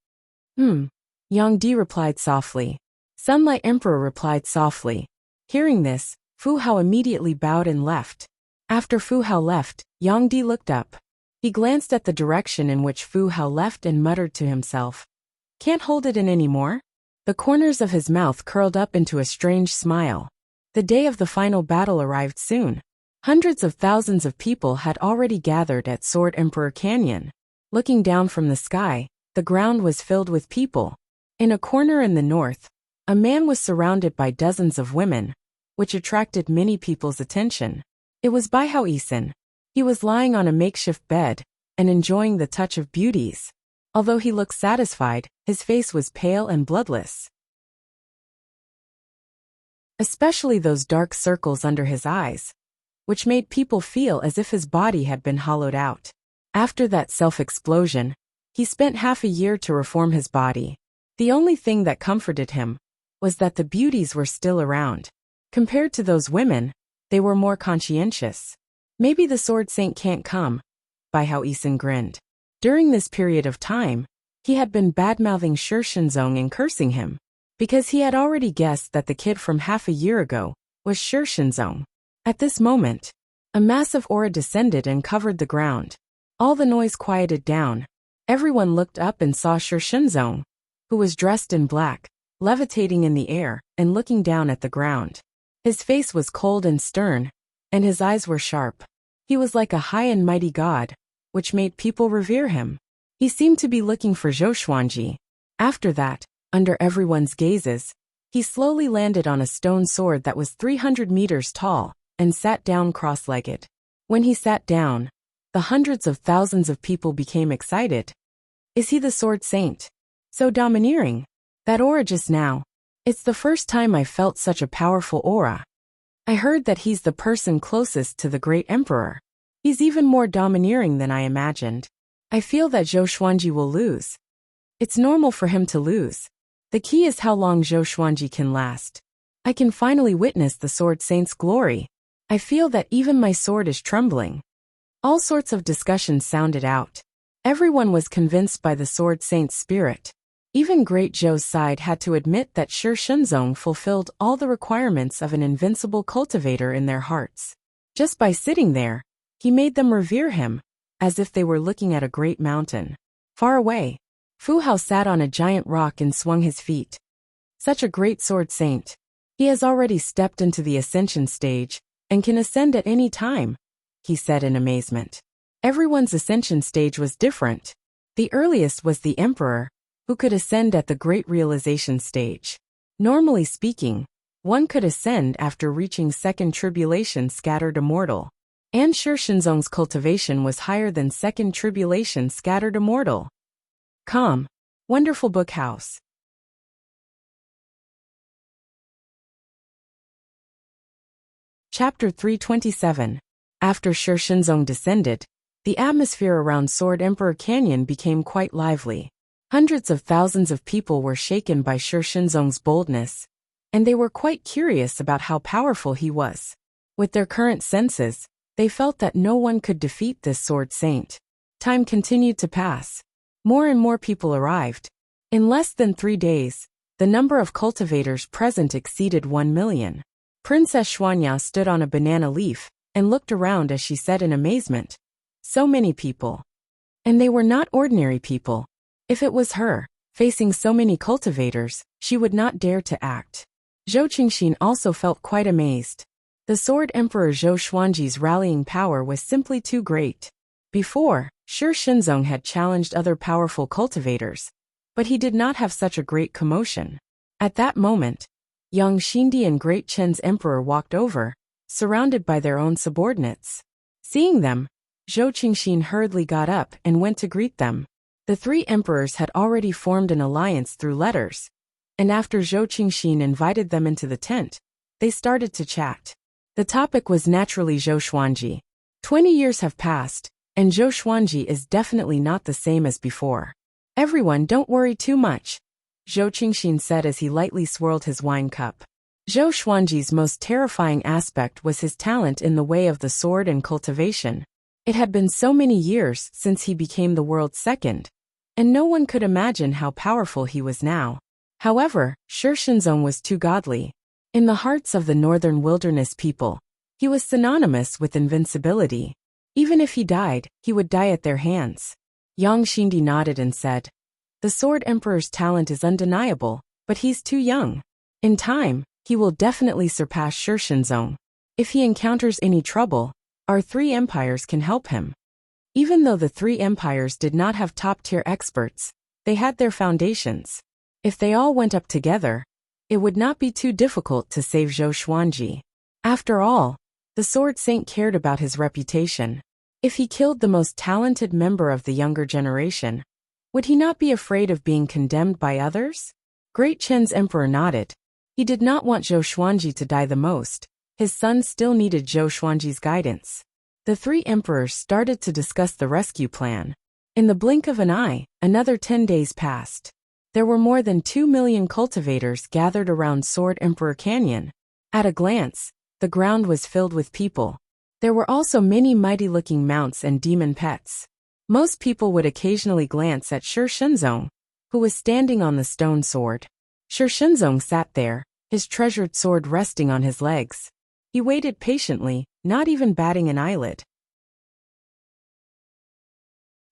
Yang Di replied softly. Sunlight Emperor replied softly. Hearing this, Fu Hao immediately bowed and left. After Fu Hao left, Yang Di looked up. He glanced at the direction in which Fu Hao left and muttered to himself, "Can't hold it in anymore?" The corners of his mouth curled up into a strange smile. The day of the final battle arrived soon. Hundreds of thousands of people had already gathered at Sword Emperor Canyon. Looking down from the sky, the ground was filled with people. In a corner in the north, a man was surrounded by dozens of women, which attracted many people's attention. It was Bai Hao Isin. He was lying on a makeshift bed and enjoying the touch of beauties. Although he looked satisfied, his face was pale and bloodless. Especially those dark circles under his eyes. which made people feel as if his body had been hollowed out. After that self-explosion, he spent half a year to reform his body. The only thing that comforted him was that the beauties were still around. Compared to those women, they were more conscientious. Maybe the Sword Saint can't come, by how Isun grinned. During this period of time, he had been bad-mouthing Shi Shenzong and cursing him, because he had already guessed that the kid from half a year ago was Shi Shenzong. At this moment, a massive aura descended and covered the ground. All the noise quieted down. Everyone looked up and saw Shi Shenzong, who was dressed in black, levitating in the air and looking down at the ground. His face was cold and stern, and his eyes were sharp. He was like a high and mighty god, which made people revere him. He seemed to be looking for Zhou Xuanji. After that, under everyone's gazes, he slowly landed on a stone sword that was 300 meters tall and sat down cross-legged. When he sat down, the hundreds of thousands of people became excited. Is he the Sword Saint? So domineering. That aura just now. It's the first time I felt such a powerful aura. I heard that he's the person closest to the great emperor. He's even more domineering than I imagined. I feel that Zhou Xuanji will lose. It's normal for him to lose. The key is how long Zhou Xuanji can last. I can finally witness the Sword Saint's glory. I feel that even my sword is trembling. All sorts of discussions sounded out. Everyone was convinced by the Sword Saint's spirit. Even Great Zhou's side had to admit that Shi Shenzong fulfilled all the requirements of an invincible cultivator in their hearts. Just by sitting there, he made them revere him, as if they were looking at a great mountain. Far away, Fu Hao sat on a giant rock and swung his feet. Such a great Sword Saint. He has already stepped into the ascension stage, and can ascend at any time, he said in amazement. Everyone's ascension stage was different. The earliest was the emperor, who could ascend at the Great Realization stage. Normally speaking, one could ascend after reaching Second Tribulation Scattered Immortal. And Shi Shenzong's cultivation was higher than Second Tribulation Scattered Immortal. Calm. Wonderful Book House. Chapter 327. After Shi Shenzong descended, the atmosphere around Sword Emperor Canyon became quite lively. Hundreds of thousands of people were shaken by Shi Shenzong's boldness, and they were quite curious about how powerful he was. With their current senses, they felt that no one could defeat this Sword Saint. Time continued to pass. More and more people arrived. In less than 3 days, the number of cultivators present exceeded 1 million. Princess Xuanya stood on a banana leaf and looked around as she said in amazement, "So many people." And they were not ordinary people. If it was her, facing so many cultivators, she would not dare to act. Zhou Qingxin also felt quite amazed. The Sword Emperor Zhou Xuanji's rallying power was simply too great. Before, Shi Shenzong had challenged other powerful cultivators, but he did not have such a great commotion. At that moment, Yang Xindi and Great Chen's emperor walked over, surrounded by their own subordinates. Seeing them, Zhou Qingxin hurriedly got up and went to greet them. The 3 emperors had already formed an alliance through letters, and after Zhou Qingxin invited them into the tent, they started to chat. The topic was naturally Zhou Xuanji. 20 years have passed, and Zhou Xuanji is definitely not the same as before. Everyone, don't worry too much, Zhou Qingxin said as he lightly swirled his wine cup. Zhou Xuanji's most terrifying aspect was his talent in the way of the sword and cultivation. It had been so many years since he became the world's second, and no one could imagine how powerful he was now. However, Shi Shenzong was too godly. In the hearts of the northern wilderness people, he was synonymous with invincibility. Even if he died, he would die at their hands. Yang Xindi nodded and said, "The Sword Emperor's talent is undeniable, but he's too young. In time, he will definitely surpass Shi Shenzong. If he encounters any trouble, our 3 empires can help him." Even though the 3 empires did not have top-tier experts, they had their foundations. If they all went up together, it would not be too difficult to save Zhou Xuanji. After all, the Sword Saint cared about his reputation. If he killed the most talented member of the younger generation, would he not be afraid of being condemned by others? Great Chen's emperor nodded. He did not want Zhou Xuanji to die the most. His son still needed Zhou Xuanji's guidance. The three emperors started to discuss the rescue plan. In the blink of an eye, another 10 days passed. There were more than 2 million cultivators gathered around Sword Emperor Canyon. At a glance, the ground was filled with people. There were also many mighty-looking mounts and demon pets. Most people would occasionally glance at Shi Shenzong, who was standing on the stone sword. Shi Shenzong sat there, his treasured sword resting on his legs. He waited patiently, not even batting an eyelid.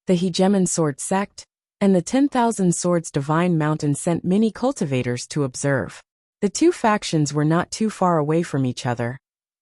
The Hegemon Sword Sect and the 10,000 Swords Divine Mountain sent many cultivators to observe. The two factions were not too far away from each other,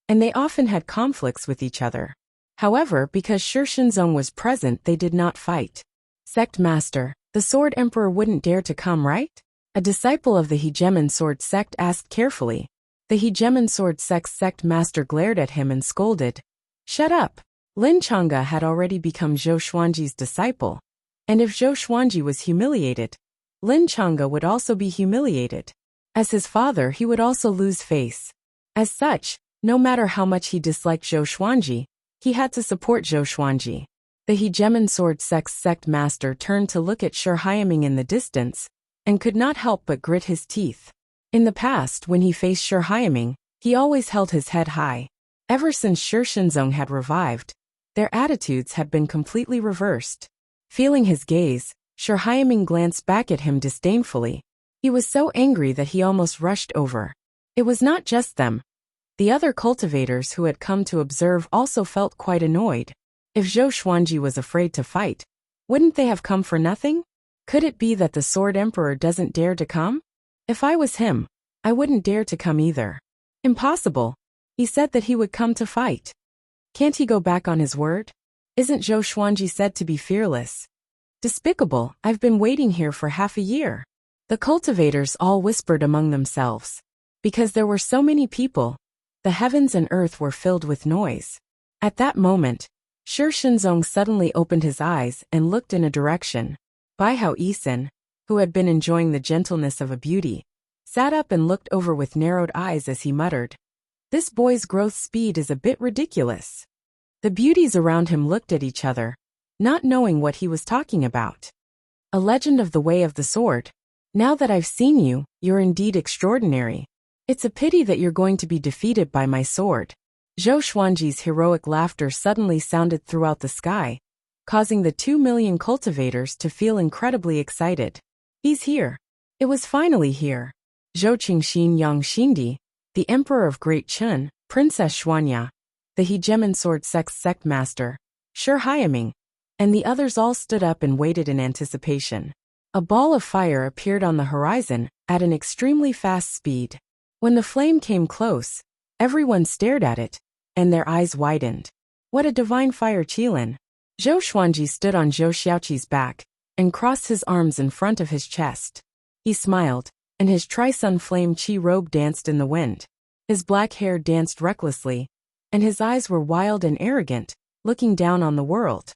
and they often had conflicts with each other. However, because Shi Shenzong was present, they did not fight. Sect Master, the Sword Emperor wouldn't dare to come, right? A disciple of the Hegemon Sword Sect asked carefully. The Hegemon Sword Sect's Sect Master glared at him and scolded. Shut up! Lin Chang'e had already become Zhou Xuanji's disciple. And if Zhou Xuanji was humiliated, Lin Chang'e would also be humiliated. As his father, he would also lose face. As such, no matter how much he disliked Zhou Xuanji, he had to support Zhou Xuanji. The Hegemon Sword Sect's Sect Master turned to look at Shi Haiming in the distance, and could not help but grit his teeth. In the past, when he faced Shi Haiming, he always held his head high. Ever since Shi Shenzong had revived, their attitudes had been completely reversed. Feeling his gaze, Shi Haiming glanced back at him disdainfully. He was so angry that he almost rushed over. It was not just them. The other cultivators who had come to observe also felt quite annoyed. If Zhou Xuanji was afraid to fight, wouldn't they have come for nothing? Could it be that the Sword Emperor doesn't dare to come? If I was him, I wouldn't dare to come either. Impossible. He said that he would come to fight. Can't he go back on his word? Isn't Zhou Xuanji said to be fearless? Despicable, I've been waiting here for half a year. The cultivators all whispered among themselves. Because there were so many people, the heavens and earth were filled with noise. At that moment, Shi Shenzong suddenly opened his eyes and looked in a direction. Bai Hao Yisan, who had been enjoying the gentleness of a beauty, sat up and looked over with narrowed eyes as he muttered. This boy's growth speed is a bit ridiculous. The beauties around him looked at each other, not knowing what he was talking about. A legend of the way of the sword. Now that I've seen you, you're indeed extraordinary. It's a pity that you're going to be defeated by my sword. Zhou Xuanji's heroic laughter suddenly sounded throughout the sky, causing the 2 million cultivators to feel incredibly excited. He's here. It was finally here. Zhou Qingxin Yang Xindi, the Emperor of Great Chun, Princess Xuanya, the Hegemon Sword Sect's Sect Master, Shi Haiming, and the others all stood up and waited in anticipation. A ball of fire appeared on the horizon at an extremely fast speed. When the flame came close, everyone stared at it, and their eyes widened. What a divine fire Qilin! Zhou Xuanji stood on Zhou Xiaoqi's back and crossed his arms in front of his chest. He smiled, and his tri-sun flame qi robe danced in the wind. His black hair danced recklessly, and his eyes were wild and arrogant, looking down on the world.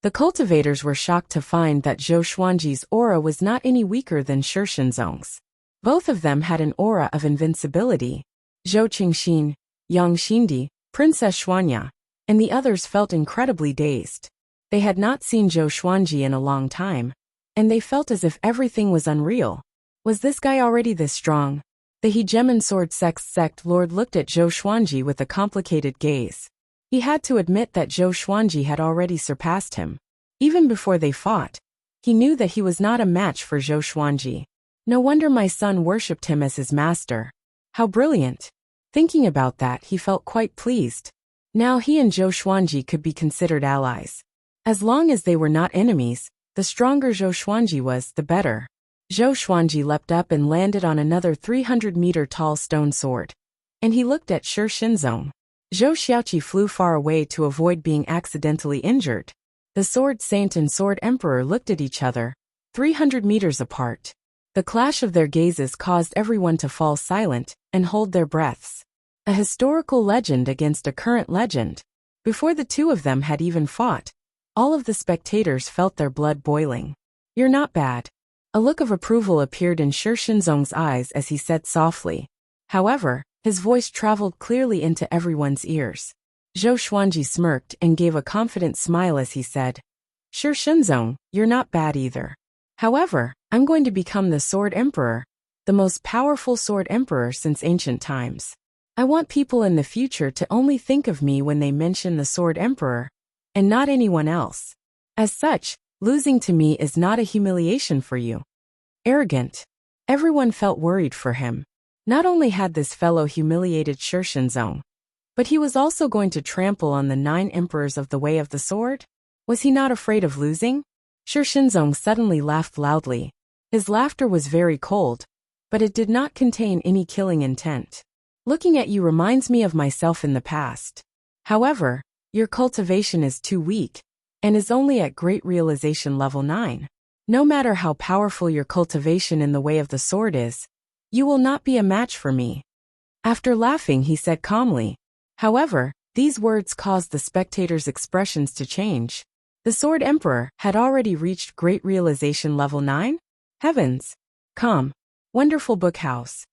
The cultivators were shocked to find that Zhou Xuanji's aura was not any weaker than Shi Shenzong's. Both of them had an aura of invincibility. Zhou Qingxin, Yang Xindi, Princess Xuanya, and the others felt incredibly dazed. They had not seen Zhou Xuanji in a long time, and they felt as if everything was unreal. Was this guy already this strong? The Hegemon Sword Sect's Sect Lord looked at Zhou Xuanji with a complicated gaze. He had to admit that Zhou Xuanji had already surpassed him. Even before they fought, he knew that he was not a match for Zhou Xuanji. No wonder my son worshipped him as his master. How brilliant! Thinking about that, he felt quite pleased. Now he and Zhou Xuanji could be considered allies. As long as they were not enemies, the stronger Zhou Xuanji was, the better. Zhou Xuanji leapt up and landed on another 300-meter-tall stone sword. And he looked at Shi Shenzong. Zhou Xiaoqi flew far away to avoid being accidentally injured. The Sword Saint and Sword Emperor looked at each other, 300 meters apart. The clash of their gazes caused everyone to fall silent and hold their breaths. A historical legend against a current legend. Before the two of them had even fought, all of the spectators felt their blood boiling. You're not bad. A look of approval appeared in Shi Shenzong's eyes as he said softly. However, his voice traveled clearly into everyone's ears. Zhou Xuanji smirked and gave a confident smile as he said, "Sure Shenzong, you're not bad either. However, I'm going to become the Sword Emperor, the most powerful Sword Emperor since ancient times. I want people in the future to only think of me when they mention the Sword Emperor, and not anyone else. As such, losing to me is not a humiliation for you." Arrogant. Everyone felt worried for him. Not only had this fellow humiliated Shi Shenzong, but he was also going to trample on the 9 emperors of the Way of the Sword? Was he not afraid of losing? Shi Shenzong suddenly laughed loudly. His laughter was very cold, but it did not contain any killing intent. "Looking at you reminds me of myself in the past. However, your cultivation is too weak, and is only at Great Realization level 9. No matter how powerful your cultivation in the Way of the Sword is, you will not be a match for me." After laughing, he said calmly. However, these words caused the spectators' expressions to change. The Sword Emperor had already reached Great Realization level 9? Heavens! Calm. Wonderful book house.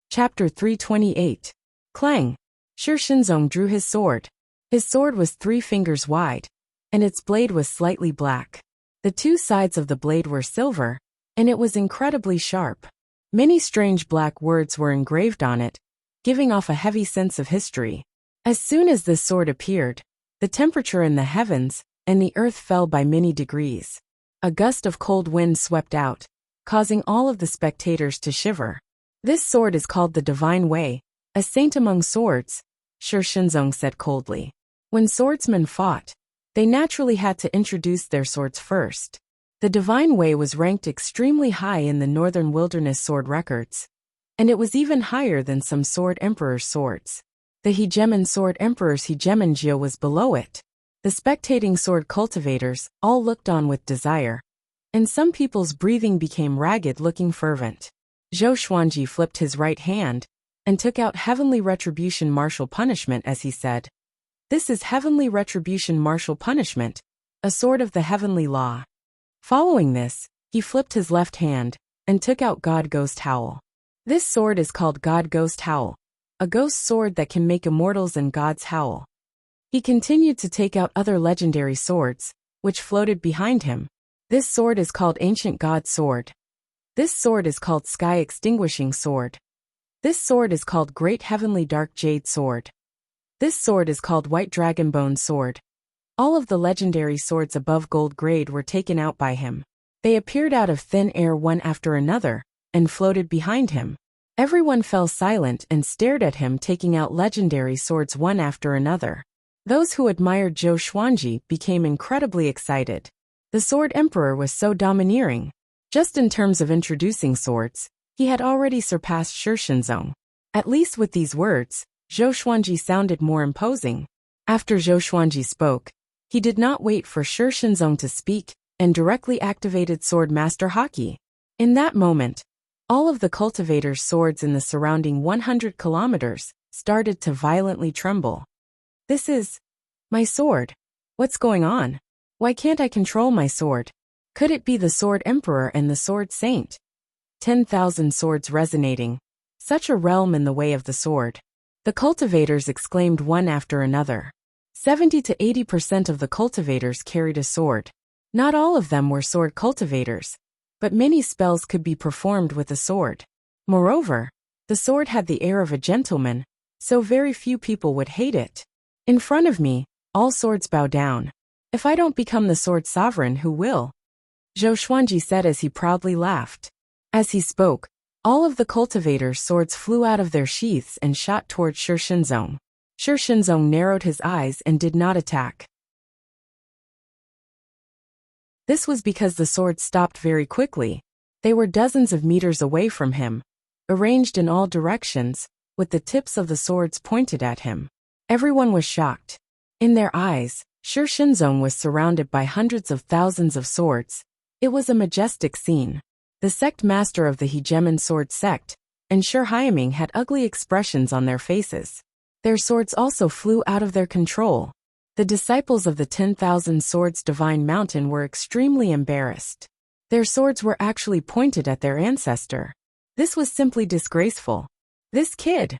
Chapter 328. Clang. Shi Shenzong drew his sword. His sword was 3 fingers wide, and its blade was slightly black. The 2 sides of the blade were silver, and it was incredibly sharp. Many strange black words were engraved on it, giving off a heavy sense of history. As soon as this sword appeared, the temperature in the heavens and the earth fell by many degrees. A gust of cold wind swept out, causing all of the spectators to shiver. "This sword is called the Divine Way, a saint among swords," Shi Shenzong said coldly. When swordsmen fought, they naturally had to introduce their swords first. The Divine Way was ranked extremely high in the Northern Wilderness sword records, and it was even higher than some Sword Emperor's swords. The Hegemon Sword Emperor's Hegemon Jio was below it. The spectating sword cultivators all looked on with desire, and some people's breathing became ragged, looking fervent. Zhou Xuanji flipped his right hand and took out Heavenly Retribution Martial Punishment as he said, "This is Heavenly Retribution Martial Punishment, a sword of the heavenly law." Following this, he flipped his left hand and took out God Ghost Howl. This sword is called God Ghost Howl, a ghost sword that can make immortals and gods howl. He continued to take out other legendary swords, which floated behind him. This sword is called Ancient God Sword. This sword is called Sky Extinguishing Sword. This sword is called Great Heavenly Dark Jade Sword. This sword is called White Dragon Bone Sword. All of the legendary swords above gold grade were taken out by him. They appeared out of thin air one after another, and floated behind him. Everyone fell silent and stared at him taking out legendary swords one after another. Those who admired Zhou Xuanji became incredibly excited. The Sword Emperor was so domineering. Just in terms of introducing swords, he had already surpassed Shi Shenzong. At least with these words, Zhou Xuanji sounded more imposing. After Zhou Xuanji spoke, he did not wait for Shi Shenzong to speak, and directly activated Sword Master Haki. In that moment, all of the cultivators' swords in the surrounding 100 kilometers started to violently tremble. "This is my sword. What's going on? Why can't I control my sword? Could it be the Sword Emperor and the Sword Saint?" 10,000 swords resonating. Such a realm in the Way of the Sword. The cultivators exclaimed one after another. 70 to 80% of the cultivators carried a sword. Not all of them were sword cultivators, but many spells could be performed with a sword. Moreover, the sword had the air of a gentleman, so very few people would hate it. "In front of me, all swords bow down. If I don't become the sword sovereign, who will?" Zhou Xuanji said as he proudly laughed. As he spoke, all of the cultivators' swords flew out of their sheaths and shot towards Shi Shenzong. Shi Shenzong narrowed his eyes and did not attack. This was because the swords stopped very quickly. They were dozens of meters away from him, arranged in all directions, with the tips of the swords pointed at him. Everyone was shocked. In their eyes, Shi Shenzong was surrounded by hundreds of thousands of swords. It was a majestic scene. The sect master of the Hegemon Sword sect and Shi Haiming had ugly expressions on their faces. Their swords also flew out of their control. The disciples of the 10,000 Swords Divine Mountain were extremely embarrassed. Their swords were actually pointed at their ancestor. This was simply disgraceful. This kid.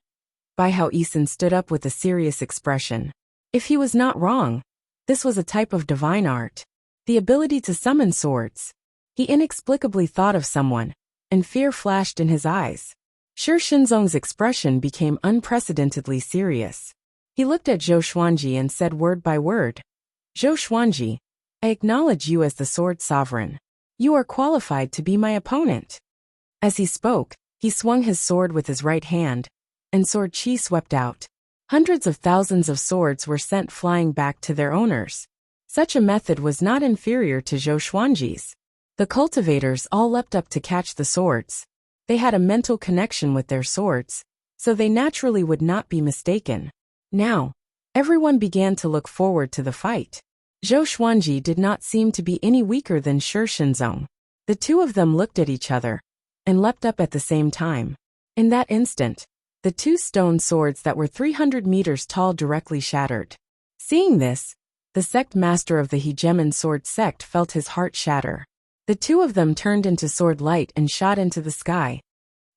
Bai Hao Yisan stood up with a serious expression. If he was not wrong, this was a type of divine art. The ability to summon swords. He inexplicably thought of someone, and fear flashed in his eyes. Shi Shenzong's expression became unprecedentedly serious. He looked at Zhou Xuanji and said word by word, Zhou Xuanji, I acknowledge you as the sword sovereign. You are qualified to be my opponent. As he spoke, he swung his sword with his right hand, and sword chi swept out. Hundreds of thousands of swords were sent flying back to their owners. Such a method was not inferior to Zhou Xuanji's. The cultivators all leapt up to catch the swords. They had a mental connection with their swords, so they naturally would not be mistaken. Now, everyone began to look forward to the fight. Zhou Xuanji did not seem to be any weaker than Shi Shenzong. The two of them looked at each other, and leapt up at the same time. In that instant, the two stone swords that were 300 meters tall directly shattered. Seeing this, the sect master of the hegemon sword sect felt his heart shatter. The two of them turned into sword light and shot into the sky.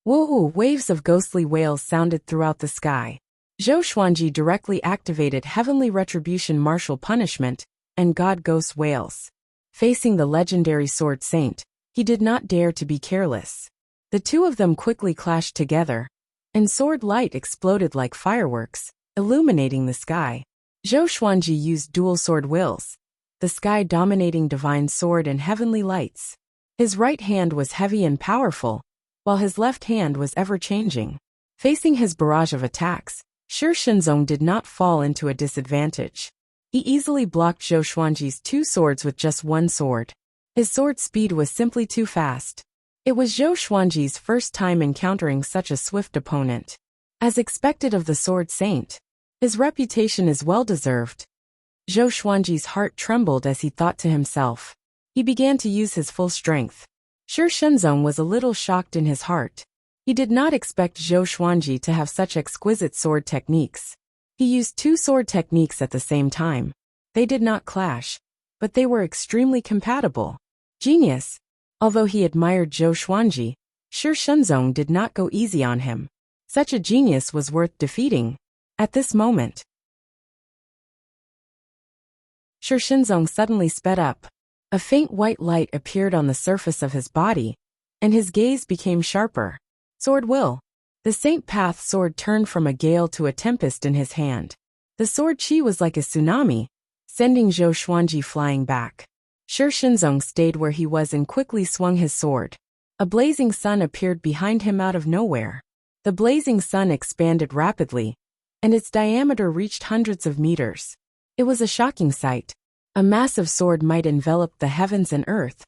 Woohoo! Waves of ghostly wails sounded throughout the sky. Zhou Xuanji directly activated Heavenly Retribution Martial Punishment and God Ghost Wails. Facing the legendary sword saint, he did not dare to be careless. The two of them quickly clashed together, and sword light exploded like fireworks, illuminating the sky. Zhou Xuanji used dual sword wills, the sky dominating divine sword and heavenly lights. His right hand was heavy and powerful, while his left hand was ever-changing. Facing his barrage of attacks, Shi Shenzong did not fall into a disadvantage. He easily blocked Zhou Xuanji's two swords with just one sword. His sword speed was simply too fast. It was Zhou Xuanji's first time encountering such a swift opponent. As expected of the sword saint, his reputation is well-deserved. Zhou Xuanji's heart trembled as he thought to himself. He began to use his full strength. Shi Shenzong was a little shocked in his heart. He did not expect Zhou Xuanji to have such exquisite sword techniques. He used two sword techniques at the same time. They did not clash, but they were extremely compatible. Genius. Although he admired Zhou Xuanji, Shi Shenzong did not go easy on him. Such a genius was worth defeating. At this moment, Shi Shenzong suddenly sped up. A faint white light appeared on the surface of his body, and his gaze became sharper. Sword will. The Saint Path sword turned from a gale to a tempest in his hand. The sword chi was like a tsunami, sending Zhou Xuanji flying back. Shi Shenzong stayed where he was and quickly swung his sword. A blazing sun appeared behind him out of nowhere. The blazing sun expanded rapidly, and its diameter reached hundreds of meters. It was a shocking sight. A massive sword might envelop the heavens and earth,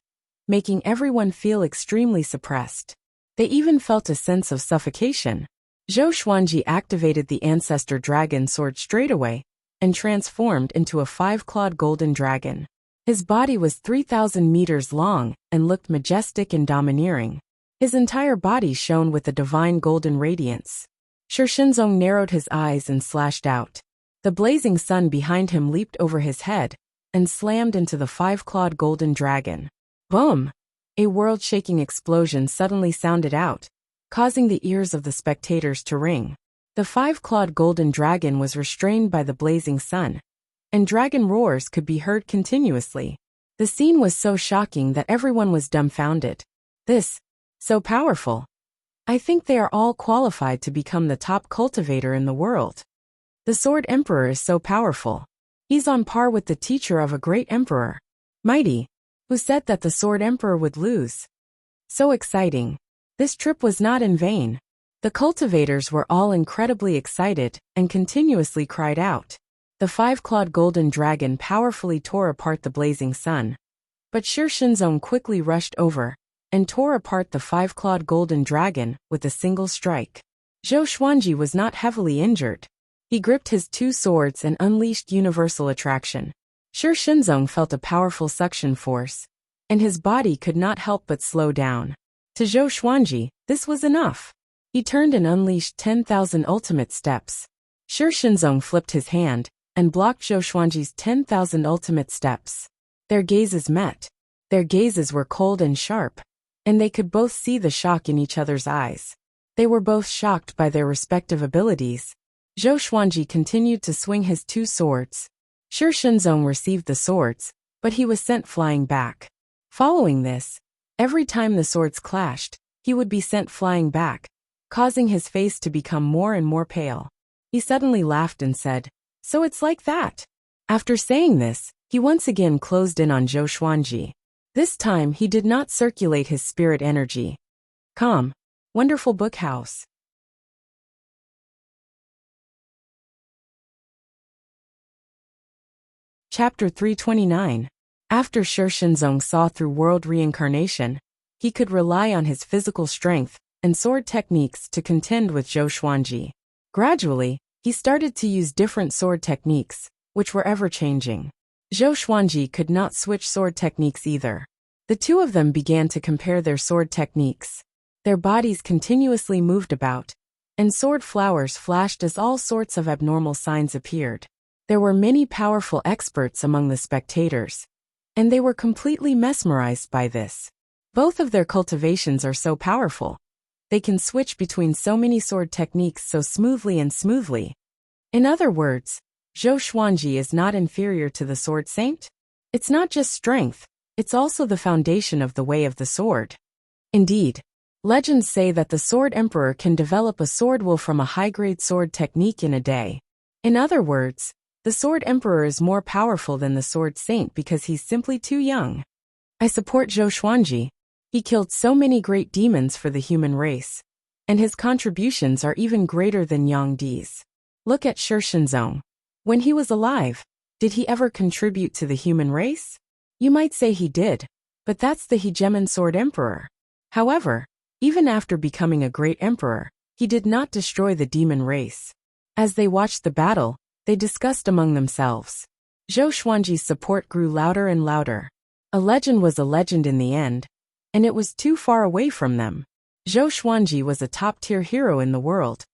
making everyone feel extremely suppressed. They even felt a sense of suffocation. Zhou Xuanji activated the Ancestor Dragon sword straightaway and transformed into a 5-clawed golden dragon. His body was 3,000 meters long and looked majestic and domineering. His entire body shone with a divine golden radiance. Shi Shenzong narrowed his eyes and slashed out. The blazing sun behind him leaped over his head and slammed into the 5-clawed golden dragon. Boom! A world-shaking explosion suddenly sounded out, causing the ears of the spectators to ring. The 5-clawed golden dragon was restrained by the blazing sun, and dragon roars could be heard continuously. The scene was so shocking that everyone was dumbfounded. This, so powerful. I think they are all qualified to become the top cultivator in the world. The Sword Emperor is so powerful. He's on par with the teacher of a great emperor. Mighty. Who said that the Sword Emperor would lose? So exciting. This trip was not in vain. The cultivators were all incredibly excited and continuously cried out. The 5-clawed golden dragon powerfully tore apart the blazing sun. But Shi Shenzong quickly rushed over and tore apart the 5-clawed golden dragon with a single strike. Zhou Xuanji was not heavily injured. He gripped his two swords and unleashed universal attraction. Shi Shenzong felt a powerful suction force, and his body could not help but slow down. To Zhou Xuanji, this was enough. He turned and unleashed 10,000 ultimate steps. Shi Shenzong flipped his hand and blocked Zhou Xuanji's 10,000 ultimate steps. Their gazes met. Their gazes were cold and sharp, and they could both see the shock in each other's eyes. They were both shocked by their respective abilities. Zhou Xuanji continued to swing his two swords. Shi Shenzong received the swords, but he was sent flying back. Following this, every time the swords clashed, he would be sent flying back, causing his face to become more and more pale. He suddenly laughed and said, "So it's like that." After saying this, he once again closed in on Zhou Xuanji. This time he did not circulate his spirit energy. Calm. Wonderful book house. Chapter 329. After Shi Shenzong saw through world reincarnation, he could rely on his physical strength and sword techniques to contend with Zhou Xuanji. Gradually, he started to use different sword techniques, which were ever-changing. Zhou Xuanji could not switch sword techniques either. The two of them began to compare their sword techniques. Their bodies continuously moved about, and sword flowers flashed as all sorts of abnormal signs appeared. There were many powerful experts among the spectators, and they were completely mesmerized by this. Both of their cultivations are so powerful. They can switch between so many sword techniques so smoothly and smoothly. In other words, Zhou Xuanji is not inferior to the sword saint. It's not just strength, it's also the foundation of the way of the sword. Indeed, legends say that the sword emperor can develop a sword will from a high-grade sword technique in a day. In other words, the sword emperor is more powerful than the sword saint because he's simply too young. I support Zhou Xuanji. He killed so many great demons for the human race, and his contributions are even greater than Yang Di's. Look at Shi Shenzong. When he was alive, did he ever contribute to the human race? You might say he did, but that's the hegemon sword emperor. However, even after becoming a great emperor, he did not destroy the demon race. As they watched the battle, they discussed among themselves. Zhou Xuanji's support grew louder and louder. A legend was a legend in the end, and it was too far away from them. Zhou Xuanji was a top-tier hero in the world,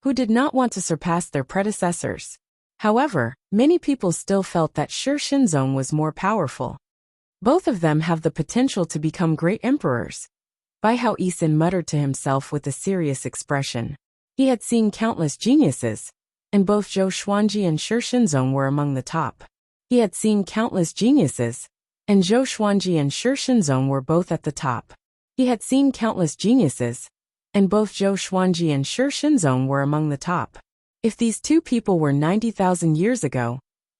who did not want to surpass their predecessors. However, many people still felt that Shi Shenzong was more powerful. Both of them have the potential to become great emperors. Bai Hao Yisin muttered to himself with a serious expression. He had seen countless geniuses, and both Zhou Xuanji and Shi Shenzong were among the top. He had seen countless geniuses, and Zhou Xuanji and Shi Shenzong were both at the top. He had seen countless geniuses, and both Zhou Xuanji and Shi Shenzong were among the top. If these two people were 90,000 years ago,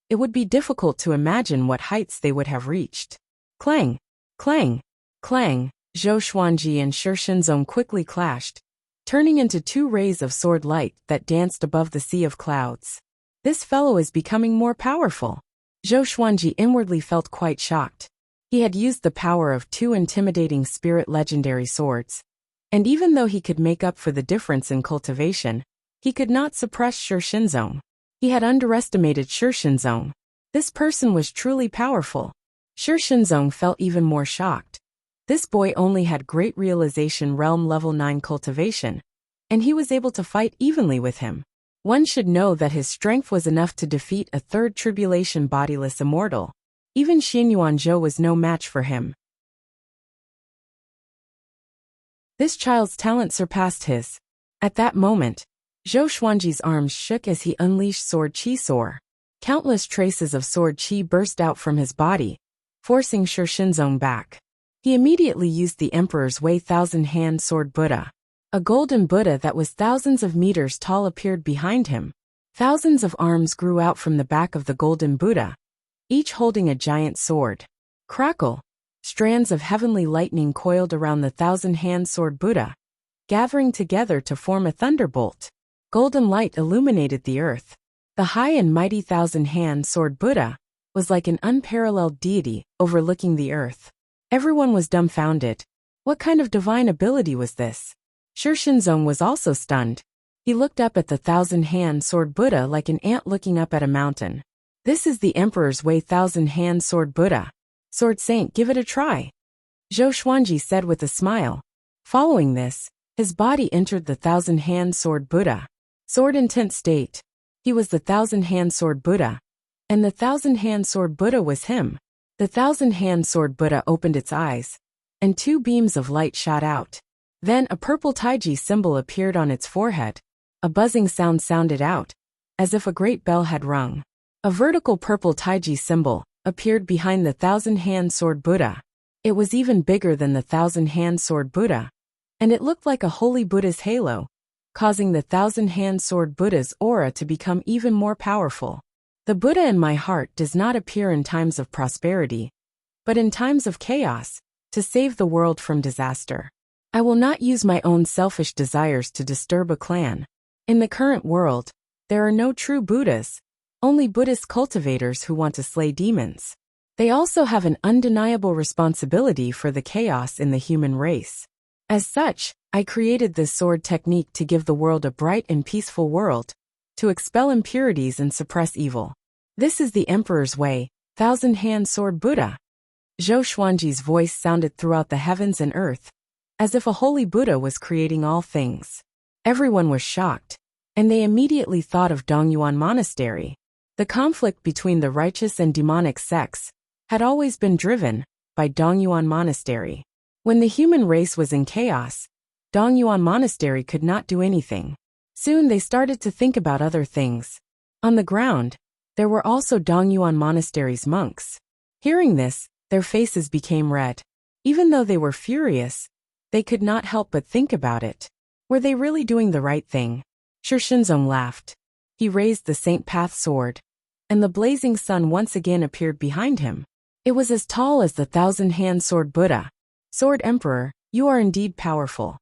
it would be difficult to imagine what heights they would have reached. Clang! Clang! Clang! Zhou Xuanji and Shi Shenzong quickly clashed, turning into two rays of sword light that danced above the sea of clouds. This fellow is becoming more powerful. Zhou Xuanji inwardly felt quite shocked. He had used the power of two intimidating spirit legendary swords, and even though he could make up for the difference in cultivation, he could not suppress Shi Shenzong. He had underestimated Shi Shenzong. This person was truly powerful. Shi Shenzong felt even more shocked. This boy only had great realization realm level 9 cultivation, and he was able to fight evenly with him. One should know that his strength was enough to defeat a third tribulation bodiless immortal. Even Xin Yuanzhou was no match for him. This child's talent surpassed his. At that moment, Zhou Xuanji's arms shook as he unleashed sword chi soar. Countless traces of sword chi burst out from his body, forcing Shi Shenzong back. He immediately used the Emperor's Way thousand-hand sword Buddha. A golden Buddha that was thousands of meters tall appeared behind him. Thousands of arms grew out from the back of the golden Buddha, each holding a giant sword. Crackle! Strands of heavenly lightning coiled around the thousand-hand sword Buddha, gathering together to form a thunderbolt. Golden light illuminated the earth. The high and mighty thousand-hand sword Buddha was like an unparalleled deity overlooking the earth. Everyone was dumbfounded. What kind of divine ability was this? Shi Shenzong was also stunned. He looked up at the thousand-hand sword Buddha like an ant looking up at a mountain. This is the Emperor's Way thousand-hand sword Buddha. Sword Saint, give it a try. Zhou Xuanji said with a smile. Following this, his body entered the thousand-hand sword Buddha. Sword intent state. He was the thousand-hand sword Buddha, and the thousand-hand sword Buddha was him. The thousand-hand sword Buddha opened its eyes, and two beams of light shot out. Then a purple taiji symbol appeared on its forehead. A buzzing sound sounded out, as if a great bell had rung. A vertical purple taiji symbol appeared behind the thousand-hand sword Buddha. It was even bigger than the thousand-hand sword Buddha, and it looked like a holy Buddha's halo, causing the thousand-hand sword Buddha's aura to become even more powerful. The Buddha in my heart does not appear in times of prosperity, but in times of chaos, to save the world from disaster. I will not use my own selfish desires to disturb a clan. In the current world, there are no true Buddhas, only Buddhist cultivators who want to slay demons. They also have an undeniable responsibility for the chaos in the human race. As such, I created this sword technique to give the world a bright and peaceful world, to expel impurities and suppress evil. This is the Emperor's way, thousand-hand sword Buddha. Zhou Xuanji's voice sounded throughout the heavens and earth, as if a holy Buddha was creating all things. Everyone was shocked, and they immediately thought of Dongyuan Monastery. The conflict between the righteous and demonic sects had always been driven by Dongyuan Monastery. When the human race was in chaos, Dongyuan Monastery could not do anything. Soon they started to think about other things. On the ground, there were also Dongyuan Monastery's monks. Hearing this, their faces became red. Even though they were furious, they could not help but think about it. Were they really doing the right thing? Shi Shenzong laughed. He raised the Saint Path sword, and the blazing sun once again appeared behind him. It was as tall as the thousand-hand sword Buddha. Sword Emperor, you are indeed powerful.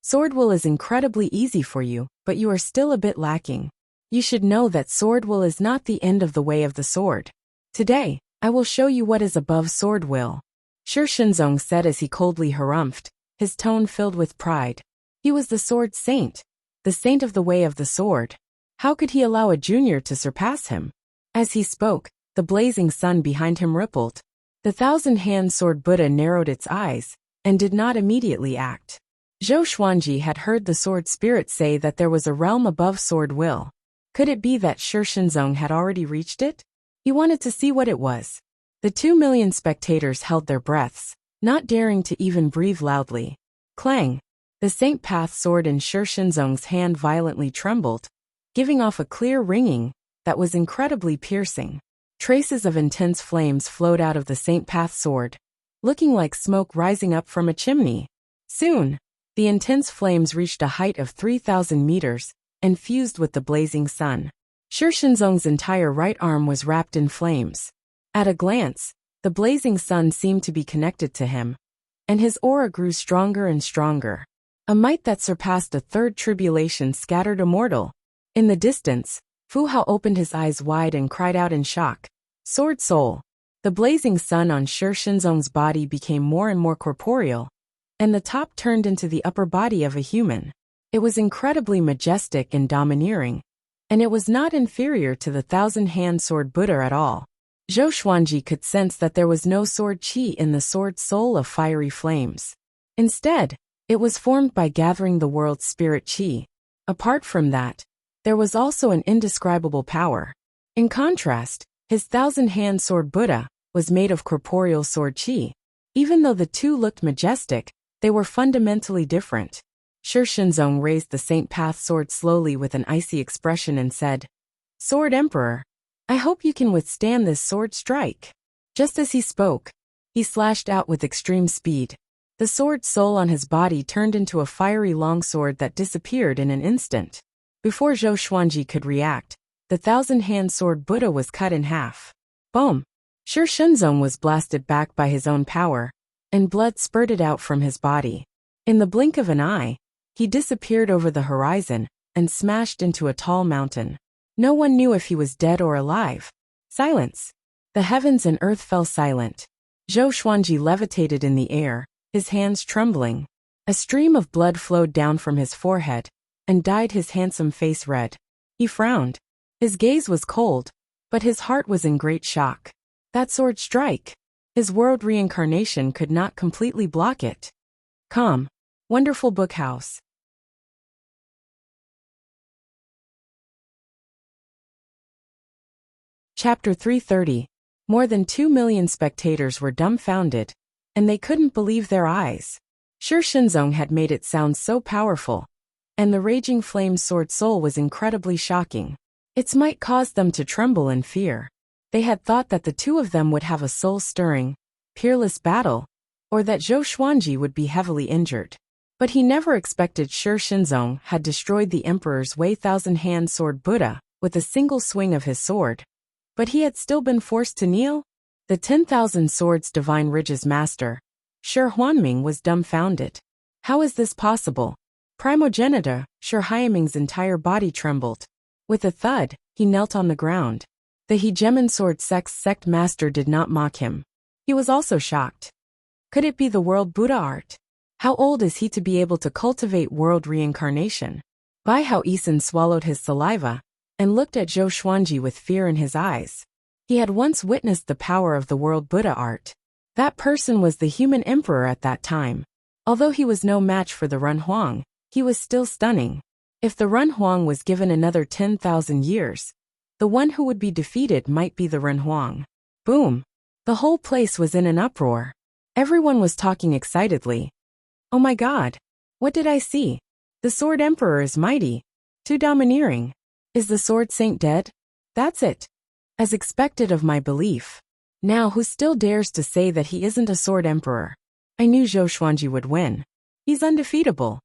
Sword will is incredibly easy for you, but you are still a bit lacking. You should know that sword will is not the end of the way of the sword. Today, I will show you what is above sword will. Shi Shenzong said as he coldly harumphed, his tone filled with pride. He was the sword saint, the saint of the way of the sword. How could he allow a junior to surpass him? As he spoke, the blazing sun behind him rippled. The thousand-hand sword Buddha narrowed its eyes, and did not immediately act. Zhou Xuanji had heard the sword spirit say that there was a realm above sword will. Could it be that Shi Shenzong had already reached it? He wanted to see what it was. The 2 million spectators held their breaths, not daring to even breathe loudly. Clang! The Saint Path sword in Shi Shenzong's hand violently trembled, giving off a clear ringing that was incredibly piercing. Traces of intense flames flowed out of the Saint Path sword, looking like smoke rising up from a chimney. Soon, the intense flames reached a height of 3,000 meters and fused with the blazing sun. Shi Shenzong's entire right arm was wrapped in flames. At a glance, the blazing sun seemed to be connected to him, and his aura grew stronger and stronger. A might that surpassed a third tribulation scattered a mortal. In the distance, Fu Hao opened his eyes wide and cried out in shock. Sword soul! The blazing sun on Shi Shenzong's body became more and more corporeal, and the top turned into the upper body of a human. It was incredibly majestic and domineering, and it was not inferior to the thousand-hand sword Buddha at all. Zhou Xuanji could sense that there was no sword qi in the sword soul of fiery flames. Instead, it was formed by gathering the world's spirit qi. Apart from that, there was also an indescribable power. In contrast, his thousand-hand sword Buddha was made of corporeal sword qi. Even though the two looked majestic, they were fundamentally different. Shi Shenzong raised the Saint Path sword slowly with an icy expression and said, Sword Emperor, I hope you can withstand this sword strike. Just as he spoke, he slashed out with extreme speed. The sword soul on his body turned into a fiery longsword that disappeared in an instant. Before Zhou Xuanji could react, the thousand-hand sword Buddha was cut in half. Boom! Shi Shenzong was blasted back by his own power, and blood spurted out from his body. In the blink of an eye, he disappeared over the horizon and smashed into a tall mountain. No one knew if he was dead or alive. Silence. The heavens and earth fell silent. Zhou Xuanji levitated in the air, his hands trembling. A stream of blood flowed down from his forehead and dyed his handsome face red. He frowned. His gaze was cold, but his heart was in great shock. That sword strike! His world reincarnation could not completely block it. Calm. Wonderful book house. Chapter 330. More than 2 million spectators were dumbfounded, and they couldn't believe their eyes. Shi Shenzong had made it sound so powerful, and the raging flame sword soul was incredibly shocking. Its might caused them to tremble in fear. They had thought that the two of them would have a soul-stirring, peerless battle, or that Zhou Xuanji would be heavily injured. But he never expected Shi Shenzong had destroyed the Emperor's Wei Thousand-Hand Sword Buddha with a single swing of his sword. But he had still been forced to kneel? The 10,000 Swords Divine Ridge's master, Shi Huanming, was dumbfounded. How is this possible? Primogenitor, Shi Huanming's entire body trembled. With a thud, he knelt on the ground. The Hegemon Sword sect master did not mock him. He was also shocked. Could it be the world Buddha art? How old is he to be able to cultivate world reincarnation? Bai Hao Isan swallowed his saliva and looked at Zhou Xuanji with fear in his eyes. He had once witnessed the power of the world Buddha art. That person was the human emperor at that time. Although he was no match for the Run Huang, he was still stunning. If the Run Huang was given another 10,000 years, the one who would be defeated might be the Run Huang. Boom! The whole place was in an uproar. Everyone was talking excitedly. Oh my God! What did I see? The Sword Emperor is mighty. Too domineering. Is the Sword Saint dead? That's it. As expected of my belief. Now who still dares to say that he isn't a Sword Emperor? I knew Zhou Xuanji would win. He's undefeatable.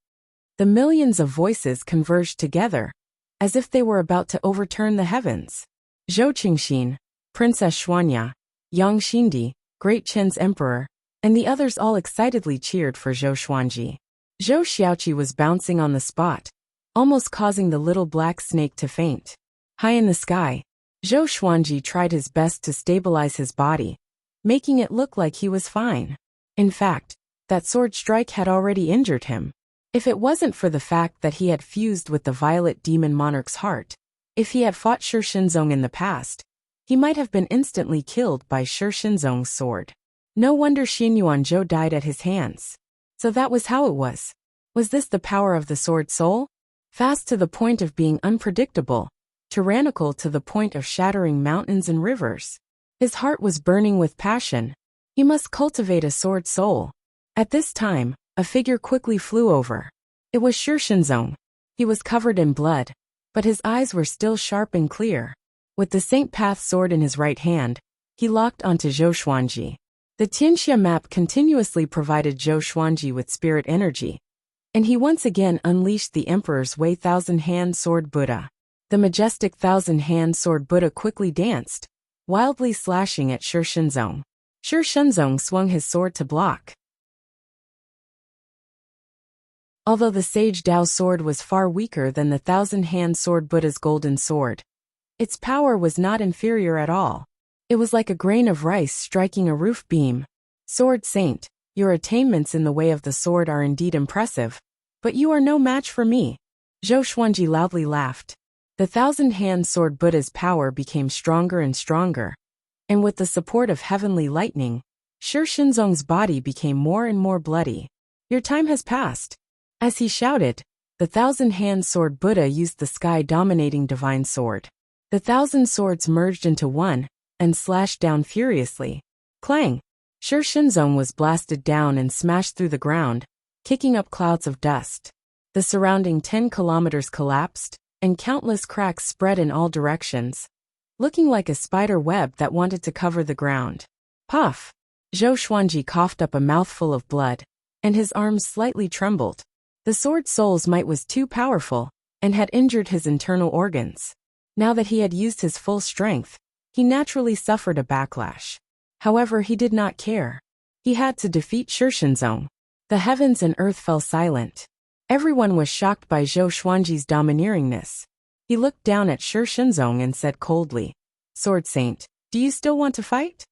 The millions of voices converged together, as if they were about to overturn the heavens. Zhou Qingxin, Princess Xuanya, Yang Xindi, Great Qin's Emperor, and the others all excitedly cheered for Zhou Xuanji. Zhou Xiaoqi was bouncing on the spot, almost causing the little black snake to faint. High in the sky, Zhou Xuanji tried his best to stabilize his body, making it look like he was fine. In fact, that sword strike had already injured him. If it wasn't for the fact that he had fused with the Violet Demon Monarch's heart, if he had fought Shi Shenzong in the past, he might have been instantly killed by Shi Shenzong's sword. No wonder Xin Yuanzhou died at his hands. So that was how it was. Was this the power of the sword soul? Fast to the point of being unpredictable, tyrannical to the point of shattering mountains and rivers. His heart was burning with passion. He must cultivate a sword soul. At this time, a figure quickly flew over. It was Shi Shenzong. He was covered in blood, but his eyes were still sharp and clear. With the Saint Path sword in his right hand, he locked onto Zhou Xuanji. The Tianxia map continuously provided Zhou Xuanji with spirit energy, and he once again unleashed the Emperor's Wei Thousand-Hand Sword Buddha. The majestic Thousand-Hand Sword Buddha quickly danced, wildly slashing at Shi Shenzong. Shi Shenzong swung his sword to block. Although the Sage Dao sword was far weaker than the Thousand-Hand Sword Buddha's golden sword, its power was not inferior at all. It was like a grain of rice striking a roof beam. Sword Saint, your attainments in the way of the sword are indeed impressive, but you are no match for me. Zhou Xuanji loudly laughed. The Thousand-Hand Sword Buddha's power became stronger and stronger, and with the support of heavenly lightning, Shi Shenzong's body became more and more bloody. Your time has passed. As he shouted, the Thousand-Hand Sword Buddha used the sky-dominating divine sword. The 1,000 swords merged into one, and slashed down furiously. Clang! Shi Shenzong was blasted down and smashed through the ground, kicking up clouds of dust. The surrounding 10 kilometers collapsed, and countless cracks spread in all directions, looking like a spider web that wanted to cover the ground. Puff! Zhou Xuanji coughed up a mouthful of blood, and his arms slightly trembled. The sword soul's might was too powerful, and had injured his internal organs. Now that he had used his full strength, he naturally suffered a backlash. However, he did not care. He had to defeat Shi Shenzong. The heavens and earth fell silent. Everyone was shocked by Zhou Xuanji's domineeringness. He looked down at Shi Shenzong and said coldly, "Sword Saint, do you still want to fight?"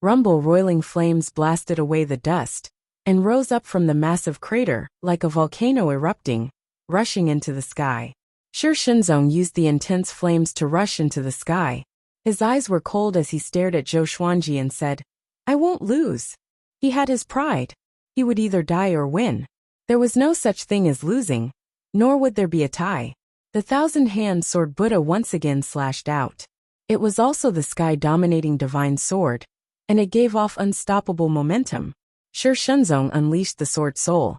Rumble roiling flames blasted away the dust, and rose up from the massive crater, like a volcano erupting, rushing into the sky. Shi Shenzong used the intense flames to rush into the sky. His eyes were cold as he stared at Zhou Xuanji and said, "I won't lose." He had his pride. He would either die or win. There was no such thing as losing, nor would there be a tie. The Thousand-Hand Sword Buddha once again slashed out. It was also the sky-dominating divine sword, and it gave off unstoppable momentum. Shi Shenzong unleashed the sword soul,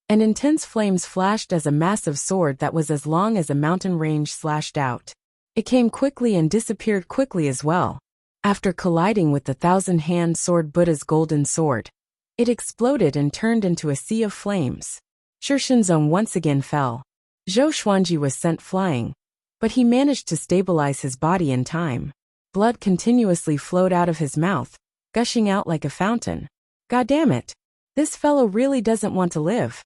and intense flames flashed as a massive sword that was as long as a mountain range slashed out. It came quickly and disappeared quickly as well. After colliding with the thousand-hand sword Buddha's golden sword, it exploded and turned into a sea of flames. Shi Shenzong once again fell. Zhou Xuanji was sent flying, but he managed to stabilize his body in time. Blood continuously flowed out of his mouth, gushing out like a fountain. God damn it! This fellow really doesn't want to live.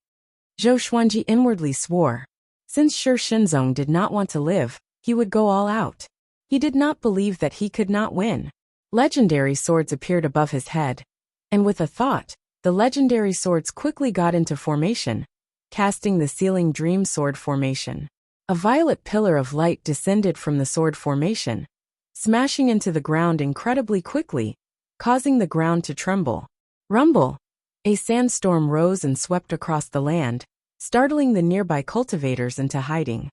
Zhou Xuanji inwardly swore. Since Shi Shenzong did not want to live, he would go all out. He did not believe that he could not win. Legendary swords appeared above his head, and with a thought, the legendary swords quickly got into formation, casting the Sealing Dream Sword formation. A violet pillar of light descended from the sword formation, smashing into the ground incredibly quickly, causing the ground to tremble. Rumble! A sandstorm rose and swept across the land, startling the nearby cultivators into hiding.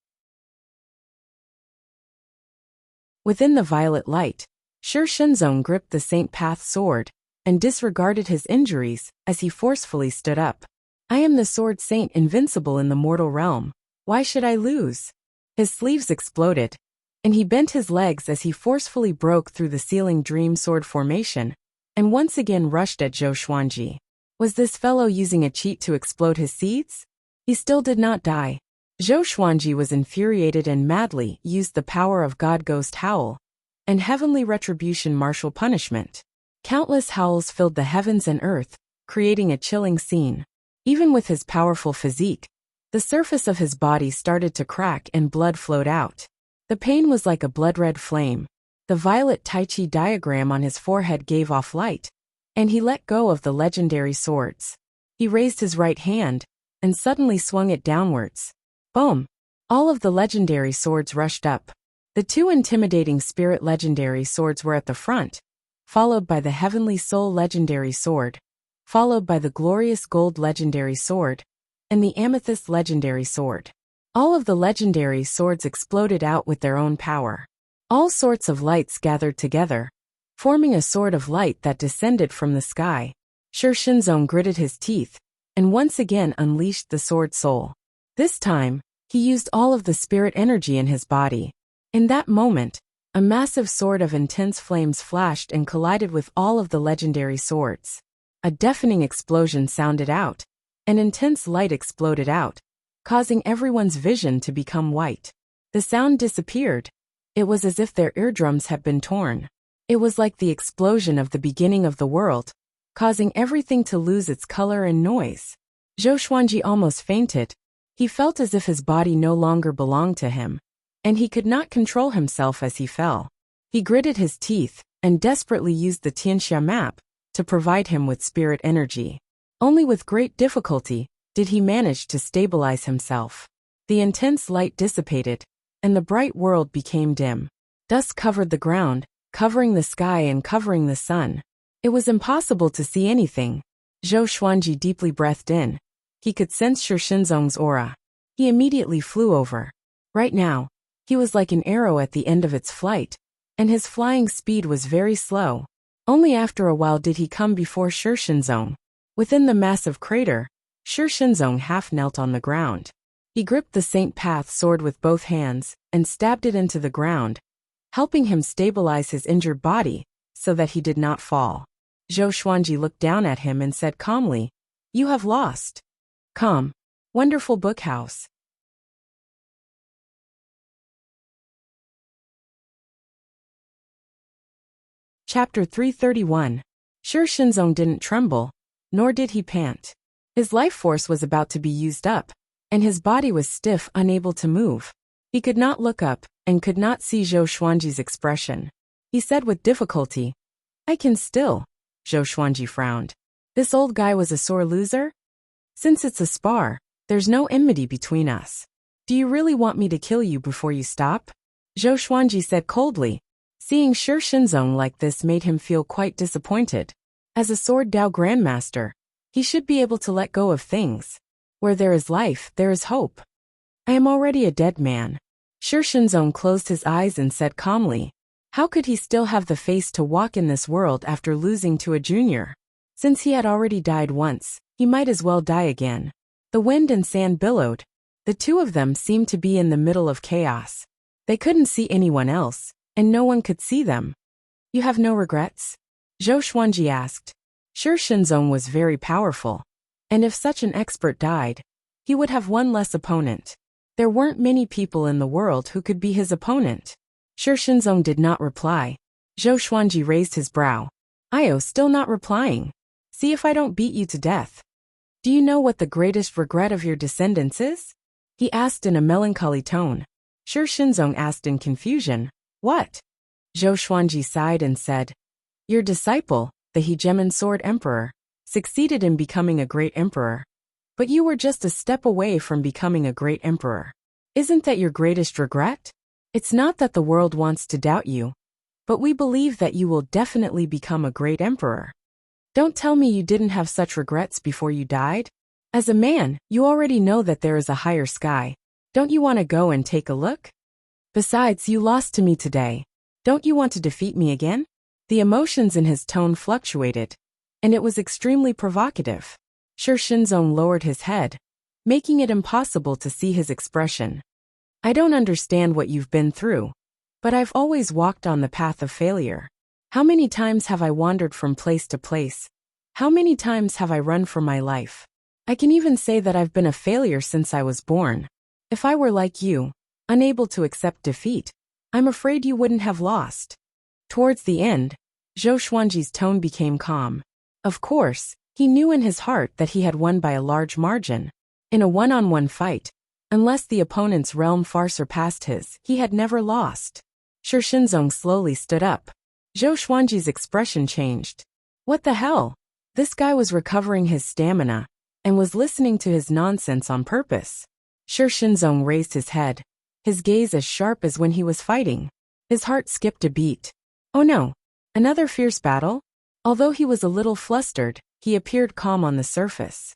Within the violet light, Shi Shenzong gripped the Saint Path sword and disregarded his injuries as he forcefully stood up. I am the sword saint invincible in the mortal realm. Why should I lose? His sleeves exploded, and he bent his legs as he forcefully broke through the Sealing Dream Sword formation and once again rushed at Zhou Xuanji. Was this fellow using a cheat to explode his seeds? He still did not die. Zhou Xuanji was infuriated and madly used the power of God Ghost Howl and Heavenly Retribution Martial Punishment. Countless howls filled the heavens and earth, creating a chilling scene. Even with his powerful physique, the surface of his body started to crack and blood flowed out. The pain was like a blood-red flame. The violet Tai Chi diagram on his forehead gave off light, and he let go of the legendary swords. He raised his right hand and suddenly swung it downwards. Boom! All of the legendary swords rushed up. The two intimidating spirit legendary swords were at the front, followed by the Heavenly Soul legendary sword, followed by the glorious gold legendary sword, and the amethyst legendary sword. All of the legendary swords exploded out with their own power. All sorts of lights gathered together, forming a sword of light that descended from the sky. Shi Shenzong gritted his teeth and once again unleashed the sword soul. This time, he used all of the spirit energy in his body. In that moment, a massive sword of intense flames flashed and collided with all of the legendary swords. A deafening explosion sounded out, and intense light exploded out, causing everyone's vision to become white. The sound disappeared. It was as if their eardrums had been torn. It was like the explosion of the beginning of the world, causing everything to lose its color and noise. Zhou Xuanji almost fainted. He felt as if his body no longer belonged to him, and he could not control himself as he fell. He gritted his teeth and desperately used the Tianxia map to provide him with spirit energy. Only with great difficulty did he manage to stabilize himself. The intense light dissipated, and the bright world became dim. Dust covered the ground, covering the sky and covering the sun. It was impossible to see anything. Zhou Xuanji deeply breathed in. He could sense Shi Shenzong's aura. He immediately flew over. Right now, he was like an arrow at the end of its flight, and his flying speed was very slow. Only after a while did he come before Shi Shenzong. Within the massive crater, Shi Shenzong half knelt on the ground. He gripped the Saint Path sword with both hands and stabbed it into the ground, helping him stabilize his injured body so that he did not fall. Zhou Xuanji looked down at him and said calmly, "You have lost." Calm. Wonderful Bookhouse. Chapter 331. Shi Shenzong didn't tremble, nor did he pant. His life force was about to be used up, and his body was stiff, unable to move. He could not look up, and could not see Zhou Xuanji's expression. He said with difficulty, "I can still." Zhou Xuanji frowned. This old guy was a sore loser? Since it's a spar, there's no enmity between us. Do you really want me to kill you before you stop? Zhou Xuanji said coldly. Seeing Shi Shenzong like this made him feel quite disappointed. As a Sword Dao Grandmaster, he should be able to let go of things. Where there is life, there is hope. I am already a dead man. Shi Shenzong closed his eyes and said calmly, How could he still have the face to walk in this world after losing to a junior? Since he had already died once, he might as well die again. The wind and sand billowed. The two of them seemed to be in the middle of chaos. They couldn't see anyone else, and no one could see them. You have no regrets? Zhou Xuanji asked. Sure, Shinzong was very powerful, and if such an expert died, he would have one less opponent. There weren't many people in the world who could be his opponent. Sure, Shinzong did not reply. Zhou Xuanji raised his brow. Io still not replying. See if I don't beat you to death. Do you know what the greatest regret of your descendants is? He asked in a melancholy tone. Sure, Shinzong asked in confusion. What? Zhou Xuanji sighed and said, your disciple, the hegemon sword emperor, succeeded in becoming a great emperor. But you were just a step away from becoming a great emperor. Isn't that your greatest regret? It's not that the world wants to doubt you, but we believe that you will definitely become a great emperor. Don't tell me you didn't have such regrets before you died. As a man, you already know that there is a higher sky. Don't you want to go and take a look? Besides, you lost to me today. Don't you want to defeat me again? The emotions in his tone fluctuated, and it was extremely provocative. Sure, Shinzong lowered his head, making it impossible to see his expression. I don't understand what you've been through, but I've always walked on the path of failure. How many times have I wandered from place to place? How many times have I run for my life? I can even say that I've been a failure since I was born. If I were like you, unable to accept defeat, I'm afraid you wouldn't have lost. Towards the end, Zhou Xuanji's tone became calm. Of course, he knew in his heart that he had won by a large margin. In a one-on-one fight, unless the opponent's realm far surpassed his, he had never lost. Sure, Shinzong slowly stood up. Zhou Xuanji's expression changed. What the hell? This guy was recovering his stamina, and was listening to his nonsense on purpose. Sure, Shinzong raised his head, his gaze as sharp as when he was fighting. His heart skipped a beat. Oh no, another fierce battle? Although he was a little flustered, he appeared calm on the surface.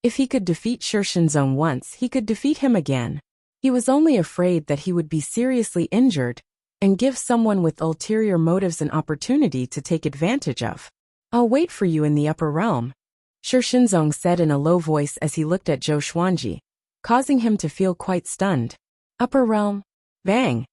If he could defeat Sure Shinzong once, he could defeat him again. He was only afraid that he would be seriously injured and give someone with ulterior motives an opportunity to take advantage of. I'll wait for you in the upper realm, Sure Shinzong said in a low voice as he looked at Zhou Xuanji, causing him to feel quite stunned. Upper realm? Bang!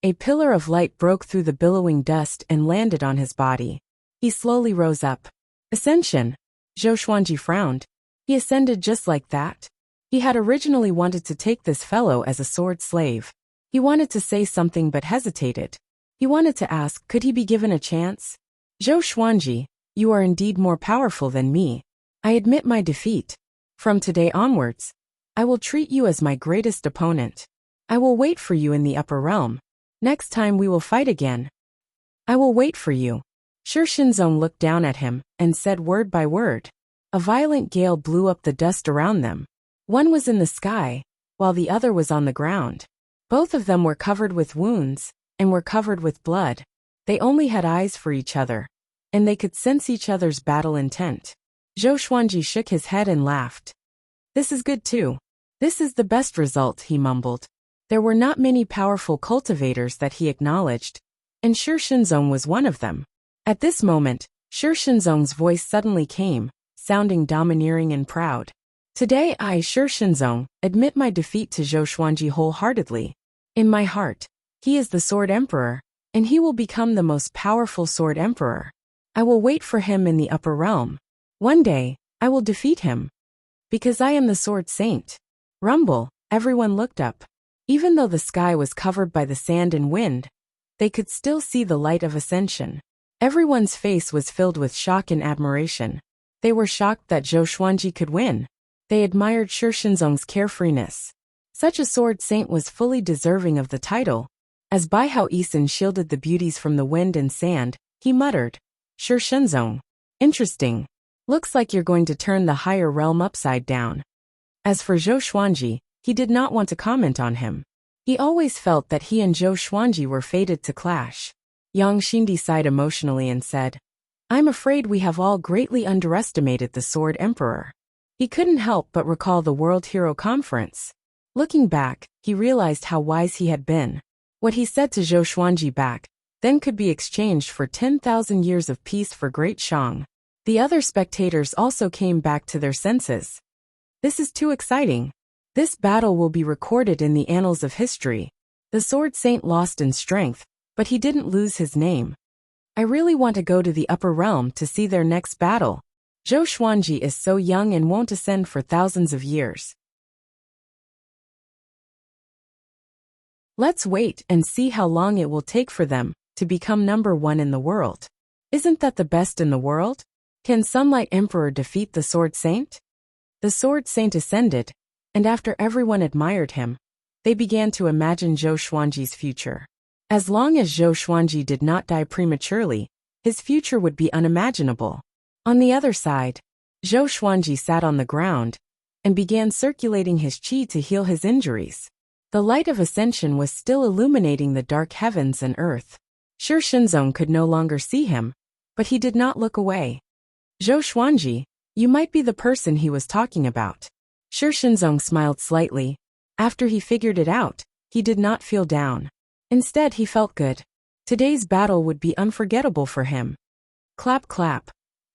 A pillar of light broke through the billowing dust and landed on his body. He slowly rose up. Ascension. Zhou Xuanji frowned. He ascended just like that. He had originally wanted to take this fellow as a sword slave. He wanted to say something but hesitated. He wanted to ask, could he be given a chance? Zhou Xuanji, you are indeed more powerful than me. I admit my defeat. From today onwards, I will treat you as my greatest opponent. I will wait for you in the upper realm. Next time we will fight again. I will wait for you. Sure Shinzong looked down at him and said word by word. A violent gale blew up the dust around them. One was in the sky, while the other was on the ground. Both of them were covered with wounds, and were covered with blood. They only had eyes for each other, and they could sense each other's battle intent. Zhou Xuanji shook his head and laughed. This is good too. This is the best result, he mumbled. There were not many powerful cultivators that he acknowledged, and Sure Shinzong was one of them. At this moment, Sure Shinzong's voice suddenly came, sounding domineering and proud. Today I, Sure Shinzong, admit my defeat to Zhou Xuanji wholeheartedly. In my heart, he is the Sword Emperor, and he will become the most powerful Sword Emperor. I will wait for him in the upper realm. One day, I will defeat him. Because I am the Sword Saint. Rumble, everyone looked up. Even though the sky was covered by the sand and wind, they could still see the light of ascension. Everyone's face was filled with shock and admiration. They were shocked that Zhou Xuanji could win. They admired Sure Shinzong's carefreeness. Such a sword saint was fully deserving of the title. As Bai Hao Isin shielded the beauties from the wind and sand, he muttered, Sure Shinzong. Interesting. Looks like you're going to turn the higher realm upside down. As for Zhou Xuanji, he did not want to comment on him. He always felt that he and Zhou Xuanji were fated to clash. Yang Xindi sighed emotionally and said, I'm afraid we have all greatly underestimated the Sword Emperor. He couldn't help but recall the World Hero Conference. Looking back, he realized how wise he had been. What he said to Zhou Xuanji back then could be exchanged for 10,000 years of peace for Great Shang. The other spectators also came back to their senses. This is too exciting. This battle will be recorded in the annals of history. The Sword Saint lost in strength, but he didn't lose his name. I really want to go to the upper realm to see their next battle. Zhou Xuanji is so young and won't ascend for thousands of years. Let's wait and see how long it will take for them to become number one in the world. Isn't that the best in the world? Can Sunlight Emperor defeat the Sword Saint? The Sword Saint ascended, and after everyone admired him, they began to imagine Zhou Xuanji's future. As long as Zhou Xuanji did not die prematurely, his future would be unimaginable. On the other side, Zhou Xuanji sat on the ground and began circulating his qi to heal his injuries. The light of ascension was still illuminating the dark heavens and earth. Shi Shenzong could no longer see him, but he did not look away. Zhou Xuanji, you might be the person he was talking about. Shi Shenzong smiled slightly. After he figured it out, he did not feel down. Instead, he felt good. Today's battle would be unforgettable for him. Clap, clap.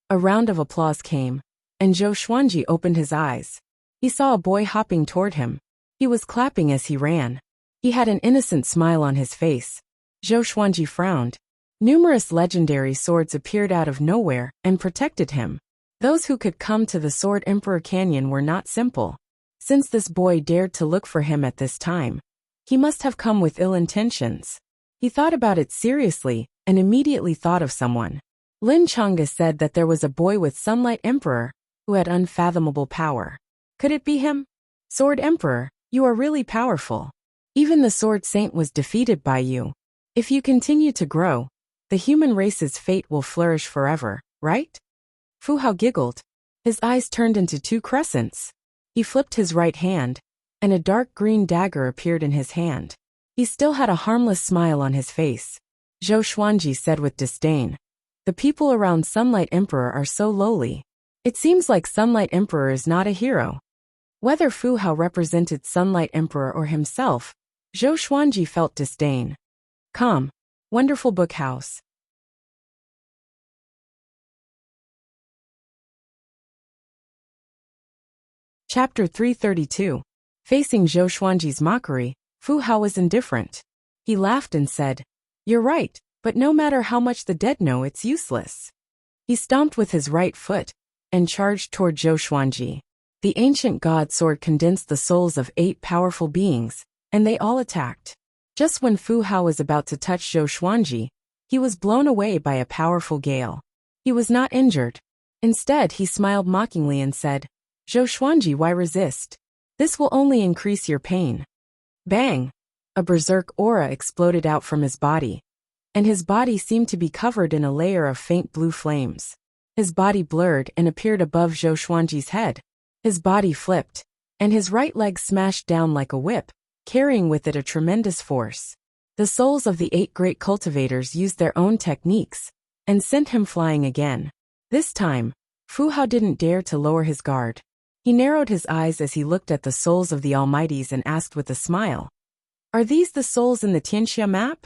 A round of applause came, and Zhou Xuanji opened his eyes. He saw a boy hopping toward him. He was clapping as he ran. He had an innocent smile on his face. Zhou Xuanji frowned. Numerous legendary swords appeared out of nowhere and protected him. Those who could come to the Sword Emperor Canyon were not simple. Since this boy dared to look for him at this time, he must have come with ill intentions. He thought about it seriously and immediately thought of someone. Lin Chang'e said that there was a boy with Sunlight Emperor who had unfathomable power. Could it be him? Sword Emperor, you are really powerful. Even the Sword Saint was defeated by you. If you continue to grow, the human race's fate will flourish forever, right? Fu Hao giggled. His eyes turned into two crescents. He flipped his right hand, and a dark green dagger appeared in his hand. He still had a harmless smile on his face. Zhou Xuanji said with disdain, the people around Sunlight Emperor are so lowly. It seems like Sunlight Emperor is not a hero. Whether Fu Hao represented Sunlight Emperor or himself, Zhou Xuanji felt disdain. Come, wonderful book house. Chapter 332. Facing Zhou Xuanji's mockery, Fu Hao was indifferent. He laughed and said, you're right, but no matter how much the dead know, it's useless. He stomped with his right foot and charged toward Zhou Xuanji. The ancient god sword condensed the souls of 8 powerful beings, and they all attacked. Just when Fu Hao was about to touch Zhou Xuanji, he was blown away by a powerful gale. He was not injured. Instead, he smiled mockingly and said, Zhou Xuanji, why resist? This will only increase your pain. Bang! A berserk aura exploded out from his body, and his body seemed to be covered in a layer of faint blue flames. His body blurred and appeared above Zhou Xuanji's head. His body flipped, and his right leg smashed down like a whip, carrying with it a tremendous force. The souls of the 8 great cultivators used their own techniques and sent him flying again. This time, Fu Hao didn't dare to lower his guard. He narrowed his eyes as he looked at the souls of the Almighties and asked with a smile, are these the souls in the Tianxia map?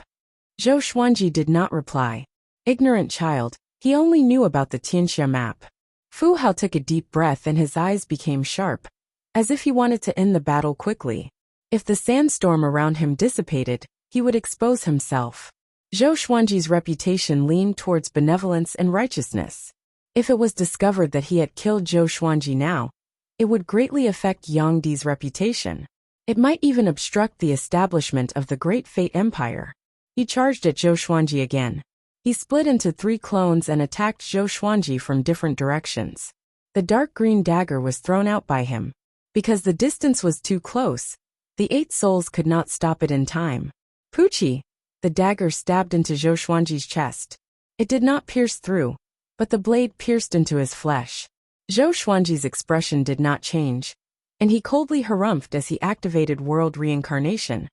Zhou Xuanji did not reply. Ignorant child, he only knew about the Tianxia map. Fu Hao took a deep breath and his eyes became sharp, as if he wanted to end the battle quickly. If the sandstorm around him dissipated, he would expose himself. Zhou Xuanji's reputation leaned towards benevolence and righteousness. If it was discovered that he had killed Zhou Xuanji now, it would greatly affect Yang Di's reputation. It might even obstruct the establishment of the Great Fate Empire. He charged at Zhou Xuanji again. He split into 3 clones and attacked Zhou Xuanji from different directions. The dark green dagger was thrown out by him. Because the distance was too close, the 8 souls could not stop it in time. Poochie! The dagger stabbed into Zhou Xuanji's chest. It did not pierce through, but the blade pierced into his flesh. Zhou Xuanji's expression did not change, and he coldly harumphed as he activated world reincarnation,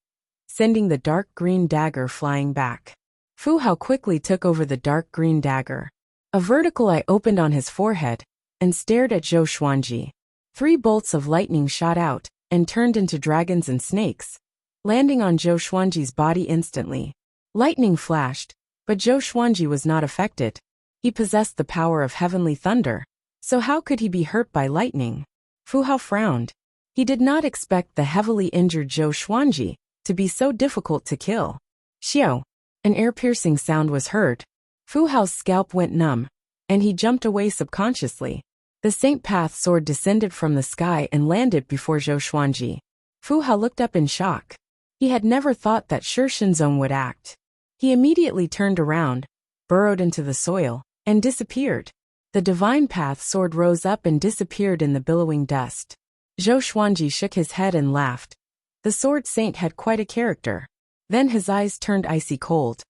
sending the dark green dagger flying back. Fu Hao quickly took over the dark green dagger. A vertical eye opened on his forehead and stared at Zhou Xuanji. 3 bolts of lightning shot out and turned into dragons and snakes, landing on Zhou Xuanji's body instantly. Lightning flashed, but Zhou Xuanji was not affected. He possessed the power of heavenly thunder, so how could he be hurt by lightning? Fu Hao frowned. He did not expect the heavily injured Zhou Xuanji to be so difficult to kill. Xiao! An ear-piercing sound was heard. Fu Hao's scalp went numb, and he jumped away subconsciously. The Saint Path sword descended from the sky and landed before Zhou Xuanji. Fu Hao looked up in shock. He had never thought that Shi Shenzong would act. He immediately turned around, burrowed into the soil, and disappeared. The Divine Path sword rose up and disappeared in the billowing dust. Zhou Xuanji shook his head and laughed. The sword saint had quite a character. Then his eyes turned icy cold.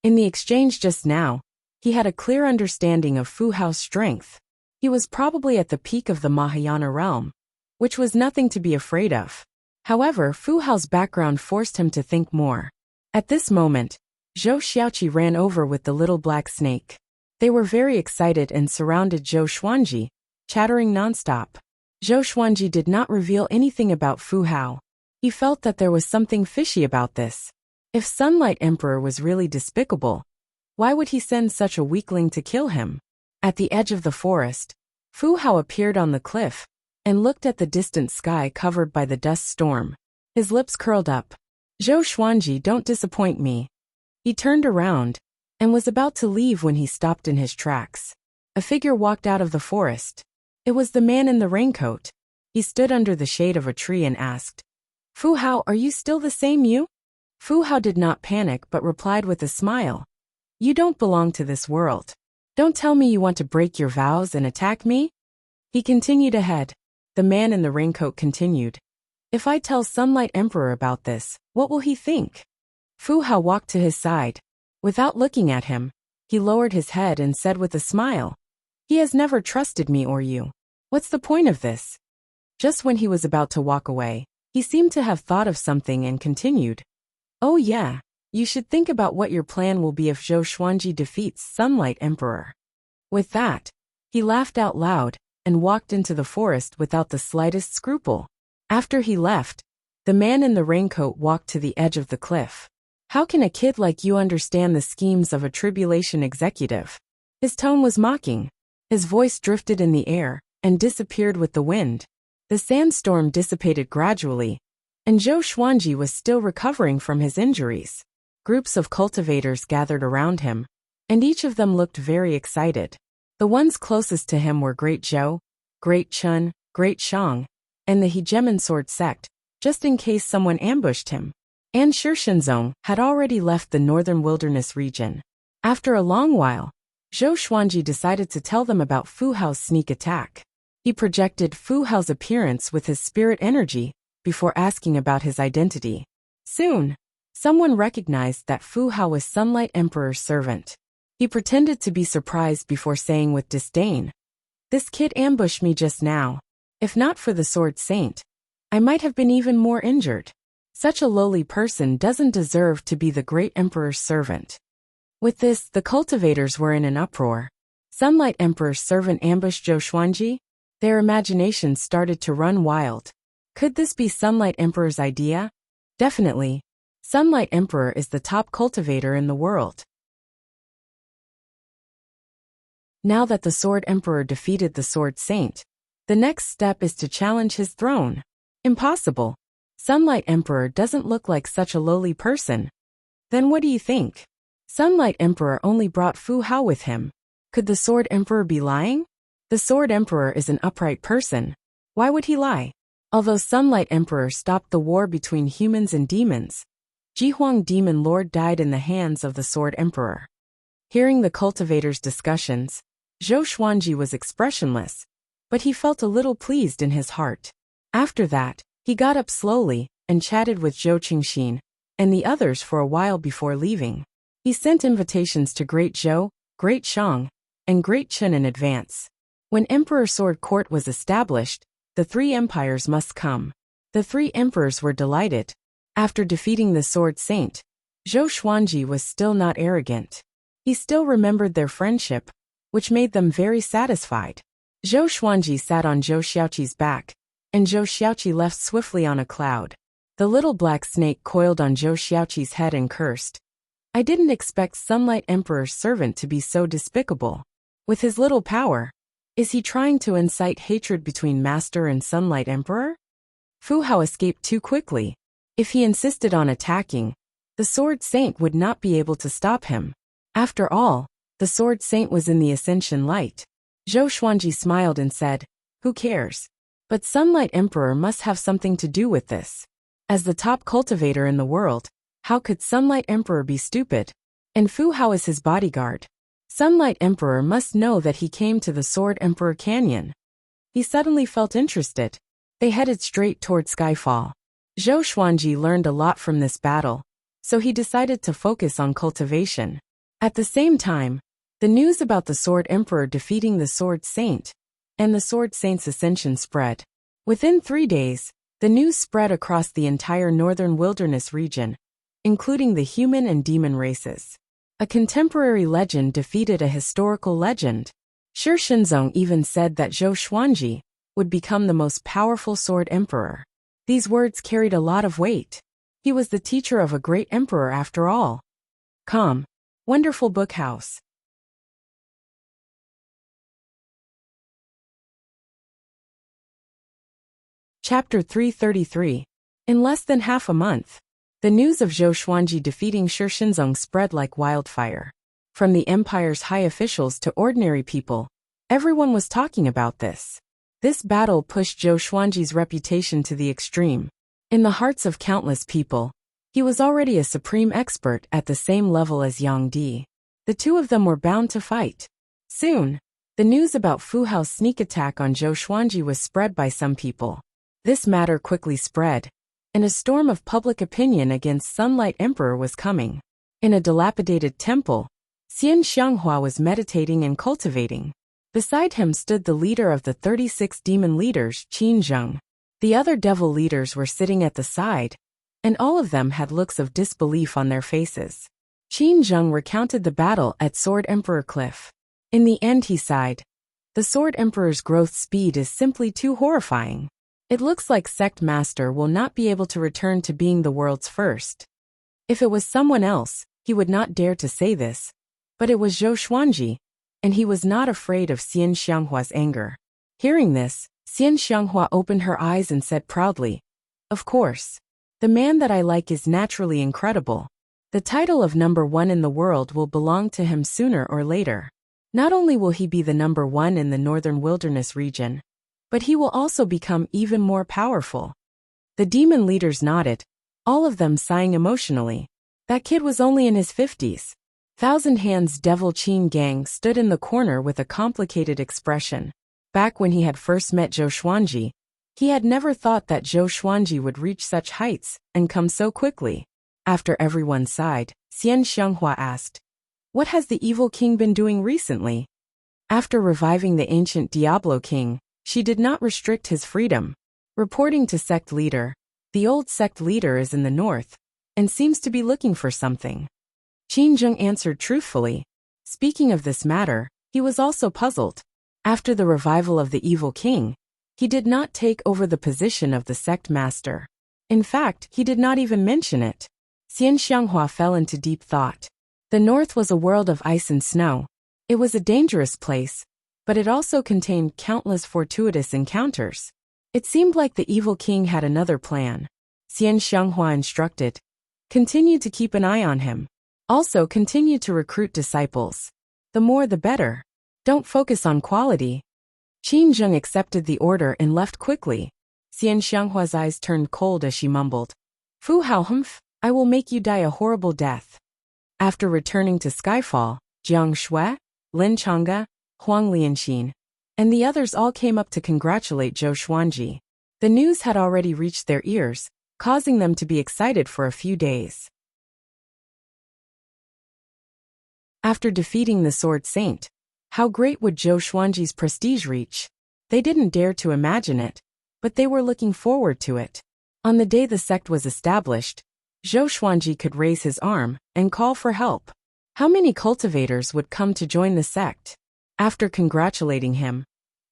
In the exchange just now, he had a clear understanding of Fu Hao's strength. He was probably at the peak of the Mahayana realm, which was nothing to be afraid of. However, Fu Hao's background forced him to think more. At this moment, Zhou Xiaoqi ran over with the little black snake. They were very excited and surrounded Zhou Xuanji, chattering nonstop. Zhou Xuanji did not reveal anything about Fu Hao. He felt that there was something fishy about this. If Sunlight Emperor was really despicable, why would he send such a weakling to kill him? At the edge of the forest, Fu Hao appeared on the cliff and looked at the distant sky covered by the dust storm. His lips curled up. Zhou Xuanji, don't disappoint me. He turned around and was about to leave when he stopped in his tracks. A figure walked out of the forest. It was the man in the raincoat. He stood under the shade of a tree and asked, Fu Hao, are you still the same you? Fu Hao did not panic but replied with a smile. You don't belong to this world. Don't tell me you want to break your vows and attack me? He continued ahead. The man in the raincoat continued. If I tell Sunlight Emperor about this, what will he think? Fu Hao walked to his side. Without looking at him, he lowered his head and said with a smile, He has never trusted me or you. What's the point of this? Just when he was about to walk away, he seemed to have thought of something and continued. Oh yeah, you should think about what your plan will be if Zhou Xuanji defeats Sunlight Emperor. With that, he laughed out loud and walked into the forest without the slightest scruple. After he left, the man in the raincoat walked to the edge of the cliff. How can a kid like you understand the schemes of a tribulation executive? His tone was mocking. His voice drifted in the air and disappeared with the wind. The sandstorm dissipated gradually, and Zhou Xuanji was still recovering from his injuries. Groups of cultivators gathered around him, and each of them looked very excited. The ones closest to him were Great Zhou, Great Chun, Great Shang, and the Hegemon Sword Sect, just in case someone ambushed him. And Shi Shenzong had already left the northern wilderness region. After a long while, Zhou Xuanji decided to tell them about Fu Hao's sneak attack. He projected Fu Hao's appearance with his spirit energy before asking about his identity. Soon, someone recognized that Fu Hao was Sunlight Emperor's servant. He pretended to be surprised before saying with disdain, This kid ambushed me just now. If not for the Sword Saint, I might have been even more injured. Such a lowly person doesn't deserve to be the great emperor's servant. With this, the cultivators were in an uproar. Sunlight Emperor's servant ambushed Zhou Xuanji? Their imaginations started to run wild. Could this be Sunlight Emperor's idea? Definitely. Sunlight Emperor is the top cultivator in the world. Now that the Sword Emperor defeated the Sword Saint, the next step is to challenge his throne. Impossible. Sunlight Emperor doesn't look like such a lowly person. Then what do you think? Sunlight Emperor only brought Fu Hao with him. Could the Sword Emperor be lying? The Sword Emperor is an upright person. Why would he lie? Although Sunlight Emperor stopped the war between humans and demons, Jihuang Demon Lord died in the hands of the Sword Emperor. Hearing the cultivators' discussions, Zhou Xuanji was expressionless, but he felt a little pleased in his heart. After that, he got up slowly and chatted with Zhou Qingxin and the others for a while before leaving. He sent invitations to Great Zhou, Great Shang, and Great Chun in advance. When Emperor Sword Court was established, the three empires must come. The three emperors were delighted. After defeating the Sword Saint, Zhou Xuanji was still not arrogant. He still remembered their friendship, which made them very satisfied. Zhou Xuanji sat on Zhou Xiaoqi's back, and Zhou Xiaoqi left swiftly on a cloud. The little black snake coiled on Zhou Xiaoqi's head and cursed. I didn't expect Sunlight Emperor's servant to be so despicable. With his little power, is he trying to incite hatred between Master and Sunlight Emperor? Fu Hao escaped too quickly. If he insisted on attacking, the Sword Saint would not be able to stop him. After all, the Sword Saint was in the Ascension Light. Zhou Xuanji smiled and said, "Who cares? But Sunlight Emperor must have something to do with this. As the top cultivator in the world, how could Sunlight Emperor be stupid? And Fu Hao is his bodyguard. Sunlight Emperor must know that he came to the Sword Emperor Canyon." He suddenly felt interested. They headed straight toward Skyfall. Zhou Xuanji learned a lot from this battle, so he decided to focus on cultivation. At the same time, the news about the Sword Emperor defeating the Sword Saint and the Sword Saint's ascension spread. Within 3 days, the news spread across the entire northern wilderness region, including the human and demon races. A contemporary legend defeated a historical legend. Shi Shenzong even said that Zhou Xuanji would become the most powerful Sword Emperor. These words carried a lot of weight. He was the teacher of a great emperor after all. Calm. Wonderful book house. Chapter 333. In less than half a month, the news of Zhou Xuanji defeating Shi Shenzong spread like wildfire. From the empire's high officials to ordinary people, everyone was talking about this. This battle pushed Zhou Xuanji's reputation to the extreme. In the hearts of countless people, he was already a supreme expert at the same level as Yang Di. The two of them were bound to fight. Soon, the news about Fu Hao's sneak attack on Zhou Xuanji was spread by some people. This matter quickly spread, and a storm of public opinion against Sunlight Emperor was coming. In a dilapidated temple, Xian Xianghua was meditating and cultivating. Beside him stood the leader of the 36 demon leaders, Qin Zheng. The other devil leaders were sitting at the side, and all of them had looks of disbelief on their faces. Qin Zheng recounted the battle at Sword Emperor Cliff. In the end he sighed. The Sword Emperor's growth speed is simply too horrifying. It looks like Sect Master will not be able to return to being the world's first. If it was someone else, he would not dare to say this. But it was Zhou Xuanji, and he was not afraid of Xian Xianghua's anger. Hearing this, Xian Xianghua opened her eyes and said proudly, "Of course. The man that I like is naturally incredible. The title of number 1 in the world will belong to him sooner or later. Not only will he be the number 1 in the northern wilderness region, but he will also become even more powerful." The demon leaders nodded, all of them sighing emotionally. That kid was only in his 50s. Thousand Hands Devil Qin Gang stood in the corner with a complicated expression. Back when he had first met Zhou Xuanji, he had never thought that Zhou Xuanji would reach such heights and come so quickly. After everyone sighed, Xian Xianghua asked, "What has the evil king been doing recently?" After reviving the ancient Diablo king, she did not restrict his freedom. Reporting to sect leader, the old sect leader is in the north, and seems to be looking for something. Qin Zheng answered truthfully. Speaking of this matter, he was also puzzled. After the revival of the evil king, he did not take over the position of the sect master. In fact, he did not even mention it. Xian Xianghua fell into deep thought. The north was a world of ice and snow. It was a dangerous place, but it also contained countless fortuitous encounters. It seemed like the evil king had another plan. Xian Xianghua instructed, "Continue to keep an eye on him. Also continue to recruit disciples. The more the better. Don't focus on quality." Qin Zheng accepted the order and left quickly. Xian Xianghua's eyes turned cold as she mumbled, "Fu Hao humph, I will make you die a horrible death." After returning to Skyfall, Jiang Shui, Lin Changge, Huang Lianxin, and the others all came up to congratulate Zhou Xuanji. The news had already reached their ears, causing them to be excited for a few days. After defeating the Sword Saint, how great would Zhou Xuanji's prestige reach? They didn't dare to imagine it, but they were looking forward to it. On the day the sect was established, Zhou Xuanji could raise his arm and call for help. How many cultivators would come to join the sect? After congratulating him,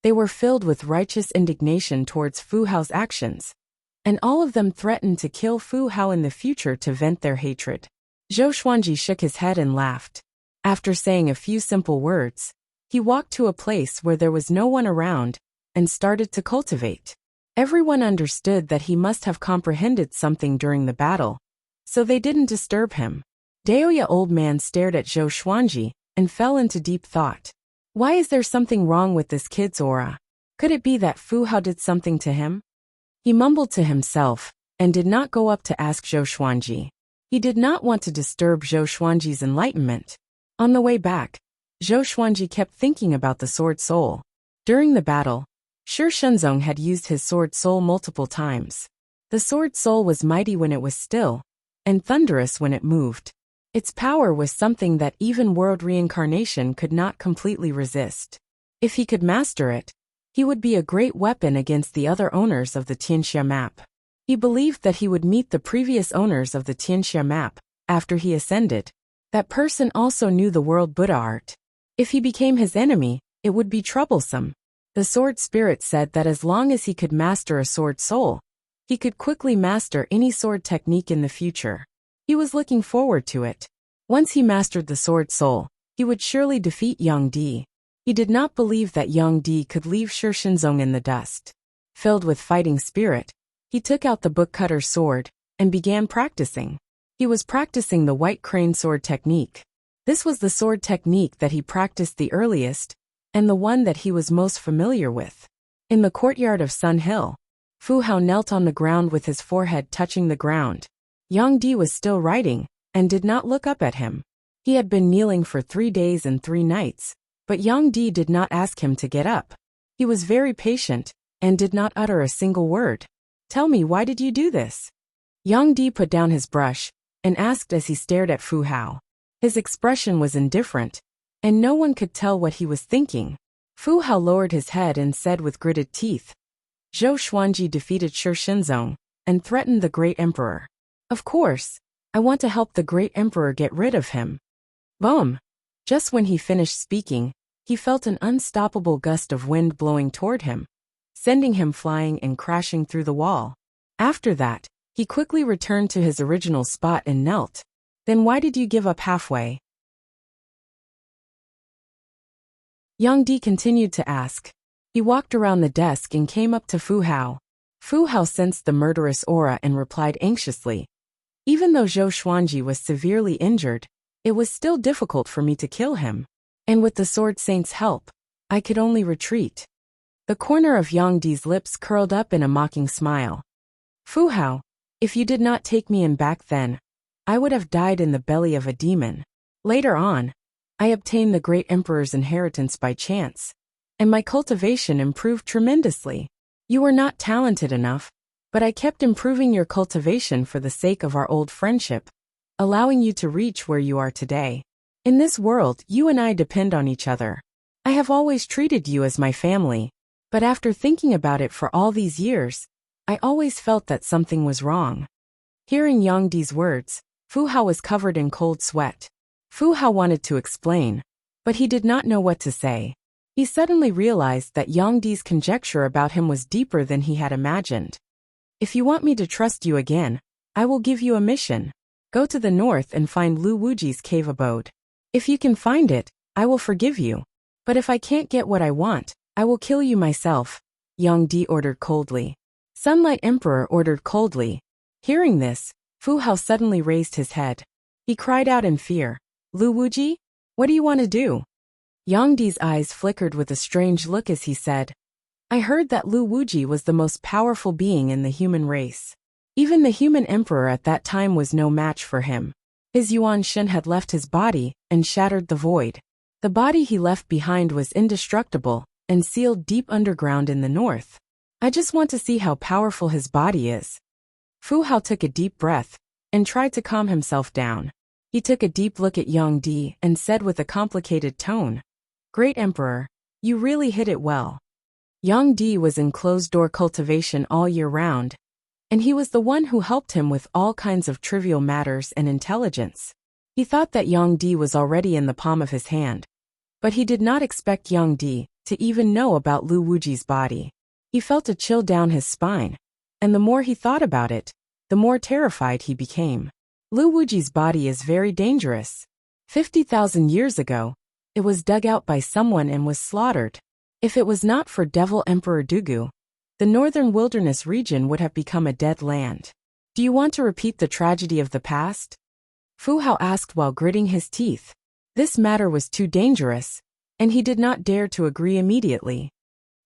They were filled with righteous indignation towards Fu Hao's actions, and all of them threatened to kill Fu Hao in the future to vent their hatred. Zhou Xuanji shook his head and laughed. After saying a few simple words, he walked to a place where there was no one around and started to cultivate. Everyone understood that he must have comprehended something during the battle, so they didn't disturb him. Daoya old man stared at Zhou Xuanji and fell into deep thought. Why is there something wrong with this kid's aura? Could it be that Fu Hao did something to him? He mumbled to himself and did not go up to ask Zhou Xuanji. He did not want to disturb Zhou Xuanji's enlightenment. On the way back, Zhou Xuanji kept thinking about the sword soul. During the battle, Shi Shenzong had used his sword soul multiple times. The sword soul was mighty when it was still, and thunderous when it moved. Its power was something that even world reincarnation could not completely resist. If he could master it, he would be a great weapon against the other owners of the Tianxia map. He believed that he would meet the previous owners of the Tianxia map after he ascended. That person also knew the world Buddha art. If he became his enemy, it would be troublesome. The sword spirit said that as long as he could master a sword soul, he could quickly master any sword technique in the future. He was looking forward to it. Once he mastered the sword soul, he would surely defeat Yang Di. He did not believe that Yang Di could leave Shi Shenzong in the dust. Filled with fighting spirit, he took out the book-cutter sword and began practicing. He was practicing the white crane sword technique. This was the sword technique that he practiced the earliest, and the one that he was most familiar with. In the courtyard of Sun Hill, Fu Hao knelt on the ground with his forehead touching the ground. Yang Di was still writing, and did not look up at him. He had been kneeling for 3 days and 3 nights, but Yang Di did not ask him to get up. He was very patient, and did not utter a single word. Tell me, why did you do this? Yang Di put down his brush, and asked as he stared at Fu Hao. His expression was indifferent, and no one could tell what he was thinking. Fu Hao lowered his head and said with gritted teeth, Zhou Xuanji defeated Shi Shenzong, and threatened the great emperor. Of course, I want to help the great emperor get rid of him. Boom! Just when he finished speaking, he felt an unstoppable gust of wind blowing toward him, sending him flying and crashing through the wall. After that, he quickly returned to his original spot and knelt. Then why did you give up halfway? Yang Di continued to ask. He walked around the desk and came up to Fu Hao. Fu Hao sensed the murderous aura and replied anxiously. Even though Zhou Xuanji was severely injured, it was still difficult for me to kill him. And with the Sword Saint's help, I could only retreat. The corner of Yang Di's lips curled up in a mocking smile. Fu Hao, if you did not take me in back then, I would have died in the belly of a demon. Later on, I obtained the great emperor's inheritance by chance, and my cultivation improved tremendously. You were not talented enough, but I kept improving your cultivation for the sake of our old friendship, allowing you to reach where you are today. In this world, you and I depend on each other. I have always treated you as my family, but after thinking about it for all these years, I always felt that something was wrong. Hearing Yang Di's words, Fu Hao was covered in cold sweat. Fu Hao wanted to explain, but he did not know what to say. He suddenly realized that Yang Di's conjecture about him was deeper than he had imagined. If you want me to trust you again, I will give you a mission. Go to the north and find Lu Wuji's cave abode. If you can find it, I will forgive you. But if I can't get what I want, I will kill you myself, Yang Di ordered coldly. Sunlight Emperor ordered coldly. Hearing this, Fu Hao suddenly raised his head. He cried out in fear. Lu Wuji? What do you want to do? Yang Di's eyes flickered with a strange look as he said, I heard that Lu Wuji was the most powerful being in the human race. Even the human emperor at that time was no match for him. His Yuan Shen had left his body and shattered the void. The body he left behind was indestructible and sealed deep underground in the north. I just want to see how powerful his body is. Fu Hao took a deep breath and tried to calm himself down. He took a deep look at Yang Di and said with a complicated tone, Great Emperor, you really hit it well. Yang Di was in closed-door cultivation all year round, and he was the one who helped him with all kinds of trivial matters and intelligence. He thought that Yang Di was already in the palm of his hand, but he did not expect Yang Di to even know about Lu Wuji's body. He felt a chill down his spine, and the more he thought about it, the more terrified he became. Lu Wuji's body is very dangerous. 50,000 years ago, it was dug out by someone and was slaughtered. If it was not for Devil Emperor Dugu, the northern wilderness region would have become a dead land. Do you want to repeat the tragedy of the past? Fu Hao asked while gritting his teeth. This matter was too dangerous, and he did not dare to agree immediately.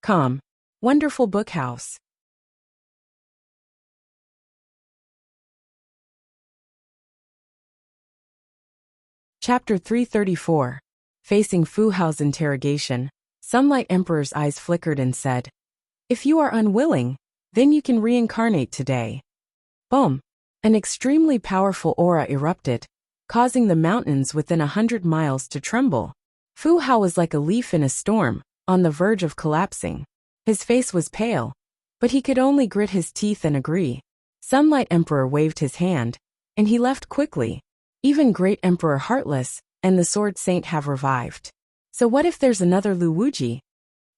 Calm. Wonderful book house. Chapter 334. Facing Fu Hao's interrogation, Sunlight Emperor's eyes flickered and said, "If you are unwilling, then you can reincarnate today." Boom! An extremely powerful aura erupted, causing the mountains within 100 miles to tremble. Fu Hao was like a leaf in a storm, on the verge of collapsing. His face was pale, but he could only grit his teeth and agree. Sunlight Emperor waved his hand, and he left quickly. Even Great Emperor Heartless and the Sword Saint have revived. So what if there's another Lu Wuji?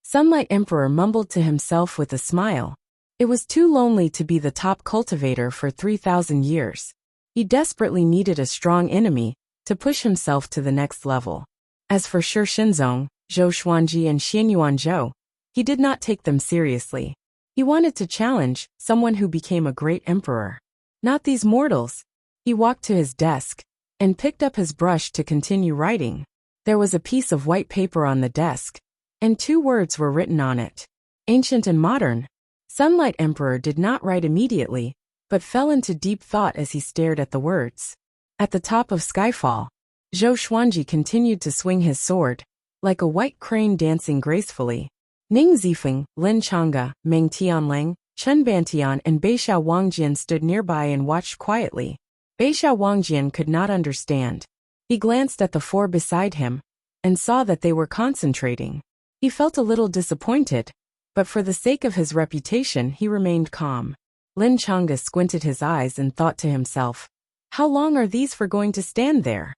Sunlight Emperor mumbled to himself with a smile. It was too lonely to be the top cultivator for 3,000 years. He desperately needed a strong enemy to push himself to the next level. As for Shi Shinzong, Zhou Xuanji and Xianyuan Zhou, he did not take them seriously. He wanted to challenge someone who became a great emperor. Not these mortals. He walked to his desk and picked up his brush to continue writing. There was a piece of white paper on the desk, and 2 words were written on it. Ancient and modern. Sunlight Emperor did not write immediately, but fell into deep thought as he stared at the words. At the top of Skyfall, Zhou Xuanji continued to swing his sword, like a white crane dancing gracefully. Ning Zifeng, Lin Changge, Meng Tianlang, Chen Bantian and Beishao Wangjian stood nearby and watched quietly. Beishao Wangjian could not understand. He glanced at the 4 beside him, and saw that they were concentrating. He felt a little disappointed, but for the sake of his reputation he remained calm. Lin Changge squinted his eyes and thought to himself, how long are these for going to stand there?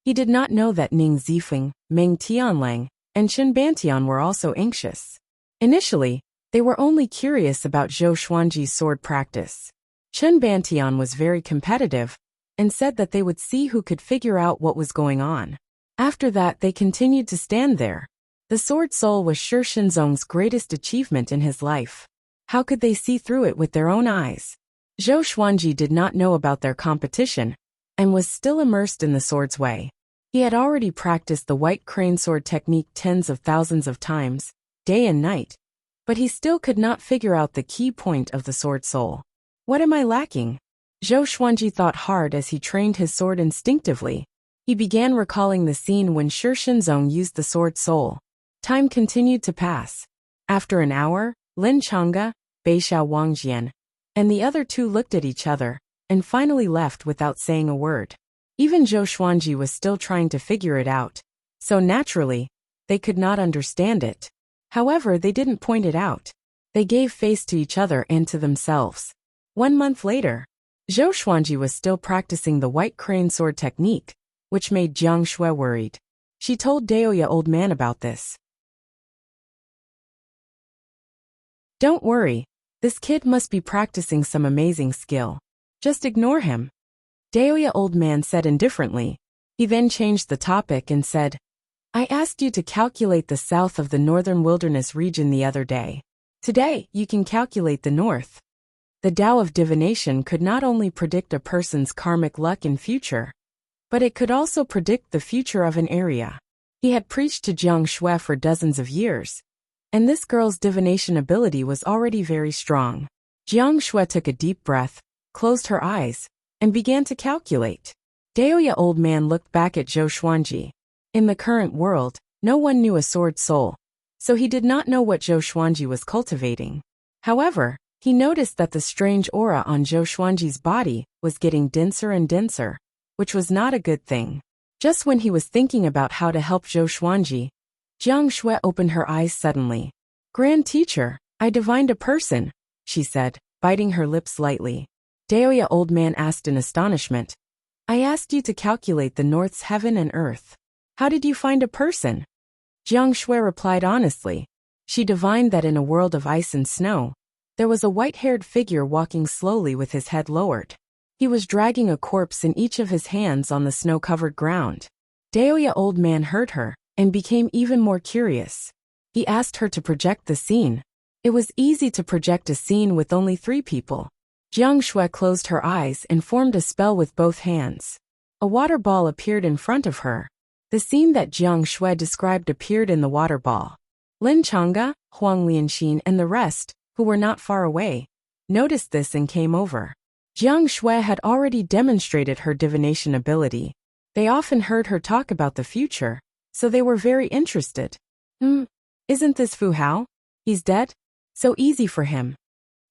He did not know that Ning Zifeng, Meng Tianlang, and Chen Bantian were also anxious. Initially, they were only curious about Zhou Xuanji's sword practice. Chen Bantian was very competitive, and said that they would see who could figure out what was going on. After that they continued to stand there. The Sword Soul was Shi Shinzong's greatest achievement in his life. How could they see through it with their own eyes? Zhou Xuanji did not know about their competition, and was still immersed in the sword's way. He had already practiced the white crane sword technique tens of thousands of times, day and night, but he still could not figure out the key point of the Sword Soul. What am I lacking? Zhou Xuanji thought hard as he trained his sword instinctively. He began recalling the scene when Shi Shinzong used the Sword Soul. Time continued to pass. After an hour, Lin Changge, Beishao Wangjian, and the other 2 looked at each other, and finally left without saying a word. Even Zhou Xuanji was still trying to figure it out, so naturally, they could not understand it. However, they didn't point it out. They gave face to each other and to themselves. 1 month later, Zhou Xuanji was still practicing the white crane sword technique, which made Jiang Shui worried. She told Daoya Old Man about this. Don't worry, this kid must be practicing some amazing skill. Just ignore him. Daoya Old Man said indifferently. He then changed the topic and said, I asked you to calculate the south of the northern wilderness region the other day. Today, you can calculate the north. The Tao of divination could not only predict a person's karmic luck in future, but it could also predict the future of an area. He had preached to Jiang Shui for dozens of years, and this girl's divination ability was already very strong. Jiang Shui took a deep breath, closed her eyes, and began to calculate. Daoya Old Man looked back at Zhou Xuanji. In the current world, no one knew a sword soul, so he did not know what Zhou Xuanji was cultivating. However, he noticed that the strange aura on Zhou Xuanji's body was getting denser and denser, which was not a good thing. Just when he was thinking about how to help Zhou Xuanji, Jiang Shui opened her eyes suddenly. Grand Teacher, I divined a person, she said, biting her lips lightly. Daoya Old Man asked in astonishment. I asked you to calculate the north's heaven and earth. How did you find a person? Jiang Shui replied honestly. She divined that in a world of ice and snow, there was a white-haired figure walking slowly with his head lowered. He was dragging a corpse in each of his hands on the snow-covered ground. Daoya old man heard her and became even more curious. He asked her to project the scene. It was easy to project a scene with only 3 people. Jiang Shui closed her eyes and formed a spell with both hands. A water ball appeared in front of her. The scene that Jiang Shui described appeared in the water ball. Lin Changge, Huang Lianxin and the rest, who were not far away, noticed this and came over. Jiang Shui had already demonstrated her divination ability. They often heard her talk about the future, so they were very interested. Isn't this Fu Hao? He's dead? So easy for him.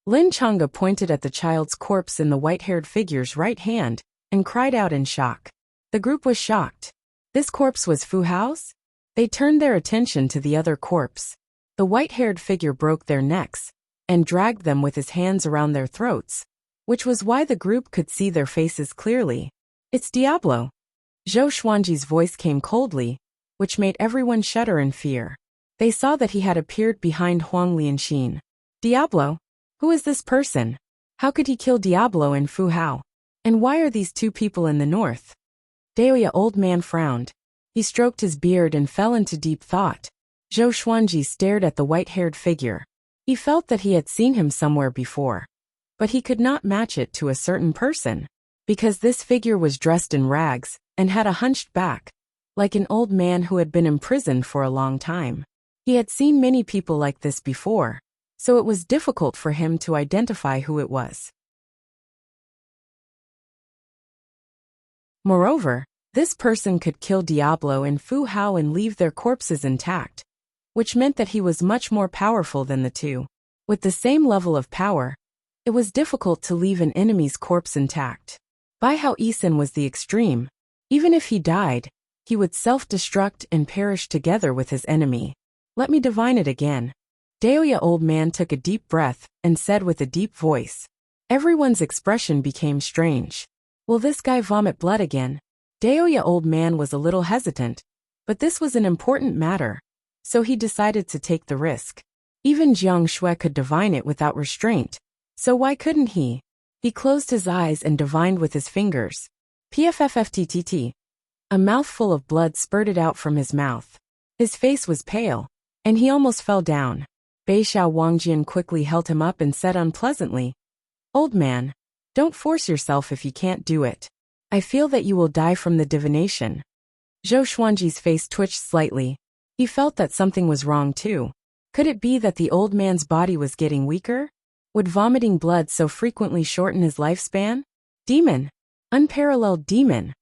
Lin Changge pointed at the child's corpse in the white-haired figure's right hand and cried out in shock. The group was shocked. This corpse was Fu Hao's? They turned their attention to the other corpse. The white-haired figure broke their necks and dragged them with his hands around their throats, which was why the group could see their faces clearly. It's Diablo. Zhou Xuanji's voice came coldly, which made everyone shudder in fear. They saw that he had appeared behind Huang Lianxin. Diablo? Who is this person? How could he kill Diablo and Fu Hao? And why are these 2 people in the north? Daoya old man frowned. He stroked his beard and fell into deep thought. Zhou Xuanji stared at the white-haired figure. He felt that he had seen him somewhere before. But he could not match it to a certain person, because this figure was dressed in rags and had a hunched back, like an old man who had been imprisoned for a long time. He had seen many people like this before, so it was difficult for him to identify who it was. Moreover, this person could kill Diablo and Fu Hao and leave their corpses intact, which meant that he was much more powerful than the 2. With the same level of power, it was difficult to leave an enemy's corpse intact. Bai Hao Yisan was the extreme. Even if he died, he would self-destruct and perish together with his enemy. Let me divine it again. Daoya old man took a deep breath and said with a deep voice. Everyone's expression became strange. Will this guy vomit blood again? Daoya old man was a little hesitant, but this was an important matter, so he decided to take the risk. Even Jiang Shui could divine it without restraint, so why couldn't he? He closed his eyes and divined with his fingers. PFFFTTT. A mouthful of blood spurted out from his mouth. His face was pale, and he almost fell down. Beixiao Wangjian quickly held him up and said unpleasantly, Old man, don't force yourself if you can't do it. I feel that you will die from the divination. Zhou Xuanji's face twitched slightly. He felt that something was wrong too. Could it be that the old man's body was getting weaker? Would vomiting blood so frequently shorten his lifespan? Demon! Unparalleled demon!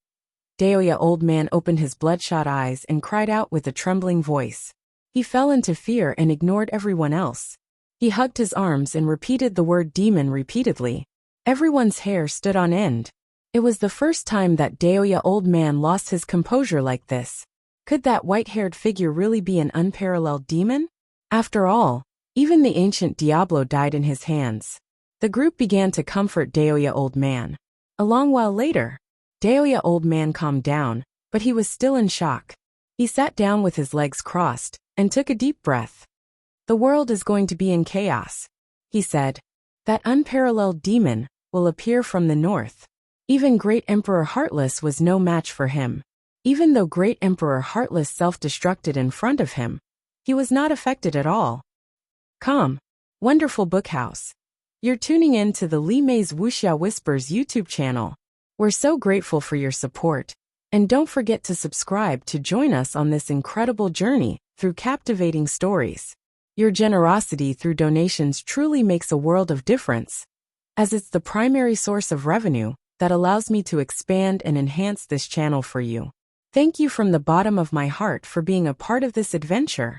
Daoya old man opened his bloodshot eyes and cried out with a trembling voice. He fell into fear and ignored everyone else. He hugged his arms and repeated the word demon repeatedly. Everyone's hair stood on end. It was the first time that Daoya old man lost his composure like this. Could that white-haired figure really be an unparalleled demon? After all, even the ancient Diablo died in his hands. The group began to comfort Daoya old man. A long while later, Daoya old man calmed down, but he was still in shock. He sat down with his legs crossed and took a deep breath. The world is going to be in chaos, he said. That unparalleled demon will appear from the north. Even Great Emperor Heartless was no match for him. Even though Great Emperor Heartless self-destructed in front of him, he was not affected at all. Calm. Wonderful Bookhouse. You're tuning in to the Li Mei's Wuxia Whispers YouTube channel. We're so grateful for your support. And don't forget to subscribe to join us on this incredible journey through captivating stories. Your generosity through donations truly makes a world of difference, as it's the primary source of revenue that allows me to expand and enhance this channel for you. Thank you from the bottom of my heart for being a part of this adventure.